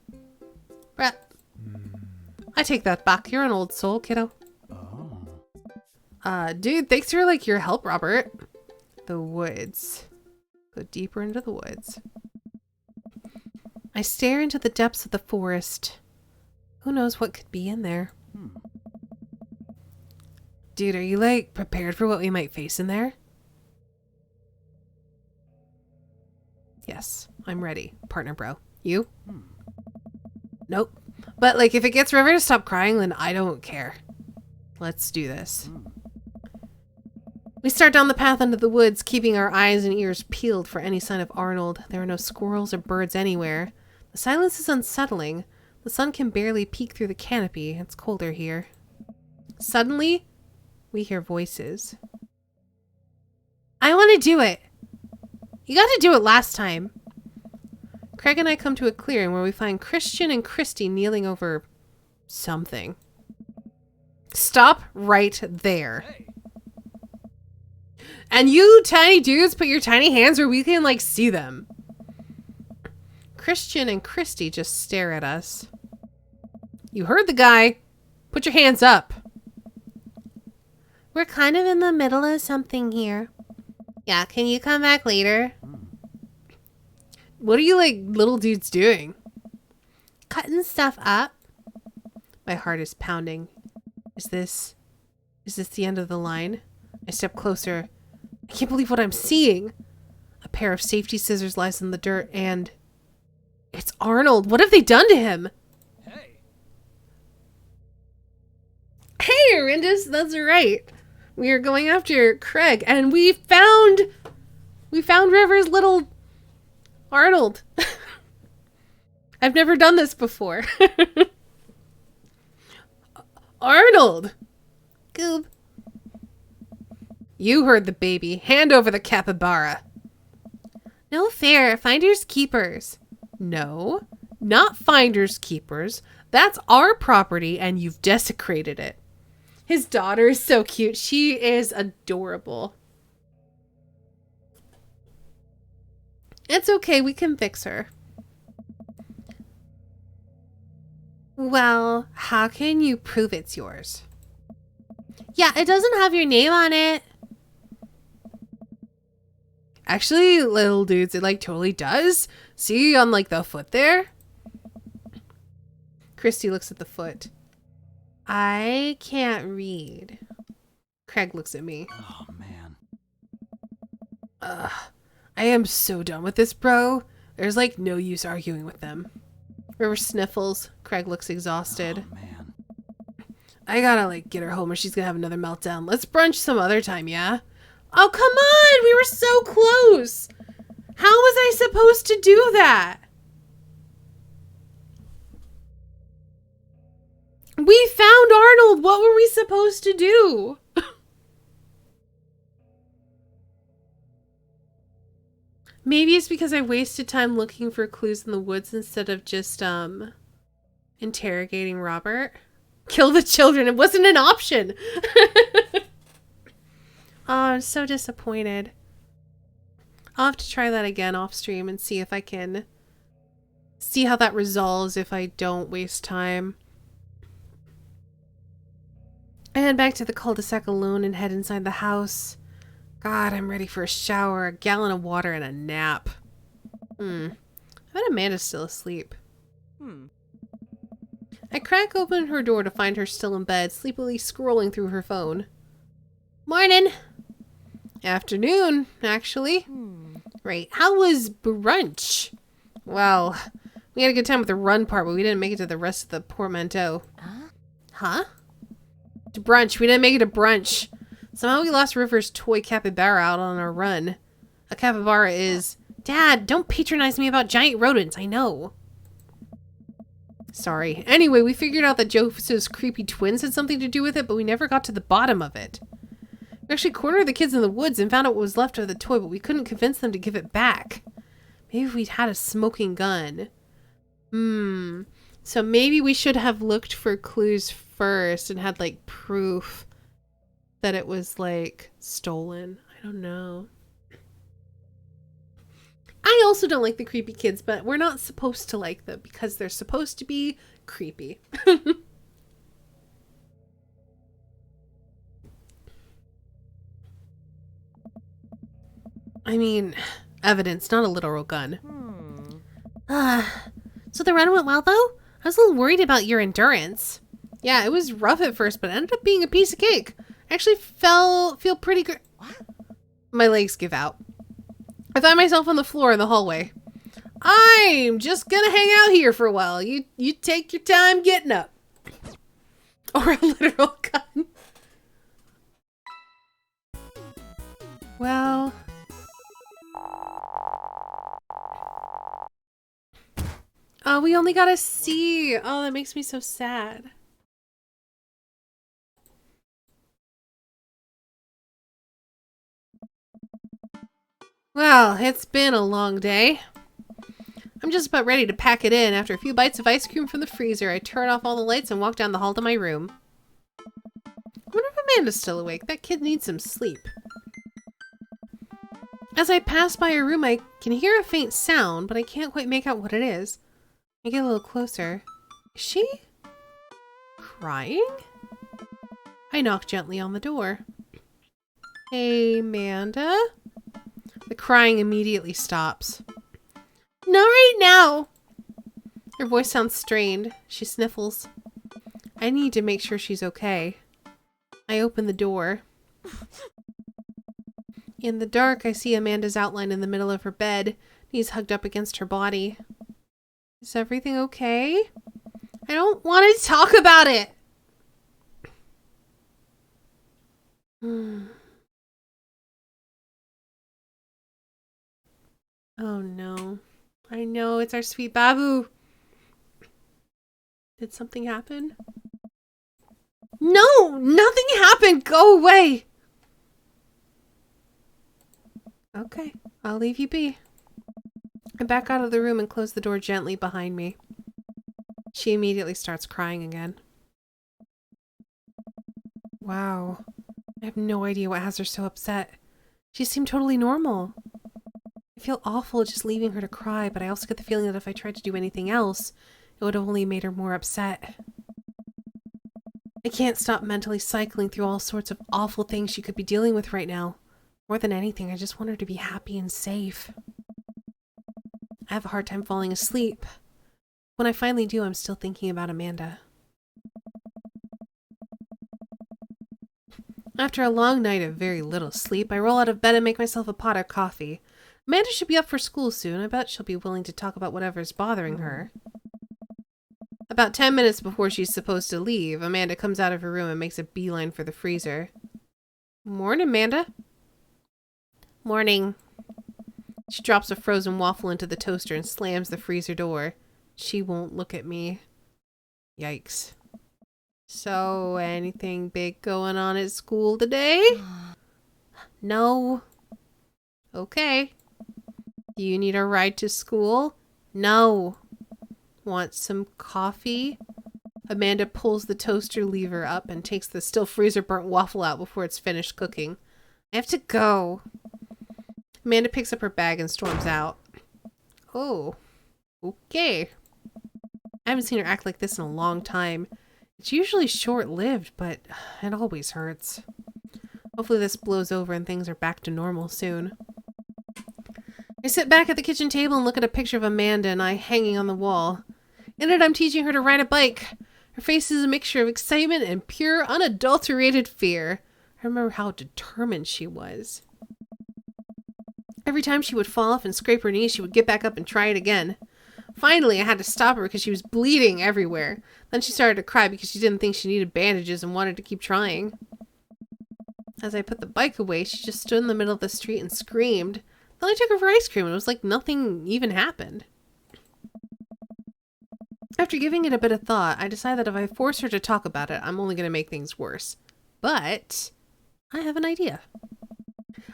Brett. I take that back. You're an old soul, kiddo. Dude, thanks for, like, your help, Robert. The woods. Go deeper into the woods. I stare into the depths of the forest. Who knows what could be in there? Dude, are you, like, prepared for what we might face in there? Yes, I'm ready, partner bro. You? Nope. But, like, if it gets River to stop crying, then I don't care. Let's do this. We start down the path into the woods, keeping our eyes and ears peeled for any sign of Arnold. There are no squirrels or birds anywhere. The silence is unsettling. The sun can barely peek through the canopy. It's colder here. Suddenly, we hear voices. I want to do it. You got to do it last time. Craig and I come to a clearing where we find Christian and Christy kneeling over something. Stop right there. Hey. And you tiny dudes, put your tiny hands where we can, like, see them. Christian and Christy just stare at us. You heard the guy. Put your hands up. We're kind of in the middle of something here. Yeah, can you come back later? What are you, like, little dudes doing? Cutting stuff up. My heart is pounding. Is this the end of the line? I step closer. I can't believe what I'm seeing. A pair of safety scissors lies in the dirt and it's Arnold. What have they done to him? Hey. Hey, Arindus, that's right. We are going after Craig and we found River's little Arnold. I've never done this before. Arnold! Goob. You heard the baby. Hand over the capybara. No fair. Finders keepers. No, not finders keepers. That's our property and you've desecrated it. His daughter is so cute. She is adorable. It's okay. We can fix her. Well, how can you prove it's yours? Yeah, it doesn't have your name on it. Actually, little dudes, it like totally does. See on like the foot there? Christy looks at the foot. I can't read. Craig looks at me. Oh, man. Ugh. I am so done with this, bro. There's like no use arguing with them. River sniffles. Craig looks exhausted. Oh, man. I gotta like get her home or she's gonna have another meltdown. Let's brunch some other time, yeah? Oh, come on! We were so close! How was I supposed to do that? We found Arnold! What were we supposed to do? Maybe it's because I wasted time looking for clues in the woods instead of just, interrogating Robert. Kill the children. It wasn't an option. Oh, I'm so disappointed. I'll have to try that again off stream and see if I can see how that resolves if I don't waste time. I head back to the cul-de-sac alone and head inside the house. God, I'm ready for a shower, a gallon of water, and a nap. I bet Amanda's still asleep. I crack open her door to find her still in bed, sleepily scrolling through her phone. Morning! Afternoon, actually. Right, how was brunch? Well, we had a good time with the run part, but we didn't make it to the rest of the portmanteau. Huh? To brunch. We didn't make it to brunch. Somehow we lost River's toy capybara out on our run. A capybara is... Dad, don't patronize me about giant rodents. I know. Sorry. Anyway, we figured out that Joseph's creepy twins had something to do with it, but we never got to the bottom of it. We actually cornered the kids in the woods and found out what was left of the toy, but we couldn't convince them to give it back. Maybe if we'd had a smoking gun. So maybe we should have looked for clues first and had, like, proof that it was, like, stolen. I don't know. I also don't like the creepy kids, but we're not supposed to like them because they're supposed to be creepy. I mean, evidence, not a literal gun. So the run went well, though? I was a little worried about your endurance. Yeah, it was rough at first, but it ended up being a piece of cake. I actually feel pretty good. What? My legs give out. I find myself on the floor in the hallway. I'm just gonna hang out here for a while. You take your time getting up. Or a literal gun. Well... Oh, we only got a C. Oh, that makes me so sad. Well, it's been a long day. I'm just about ready to pack it in. After a few bites of ice cream from the freezer, I turn off all the lights and walk down the hall to my room. I wonder if Amanda's still awake. That kid needs some sleep. As I pass by her room, I can hear a faint sound, but I can't quite make out what it is. I get a little closer. Is she crying? I knock gently on the door. Hey, Amanda? The crying immediately stops. Not right now. Her voice sounds strained. She sniffles. I need to make sure she's okay. I open the door. In the dark, I see Amanda's outline in the middle of her bed, knees hugged up against her body. Is everything okay? I don't want to talk about it. Oh no. I know, it's our sweet Babu. Did something happen? No! Nothing happened! Go away! Okay, I'll leave you be. I back out of the room and close the door gently behind me. She immediately starts crying again. Wow. I have no idea what has her so upset. She seemed totally normal. I feel awful just leaving her to cry, but I also get the feeling that if I tried to do anything else, it would have only made her more upset. I can't stop mentally cycling through all sorts of awful things she could be dealing with right now. More than anything, I just want her to be happy and safe. I have a hard time falling asleep. When I finally do, I'm still thinking about Amanda. After a long night of very little sleep, I roll out of bed and make myself a pot of coffee. Amanda should be up for school soon. I bet she'll be willing to talk about whatever's bothering her. About 10 minutes before she's supposed to leave, Amanda comes out of her room and makes a beeline for the freezer. Morning, Amanda. Morning. She drops a frozen waffle into the toaster and slams the freezer door. She won't look at me. Yikes. So, anything big going on at school today? No. Okay. Do you need a ride to school? No. Want some coffee? Amanda pulls the toaster lever up and takes the still freezer burnt waffle out before it's finished cooking. I have to go. Amanda picks up her bag and storms out. Oh. Okay. I haven't seen her act like this in a long time. It's usually short-lived, but it always hurts. Hopefully this blows over and things are back to normal soon. I sit back at the kitchen table and look at a picture of Amanda and I hanging on the wall. In it, I'm teaching her to ride a bike. Her face is a mixture of excitement and pure, unadulterated fear. I remember how determined she was. Every time she would fall off and scrape her knee, she would get back up and try it again. Finally, I had to stop her because she was bleeding everywhere. Then she started to cry because she didn't think she needed bandages and wanted to keep trying. As I put the bike away, she just stood in the middle of the street and screamed. Then I took her for ice cream and it was like nothing even happened. After giving it a bit of thought, I decided that if I force her to talk about it, I'm only going to make things worse. But I have an idea.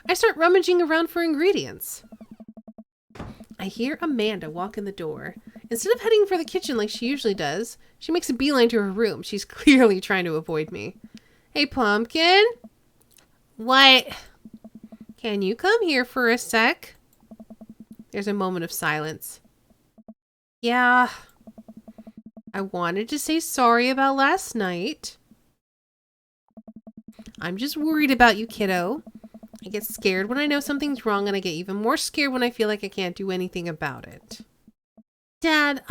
I start rummaging around for ingredients. I hear Amanda walk in the door. Instead of heading for the kitchen like she usually does, she makes a beeline to her room. She's clearly trying to avoid me. Hey, Pumpkin. What? Can you come here for a sec? There's a moment of silence. Yeah. I wanted to say sorry about last night. I'm just worried about you, kiddo. I get scared when I know something's wrong, and I get even more scared when I feel like I can't do anything about it. Dad,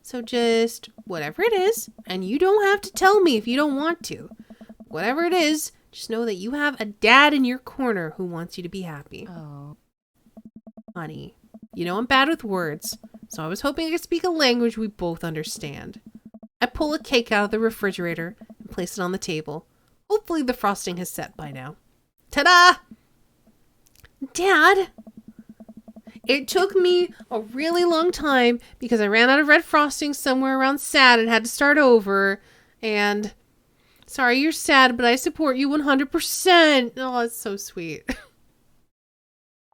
So just whatever it is, and you don't have to tell me if you don't want to. Whatever it is, just know that you have a dad in your corner who wants you to be happy. Oh. Honey, you know I'm bad with words, so I was hoping I could speak a language we both understand. I pull a cake out of the refrigerator and place it on the table. Hopefully the frosting has set by now. Ta-da! Dad! It took me a really long time because I ran out of red frosting somewhere around sad and had to start over. And sorry you're sad, but I support you 100%. Oh, it's so sweet.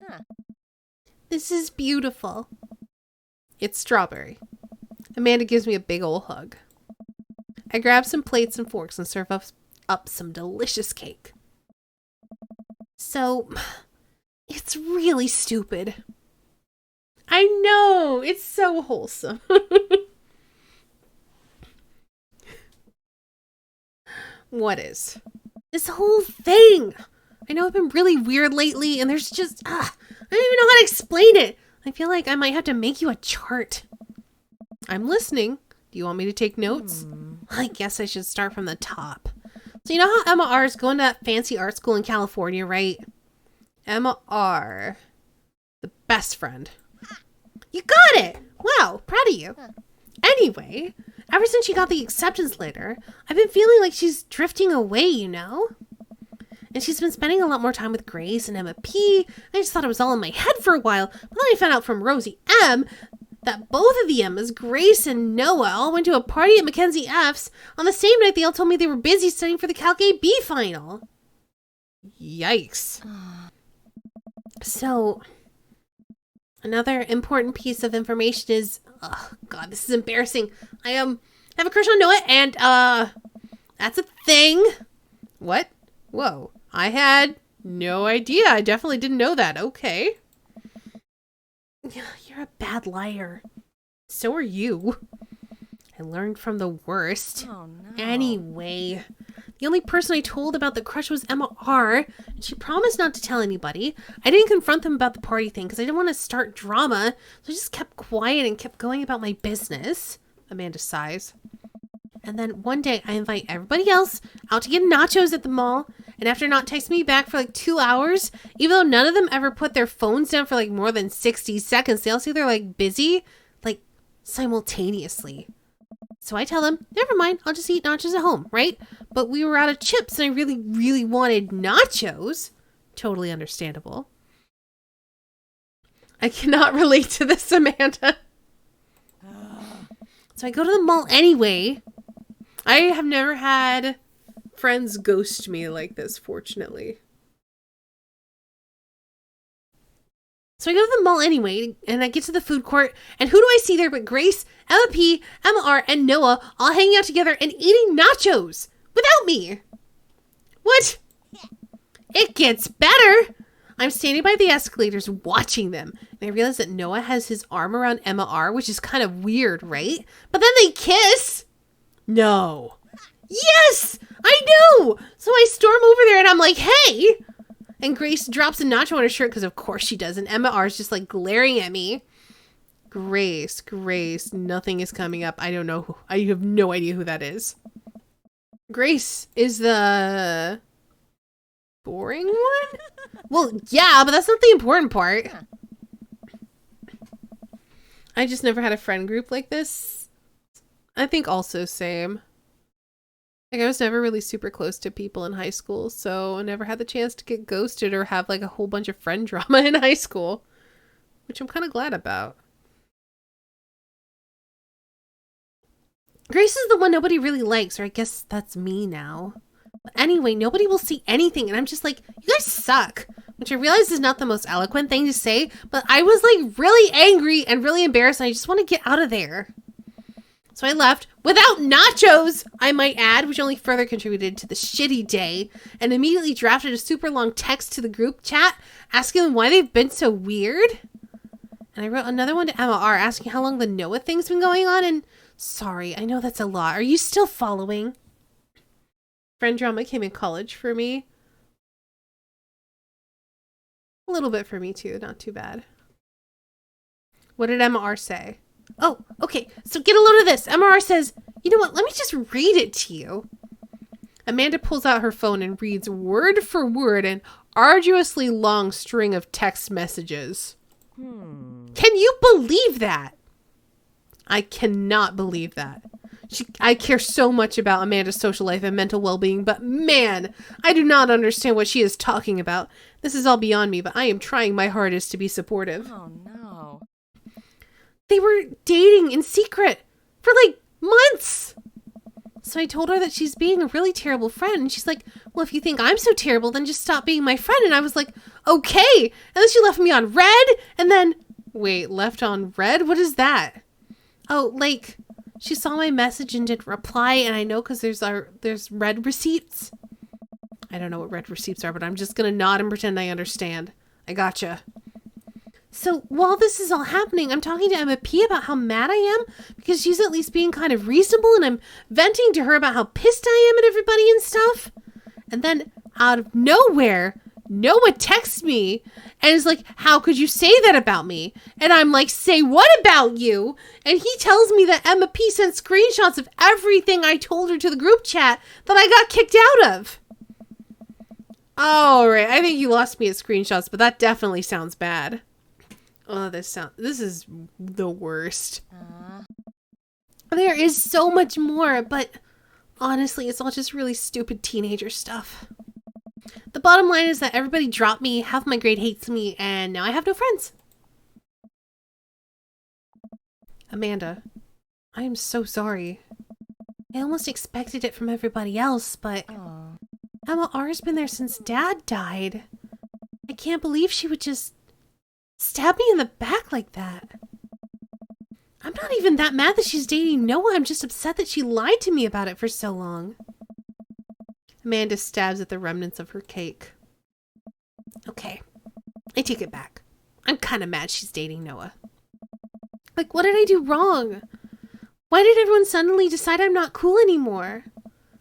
Huh. This is beautiful. It's strawberry. Amanda gives me a big ol' hug. I grab some plates and forks and serve up some delicious cake. So, it's really stupid. I know, it's so wholesome. What is? This whole thing. I know I've been really weird lately, and there's just, I don't even know how to explain it. I feel like I might have to make you a chart. I'm listening. Do you want me to take notes? I guess I should start from the top. So you know how Emma R is going to that fancy art school in California, right? Emma R. The best friend. You got it! Wow, proud of you. Anyway, ever since she got the acceptance letter, I've been feeling like she's drifting away, you know? And she's been spending a lot more time with Grace and Emma P. I just thought it was all in my head for a while, but then I found out from Rosie M. that both of the Emmas, Grace and Noah, all went to a party at Mackenzie F's on the same night they all told me they were busy studying for the Calc AB final. Yikes. So, another important piece of information is, oh god, this is embarrassing. I have a crush on Noah, and that's a thing. What? Whoa, I had no idea. I definitely didn't know that. Okay. You're a bad liar. So are you. I learned from the worst. Oh, no. Anyway, the only person I told about the crush was Emma R. And she promised not to tell anybody. I didn't confront them about the party thing because I didn't want to start drama. So I just kept quiet and kept going about my business. Amanda sighs. And then one day I invite everybody else out to get nachos at the mall. And after not texting me back for like 2 hours, even though none of them ever put their phones down for like more than 60 seconds, they all say they're like busy, like simultaneously. So I tell them, never mind, I'll just eat nachos at home, right? But we were out of chips and I really, really wanted nachos. Totally understandable. I cannot relate to this, Amanda. So I go to the mall anyway. I have never had friends ghost me like this, fortunately. So I go to the mall anyway, and I get to the food court, and who do I see there but Grace, Emma P, Emma R, and Noah all hanging out together and eating nachos without me. What? It gets better. I'm standing by the escalators watching them, and I realize that Noah has his arm around Emma R, which is kind of weird, right? But then they kiss. No. Yes, I know. So I storm over there and I'm like, hey. And Grace drops a nacho on her shirt because of course she does. And Emma R is just like glaring at me. Grace, nothing is coming up. I don't know. I have no idea who that is. Grace is the boring one? Well, yeah, but that's not the important part. I just never had a friend group like this. I think also same. Like, I was never really super close to people in high school, so I never had the chance to get ghosted or have, like, a whole bunch of friend drama in high school, which I'm kind of glad about. Grace is the one nobody really likes, or I guess that's me now. But anyway, nobody will see anything, and I'm just like, you guys suck, which I realize is not the most eloquent thing to say, but I was, like, really angry and really embarrassed, and I just want to get out of there. So I left without nachos, I might add, which only further contributed to the shitty day, and immediately drafted a super long text to the group chat asking them why they've been so weird. And I wrote another one to Emma R asking how long the Noah thing's been going on, and sorry, I know that's a lot. Are you still following? Friend drama came in college for me. A little bit for me too, not too bad. What did Emma R say? Oh, okay, so get a load of this. MR says, you know what, let me just read it to you. Amanda pulls out her phone and reads word for word an arduously long string of text messages. Can you believe that? I cannot believe that. I care so much about Amanda's social life and mental well-being, but man, I do not understand what she is talking about. This is all beyond me, but I am trying my hardest to be supportive. Oh, no. They were dating in secret for like months. So I told her that she's being a really terrible friend. And she's like, well, if you think I'm so terrible, then just stop being my friend. And I was like, okay. And then she left me on red. And then Wait, left on red? What is that? Oh, like, she saw my message and didn't reply, and I know because there's red receipts. I don't know what red receipts are, but I'm just gonna nod and pretend I understand. I gotcha. So while this is all happening, I'm talking to Emma P about how mad I am because she's at least being kind of reasonable, and I'm venting to her about how pissed I am at everybody and stuff. And then out of nowhere, Noah texts me and is like, how could you say that about me? And I'm like, say what about you? And he tells me that Emma P sent screenshots of everything I told her to the group chat that I got kicked out of. All right, I think you lost me at screenshots, but that definitely sounds bad. Oh, this is the worst. There is so much more, but honestly, it's all just really stupid teenager stuff. The bottom line is that everybody dropped me, half my grade hates me, and now I have no friends. Amanda, I am so sorry. I almost expected it from everybody else, but Emma R's been there since Dad died. I can't believe she would just stab me in the back like that. I'm not even that mad that she's dating Noah. I'm just upset that she lied to me about it for so long. Amanda stabs at the remnants of her cake. Okay, I take it back. I'm kind of mad she's dating Noah. Like, what did I do wrong? Why did everyone suddenly decide I'm not cool anymore?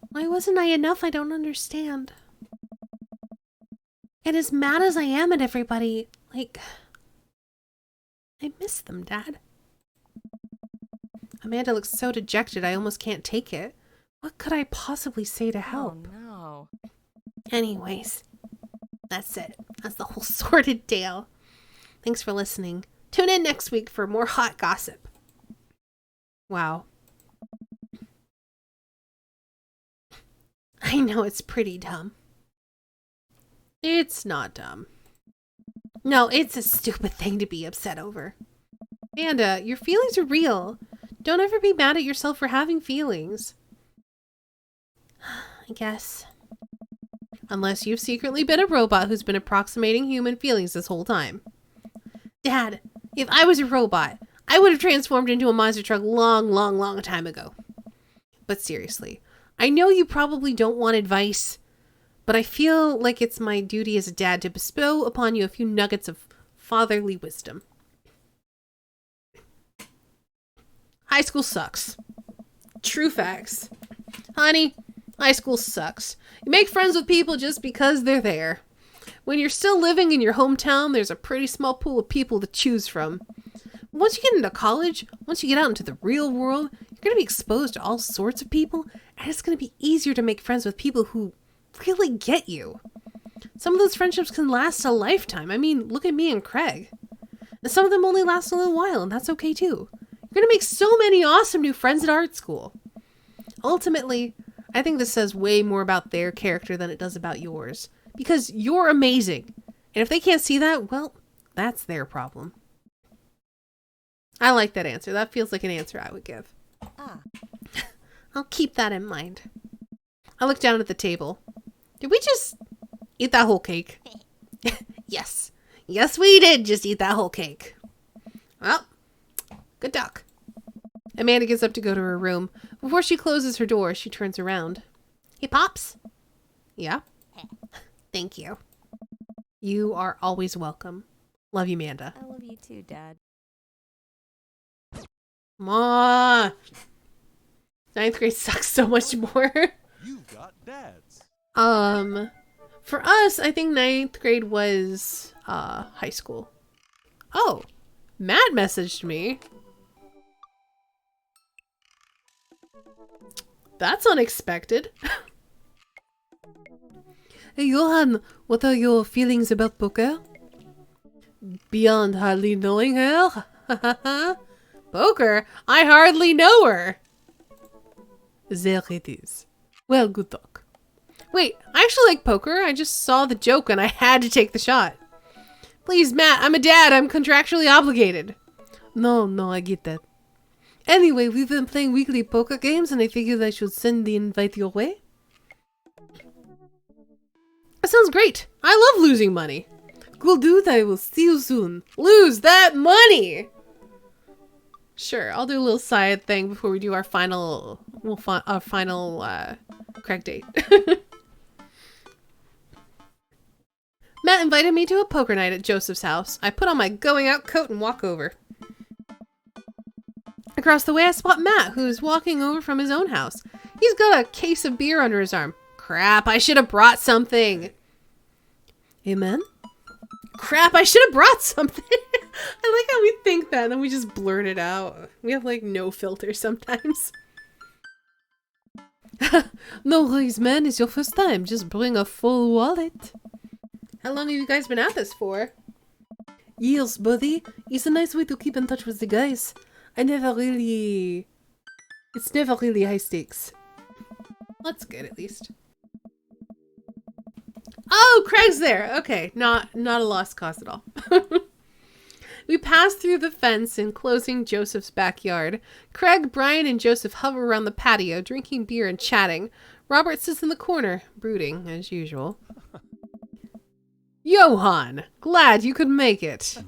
Why wasn't I enough? I don't understand. And as mad as I am at everybody, like, I miss them, Dad. Amanda looks so dejected I almost can't take it. What could I possibly say to help? Oh, no. Anyways, that's it. That's the whole sordid tale. Thanks for listening. Tune in next week for more hot gossip. Wow. I know it's pretty dumb. It's not dumb. No, it's a stupid thing to be upset over. Amanda, your feelings are real. Don't ever be mad at yourself for having feelings. I guess. Unless you've secretly been a robot who's been approximating human feelings this whole time. Dad, if I was a robot, I would have transformed into a monster truck long time ago. But seriously, I know you probably don't want advice, but I feel like it's my duty as a dad to bestow upon you a few nuggets of fatherly wisdom. High school sucks. True facts. Honey, high school sucks. You make friends with people just because they're there. When you're still living in your hometown, there's a pretty small pool of people to choose from. Once you get into college, once you get out into the real world, you're going to be exposed to all sorts of people, and it's going to be easier to make friends with people who really get you. Some of those friendships can last a lifetime. I mean, look at me and Craig. And some of them only last a little while, and that's okay too. You're going to make so many awesome new friends at art school. Ultimately, I think this says way more about their character than it does about yours. Because you're amazing. And if they can't see that, well, that's their problem. I like that answer. That feels like an answer I would give. I'll keep that in mind. I look down at the table. Did we just eat that whole cake? Yes. Yes, we did just eat that whole cake. Well, good duck. Amanda gets up to go to her room. Before she closes her door, she turns around. Hey, Pops. Yeah? Thank you. You are always welcome. Love you, Amanda. I love you too, Dad. Ma. Ninth grade sucks so much more. You've got dads. For us, I think ninth grade was high school. Oh, Matt messaged me. That's unexpected. Hey, Johan, what are your feelings about poker? Beyond hardly knowing her? Poker? I hardly know her. There it is. Well, good luck. Wait, I actually like poker. I just saw the joke and I had to take the shot. Please, Matt, I'm a dad. I'm contractually obligated. No, I get that. Anyway, we've been playing weekly poker games and I figured I should send the invite your way. That sounds great. I love losing money. Cool dude, I will see you soon. Lose that money! Sure, I'll do a little side thing before we do our final, Craig date. Matt invited me to a poker night at Joseph's house. I put on my going out coat and walk over. Across the way, I spot Matt, who's walking over from his own house. He's got a case of beer under his arm. Crap, I should have brought something. Amen? Crap, I should have brought something. I like how we think that and then we just blurt it out. We have like no filter sometimes. No worries, man. It's your first time. Just bring a full wallet. How long have you guys been at this for? Years, buddy. It's a nice way to keep in touch with the guys. It's never really high stakes. That's good, at least. Oh, Craig's there. Okay, not a lost cause at all. We pass through the fence enclosing Joseph's backyard. Craig, Brian, and Joseph hover around the patio, drinking beer and chatting. Robert sits in the corner, brooding, as usual. Johan, glad you could make it.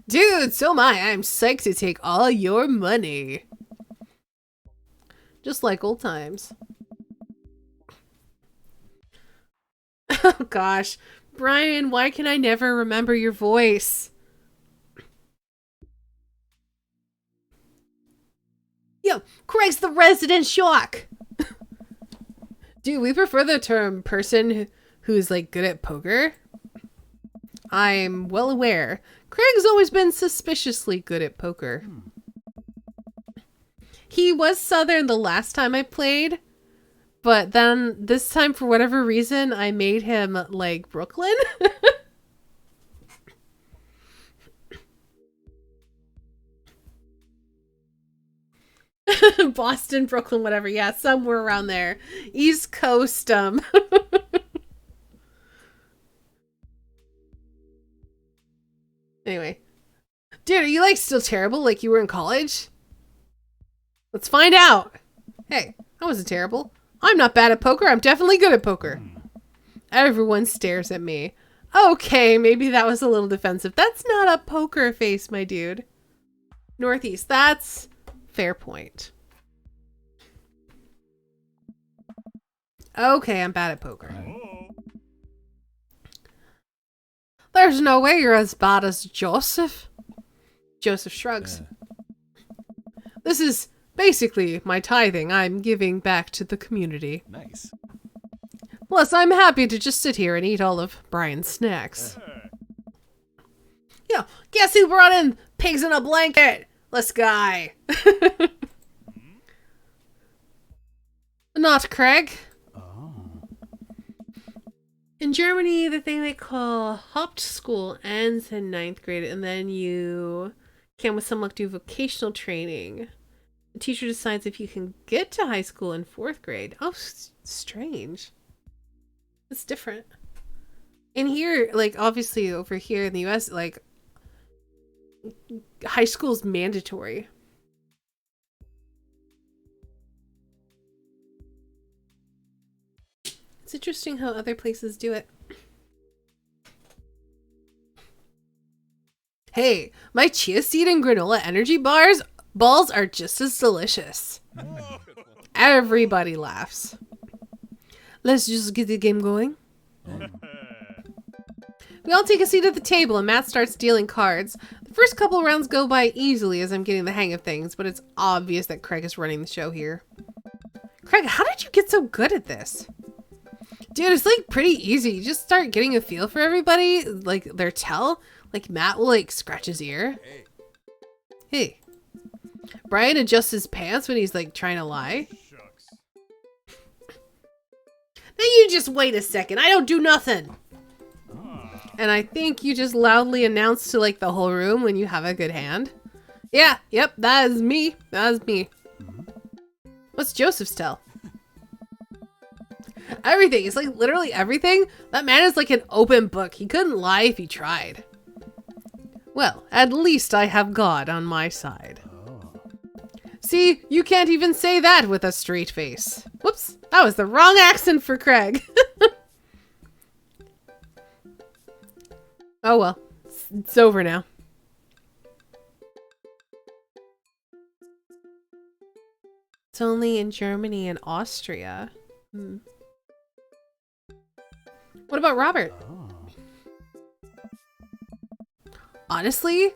Dude, so am I. I'm psyched to take all your money. Just like old times. Oh gosh. Brian, why can I never remember your voice? Yo, Craig's the resident shock. Dude, we prefer the term person who's like good at poker. I'm well aware. Craig's always been suspiciously good at poker. He was Southern the last time I played, but then this time for whatever reason I made him like Brooklyn. Boston, Brooklyn, whatever. Yeah, somewhere around there. East Coast. Anyway. Dude, are you like still terrible like you were in college? Let's find out. Hey, I wasn't terrible. I'm not bad at poker. I'm definitely good at poker. Everyone stares at me. Okay, maybe that was a little defensive. That's not a poker face, my dude. Northeast, that's fair point. Okay, I'm bad at poker. There's no way you're as bad as Joseph. Joseph shrugs. This is basically my tithing. I'm giving back to the community. Nice. Plus, I'm happy to just sit here and eat all of Brian's snacks. Yo, guess who brought in pigs in a blanket? This guy. Not Craig. In Germany, the thing they call Hauptschule ends in 9th grade, and then you can, with some luck, do vocational training. The teacher decides if you can get to high school in 4th grade. Oh, strange. It's different. In here, like, obviously over here in the US, like, high school is mandatory. It's interesting how other places do it. Hey, my chia seed and granola energy balls are just as delicious. Everybody laughs. Let's just get the game going. We all take a seat at the table and Matt starts dealing cards. The first couple rounds go by easily as I'm getting the hang of things, but it's obvious that Craig is running the show here. Craig, how did you get so good at this? Dude, it's like pretty easy. You just start getting a feel for everybody, like their tell. Like Matt will like scratch his ear. Hey. Brian adjusts his pants when he's like trying to lie. Now you just wait a second. I don't do nothing. And I think you just loudly announce to like the whole room when you have a good hand. Yeah, yep, that is me. That is me. What's Joseph's tell? Everything. It's like literally everything. That man is like an open book. He couldn't lie if he tried. Well, at least I have God on my side. See, you can't even say that with a straight face. Whoops, that was the wrong accent for Craig. Oh well. It's over now. It's only in Germany and Austria. What about Robert? Oh. Honestly,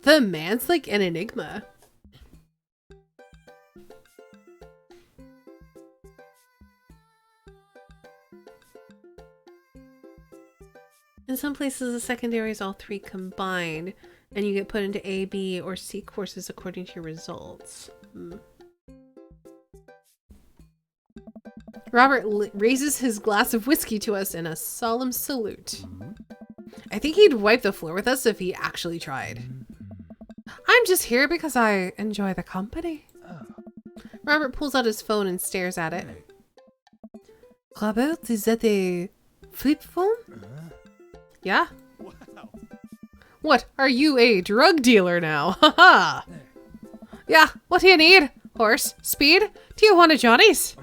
the man's like an enigma. In some places, the secondary is all three combined, and you get put into A, B, or C courses according to your results. Robert raises his glass of whiskey to us in a solemn salute. I think he'd wipe the floor with us if he actually tried. I'm just here because I enjoy the company. Robert pulls out his phone and stares at it. Robert, is that a flip phone? Yeah? Wow. What, are you a drug dealer now? Haha! Yeah, what do you need? Horse? Speed? Do you want a Johnny's?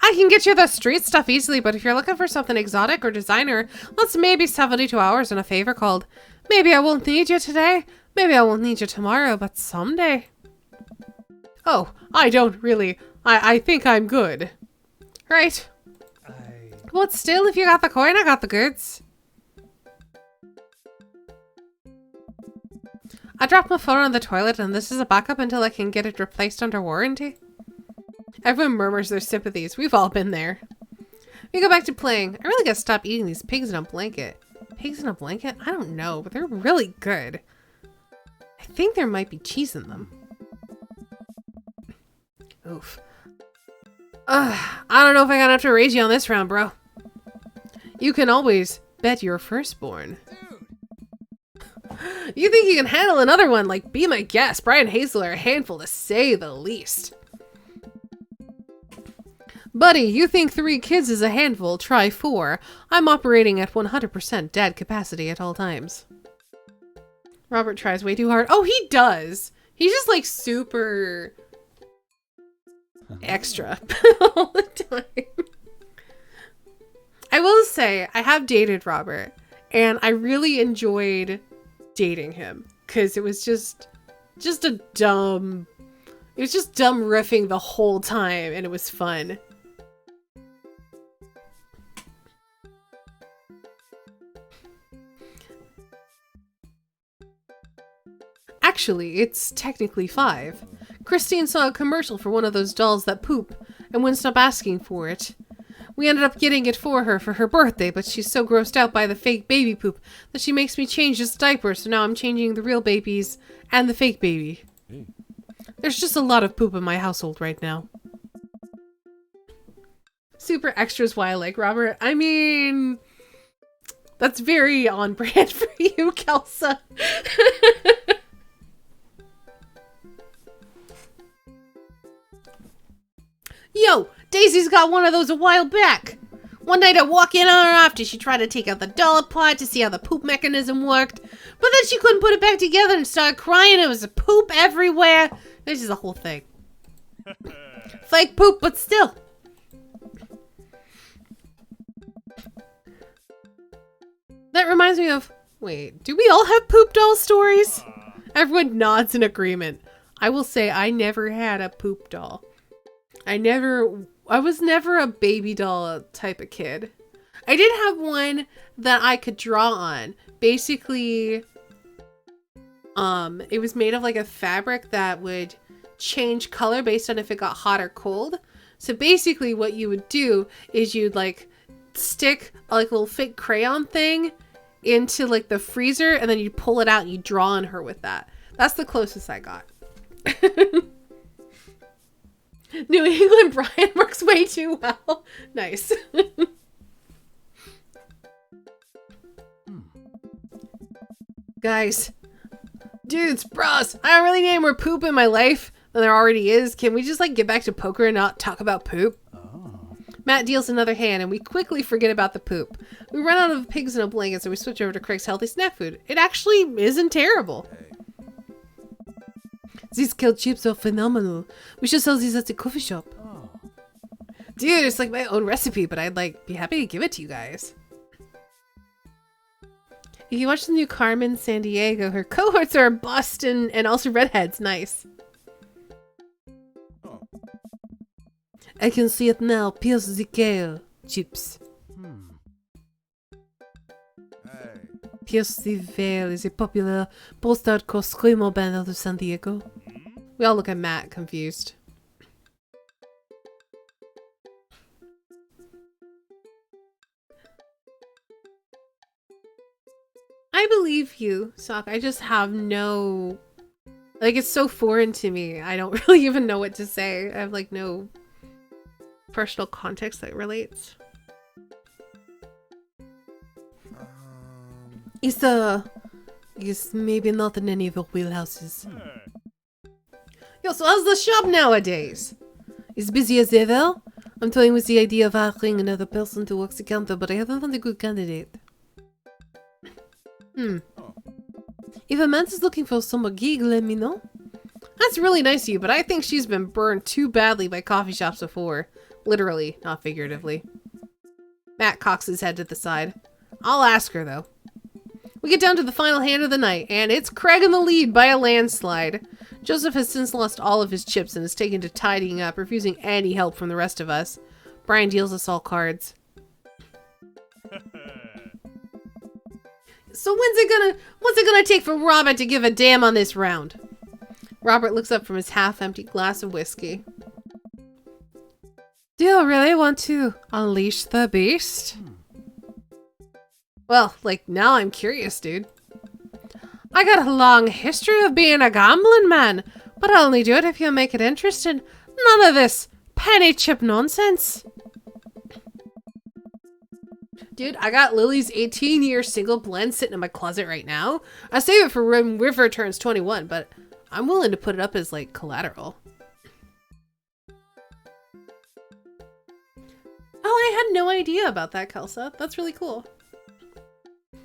I can get you the street stuff easily, but if you're looking for something exotic or designer, that's maybe 72 hours and a favor called. Maybe I won't need you today, maybe I won't need you tomorrow, but someday. Oh, I don't really. I think I'm good. Right. But still, if you got the coin, I got the goods. I dropped my phone on the toilet and this is a backup until I can get it replaced under warranty. Everyone murmurs their sympathies. We've all been there. We go back to playing. I really gotta stop eating these pigs in a blanket. Pigs in a blanket? I don't know, but they're really good. I think there might be cheese in them. Oof. I don't know if I got enough to raise you on this round, bro. You can always bet your firstborn. You think you can handle another one? Like, be my guest. Brian Hazel are a handful to say the least. Buddy, you think 3 kids is a handful? Try 4. I'm operating at 100% dad capacity at all times. Robert tries way too hard. Oh, he does. He's just like super extra all the time. I will say, I have dated Robert, and I really enjoyed dating him because it was just a dumb, it was just dumb riffing the whole time, and it was fun. Actually, it's technically 5. Christine saw a commercial for one of those dolls that poop and wouldn't stop asking for it. We ended up getting it for her birthday, but she's so grossed out by the fake baby poop that she makes me change his diaper, so now I'm changing the real babies and the fake baby. There's just a lot of poop in my household right now. Super extras why I like Robert. I mean, that's very on brand for you, Kelsa. Yo, Daisy's got one of those a while back. One night I walk in on her after she tried to take out the doll apart to see how the poop mechanism worked, but then she couldn't put it back together and started crying. It was a poop everywhere. This is the whole thing. Fake poop, but still. That reminds me of... Wait, do we all have poop doll stories? Everyone nods in agreement. I will say I never had a poop doll. I was never a baby doll type of kid. I did have one that I could draw on. Basically, it was made of like a fabric that would change color based on if it got hot or cold. So basically what you would do is you'd like stick like a little fake crayon thing into like the freezer and then you'd pull it out and you draw on her with that. That's the closest I got. New England Brian works way too well. Nice. Guys. Dudes, bros, I don't really need more poop in my life than there already is. Can we just like get back to poker and not talk about poop? Oh. Matt deals another hand and we quickly forget about the poop. We run out of pigs in a blanket, so we switch over to Craig's healthy snack food. It actually isn't terrible. These killed chips are phenomenal. We should sell these at the coffee shop. Oh. Dude, it's like my own recipe, but I'd like be happy to give it to you guys. If you watch the new Carmen San Diego, her cohorts are Boston and also redheads. Nice. Oh. I can see it now. Pios de Gale. Chips. Hey. Pios de Vale is a popular post-hardcore screamo band out of San Diego. We all look at Matt, confused. I believe you, Sock. I just have no... Like, it's so foreign to me. I don't really even know what to say. I have, like, no personal context that relates. It's maybe not in any of your wheelhouses. Hey. Yo, so how's the shop nowadays? Is busy as ever? I'm toying with the idea of hiring another person to work the counter, but I haven't found a good candidate. Oh. If a man is looking for summer gig, let me know. That's really nice of you, but I think she's been burned too badly by coffee shops before. Literally, not figuratively. Matt cocks his head to the side. I'll ask her, though. We get down to the final hand of the night, and it's Craig in the lead by a landslide. Joseph has since lost all of his chips and is taken to tidying up, refusing any help from the rest of us. Brian deals us all cards. So what's it gonna take for Robert to give a damn on this round? Robert looks up from his half-empty glass of whiskey. Do you really want to unleash the beast? Well, like, now I'm curious, dude. I got a long history of being a gambling man, but I'll only do it if you make it interesting. None of this penny chip nonsense. Dude, I got Lily's 18-year single blend sitting in my closet right now. I save it for when River turns 21, but I'm willing to put it up as, like, collateral. Oh, I had no idea about that, Kelsa. That's really cool.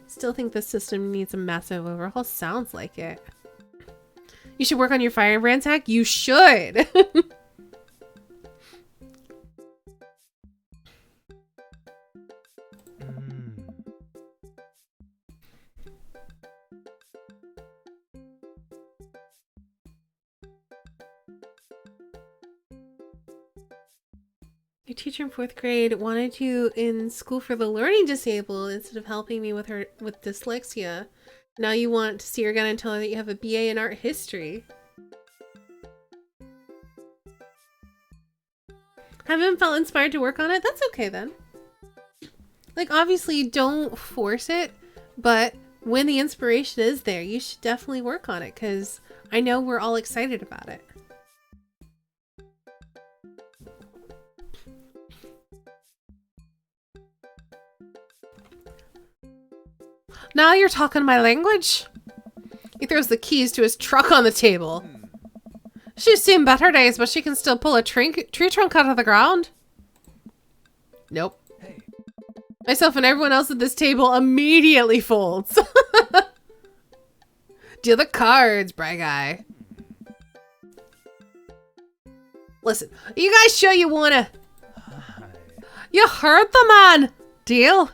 Still think this system needs a massive overhaul. Sounds like it. You should work on your firebrand hack? You should! Your teacher in 4th grade wanted you in school for the learning disabled instead of helping me with her with dyslexia. Now you want to see her again and tell her that you have a BA in art history. Haven't felt inspired to work on it? That's okay then. Like, obviously don't force it, but when the inspiration is there, you should definitely work on it because I know we're all excited about it. Now you're talking my language. He throws the keys to his truck on the table. She's seen better days, but she can still pull a tree trunk out of the ground. Nope. Hey. Myself and everyone else at this table immediately folds. Deal the cards, Bry Guy. Listen, you guys sure you wanna... You heard the man. Deal?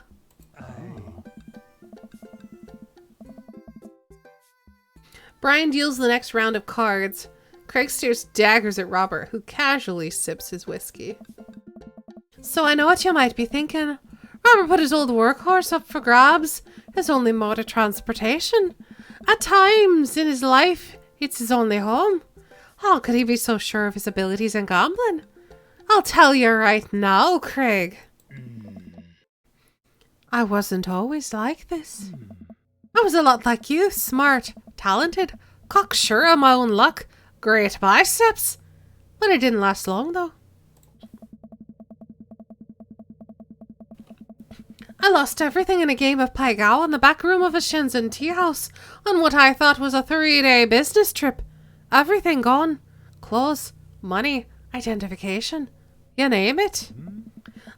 Brian deals the next round of cards. Craig stares daggers at Robert, who casually sips his whiskey. So I know what you might be thinking. Robert put his old workhorse up for grabs, his only mode of transportation. At times in his life, it's his only home. How could he be so sure of his abilities in gambling? I'll tell you right now, Craig. I wasn't always like this. I was a lot like you, smart, talented, cocksure of my own luck, great biceps. But it didn't last long, though. I lost everything in a game of Pai Gow in the back room of a Shenzhen tea house on what I thought was a 3-day business trip. Everything gone. Clothes, money, identification. You name it.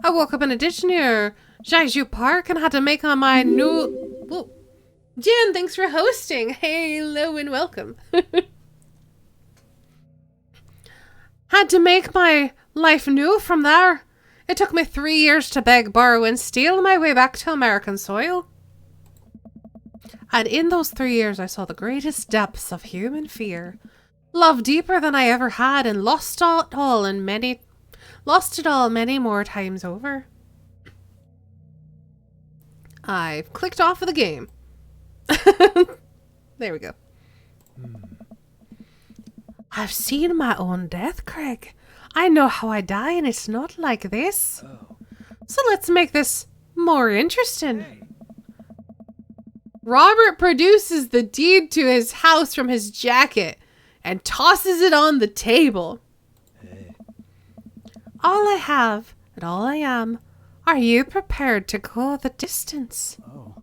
I woke up in a ditch near Jaiju Park and had to make on my new... Whoa. Jen, thanks for hosting. Hello and welcome. Had to make my life new from there. It took me 3 years to beg, borrow, and steal my way back to American soil. And in those 3 years, I saw the greatest depths of human fear. Love deeper than I ever had, and lost it all many more times over. I've clicked off of the game. There we go. I've seen my own death, Craig. I know how I die, and it's not like this. Oh. So let's make this more interesting. Hey. Robert produces the deed to his house from his jacket and tosses it on the table. Hey. All I have and all I am. Are you prepared to go the distance? Oh.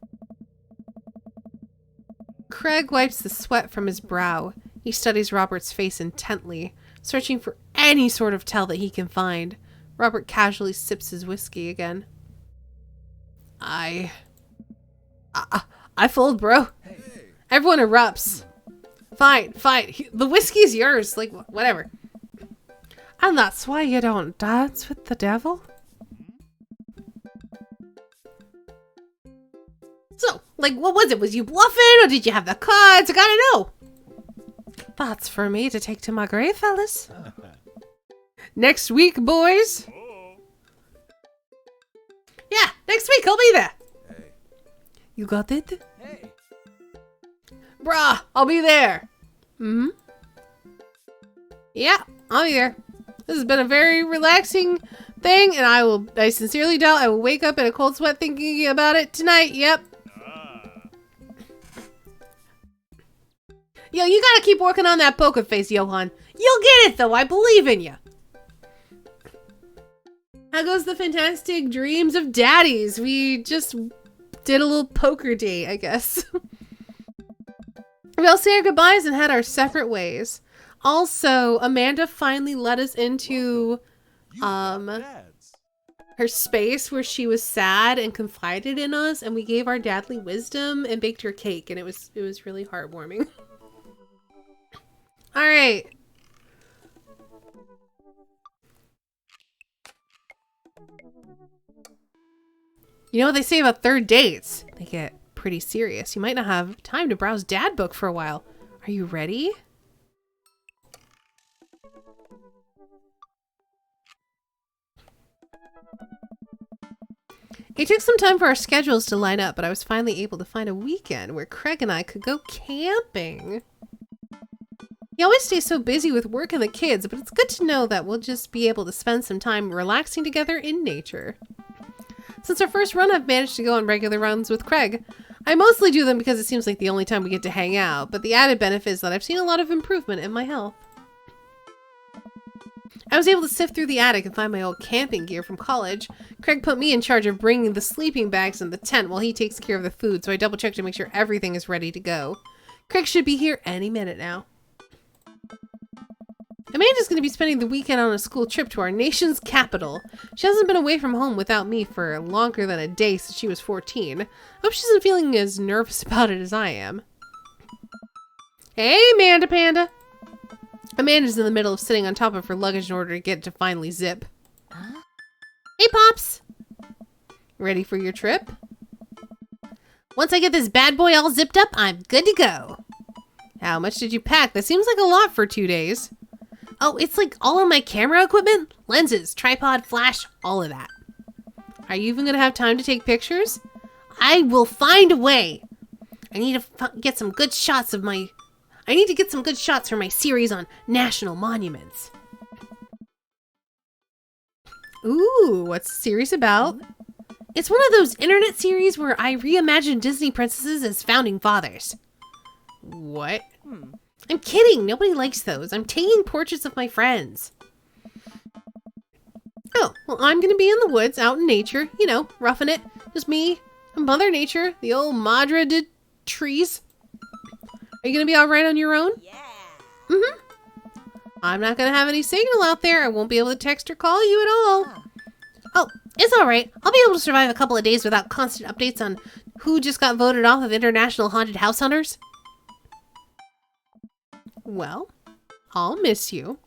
Craig wipes the sweat from his brow. He studies Robert's face intently, searching for any sort of tell that he can find. Robert casually sips his whiskey again. I fold, bro. Hey. Everyone erupts. Fine. The whiskey's yours. Like, whatever. And that's why you don't dance with the devil? So, like, what was it? Was you bluffing, or did you have the cards? I gotta know. That's for me to take to my grave, fellas. Next week, boys. Yeah, next week I'll be there. Hey. You got it? Hey. Bruh, I'll be there. Mm-hmm. Yeah, I'll be there. This has been a very relaxing thing, and I sincerely doubt I will wake up in a cold sweat thinking about it tonight. Yep. Yo, you gotta keep working on that poker face, Johan. You'll get it, though. I believe in you. How goes the fantastic dreams of daddies? We just did a little poker date, I guess. We all said our goodbyes and had our separate ways. Also, Amanda finally let us into her space where she was sad and confided in us, and we gave our dadly wisdom and baked her cake, and it was really heartwarming. All right. You know what they say about third dates? They get pretty serious. You might not have time to browse dad book for a while. Are you ready? It took some time for our schedules to line up, but I was finally able to find a weekend where Craig and I could go camping. He always stays so busy with work and the kids, but it's good to know that we'll just be able to spend some time relaxing together in nature. Since our first run, I've managed to go on regular runs with Craig. I mostly do them because it seems like the only time we get to hang out, but the added benefit is that I've seen a lot of improvement in my health. I was able to sift through the attic and find my old camping gear from college. Craig put me in charge of bringing the sleeping bags and the tent while he takes care of the food, so I double checked to make sure everything is ready to go. Craig should be here any minute now. Amanda's going to be spending the weekend on a school trip to our nation's capital. She hasn't been away from home without me for longer than a day since she was 14. I hope she isn't feeling as nervous about it as I am. Hey, Amanda Panda! Amanda's in the middle of sitting on top of her luggage in order to get it to finally zip. Huh? Hey, Pops! Ready for your trip? Once I get this bad boy all zipped up, I'm good to go. How much did you pack? That seems like a lot for 2 days. Oh, it's like all of my camera equipment, lenses, tripod, flash, all of that. Are you even going to have time to take pictures? I will find a way. I need to get some good shots of my... I need to get some good shots for my series on national monuments. Ooh, what's the series about? It's one of those internet series where I reimagine Disney princesses as founding fathers. What? I'm kidding. Nobody likes those. I'm taking portraits of my friends. Oh, well, I'm going to be in the woods, out in nature, you know, roughing it. Just me and Mother Nature, the old Madre de trees. Are you going to be all right on your own? Yeah. Mm-hmm. I'm not going to have any signal out there. I won't be able to text or call you at all. Oh, it's all right. I'll be able to survive a couple of days without constant updates on who just got voted off of International Haunted House Hunters. Well, I'll miss you.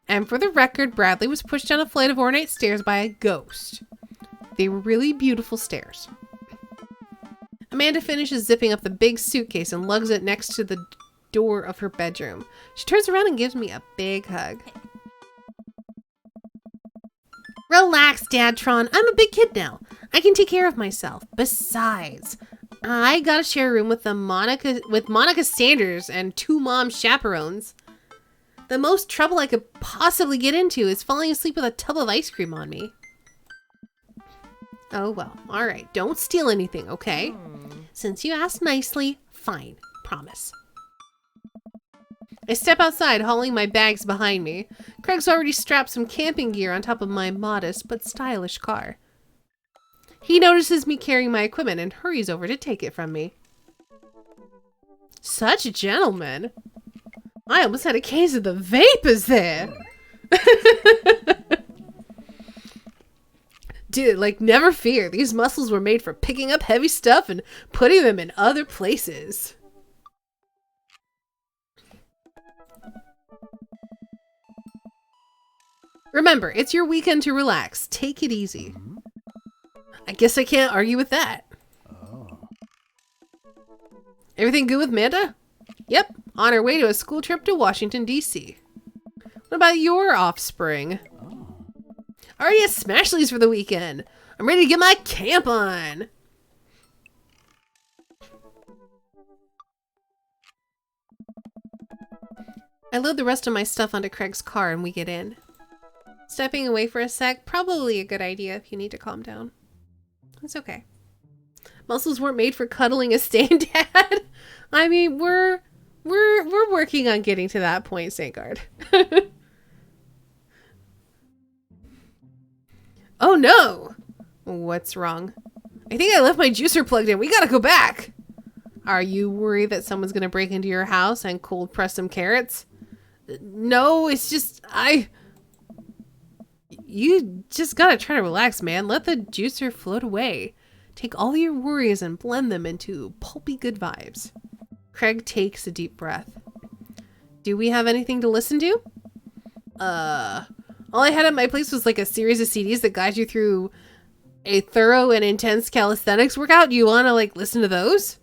And for the record, Bradley was pushed down a flight of ornate stairs by a ghost. They were really beautiful stairs. Amanda finishes zipping up the big suitcase and lugs it next to the door of her bedroom. She turns around and gives me a big hug. Relax, Dadtron. I'm a big kid now. I can take care of myself. Besides, I gotta share a room with Monica Sanders and 2 mom chaperones. The most trouble I could possibly get into is falling asleep with a tub of ice cream on me. Oh well, alright. Don't steal anything, okay? Since you asked nicely, fine. Promise. I step outside, hauling my bags behind me. Craig's already strapped some camping gear on top of my modest but stylish car. He notices me carrying my equipment and hurries over to take it from me. Such a gentleman. I almost had a case of the vapors there. Dude, like, never fear. These muscles were made for picking up heavy stuff and putting them in other places. Remember, it's your weekend to relax. Take it easy. I guess I can't argue with that. Oh. Everything good with Manda? Yep, on her way to a school trip to Washington, D.C. What about your offspring? Oh. I already have Smashleys for the weekend. I'm ready to get my camp on. I load the rest of my stuff onto Craig's car and we get in. Stepping away for a sec, probably a good idea if you need to calm down. It's okay. Muscles weren't made for cuddling a staying dad. I mean, we're working on getting to that point, Saintguard. Oh no! What's wrong? I think I left my juicer plugged in. We gotta go back! Are you worried that someone's gonna break into your house and cold press some carrots? No, it's just, You just gotta try to relax, man. Let the juicer float away. Take all your worries and blend them into pulpy good vibes. Craig takes a deep breath. Do we have anything to listen to? All I had at my place was like a series of CDs that guide you through a thorough and intense calisthenics workout. You wanna like listen to those?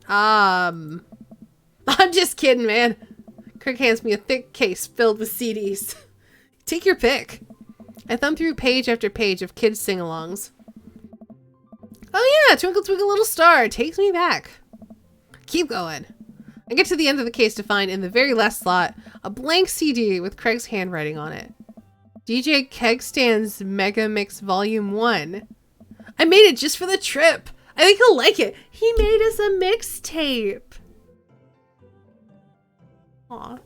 I'm just kidding, man. Craig hands me a thick case filled with CDs. Take your pick. I thumb through page after page of kids' sing-alongs. Oh yeah, Twinkle Twinkle Little Star takes me back. Keep going. I get to the end of the case to find, in the very last slot, a blank CD with Craig's handwriting on it. DJ Kegstan's Mega Mix Volume 1. I made it just for the trip. I think he'll like it. He made us a mixtape. Aw.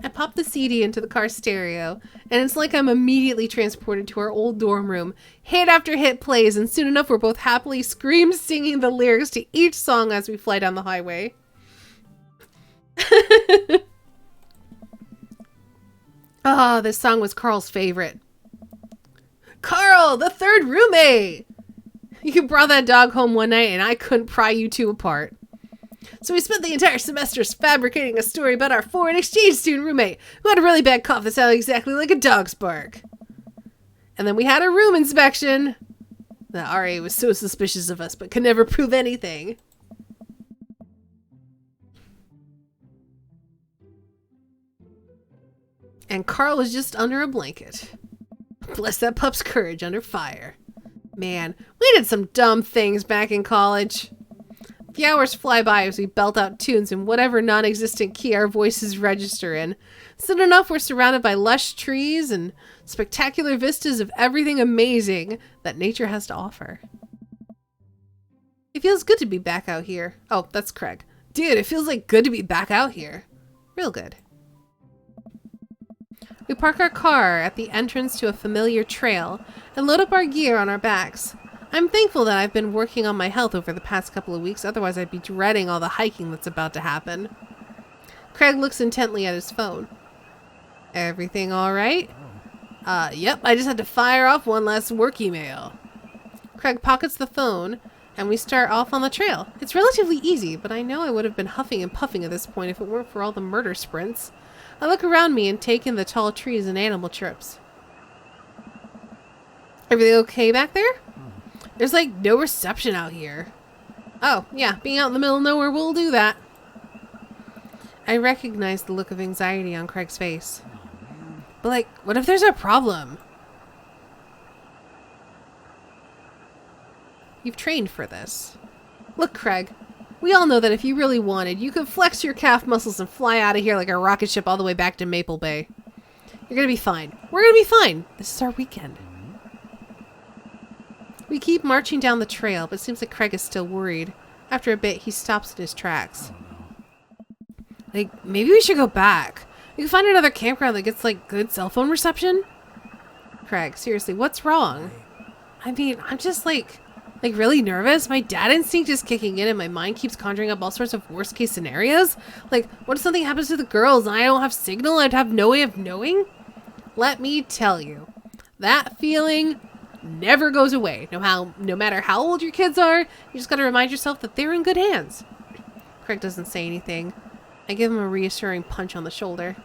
I pop the CD into the car stereo, and it's like I'm immediately transported to our old dorm room. Hit after hit plays, and soon enough we're both happily singing the lyrics to each song as we fly down the highway. Ah, this song was Carl's favorite. Carl, the third roommate! You brought that dog home one night and I couldn't pry you two apart. So we spent the entire semester fabricating a story about our foreign exchange student roommate who had a really bad cough that sounded exactly like a dog's bark. And then we had a room inspection. The RA was so suspicious of us but could never prove anything. And Carl was just under a blanket. Bless that pup's courage under fire. Man, we did some dumb things back in college. The hours fly by as we belt out tunes in whatever non-existent key our voices register in. Soon enough, we're surrounded by lush trees and spectacular vistas of everything amazing that nature has to offer. It feels good to be back out here. Oh, that's Craig. Dude, it feels like good to be back out here. Real good. We park our car at the entrance to a familiar trail and load up our gear on our backs. I'm thankful that I've been working on my health over the past couple of weeks, otherwise I'd be dreading all the hiking that's about to happen. Craig looks intently at his phone. Everything all right? Yep, I just had to fire off one last work email. Craig pockets the phone, and we start off on the trail. It's relatively easy, but I know I would have been huffing and puffing at this point if it weren't for all the murder sprints. I look around me and take in the tall trees and animal chirps. Everything okay back there? There's like no reception out here. Oh, yeah, being out in the middle of nowhere will do that. I recognize the look of anxiety on Craig's face. But like, what if there's a problem? You've trained for this. Look, Craig, we all know that if you really wanted, you could flex your calf muscles and fly out of here like a rocket ship all the way back to Maple Bay. You're gonna be fine. We're gonna be fine. This is our weekend. We keep marching down the trail, but it seems like Craig is still worried. After a bit, he stops in his tracks. Like, maybe we should go back. We can find another campground that gets, like, good cell phone reception. Craig, seriously, what's wrong? I mean, I'm just, like really nervous. My dad instinct is kicking in and my mind keeps conjuring up all sorts of worst case scenarios. Like, what if something happens to the girls and I don't have signal? I'd have no way of knowing? Let me tell you, that feeling never goes away. No matter how old your kids are, you just gotta remind yourself that they're in good hands. Craig doesn't say anything. I give him a reassuring punch on the shoulder.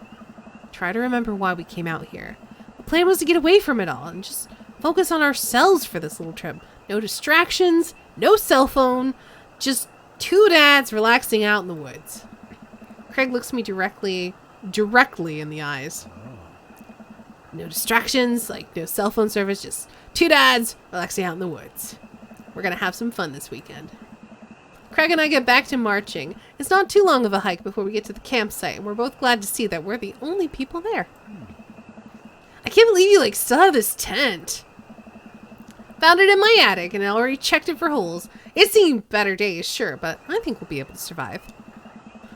Try to remember why we came out here. The plan was to get away from it all and just focus on ourselves for this little trip. No distractions, no cell phone, just two dads relaxing out in the woods. Craig looks me directly in the eyes. No distractions, like no cell phone service, just two dads relaxing out in the woods. We're gonna have some fun this weekend. Craig and I get back to marching. It's not too long of a hike before we get to the campsite, and we're both glad to see that we're the only people there. I can't believe you still have this tent. Found it in my attic and I already checked it for holes. It's seen better days, sure, but I think we'll be able to survive.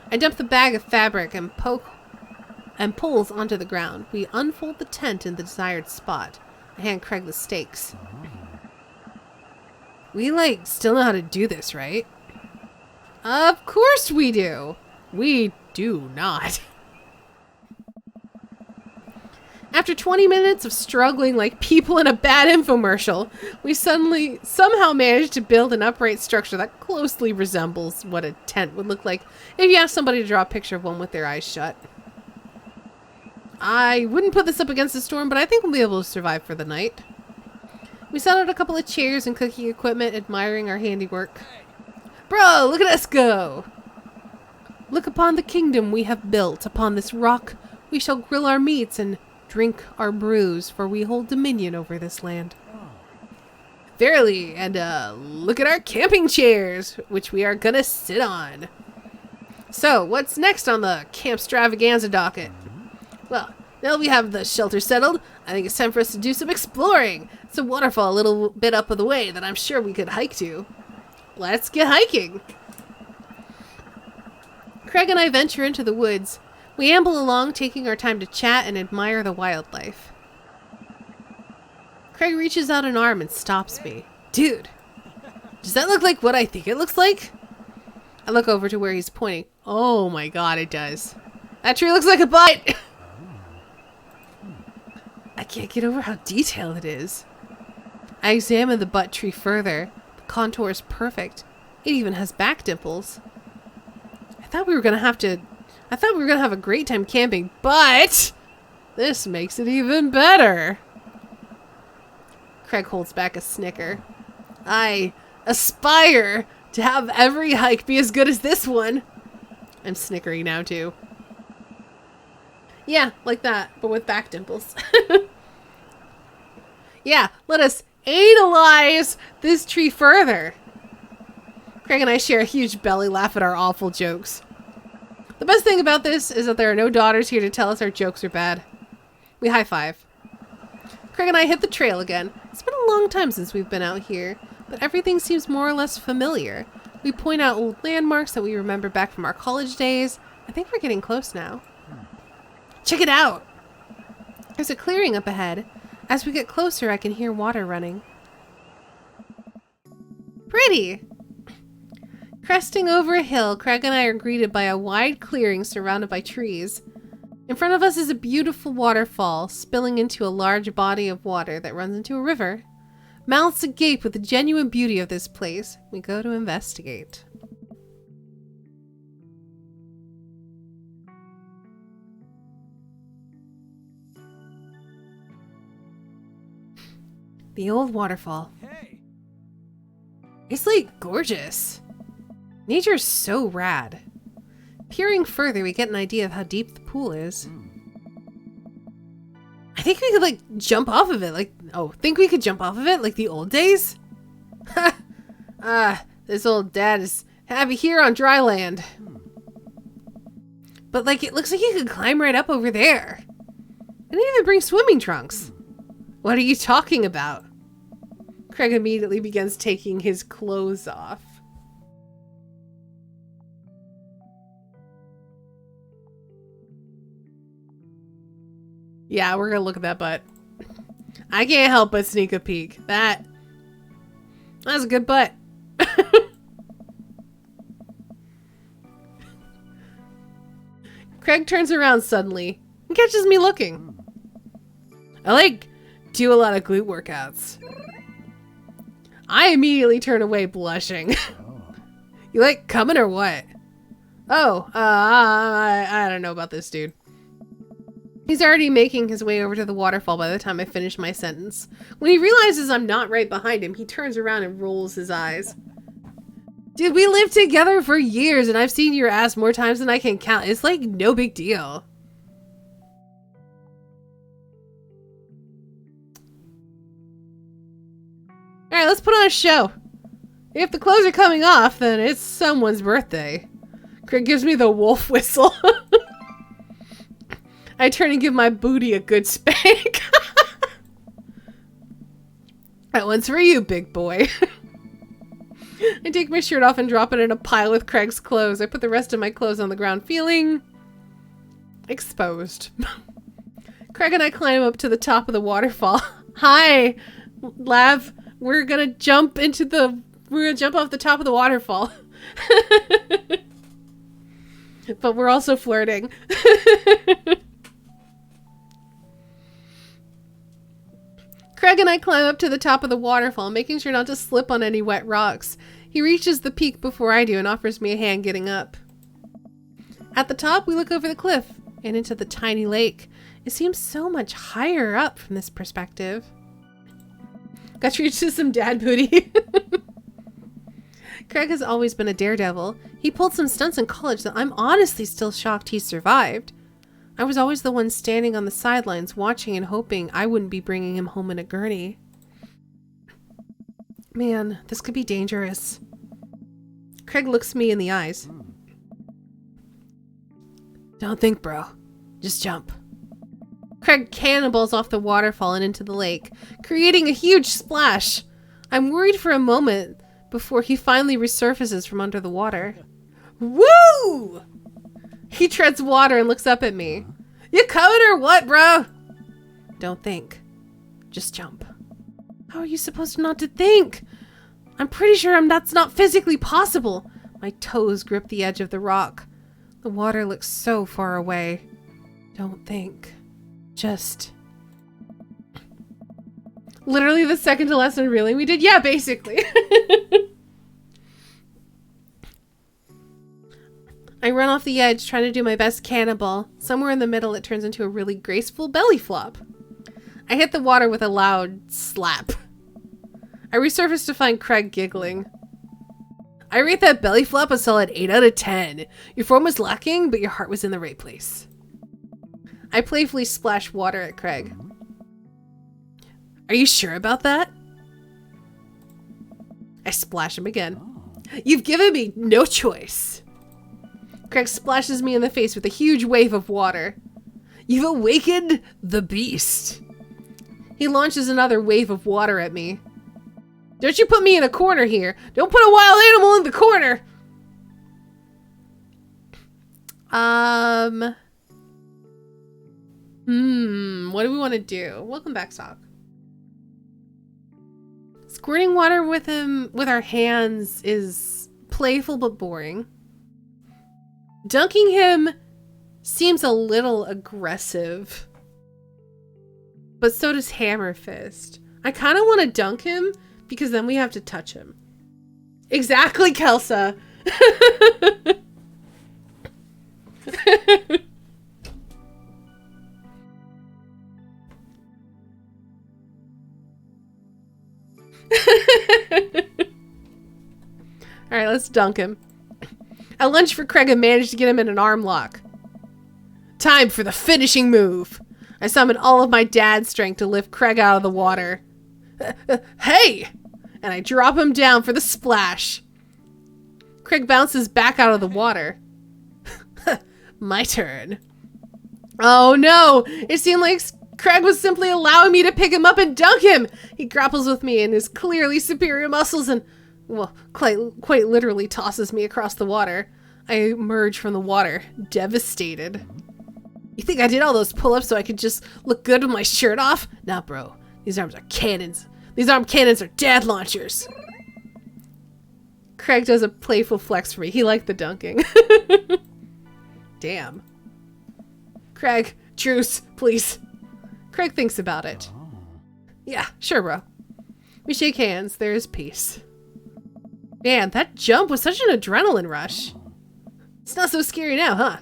I dump the bag of fabric and poles onto the ground. We unfold the tent in the desired spot. I hand Craig the stakes. We still know how to do this, right? Of course we do. We do not. After 20 minutes of struggling like people in a bad infomercial, we somehow managed to build an upright structure that closely resembles what a tent would look like if you asked somebody to draw a picture of one with their eyes shut. I wouldn't put this up against the storm, but I think we'll be able to survive for the night. We set out a couple of chairs and cooking equipment, admiring our handiwork. Bro, look at us go! Look upon the kingdom we have built. Upon this rock we shall grill our meats and drink our brews, for we hold dominion over this land. Verily, and look at our camping chairs, which we are gonna sit on. So, what's next on the camp stravaganza docket? Well, now we have the shelter settled, I think it's time for us to do some exploring. It's a waterfall a little bit up of the way that I'm sure we could hike to. Let's get hiking. Craig and I venture into the woods. We amble along, taking our time to chat and admire the wildlife. Craig reaches out an arm and stops me. Dude, does that look like what I think it looks like? I look over to where he's pointing. Oh my god, it does. That tree looks like a butt! I can't get over how detailed it is. I examine the butt tree further. The contour is perfect. It even has back dimples. I thought we were gonna have a great time camping, but this makes it even better. Craig holds back a snicker. I aspire to have every hike be as good as this one. I'm snickering now too. Yeah, like that, but with back dimples. Yeah, let us analyze this tree further. Craig and I share a huge belly laugh at our awful jokes. The best thing about this is that there are no daughters here to tell us our jokes are bad. We high five. Craig and I hit the trail again. It's been a long time since we've been out here, but everything seems more or less familiar. We point out old landmarks that we remember back from our college days. I think we're getting close now. Check it out! There's a clearing up ahead. As we get closer, I can hear water running. Pretty! Cresting over a hill, Craig and I are greeted by a wide clearing surrounded by trees. In front of us is a beautiful waterfall, spilling into a large body of water that runs into a river. Mouths agape with the genuine beauty of this place, we go to investigate. The old waterfall. Hey. It's like gorgeous. Nature's so rad. Peering further, we get an idea of how deep the pool is. I think we could like jump off of it. Think we could jump off of it like the old days? This old dad is happy here on dry land. But like, it looks like you could climb right up over there. I didn't even bring swimming trunks. What are you talking about? Craig immediately begins taking his clothes off. Yeah, we're gonna look at that butt. I can't help but sneak a peek. That's a good butt. Craig turns around suddenly and catches me looking. I do a lot of glute workouts. I immediately turn away blushing. You like coming or what? Oh, I don't know about this dude. He's already making his way over to the waterfall by the time I finish my sentence. When he realizes I'm not right behind him, he turns around and rolls his eyes. Dude, we lived together for years and I've seen your ass more times than I can count. It's like no big deal. Alright, let's put on a show. If the clothes are coming off, then it's someone's birthday. Craig gives me the wolf whistle. I turn and give my booty a good spank. That one's for you, big boy. I take my shirt off and drop it in a pile with Craig's clothes. I put the rest of my clothes on the ground, feeling exposed. Craig and I climb up to the top of the waterfall. Hi, Lav. We're gonna jump off the top of the waterfall. But we're also flirting. Craig and I climb up to the top of the waterfall, making sure not to slip on any wet rocks. He reaches the peak before I do and offers me a hand getting up. At the top, we look over the cliff and into the tiny lake. It seems so much higher up from this perspective. Got treated to some dad booty. Craig has always been a daredevil. He pulled some stunts in college that I'm honestly still shocked he survived. I was always the one standing on the sidelines watching and hoping I wouldn't be bringing him home in a gurney. Man, this could be dangerous. Craig looks me in the eyes. Don't think, bro. Just jump. Craig cannonballs off the waterfall and into the lake, creating a huge splash. I'm worried for a moment before he finally resurfaces from under the water. Woo! He treads water and looks up at me. You coming or what, bro? Don't think. Just jump. How are you supposed not to think? I'm pretty sure that's not physically possible. My toes grip the edge of the rock. The water looks so far away. Don't think. Just... Literally the second to last unreeling we did? Yeah, basically. I run off the edge, trying to do my best cannonball. Somewhere in the middle, it turns into a really graceful belly flop. I hit the water with a loud slap. I resurface to find Craig giggling. I rate that belly flop a solid 8 out of 10. Your form was lacking, but your heart was in the right place. I playfully splash water at Craig. Are you sure about that? I splash him again. You've given me no choice. Craig splashes me in the face with a huge wave of water. You've awakened the beast. He launches another wave of water at me. Don't you put me in a corner here. Don't put a wild animal in the corner. What do we want to do? Welcome back, Sock. Squirting water with him with our hands is playful but boring. Dunking him seems a little aggressive. But so does Hammer Fist. I kind of want to dunk him because then we have to touch him. Exactly, Kelsa. Alright, let's dunk him. I lunged for Craig and managed to get him in an arm lock. Time for the finishing move. I summoned all of my dad's strength to lift Craig out of the water. Hey! And I drop him down for the splash. Craig bounces back out of the water. My turn. Oh no! It seemed like Craig was simply allowing me to pick him up and dunk him! He grapples with me in his clearly superior muscles and, well, quite literally tosses me across the water. I emerge from the water, devastated. You think I did all those pull-ups so I could just look good with my shirt off? Nah, bro. These arms are cannons. These arm cannons are dad launchers. Craig does a playful flex for me. He liked the dunking. Damn. Craig, truce, please. Craig thinks about it. Yeah, sure, bro. We shake hands. There is peace. Man, that jump was such an adrenaline rush. It's not so scary now, huh?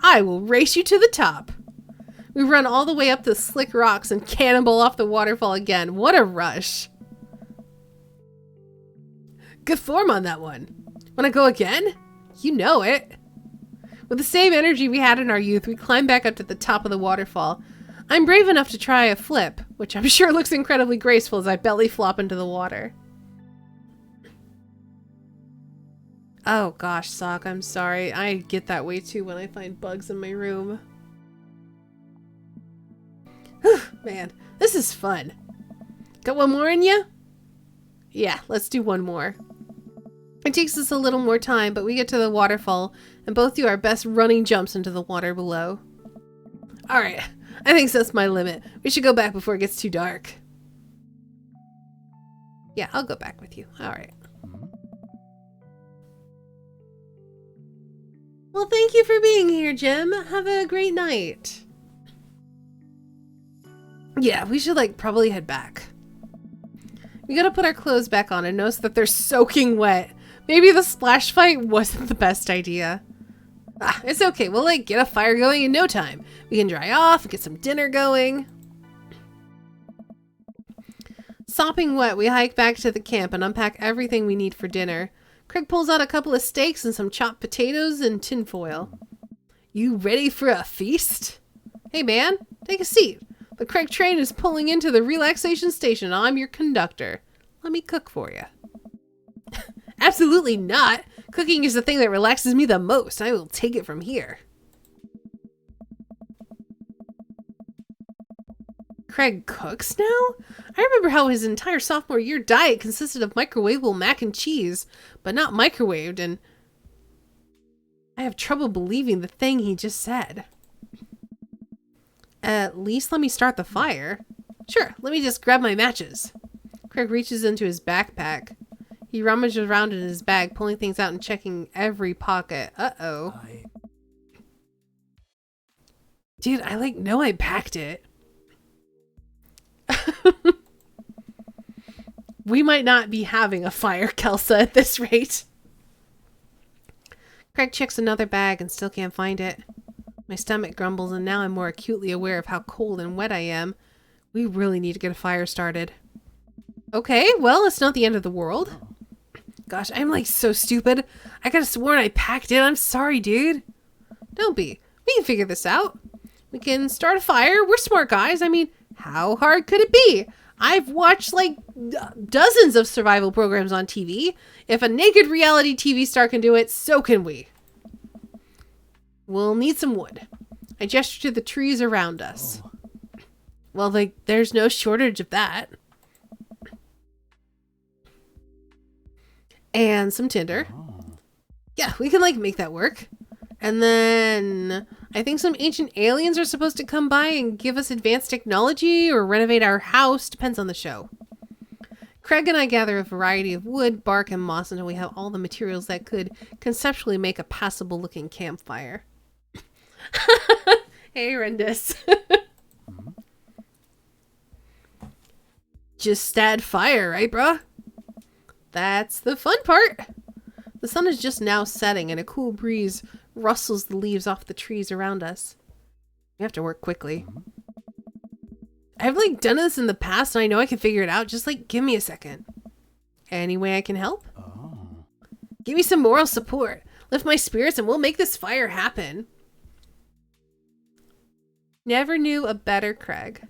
I will race you to the top. We run all the way up the slick rocks and cannonball off the waterfall again. What a rush. Good form on that one. Wanna go again? You know it. With the same energy we had in our youth, we climb back up to the top of the waterfall. I'm brave enough to try a flip, which I'm sure looks incredibly graceful as I belly flop into the water. Oh gosh, Sock, I'm sorry. I get that way too when I find bugs in my room. Whew, man, this is fun. Got one more in you? Yeah, let's do one more. It takes us a little more time, but we get to the waterfall and both do our best running jumps into the water below. Alright, I think that's my limit. We should go back before it gets too dark. Yeah, I'll go back with you. Alright. Well, thank you for being here, Jim. Have a great night. Yeah, we should, probably head back. We gotta put our clothes back on and notice that they're soaking wet. Maybe the splash fight wasn't the best idea. Ah, it's okay. We'll, get a fire going in no time. We can dry off, get some dinner going. Sopping wet, we hike back to the camp and unpack everything we need for dinner. Craig pulls out a couple of steaks and some chopped potatoes and tinfoil. You ready for a feast? Hey man, take a seat. The Craig train is pulling into the relaxation station. I'm your conductor. Let me cook for you. Absolutely not. Cooking is the thing that relaxes me the most. I will take it from here. Craig cooks now? I remember how his entire sophomore year diet consisted of microwavable mac and cheese, but not microwaved, and I have trouble believing the thing he just said. At least let me start the fire. Sure, let me just grab my matches. Craig reaches into his backpack. He rummages around in his bag, pulling things out and checking every pocket. Uh-oh. Dude, I know I packed it. We might not be having a fire, Kelsa, at this rate. Craig checks another bag and still can't find it. My stomach grumbles and now I'm more acutely aware of how cold and wet I am. We really need to get a fire started. Okay, well, it's not the end of the world. Gosh, I'm so stupid. I could have sworn I packed it. I'm sorry, dude. Don't be. We can figure this out. We can start a fire. We're smart guys. I mean, how hard could it be? I've watched dozens of survival programs on TV. If a naked reality TV star can do it, so can we. We'll need some wood. I gesture to the trees around us. Oh. Well, there's no shortage of that. And some tinder. Oh. Yeah, we can make that work. And then I think some ancient aliens are supposed to come by and give us advanced technology or renovate our house. Depends on the show. Craig and I gather a variety of wood, bark, and moss until we have all the materials that could conceptually make a passable looking campfire. Hey, Rendis. Just add fire, right, bruh? That's the fun part. The sun is just now setting and a cool breeze rustles the leaves off the trees around us. We have to work quickly. I've done this in the past and I know I can figure it out. Just give me a second. Any way I can help? Oh. Give me some moral support. Lift my spirits and we'll make this fire happen. Never knew a better Craig.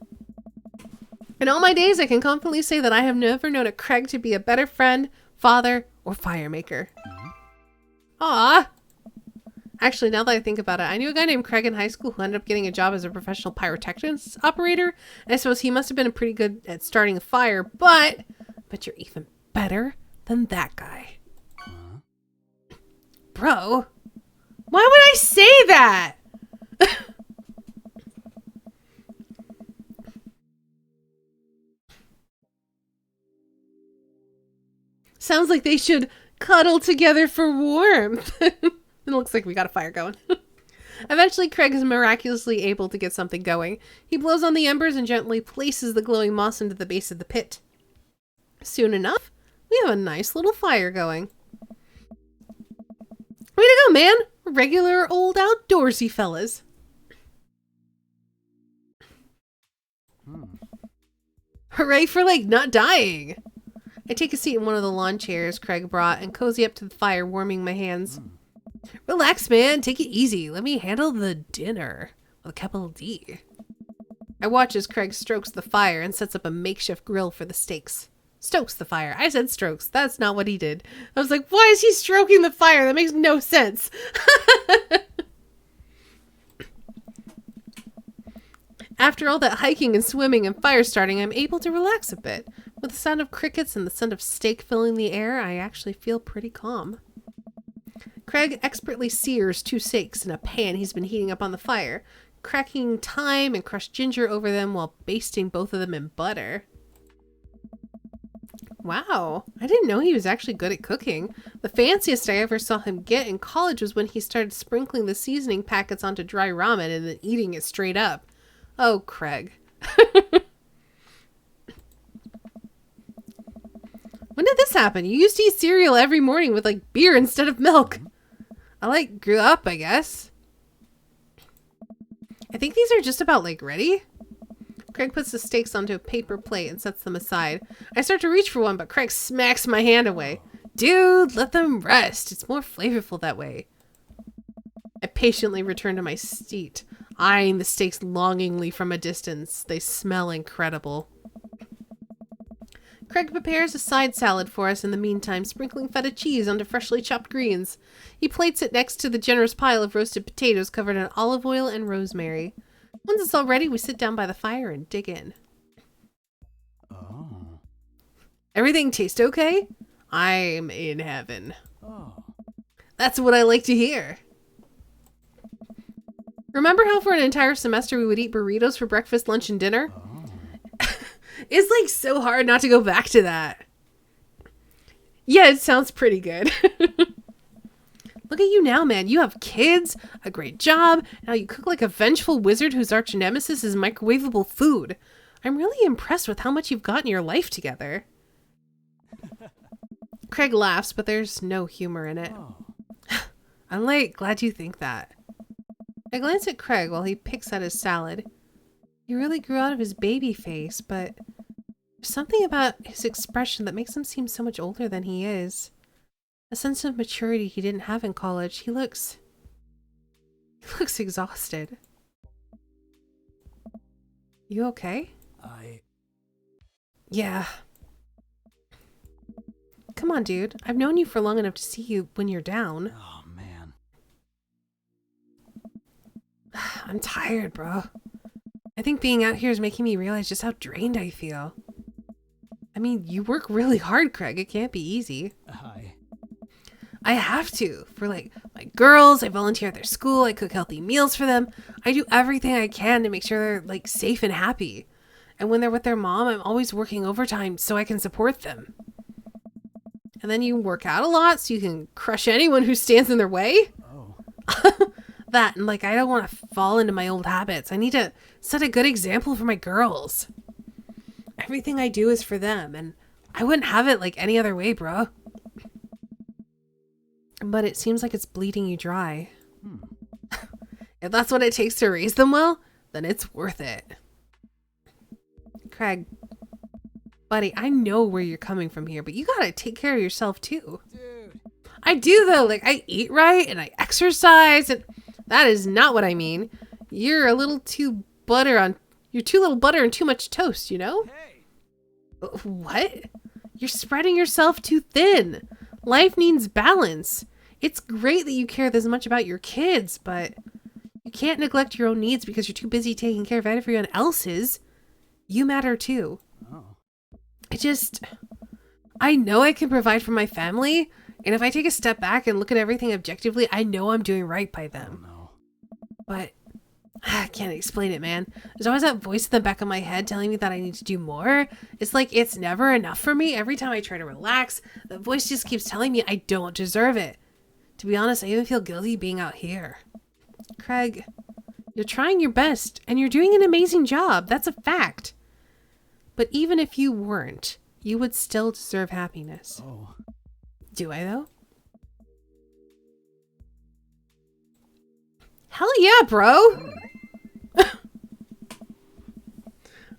In all my days, I can confidently say that I have never known a Craig to be a better friend, father, or fire maker. Aw. Actually, now that I think about it, I knew a guy named Craig in high school who ended up getting a job as a professional pyrotechnics operator. And I suppose he must have been pretty good at starting a fire, but you're even better than that guy. Bro, why would I say that? Sounds like they should cuddle together for warmth. It looks like we got a fire going. Eventually, Craig is miraculously able to get something going. He blows on the embers and gently places the glowing moss into the base of the pit. Soon enough, we have a nice little fire going. Way to go, man! Regular old outdoorsy fellas. Hooray for, like, not dying! I take a seat in one of the lawn chairs Craig brought and cozy up to the fire, warming my hands. Relax, man. Take it easy. Let me handle the dinner with a capital D. I watch as Craig strokes the fire and sets up a makeshift grill for the steaks. Stokes the fire. I said strokes. That's not what he did. I was like, why is he stroking the fire? That makes no sense. After all that hiking and swimming and fire starting, I'm able to relax a bit. With the sound of crickets and the scent of steak filling the air, I actually feel pretty calm. Craig expertly sears 2 steaks in a pan he's been heating up on the fire, cracking thyme and crushed ginger over them while basting both of them in butter. Wow, I didn't know he was actually good at cooking. The fanciest I ever saw him get in college was when he started sprinkling the seasoning packets onto dry ramen and then eating it straight up. Oh, Craig. When did this happen? You used to eat cereal every morning with, like, beer instead of milk. I, like, grew up, I guess. I think these are just about, like, ready. Craig puts the steaks onto a paper plate and sets them aside. I start to reach for one, but Craig smacks my hand away. Dude, let them rest. It's more flavorful that way. I patiently return to my seat, eyeing the steaks longingly from a distance. They smell incredible. Craig prepares a side salad for us in the meantime, sprinkling feta cheese onto freshly chopped greens. He plates it next to the generous pile of roasted potatoes covered in olive oil and rosemary. Once it's all ready, we sit down by the fire and dig in. Oh. Everything tastes okay? I'm in heaven. Oh. That's what I like to hear. Remember how for an entire semester we would eat burritos for breakfast, lunch, and dinner? Oh. It's like so hard not to go back to that. Yeah, it sounds pretty good. Look at you now, man. You have kids, a great job. Now you cook like a vengeful wizard whose arch nemesis is microwavable food. I'm really impressed with how much you've gotten your life together. Craig laughs, but there's no humor in it. Oh. I'm like, glad you think that. I glance at Craig while he picks at his salad. He really grew out of his baby face, but there's something about his expression that makes him seem so much older than he is. A sense of maturity he didn't have in college. He looks exhausted. You okay? Yeah. Come on, dude. I've known you for long enough to see you when you're down. Oh, man. I'm tired, bro. I think being out here is making me realize just how drained I feel. I mean, you work really hard, Craig. It can't be easy. I have to. For, like, my girls, I volunteer at their school. I cook healthy meals for them. I do everything I can to make sure they're, like, safe and happy. And when they're with their mom, I'm always working overtime so I can support them. And then you work out a lot so you can crush anyone who stands in their way. Oh. That, and like, I don't want to fall into my old habits. I need to set a good example for my girls. Everything I do is for them, and I wouldn't have it like any other way, bro. But it seems like it's bleeding you dry. If that's what it takes to raise them well, then it's worth it. Craig, Buddy, I know where you're coming from here, but you gotta take care of yourself too. Dude. I do though, like I eat right and I exercise, and that is not what I mean. You're a little too you're too little butter and too much toast, you know? Hey. What? You're spreading yourself too thin. Life needs balance. It's great that you care this much about your kids, but you can't neglect your own needs because you're too busy taking care of everyone else's. You matter too. Oh. I know I can provide for my family, and if I take a step back and look at everything objectively, I know I'm doing right by Oh them. no. But I can't explain it, man. There's always that voice in the back of my head telling me that I need to do more. It's like it's never enough for me. Every time I try to relax, the voice just keeps telling me I don't deserve it. To be honest, I even feel guilty being out here. Craig, you're trying your best, and you're doing an amazing job. That's a fact. But even if you weren't, you would still deserve happiness. Oh. Do I, though? Hell yeah, bro!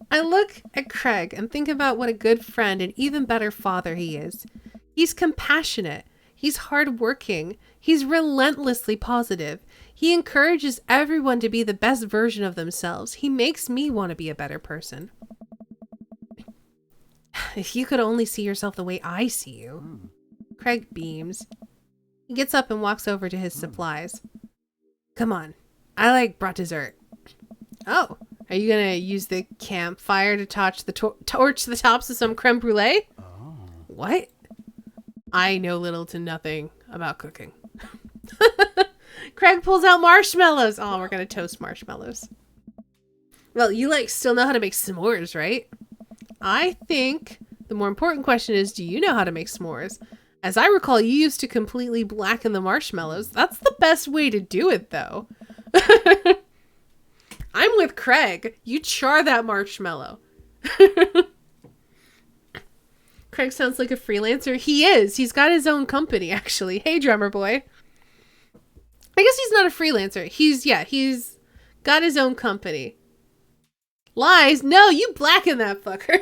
I look at Craig and think about what a good friend and even better father he is. He's compassionate. He's hardworking. He's relentlessly positive. He encourages everyone to be the best version of themselves. He makes me want to be a better person. If you could only see yourself the way I see you. Craig beams. He gets up and walks over to his supplies. Come on. I brought dessert. Oh, are you gonna use the campfire to torch the tops of some creme brulee? Oh. What? I know little to nothing about cooking. Craig pulls out marshmallows. Oh, we're gonna toast marshmallows. Well, you still know how to make s'mores, right? I think the more important question is, do you know how to make s'mores? As I recall, you used to completely blacken the marshmallows. That's the best way to do it, though. I'm with Craig. You char that marshmallow. Craig sounds like a freelancer. He is. He's got his own company, actually. Hey, drummer boy. I guess he's not a freelancer. He's got his own company. Lies? No, you blacken that fucker.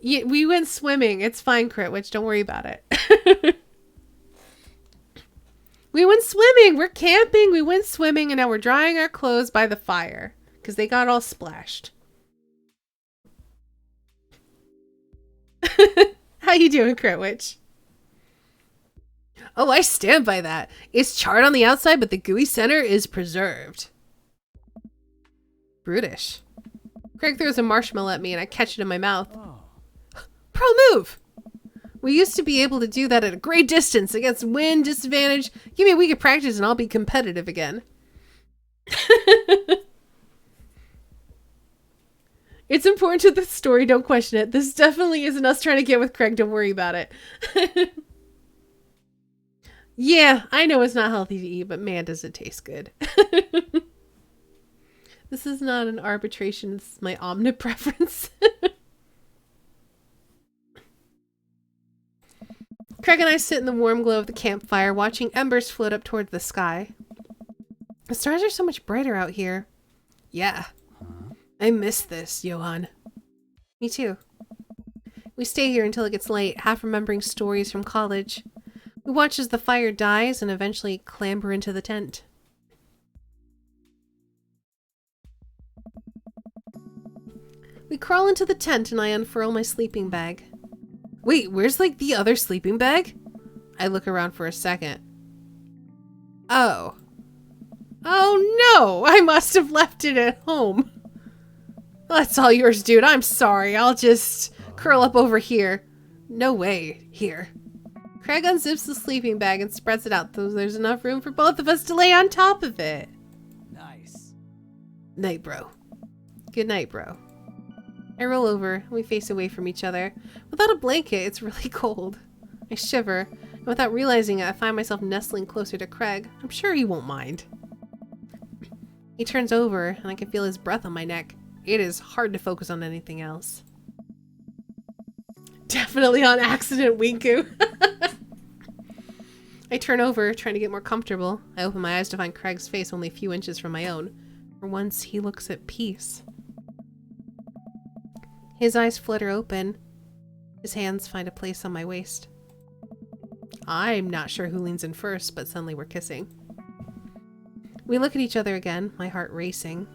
Yeah, we went swimming. It's fine, Critwitch. Don't worry about it. We went swimming. We're camping. We went swimming, and now we're drying our clothes by the fire because they got all splashed. How you doing, Critwitch? Oh, I stand by that. It's charred on the outside, but the gooey center is preserved. Brutish. Craig throws a marshmallow at me, and I catch it in my mouth. Oh. Pro move! We used to be able to do that at a great distance against wind disadvantage. Give me a week of practice and I'll be competitive again. It's important to the story, don't question it. This definitely isn't us trying to get with Craig, don't worry about it. Yeah, I know it's not healthy to eat, but man, does it taste good. This is not an arbitration, this is my omnipreference. Craig and I sit in the warm glow of the campfire, watching embers float up toward the sky. The stars are so much brighter out here. Yeah. I miss this, Johan. Me too. We stay here until it gets late, half remembering stories from college. We watch as the fire dies and eventually clamber into the tent. We crawl into the tent and I unfurl my sleeping bag. Wait, where's the other sleeping bag? I look around for a second. Oh. Oh no! I must have left it at home. That's all yours, dude. I'm sorry. I'll just curl up over here. No way. Here. Craig unzips the sleeping bag and spreads it out so there's enough room for both of us to lay on top of it. Nice. Night, bro. Good night, bro. I roll over and we face away from each other. Without a blanket, it's really cold. I shiver, and without realizing it, I find myself nestling closer to Craig. I'm sure he won't mind. He turns over, and I can feel his breath on my neck. It is hard to focus on anything else. Definitely on accident, Winku. I turn over, trying to get more comfortable. I open my eyes to find Craig's face only a few inches from my own. For once, he looks at peace. His eyes flutter open. His hands find a place on my waist. I'm not sure who leans in first, but suddenly we're kissing. We look at each other again, my heart racing.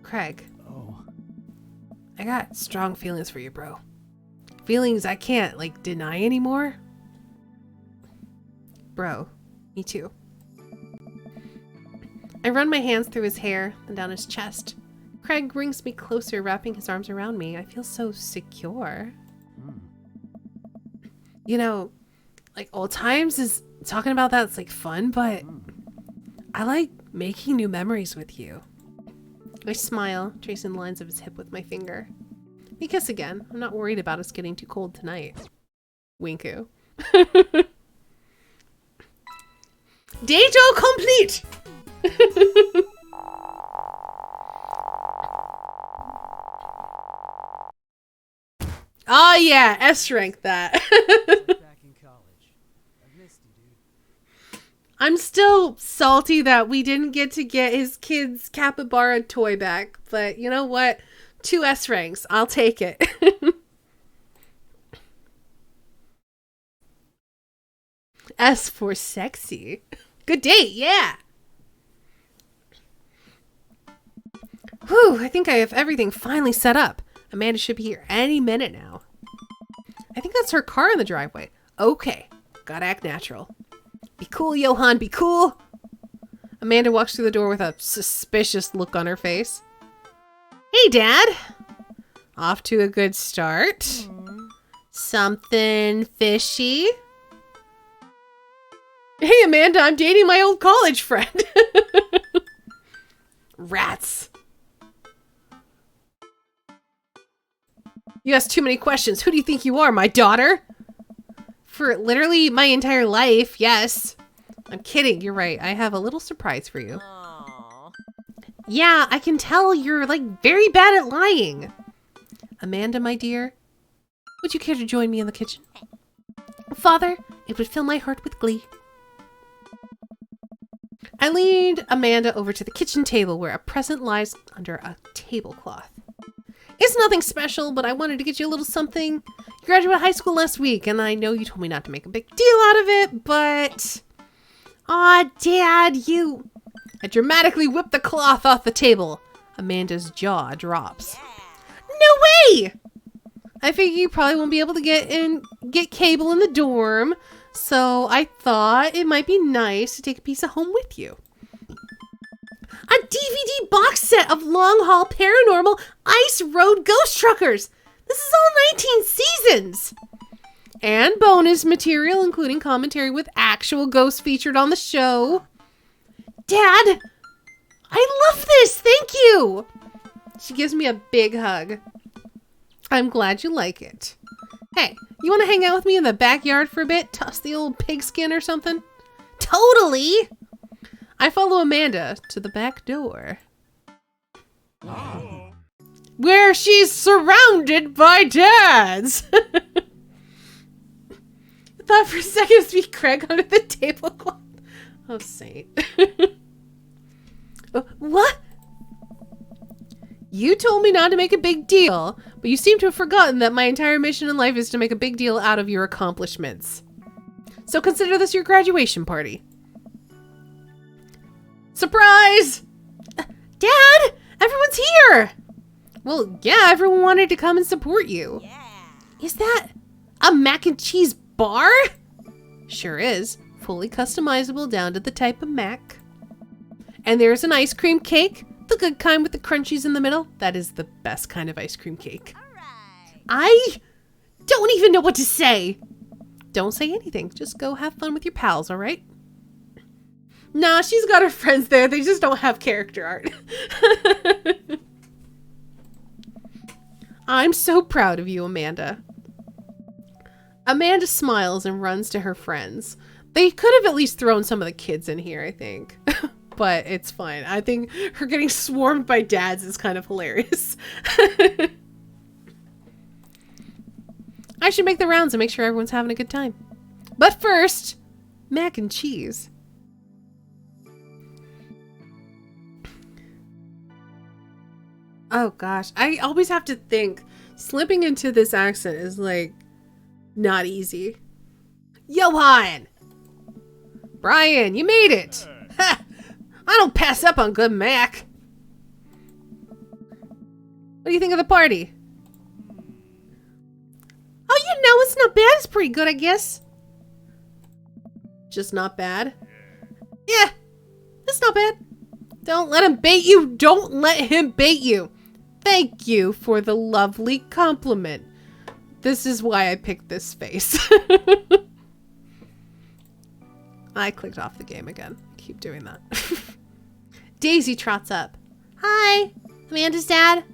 Craig. Oh. I got strong feelings for you, bro. Feelings I can't, deny anymore. Bro, me too. I run my hands through his hair and down his chest. Craig brings me closer, wrapping his arms around me. I feel so secure. You know, old times is talking about that's fun, but I like making new memories with you. I smile, tracing the lines of his hip with my finger. We kiss again. I'm not worried about us getting too cold tonight. Winku. Dato complete! Oh yeah, S rank that. Back in college. I missed you, dude. I'm still salty that we didn't get his kid's capybara toy back, but you know what? 2 S ranks. I'll take it. S for sexy. Good date, yeah. Whew, I think I have everything finally set up. Amanda should be here any minute now. I think that's her car in the driveway. Okay, gotta act natural. Be cool, Johan, be cool. Amanda walks through the door with a suspicious look on her face. Hey, Dad. Off to a good start. Something fishy? Hey, Amanda, I'm dating my old college friend. Rats. You ask too many questions. Who do you think you are, my daughter? For literally my entire life, yes. I'm kidding, you're right. I have a little surprise for you. Aw. Yeah, I can tell you're, very bad at lying. Amanda, my dear, would you care to join me in the kitchen? Father, it would fill my heart with glee. I lead Amanda over to the kitchen table where a present lies under a tablecloth. It's nothing special, but I wanted to get you a little something. You graduated high school last week, and I know you told me not to make a big deal out of it, but... Aw, Dad, you... I dramatically whip the cloth off the table. Amanda's jaw drops. No way! I figure you probably won't be able to get cable in the dorm, so I thought it might be nice to take a piece of home with you. A DVD box set of long haul paranormal ice road ghost truckers. This is all 19 seasons. And bonus material, including commentary with actual ghosts featured on the show. Dad, I love this. Thank you. She gives me a big hug. I'm glad you like it. Hey, you want to hang out with me in the backyard for a bit? Toss the old pigskin or something? Totally. I follow Amanda to the back door. Where she's surrounded by dads. I thought for a second it was Craig under the tablecloth. Oh, saint. What? You told me not to make a big deal, but you seem to have forgotten that my entire mission in life is to make a big deal out of your accomplishments. So consider this your graduation party. Surprise! Dad! Everyone's here! Well, yeah, everyone wanted to come and support you. Yeah. Is that a mac and cheese bar? Sure is. Fully customizable down to the type of mac. And there's an ice cream cake. The good kind with the crunchies in the middle. That is the best kind of ice cream cake. All right. I don't even know what to say. Don't say anything. Just go have fun with your pals, all right? Nah, she's got her friends there. They just don't have character art. I'm so proud of you, Amanda. Amanda smiles and runs to her friends. They could have at least thrown some of the kids in here, I think. But it's fine. I think her getting swarmed by dads is kind of hilarious. I should make the rounds and make sure everyone's having a good time. But first, Mac and cheese. Oh gosh, I always have to think. Slipping into this accent is like not easy. Johan! Brian, you made it! Ha! I don't pass up on good Mac. What do you think of the party? Oh, you know, it's not bad. It's pretty good, I guess. Just not bad? Yeah, it's not bad. Don't let him bait you. Don't let him bait you. Thank you for the lovely compliment. This is why I picked this face. I clicked off the game again. Keep doing that. Daisy trots up. Hi, Amanda's dad.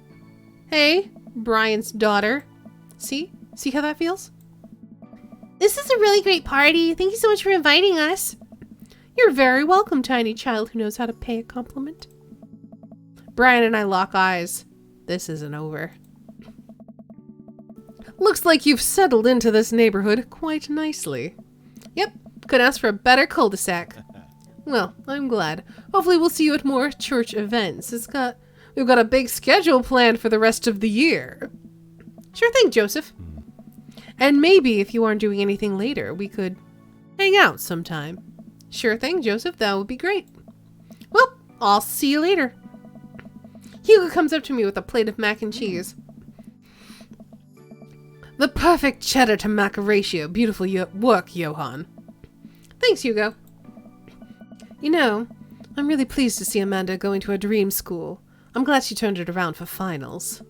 Hey, Brian's daughter. See? See how that feels? This is a really great party. Thank you so much for inviting us. You're very welcome, tiny child who knows how to pay a compliment. Brian and I lock eyes. This isn't over. Looks like you've settled into this neighborhood quite nicely. Yep, could ask for a better cul-de-sac. Well, I'm glad. Hopefully we'll see you at more church events. We've got a big schedule planned for the rest of the year. Sure thing, Joseph. And maybe if you aren't doing anything later, we could hang out sometime. Sure thing, Joseph. That would be great. Well, I'll see you later. Hugo comes up to me with a plate of mac and cheese. The perfect cheddar to mac ratio. Beautiful work, Johan. Thanks, Hugo. You know, I'm really pleased to see Amanda going to a dream school. I'm glad she turned it around for finals.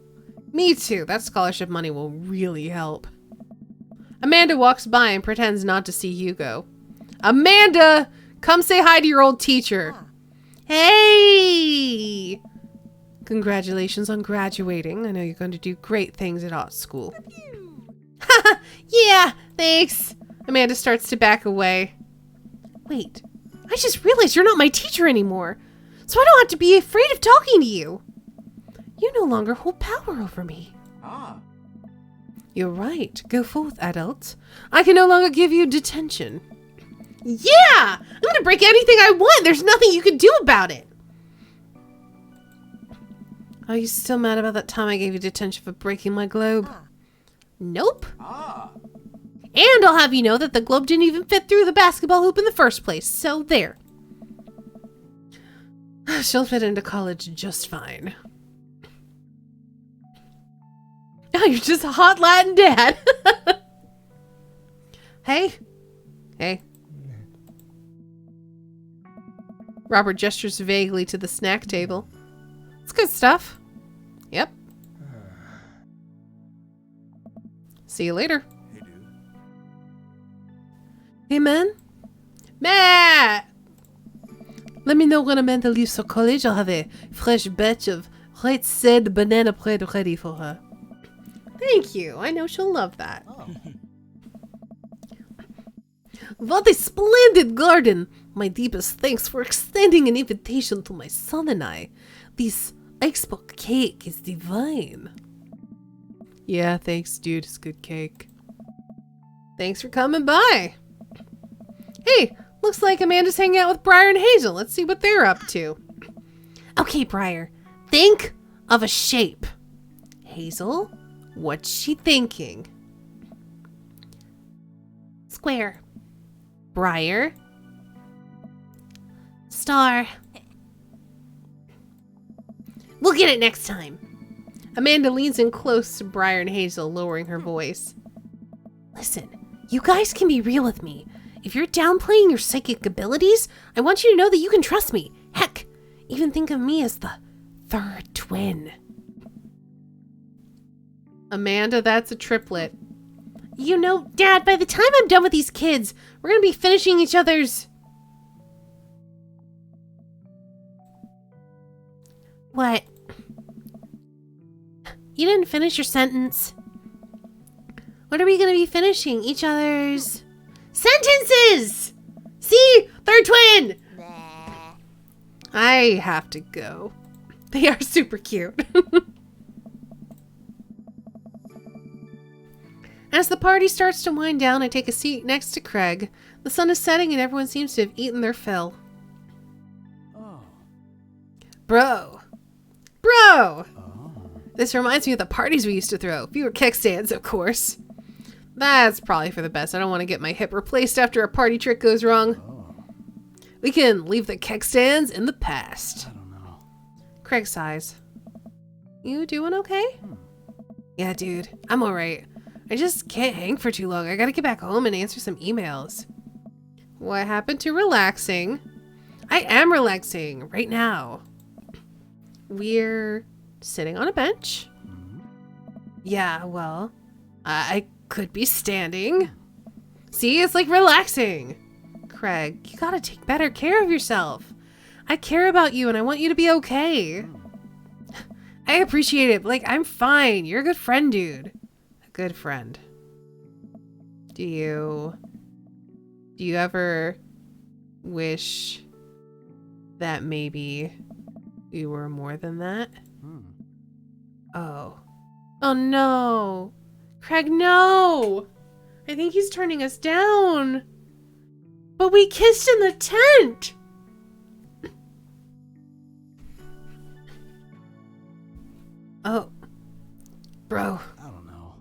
Me too. That scholarship money will really help. Amanda walks by and pretends not to see Hugo. Amanda! Come say hi to your old teacher. Hey! Congratulations on graduating. I know you're going to do great things at art school. Haha, yeah, thanks. Amanda starts to back away. Wait, I just realized you're not my teacher anymore, so I don't have to be afraid of talking to you. You no longer hold power over me. Ah. You're right. Go forth, adults. I can no longer give you detention. Yeah! I'm gonna break anything I want. There's nothing you can do about it. Are you still mad about that time I gave you detention for breaking my globe? Nope. Ah. And I'll have you know that the globe didn't even fit through the basketball hoop in the first place, so there. She'll fit into college just fine. Oh, you're just a hot Latin dad. Hey. Hey. Robert gestures vaguely to the snack table. It's good stuff. Yep. See you later. Hey, dude. Hey, man. Matt! Let me know when Amanda leaves for college. I'll have a fresh batch of right said banana bread ready for her. Thank you. I know she'll love that. Oh. What a splendid garden! My deepest thanks for extending an invitation to my son and I. This iceberg cake is divine. Yeah, thanks, dude. It's good cake. Thanks for coming by. Hey, looks like Amanda's hanging out with Briar and Hazel. Let's see what they're up to. Okay, Briar. Think of a shape. Hazel, what's she thinking? Square. Briar. Star. We'll get it next time. Amanda leans in close to Briar and Hazel, lowering her voice. Listen, you guys can be real with me. If you're downplaying your psychic abilities, I want you to know that you can trust me. Heck, even think of me as the third twin. Amanda, that's a triplet. You know, Dad, by the time I'm done with these kids, we're gonna be finishing each other's... What? You didn't finish your sentence. What are we gonna be finishing? Each other's... sentences! See? Third twin! I have to go. They are super cute. And As the party starts to wind down, I take a seat next to Craig. The sun is setting and everyone seems to have eaten their fill. Oh. Bro! Oh. This reminds me of the parties we used to throw. Fewer kickstands, of course. That's probably for the best. I don't want to get my hip replaced after a party trick goes wrong. Oh. We can leave the kickstands in the past. I don't know. Craig sighs. You doing okay? Yeah, dude. I'm alright. I just can't hang for too long. I gotta get back home and answer some emails. What happened to relaxing? I am relaxing right now. We're sitting on a bench. Yeah, well, I could be standing. See, it's like relaxing. Craig, you gotta take better care of yourself. I care about you and I want you to be okay. I appreciate it, but like, I'm fine. You're a good friend, dude. A good friend. Do you ever wish that maybe you were more than that? Oh. Oh no. Craig, no. I think he's turning us down. But we kissed in the tent. Oh. Bro. I don't know.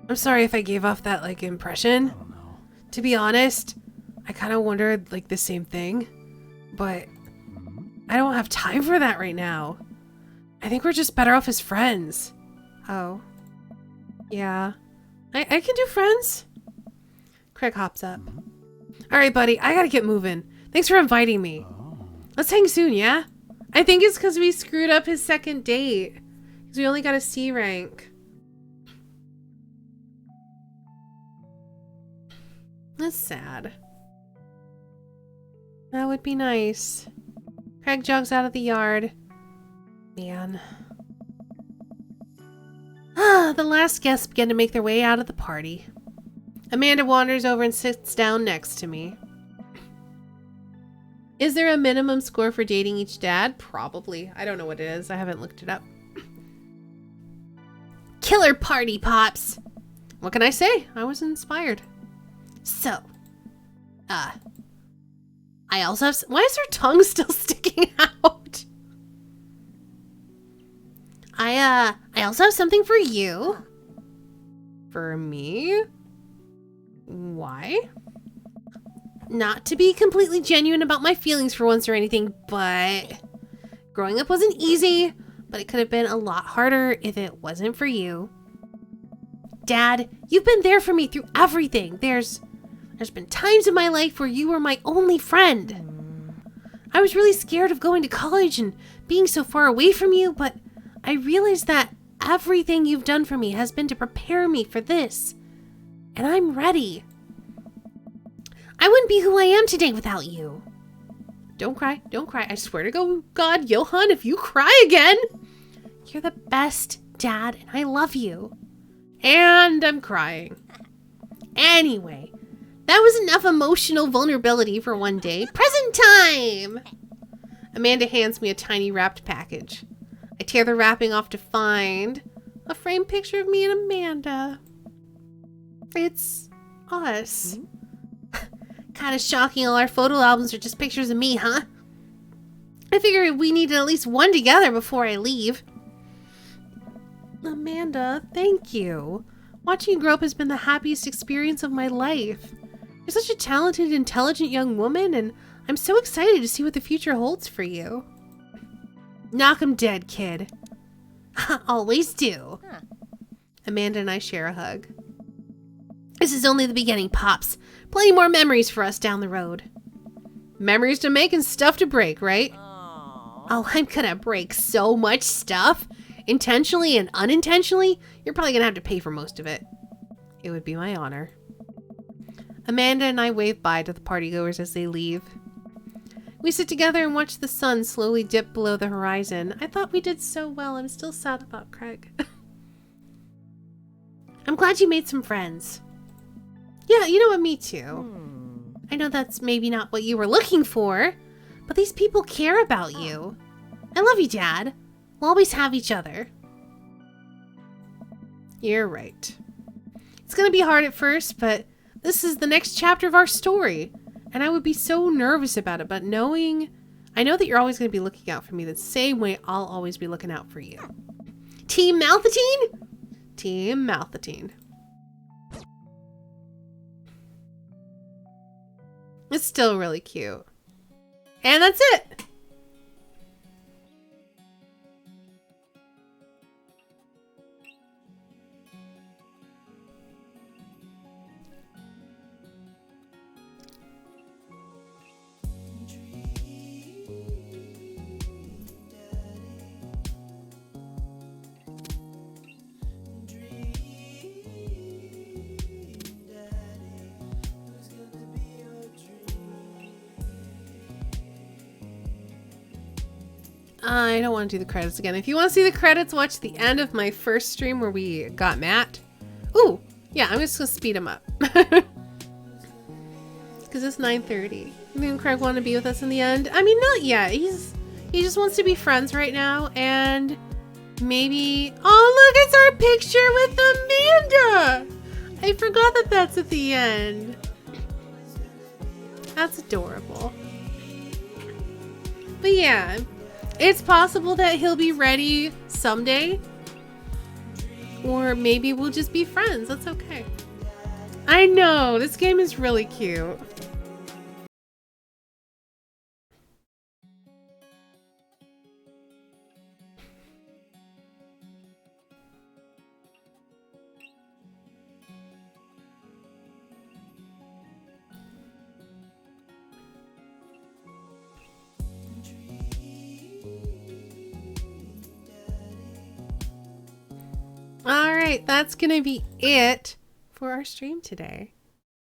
I'm sorry if I gave off that, like, impression. I don't know. To be honest, I kind of wondered, like, the same thing. But I don't have time for that right now. I think we're just better off as friends. Oh. Yeah. I can do friends. Craig hops up. Alright, buddy. I gotta get moving. Thanks for inviting me. Oh. Let's hang soon, yeah? I think it's because we screwed up his second date. Because we only got a C rank. That's sad. That would be nice. Craig jogs out of the yard. Man. The last guests begin to make their way out of the party. Amanda wanders over and sits down next to me. Is there a minimum score for dating each dad? Probably. I don't know what it is. I haven't looked it up. Killer party, Pops! What can I say? I was inspired. So, I also have... Why is her tongue still sticking out? I also have something for you. For me? Why? Not to be completely genuine about my feelings for once or anything, but growing up wasn't easy, but it could have been a lot harder if it wasn't for you. Dad, you've been there for me through everything. There's been times in my life where you were my only friend. I was really scared of going to college and being so far away from you, but I realized that everything you've done for me has been to prepare me for this. And I'm ready. I wouldn't be who I am today without you. Don't cry. Don't cry. I swear to God, Johan, if you cry again, you're the best dad and I love you. And I'm crying. Anyway, that was enough emotional vulnerability for one day. Present time! Amanda hands me a tiny wrapped package. I tear the wrapping off to find a framed picture of me and Amanda. It's us. Kind of shocking all our photo albums are just pictures of me, huh? I figure we needed at least one together before I leave. Amanda, thank you. Watching you grow up has been the happiest experience of my life. You're such a talented, intelligent young woman, and I'm so excited to see what the future holds for you. Knock 'em dead, kid. Always do. Amanda and I share a hug. This is only the beginning, Pops. Plenty more memories for us down the road. Memories to make and stuff to break, right? Oh, I'm gonna break so much stuff. Intentionally and unintentionally, you're probably gonna have to pay for most of it. It would be my honor. Amanda and I wave bye to the partygoers as they leave. We sit together and watch the sun slowly dip below the horizon. I thought we did so well. I'm still sad about Craig. I'm glad you made some friends. Yeah, you know what? Me too. I know that's maybe not what you were looking for, but these people care about you. I love you, Dad. We'll always have each other. You're right. It's gonna be hard at first, but this is the next chapter of our story. And I would be so nervous about it, but I know that you're always gonna be looking out for me the same way I'll always be looking out for you. Team Malthatine? Team Malthatine. It's still really cute. And that's it! I don't want to do the credits again. If you want to see the credits, watch the end of my first stream where we got Matt. Ooh, yeah, I'm just going to speed him up. Because it's 9:30. Me and Craig want to be with us in the end. I mean, not yet. He just wants to be friends right now. And maybe... Oh, look, it's our picture with Amanda! I forgot that that's at the end. That's adorable. But yeah... It's possible that he'll be ready someday. Or maybe we'll just be friends. That's okay. I know. This game is really cute. Alright, that's gonna be it for our stream today.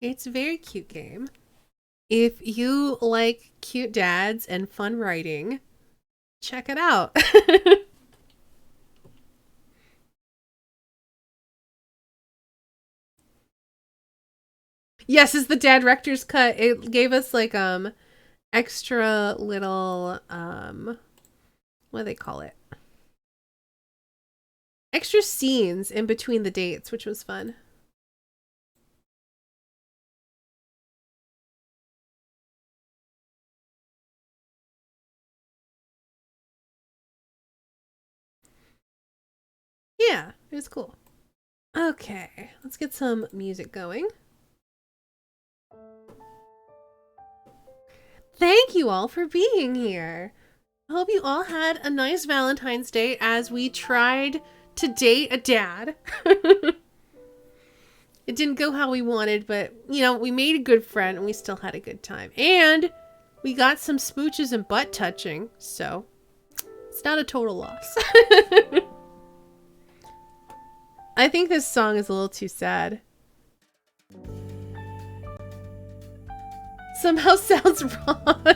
It's a very cute game. If you like cute dads and fun writing, check it out. Yes, it's the dad rector's cut. It gave us like extra little what do they call it? Extra scenes in between the dates, which was fun. Yeah, it was cool. Okay, let's get some music going. Thank you all for being here. I hope you all had a nice Valentine's Day as we tried to date a dad. It didn't go how we wanted, but, you know, we made a good friend and we still had a good time. And we got some smooches and butt touching, so it's not a total loss. I think this song is a little too sad. Somehow sounds wrong.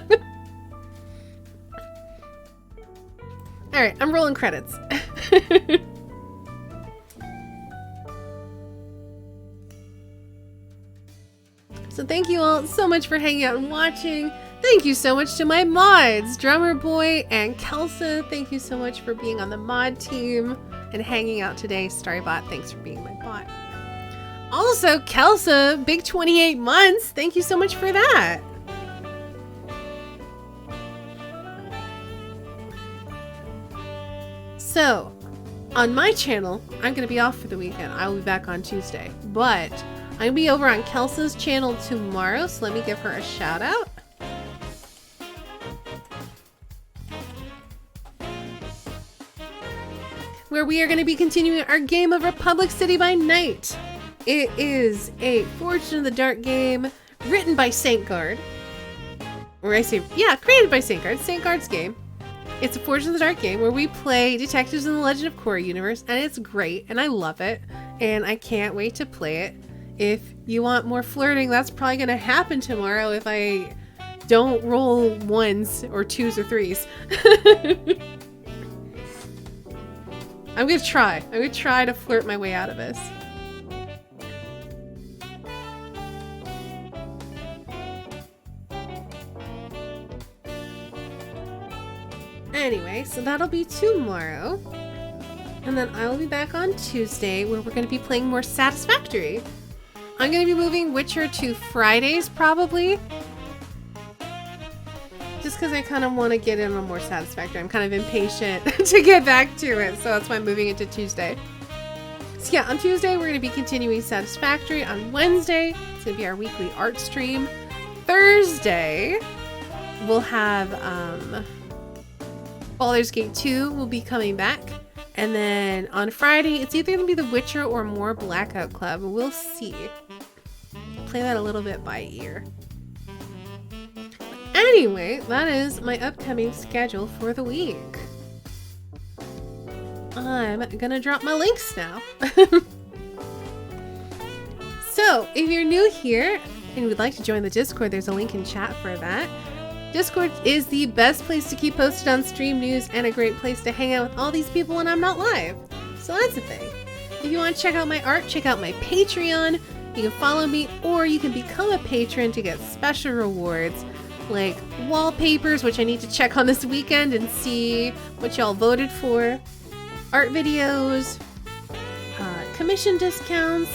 Alright, I'm rolling credits. So thank you all so much for hanging out and watching. Thank you so much to my mods, Drummer Boy and Kelsa. Thank you so much for being on the mod team and hanging out today. Starrybot, thanks for being my bot. Also, Kelsa, big 28 months. Thank you so much for that. So, on my channel, I'm going to be off for the weekend. I will be back on Tuesday. But I'm going to be over on Kelsa's channel tomorrow, so let me give her a shout out. Where we are going to be continuing our game of Republic City by Night. It is a Fortune of the Dark game written by Saint Guard. Or I say, yeah, created by Saint Guard. Saint Guard's game. It's a Fortune of the Dark game where we play detectives in the Legend of Korra universe, and it's great, and I love it, and I can't wait to play it. If you want more flirting, that's probably going to happen tomorrow if I don't roll ones or twos or threes. I'm going to try. I'm going to try to flirt my way out of this. Anyway, so that'll be tomorrow. And then I will be back on Tuesday where we're going to be playing more Satisfactory. I'm going to be moving Witcher to Fridays probably. Just because I kind of want to get in on more Satisfactory. I'm kind of impatient to get back to it. So that's why I'm moving it to Tuesday. So yeah, on Tuesday we're going to be continuing Satisfactory. On Wednesday, it's going to be our weekly art stream. Thursday, we'll have Baldur's Gate 2 will be coming back. And then on Friday, it's either going to be The Witcher or more Blackout Club. We'll see. Play that a little bit by ear. Anyway, that is my upcoming schedule for the week. I'm gonna drop my links now. So, if you're new here and would like to join the Discord, there's a link in chat for that. Discord is the best place to keep posted on stream news and a great place to hang out with all these people when I'm not live. So that's the thing. If you want to check out my art, check out my Patreon. You can follow me or you can become a patron to get special rewards like wallpapers, which I need to check on this weekend and see what y'all voted for, art videos, commission discounts,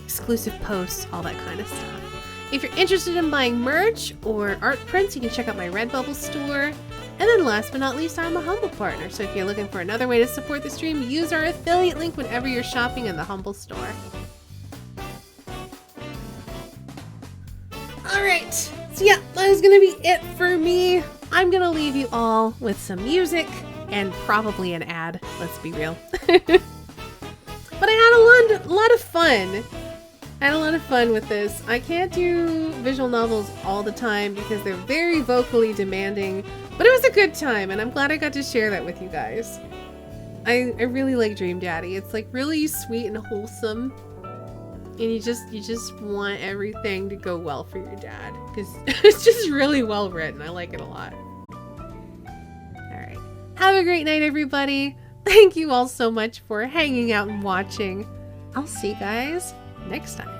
exclusive posts, all that kind of stuff. If you're interested in buying merch or art prints, you can check out my Redbubble store. And then last but not least, I'm a Humble partner. So if you're looking for another way to support the stream, use our affiliate link whenever you're shopping in the Humble store. Alright, so yeah, that is going to be it for me. I'm going to leave you all with some music and probably an ad, let's be real. But I had a lot of fun. I had a lot of fun with this. I can't do visual novels all the time because they're very vocally demanding, but it was a good time and I'm glad I got to share that with you guys. I really like Dream Daddy. It's like really sweet and wholesome. And you just want everything to go well for your dad because it's just really well written. I like it a lot. Alright. Have a great night, everybody. Thank you all so much for hanging out and watching. I'll see you guys next time.